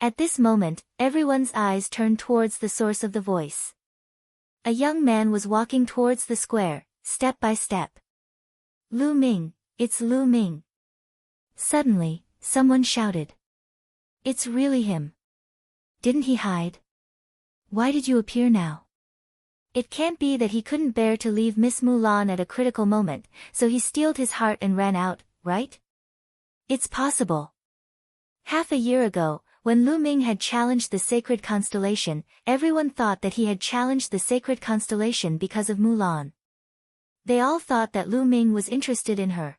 At this moment, everyone's eyes turned towards the source of the voice. A young man was walking towards the square, step by step. Lu Ming, it's Lu Ming. Suddenly, someone shouted. It's really him. Didn't he hide? Why did you appear now? It can't be that he couldn't bear to leave Miss Mulan at a critical moment, so he steeled his heart and ran out, right? It's possible. Half a year ago, when Lu Ming had challenged the sacred constellation, everyone thought that he had challenged the sacred constellation because of Mulan. They all thought that Lu Ming was interested in her.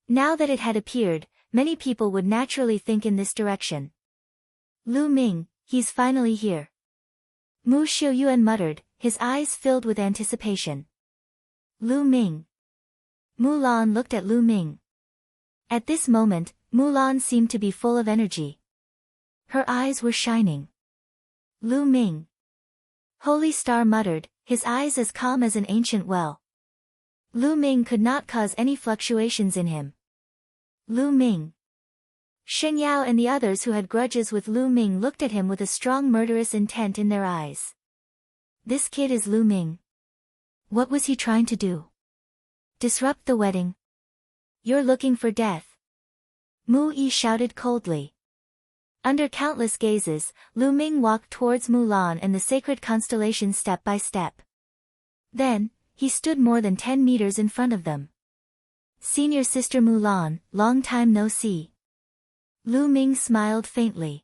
Now that it had appeared, many people would naturally think in this direction. Lu Ming, he's finally here. Mu Xiuyuan muttered, his eyes filled with anticipation. Lu Ming. Mulan looked at Lu Ming. At this moment, Mulan seemed to be full of energy. Her eyes were shining. Lu Ming. Holy Star muttered, his eyes as calm as an ancient well. Lu Ming could not cause any fluctuations in him. Lu Ming. Sheng Yao and the others who had grudges with Lu Ming looked at him with a strong murderous intent in their eyes. This kid is Lu Ming. What was he trying to do? Disrupt the wedding? You're looking for death. Mu Yi shouted coldly. Under countless gazes, Lu Ming walked towards Mulan and the sacred constellation step by step. Then, he stood more than 10 meters in front of them. Senior Sister Mulan, long time no see. Lu Ming smiled faintly.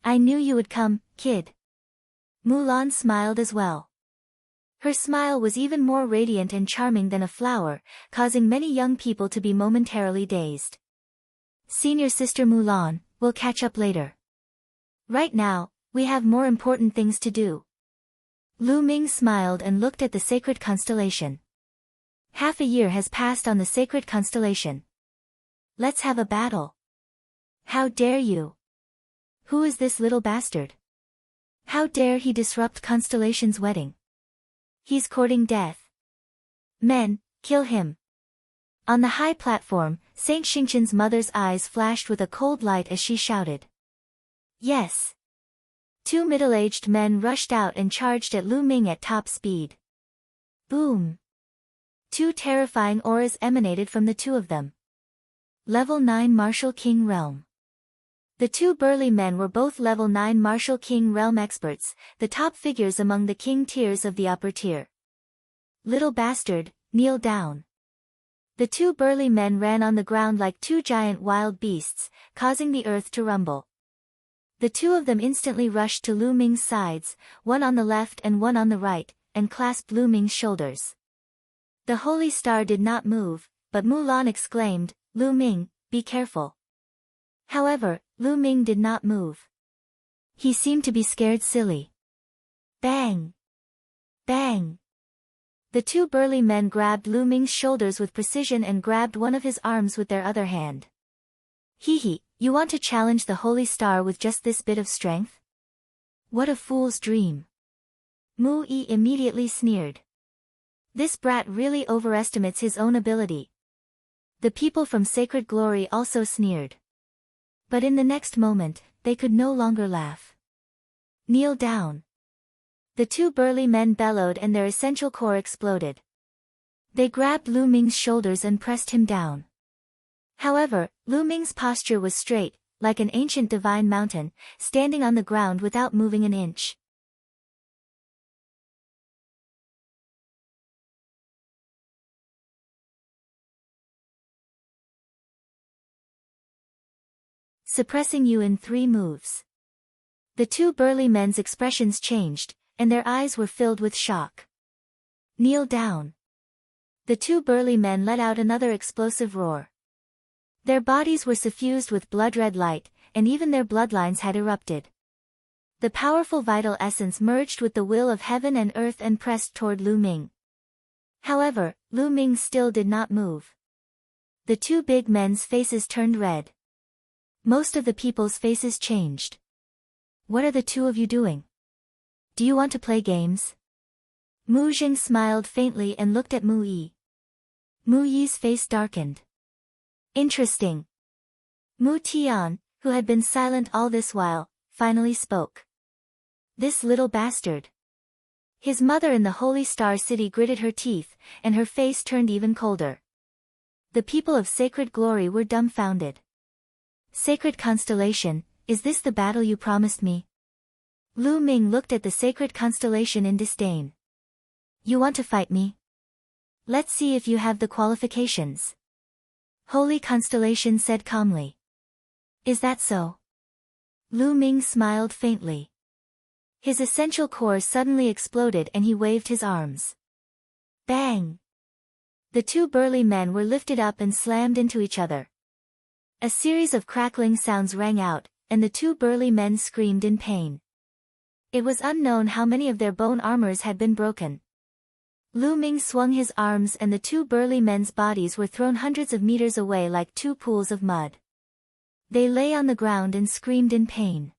I knew you would come, kid. Mulan smiled as well. Her smile was even more radiant and charming than a flower, causing many young people to be momentarily dazed. Senior Sister Mulan, we'll catch up later. Right now, we have more important things to do. Lu Ming smiled and looked at the sacred constellation. Half a year has passed on the sacred constellation. Let's have a battle. How dare you? Who is this little bastard? How dare he disrupt Constellation's wedding? He's courting death. Men, kill him. On the high platform, Saint Xingqian's mother's eyes flashed with a cold light as she shouted. Yes. Two middle-aged men rushed out and charged at Lu Ming at top speed. Boom. Two terrifying auras emanated from the two of them. Level 9 Martial King Realm. The two burly men were both level 9 Martial King Realm experts, the top figures among the king tiers of the upper tier. Little bastard, kneel down. The two burly men ran on the ground like two giant wild beasts, causing the earth to rumble. The two of them instantly rushed to Lu Ming's sides, one on the left and one on the right, and clasped Lu Ming's shoulders. The holy star did not move, but Mulan exclaimed, Lu Ming, be careful. However, Lu Ming did not move. He seemed to be scared silly. Bang! Bang! The two burly men grabbed Lu Ming's shoulders with precision and grabbed one of his arms with their other hand. Hee, you want to challenge the holy star with just this bit of strength? What a fool's dream. Mu Yi immediately sneered. This brat really overestimates his own ability. The people from Sacred Glory also sneered. But in the next moment, they could no longer laugh. Kneel down. The two burly men bellowed and their essential core exploded. They grabbed Lu Ming's shoulders and pressed him down. However, Lu Ming's posture was straight, like an ancient divine mountain, standing on the ground without moving an inch. Suppressing you in 3 moves. The two burly men's expressions changed, and their eyes were filled with shock. Kneel down. The two burly men let out another explosive roar. Their bodies were suffused with blood-red light, and even their bloodlines had erupted. The powerful vital essence merged with the will of heaven and earth and pressed toward Lu Ming. However, Lu Ming still did not move. The two big men's faces turned red. Most of the people's faces changed. What are the two of you doing? Do you want to play games? Mu Jing smiled faintly and looked at Mu Yi. Mu Yi's face darkened. Interesting. Mu Tian, who had been silent all this while, finally spoke. This little bastard. His mother in the Holy Star City gritted her teeth, and her face turned even colder. The people of Sacred Glory were dumbfounded. Sacred Constellation, is this the battle you promised me? Lu Ming looked at the Sacred Constellation in disdain. You want to fight me? Let's see if you have the qualifications. Holy Constellation said calmly. Is that so? Lu Ming smiled faintly. His essential core suddenly exploded and he waved his arms. Bang! The two burly men were lifted up and slammed into each other. A series of crackling sounds rang out, and the two burly men screamed in pain. It was unknown how many of their bone armors had been broken. Lu Ming swung his arms and the two burly men's bodies were thrown hundreds of meters away like two pools of mud. They lay on the ground and screamed in pain.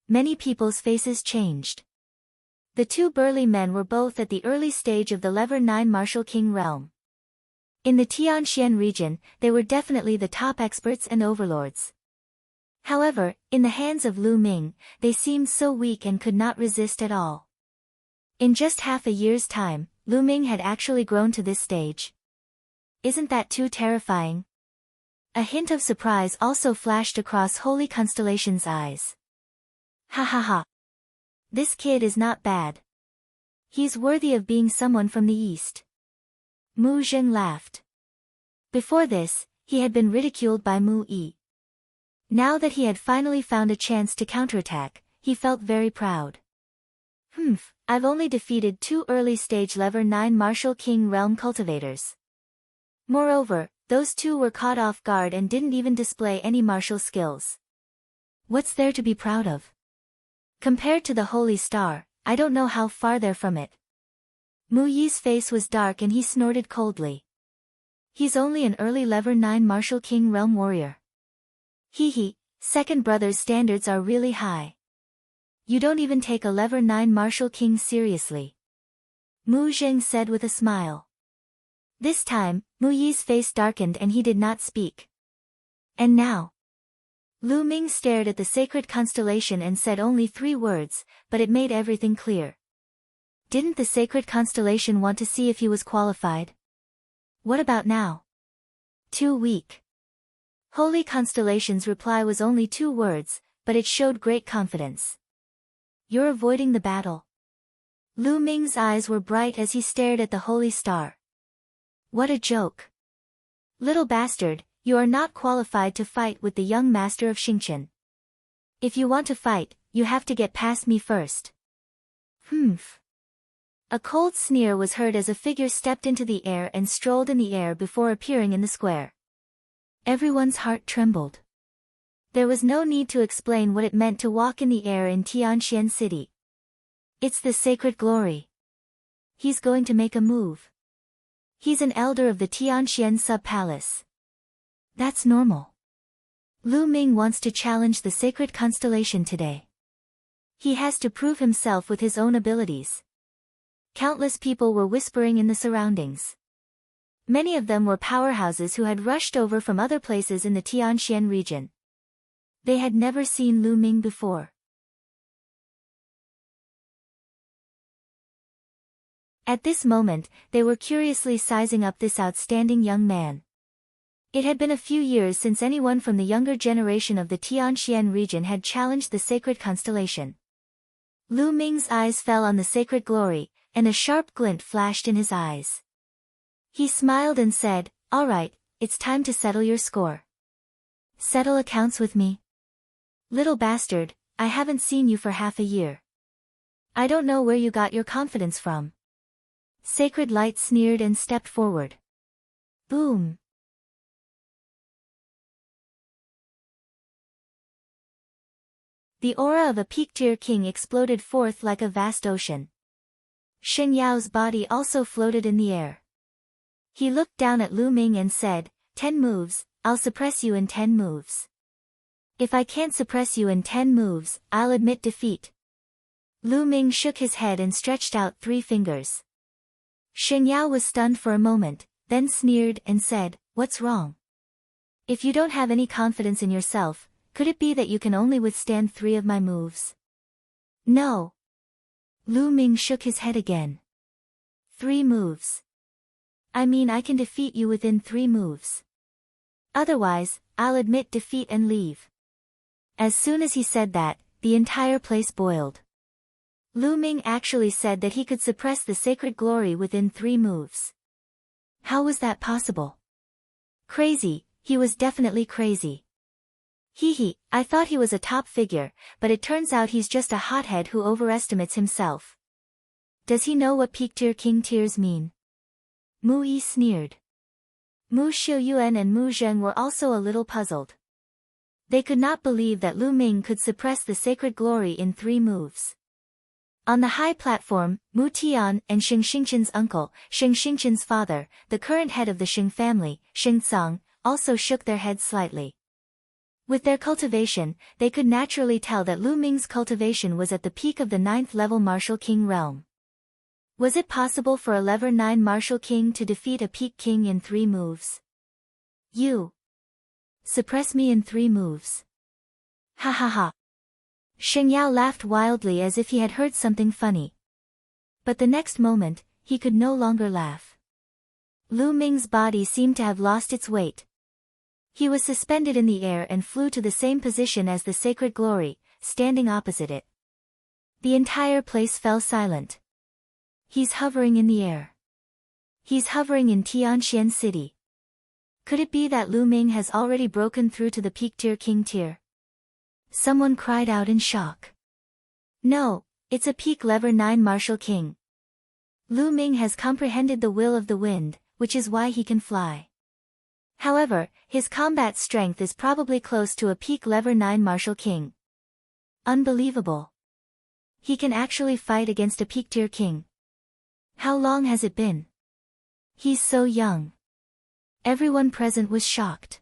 Many people's faces changed. The two burly men were both at the early stage of the Level 9 Martial King realm. In the Tianxian region, they were definitely the top experts and overlords. However, in the hands of Lu Ming, they seemed so weak and could not resist at all. In just half a year's time, Lu Ming had actually grown to this stage. Isn't that too terrifying? A hint of surprise also flashed across Holy Constellation's eyes. Ha ha ha. This kid is not bad. He's worthy of being someone from the East. Mu Jing laughed. Before this, he had been ridiculed by Mu Yi. Now that he had finally found a chance to counterattack, he felt very proud. I've only defeated 2 early-stage level 9 Martial King realm cultivators. Moreover, those 2 were caught off guard and didn't even display any martial skills. What's there to be proud of? Compared to the Holy Star, I don't know how far they're from it. Mu Yi's face was dark and he snorted coldly. He's only an early level 9 Martial King realm warrior. Hee, second brother's standards are really high. You don't even take a level 9 Martial King seriously. Mu Zheng said with a smile. This time, Mu Yi's face darkened and he did not speak. And now? Lu Ming stared at the sacred constellation and said only 3 words, but it made everything clear. Didn't the sacred constellation want to see if he was qualified? What about now? Too weak. Holy Constellation's reply was only 2 words, but it showed great confidence. You're avoiding the battle. Lu Ming's eyes were bright as he stared at the Holy Star. What a joke. Little bastard, you are not qualified to fight with the young master of Xingqian. If you want to fight, you have to get past me first. A cold sneer was heard as a figure stepped into the air and strolled in the air before appearing in the square. Everyone's heart trembled. There was no need to explain what it meant to walk in the air in Tianxian City. It's the sacred glory. He's going to make a move. He's an elder of the Tianxian sub-palace. That's normal. Lu Ming wants to challenge the sacred constellation today. He has to prove himself with his own abilities. Countless people were whispering in the surroundings. Many of them were powerhouses who had rushed over from other places in the Tianxian region. They had never seen Lu Ming before. At this moment, they were curiously sizing up this outstanding young man. It had been a few years since anyone from the younger generation of the Tianxian region had challenged the sacred constellation. Lu Ming's eyes fell on the sacred glory, and a sharp glint flashed in his eyes. He smiled and said, "All right, it's time to settle your score. Settle accounts with me? Little bastard, I haven't seen you for half a year. I don't know where you got your confidence from." Sacred Light sneered and stepped forward. Boom! The aura of a peak-tier king exploded forth like a vast ocean. Shen Yao's body also floated in the air. He looked down at Lu Ming and said, 10 moves, I'll suppress you in 10 moves. If I can't suppress you in 10 moves, I'll admit defeat. Lu Ming shook his head and stretched out 3 fingers. Shen Yao was stunned for a moment, then sneered and said, "What's wrong? If you don't have any confidence in yourself, could it be that you can only withstand 3 of my moves?" No. Lu Ming shook his head again. 3 moves. I mean I can defeat you within 3 moves. Otherwise, I'll admit defeat and leave. As soon as he said that, the entire place boiled. Lu Ming actually said that he could suppress the sacred glory within 3 moves. How was that possible? Crazy, he was definitely crazy. I thought he was a top figure, but it turns out he's just a hothead who overestimates himself. Does he know what peak-tier king tiers mean? Mu Yi sneered. Mu Xiuyuan and Mu Zheng were also a little puzzled. They could not believe that Lu Ming could suppress the sacred glory in 3 moves. On the high platform, Mu Tian and Sheng Xingqian's uncle, Sheng Xingqian's father, the current head of the Sheng family, Sheng Tsang, also shook their heads slightly. With their cultivation, they could naturally tell that Lu Ming's cultivation was at the peak of the 9th level Martial King realm. Was it possible for a level 9 Martial King to defeat a peak king in 3 moves? You suppress me in 3 moves. Ha ha ha. Sheng Yao laughed wildly as if he had heard something funny. But the next moment, he could no longer laugh. Lu Ming's body seemed to have lost its weight. He was suspended in the air and flew to the same position as the sacred glory, standing opposite it. The entire place fell silent. He's hovering in the air. He's hovering in Tianxian City. Could it be that Lu Ming has already broken through to the peak tier king tier? Someone cried out in shock. No, It's a peak level 9 martial king. Lu Ming has comprehended the will of the wind, which is why he can fly. However, his combat strength is probably close to a peak level 9 martial king. Unbelievable. He can actually fight against a peak tier king. How long has it been? He's so young. Everyone present was shocked.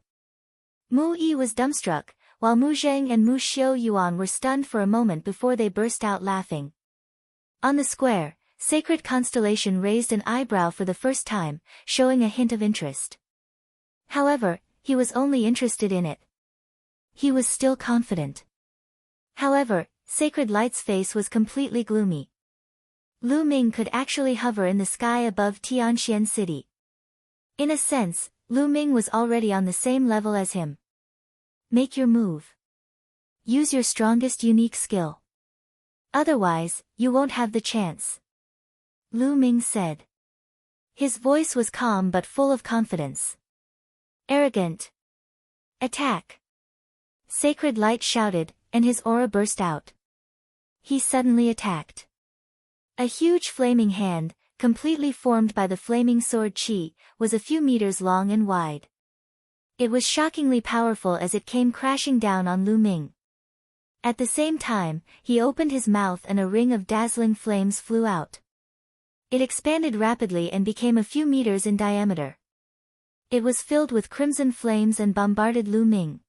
Mu Yi was dumbstruck, while Mu Zheng and Mu Xiu Yuan were stunned for a moment before they burst out laughing. On the square, Sacred Constellation raised an eyebrow for the first time, showing a hint of interest. However, he was only interested in it. He was still confident. However, Sacred Light's face was completely gloomy. Lu Ming could actually hover in the sky above Tianxian City. In a sense, Lu Ming was already on the same level as him. Make your move. Use your strongest unique skill. Otherwise, you won't have the chance. Lu Ming said. His voice was calm but full of confidence. Arrogant. Attack. Sacred Light shouted, and his aura burst out. He suddenly attacked. A huge flaming hand, completely formed by the flaming sword Qi, was a few meters long and wide. It was shockingly powerful as it came crashing down on Lu Ming. At the same time, he opened his mouth and a ring of dazzling flames flew out. It expanded rapidly and became a few meters in diameter. It was filled with crimson flames and bombarded Lu Ming.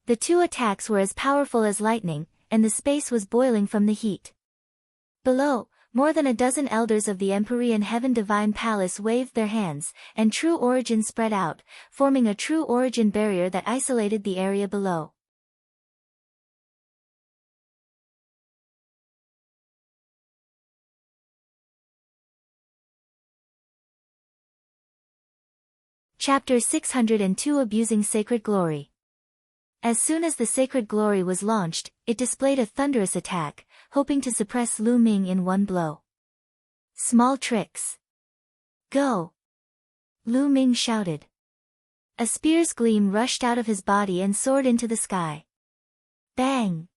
The two attacks were as powerful as lightning, and the space was boiling from the heat. Below, more than a dozen elders of the Empyrean Heaven Divine Palace waved their hands, and True Origin spread out, forming a True Origin barrier that isolated the area below. Chapter 602 Abusing Sacred Glory. As soon as the Sacred Glory was launched, it displayed a thunderous attack, hoping to suppress Lu Ming in one blow. Small tricks. Go! Lu Ming shouted. A spear's gleam rushed out of his body and soared into the sky. Bang!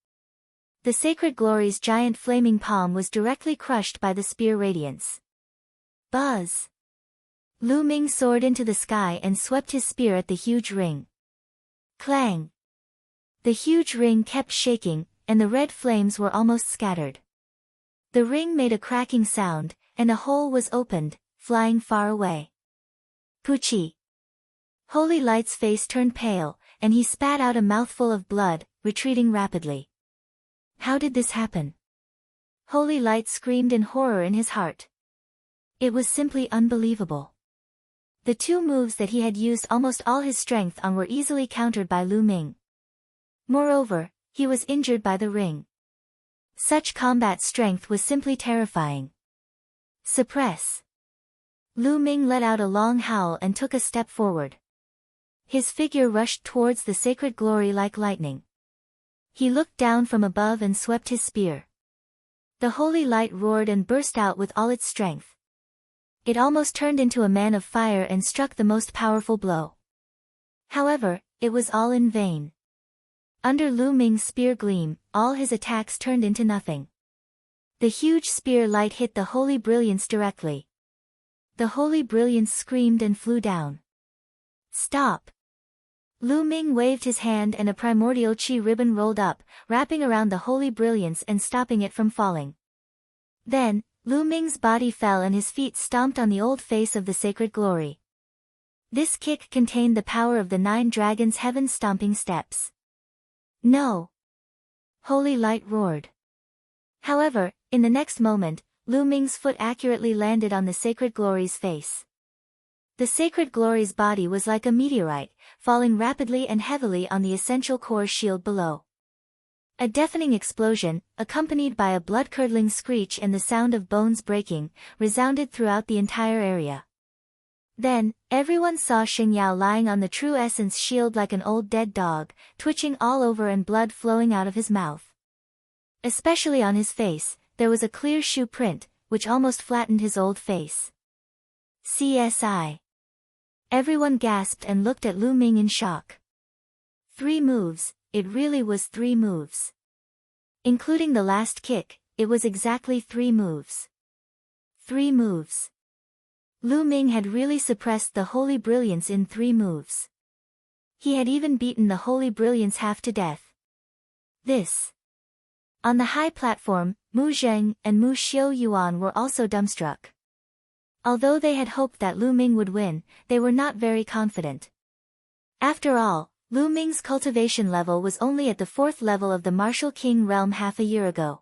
The Sacred Glory's giant flaming palm was directly crushed by the spear radiance. Buzz! Lu Ming soared into the sky and swept his spear at the huge ring. Clang! The huge ring kept shaking, and the red flames were almost scattered. The ring made a cracking sound, and a hole was opened, flying far away. Puchi! Holy Light's face turned pale, and he spat out a mouthful of blood, retreating rapidly. How did this happen? Holy Light screamed in horror in his heart. It was simply unbelievable. The two moves that he had used almost all his strength on were easily countered by Lu Ming. Moreover, he was injured by the ring. Such combat strength was simply terrifying. Suppress. Lu Ming let out a long howl and took a step forward. His figure rushed towards the Sacred Glory like lightning. He looked down from above and swept his spear. The Holy Light roared and burst out with all its strength. It almost turned into a man of fire and struck the most powerful blow. However, it was all in vain. Under Lu Ming's spear gleam, all his attacks turned into nothing. The huge spear light hit the Holy Brilliance directly. The Holy Brilliance screamed and flew down. Stop! Lu Ming waved his hand and a primordial Qi ribbon rolled up, wrapping around the Holy Brilliance and stopping it from falling. Then, Lu Ming's body fell and his feet stomped on the old face of the Sacred Glory. This kick contained the power of the 9 dragons' heaven-stomping steps. No! Holy Light roared. However, in the next moment, Lu Ming's foot accurately landed on the Sacred Glory's face. The Sacred Glory's body was like a meteorite, falling rapidly and heavily on the essential core shield below. A deafening explosion, accompanied by a blood-curdling screech and the sound of bones breaking, resounded throughout the entire area. Then, everyone saw Xingyao lying on the True Essence shield like an old dead dog, twitching all over and blood flowing out of his mouth. Especially on his face, there was a clear shoe print, which almost flattened his old face. CSI. Everyone gasped and looked at Lu Ming in shock. 3 moves, it really was 3 moves. Including the last kick, it was exactly 3 moves. 3 moves. Lu Ming had really suppressed the Holy Brilliance in 3 moves. He had even beaten the Holy Brilliance half to death. This. On the high platform, Mu Zheng and Mu Xiaoyuan were also dumbstruck. Although they had hoped that Lu Ming would win, they were not very confident. After all, Lu Ming's cultivation level was only at the 4th level of the Martial King realm half a year ago.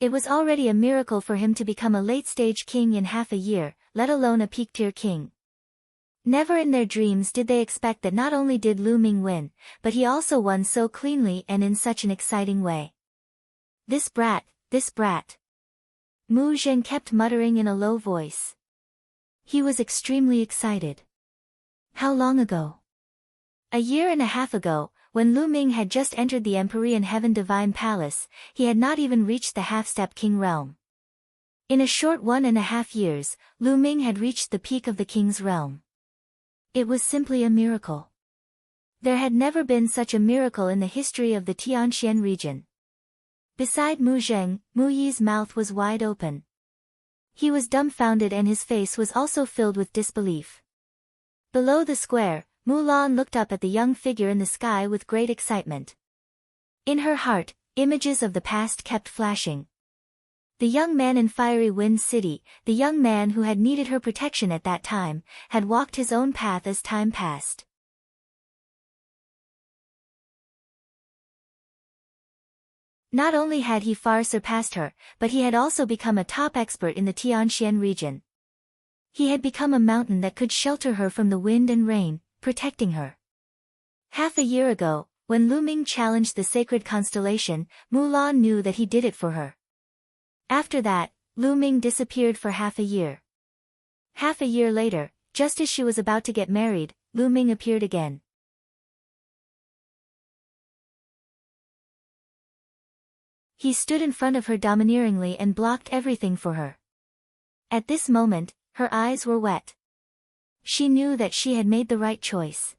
It was already a miracle for him to become a late-stage king in half a year, let alone a peak-tier king. Never in their dreams did they expect that not only did Lu Ming win, but he also won so cleanly and in such an exciting way. This brat, this brat. Mu Zheng kept muttering in a low voice. He was extremely excited. How long ago? A year and a half ago, when Lu Ming had just entered the Empyrean Heaven Divine Palace, he had not even reached the half-step king realm. In a short 1.5 years, Lu Ming had reached the peak of the king's realm. It was simply a miracle. There had never been such a miracle in the history of the Tianxian region. Beside Mu Zheng, Mu Yi's mouth was wide open. He was dumbfounded and his face was also filled with disbelief. Below the square, Mu Lan looked up at the young figure in the sky with great excitement. In her heart, images of the past kept flashing. The young man in Fiery Wind City, the young man who had needed her protection at that time, had walked his own path as time passed. Not only had he far surpassed her, but he had also become a top expert in the Tianxian region. He had become a mountain that could shelter her from the wind and rain, protecting her. Half a year ago, when Lu Ming challenged the sacred constellation, Mu Lan knew that he did it for her. After that, Lu Ming disappeared for half a year. Half a year later, just as she was about to get married, Lu Ming appeared again. He stood in front of her domineeringly and blocked everything for her. At this moment, her eyes were wet. She knew that she had made the right choice.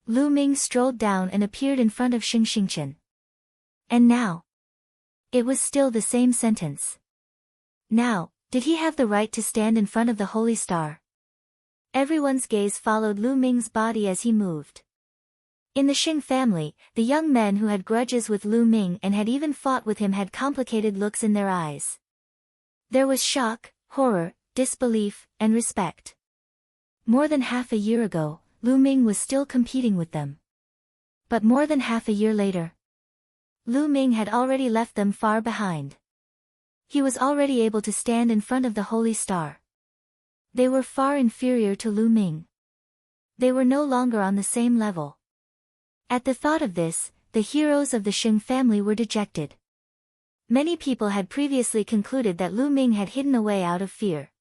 Lu Ming strolled down and appeared in front of Xingxingchen. And now? It was still the same sentence. Now, did he have the right to stand in front of the holy star? Everyone's gaze followed Lu Ming's body as he moved. In the Xing family, the young men who had grudges with Lu Ming and had even fought with him had complicated looks in their eyes. There was shock, horror, disbelief, and respect. More than half a year ago, Lu Ming was still competing with them. But more than half a year later, Lu Ming had already left them far behind. He was already able to stand in front of the holy star. They were far inferior to Lu Ming. They were no longer on the same level. At the thought of this, the heroes of the Xing family were dejected. Many people had previously concluded that Lu Ming had hidden away out of fear.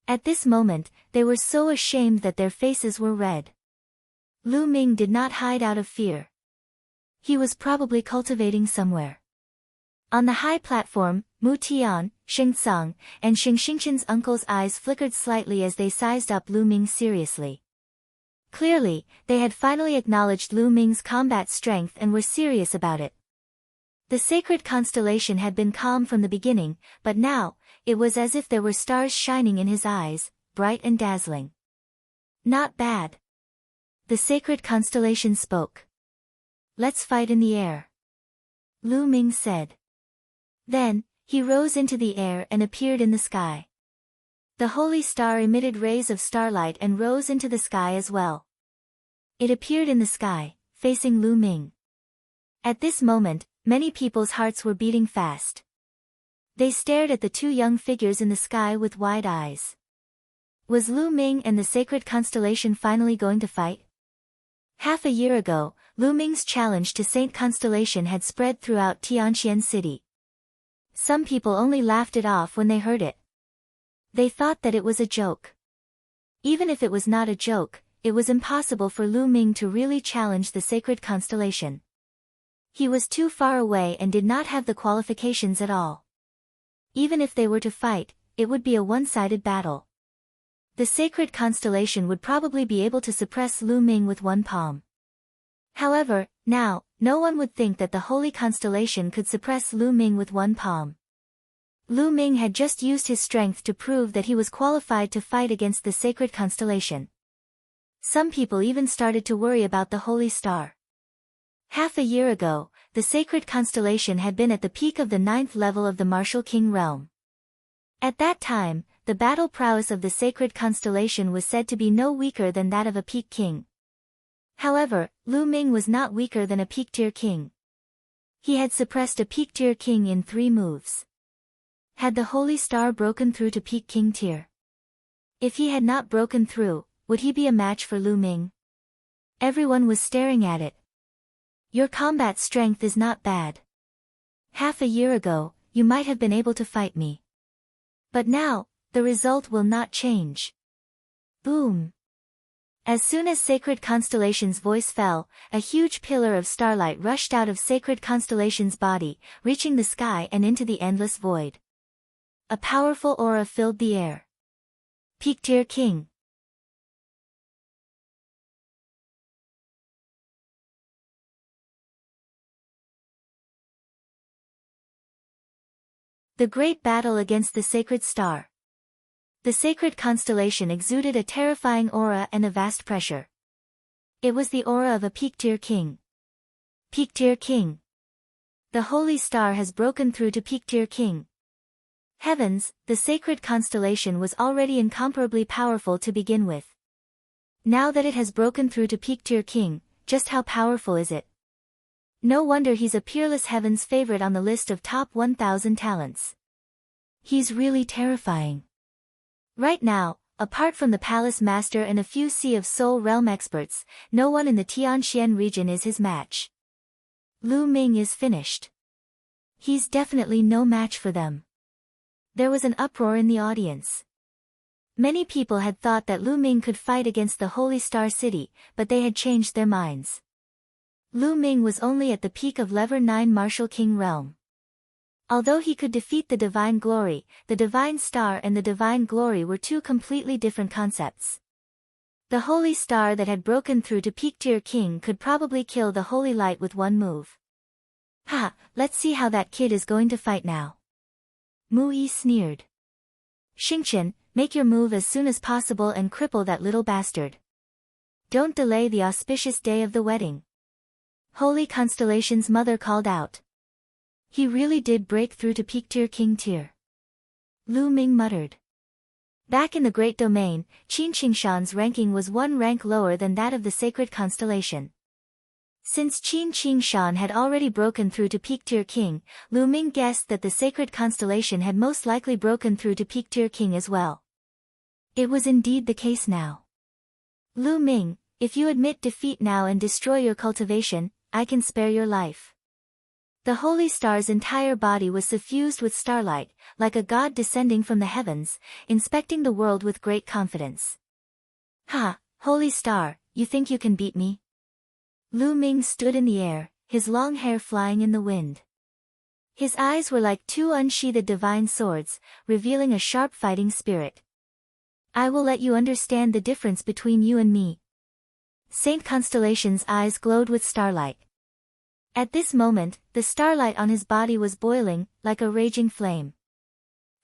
At this moment, they were so ashamed that their faces were red. Lu Ming did not hide out of fear. He was probably cultivating somewhere. On the high platform, Mu Tian, Xing Tsang, and Xingxingchen's uncle's eyes flickered slightly as they sized up Lu Ming seriously. Clearly, they had finally acknowledged Lu Ming's combat strength and were serious about it. The sacred constellation had been calm from the beginning, but now, it was as if there were stars shining in his eyes, bright and dazzling. Not bad. The sacred constellation spoke. Let's fight in the air. Lu Ming said. Then, he rose into the air and appeared in the sky. The holy star emitted rays of starlight and rose into the sky as well. It appeared in the sky, facing Lu Ming. At this moment, many people's hearts were beating fast. They stared at the two young figures in the sky with wide eyes. Was Lu Ming and the sacred constellation finally going to fight? Half a year ago, Lu Ming's challenge to Saint Constellation had spread throughout Tianxian City. Some people only laughed it off when they heard it. They thought that it was a joke. Even if it was not a joke, it was impossible for Lu Ming to really challenge the sacred constellation. He was too far away and did not have the qualifications at all. Even if they were to fight, it would be a one-sided battle. The sacred constellation would probably be able to suppress Lu Ming with one palm. However, now, No one would think that the holy constellation could suppress Lu Ming with one palm. Lu Ming had just used his strength to prove that he was qualified to fight against the sacred constellation. Some people even started to worry about the holy star. Half a year ago, the sacred constellation had been at the peak of the 9th level of the martial king realm. At that time, the battle prowess of the sacred constellation was said to be no weaker than that of a peak king. However, Lu Ming was not weaker than a peak-tier king. He had suppressed a peak-tier king in 3 moves. Had the holy star broken through to peak king tier? If he had not broken through, would he be a match for Lu Ming? Everyone was staring at it. Your combat strength is not bad. Half a year ago, you might have been able to fight me. But now, the result will not change. Boom. As soon as Sacred Constellation's voice fell, a huge pillar of starlight rushed out of Sacred Constellation's body, reaching the sky and into the endless void. A powerful aura filled the air. Peak-tier king. The great battle against the sacred star. The sacred constellation exuded a terrifying aura and a vast pressure. It was the aura of a peak-tier king. Peak-tier king. The holy star has broken through to peak-tier king. Heavens, the sacred constellation was already incomparably powerful to begin with. Now that it has broken through to peak-tier king, just how powerful is it? No wonder he's a peerless heaven's favorite on the list of top 1,000 talents. He's really terrifying. Right now, apart from the Palace Master and a few Sea of Soul Realm experts, no one in the Tianxian region is his match. Lu Ming is finished. He's definitely no match for them. There was an uproar in the audience. Many people had thought that Lu Ming could fight against the Holy Star City, but they had changed their minds. Lu Ming was only at the peak of Level 9 Martial King Realm. Although he could defeat the Divine Glory, the Divine Star and the Divine Glory were 2 completely different concepts. The Holy Star that had broken through to peak-tier king could probably kill the Holy Light with one move. Ha, let's see how that kid is going to fight now. Mu Yi sneered. Xingqian, make your move as soon as possible and cripple that little bastard. Don't delay the auspicious day of the wedding. Holy Constellation's mother called out. He really did break through to peak-tier king tier. Lu Ming muttered. Back in the Great Domain, Qin Qingshan's ranking was 1 rank lower than that of the Sacred Constellation. Since Qin Qingshan had already broken through to peak-tier king, Lu Ming guessed that the Sacred Constellation had most likely broken through to peak-tier king as well. It was indeed the case now. Lu Ming, if you admit defeat now and destroy your cultivation, I can spare your life. The Holy Star's entire body was suffused with starlight, like a god descending from the heavens, inspecting the world with great confidence. Ha, Holy Star, you think you can beat me? Lu Ming stood in the air, his long hair flying in the wind. His eyes were like 2 unsheathed divine swords, revealing a sharp fighting spirit. I will let you understand the difference between you and me. Saint Constellation's eyes glowed with starlight. At this moment, the starlight on his body was boiling, like a raging flame.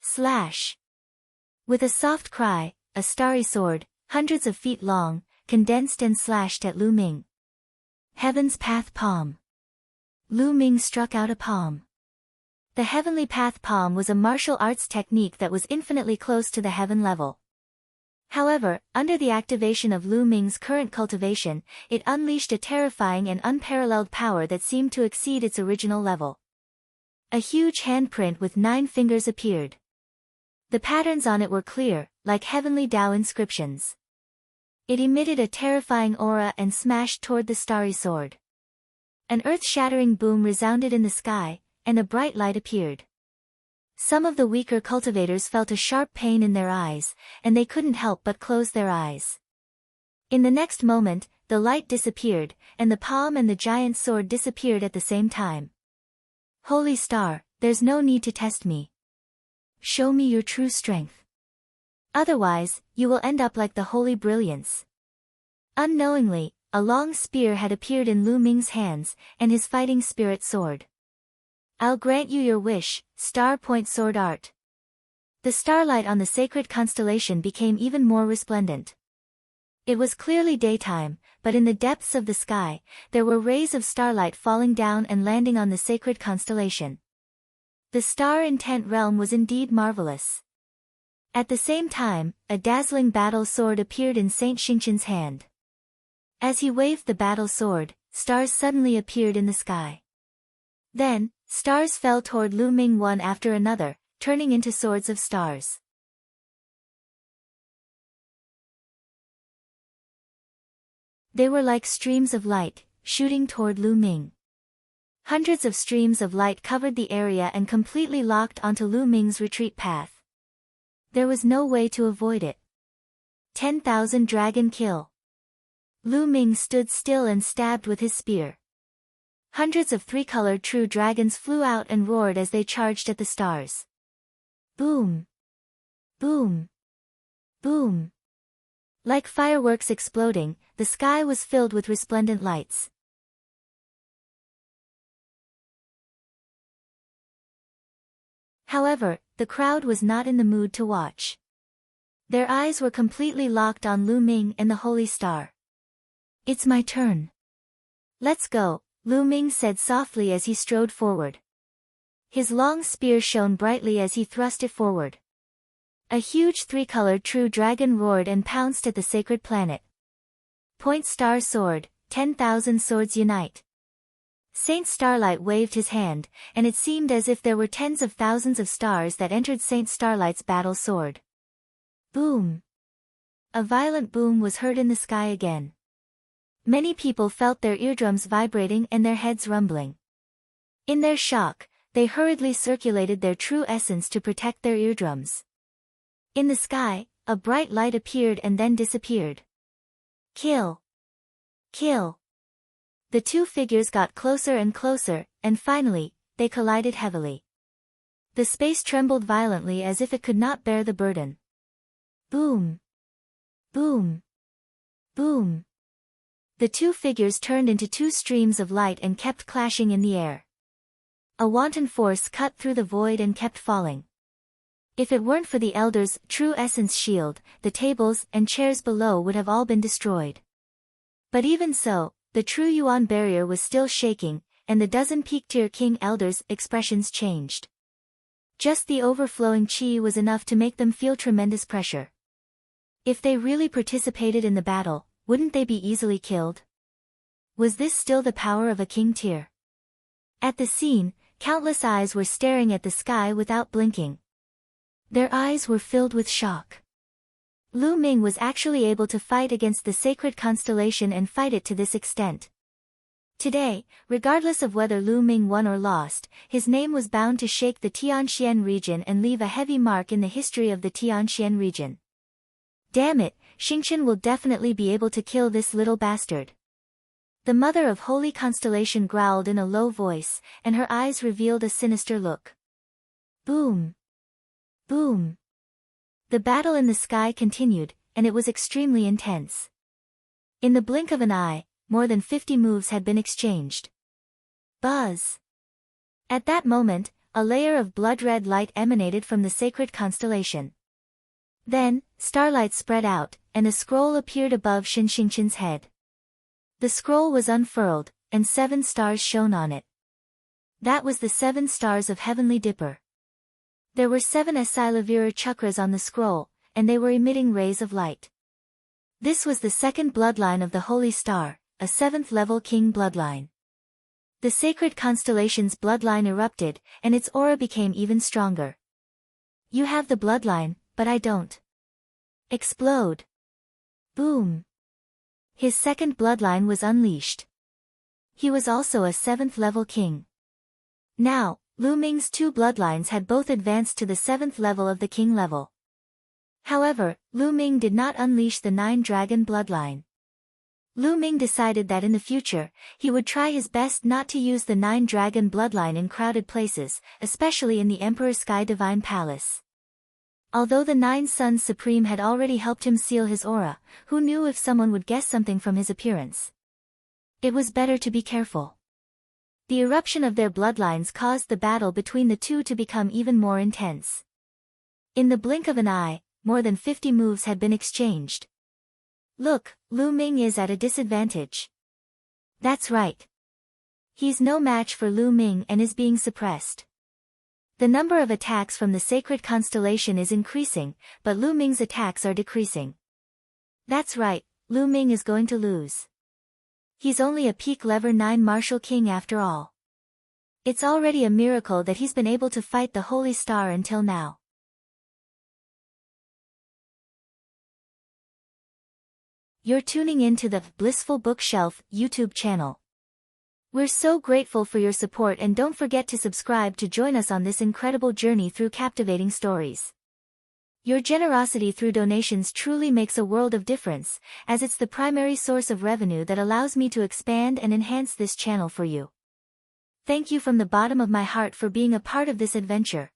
Slash! With a soft cry, a starry sword, hundreds of feet long, condensed and slashed at Lu Ming. Heaven's Path Palm. Lu Ming struck out a palm. The Heavenly Path Palm was a martial arts technique that was infinitely close to the heaven level. However, under the activation of Lu Ming's current cultivation, it unleashed a terrifying and unparalleled power that seemed to exceed its original level. A huge handprint with 9 fingers appeared. The patterns on it were clear, like heavenly Tao inscriptions. It emitted a terrifying aura and smashed toward the starry sword. An earth-shattering boom resounded in the sky, and a bright light appeared. Some of the weaker cultivators felt a sharp pain in their eyes, and they couldn't help but close their eyes. In the next moment, the light disappeared, and the palm and the giant sword disappeared at the same time. Holy Star, there's no need to test me. Show me your true strength. Otherwise, you will end up like the Holy Brilliance. Unknowingly, a long spear had appeared in Lu Ming's hands, and his fighting spirit soared. "I'll grant you your wish, Star Point Sword Art." The starlight on the sacred constellation became even more resplendent. It was clearly daytime, but in the depths of the sky, there were rays of starlight falling down and landing on the sacred constellation. The star-intent realm was indeed marvelous. At the same time, a dazzling battle sword appeared in Saint Xingqian's hand. As he waved the battle sword, stars suddenly appeared in the sky. Then, stars fell toward Lu Ming one after another, turning into swords of stars. They were like streams of light, shooting toward Lu Ming. Hundreds of streams of light covered the area and completely locked onto Lu Ming's retreat path. There was no way to avoid it. 10,000 dragon kill. Lu Ming stood still and stabbed with his spear. Hundreds of three-colored true dragons flew out and roared as they charged at the stars. Boom! Boom! Boom! Like fireworks exploding, the sky was filled with resplendent lights. However, the crowd was not in the mood to watch. Their eyes were completely locked on Lu Ming and the holy star. "It's my turn. Let's go," Lu Ming said softly as he strode forward. His long spear shone brightly as he thrust it forward. A huge three-colored true dragon roared and pounced at the sacred planet. "Point Star Sword, 10,000 swords unite." Saint Starlight waved his hand, and it seemed as if there were tens of thousands of stars that entered Saint Starlight's battle sword. Boom! A violent boom was heard in the sky again. Many people felt their eardrums vibrating and their heads rumbling. In their shock, they hurriedly circulated their true essence to protect their eardrums. In the sky, a bright light appeared and then disappeared. Kill! Kill! The two figures got closer and closer, and finally, they collided heavily. The space trembled violently as if it could not bear the burden. Boom! Boom! Boom! The two figures turned into two streams of light and kept clashing in the air. A wanton force cut through the void and kept falling. If it weren't for the Elder's true essence shield, the tables and chairs below would have all been destroyed. But even so, the true Yuan barrier was still shaking, and the dozen peak-tier King Elders' expressions changed. Just the overflowing chi was enough to make them feel tremendous pressure. If they really participated in the battle, wouldn't they be easily killed? Was this still the power of a king tier? At the scene, countless eyes were staring at the sky without blinking. Their eyes were filled with shock. Lu Ming was actually able to fight against the sacred constellation and fight it to this extent. Today, regardless of whether Lu Ming won or lost, his name was bound to shake the Tianxian region and leave a heavy mark in the history of the Tianxian region. Damn it, Xingqian will definitely be able to kill this little bastard. The mother of Holy Constellation growled in a low voice, and her eyes revealed a sinister look. Boom! Boom! The battle in the sky continued, and it was extremely intense. In the blink of an eye, more than 50 moves had been exchanged. Buzz! At that moment, a layer of blood-red light emanated from the sacred constellation. Then, starlight spread out, and a scroll appeared above Xingqian's head. The scroll was unfurled, and 7 stars shone on it. That was the 7 stars of Heavenly Dipper. There were 7 Asilavira chakras on the scroll, and they were emitting rays of light. This was the second bloodline of the Holy Star, a 7th-level king bloodline. The sacred constellation's bloodline erupted, and its aura became even stronger. You have the bloodline, but I don't. Explode! Boom! His second bloodline was unleashed. He was also a 7th-level king. Now, Lu Ming's 2 bloodlines had both advanced to the 7th level of the king level. However, Lu Ming did not unleash the 9-dragon bloodline. Lu Ming decided that in the future, he would try his best not to use the 9-dragon bloodline in crowded places, especially in the Emperor's Sky Divine Palace. Although the 9 Suns Supreme had already helped him seal his aura, who knew if someone would guess something from his appearance? It was better to be careful. The eruption of their bloodlines caused the battle between the two to become even more intense. In the blink of an eye, more than 50 moves had been exchanged. Look, Lu Ming is at a disadvantage. That's right. He's no match for Lu Ming and is being suppressed. The number of attacks from the sacred constellation is increasing, but Lu Ming's attacks are decreasing. That's right, Lu Ming is going to lose. He's only a peak level 9 martial king after all. It's already a miracle that he's been able to fight the Holy Star until now. You're tuning in to the Blissful Bookshelf YouTube channel. We're so grateful for your support, and don't forget to subscribe to join us on this incredible journey through captivating stories. Your generosity through donations truly makes a world of difference, as it's the primary source of revenue that allows me to expand and enhance this channel for you. Thank you from the bottom of my heart for being a part of this adventure.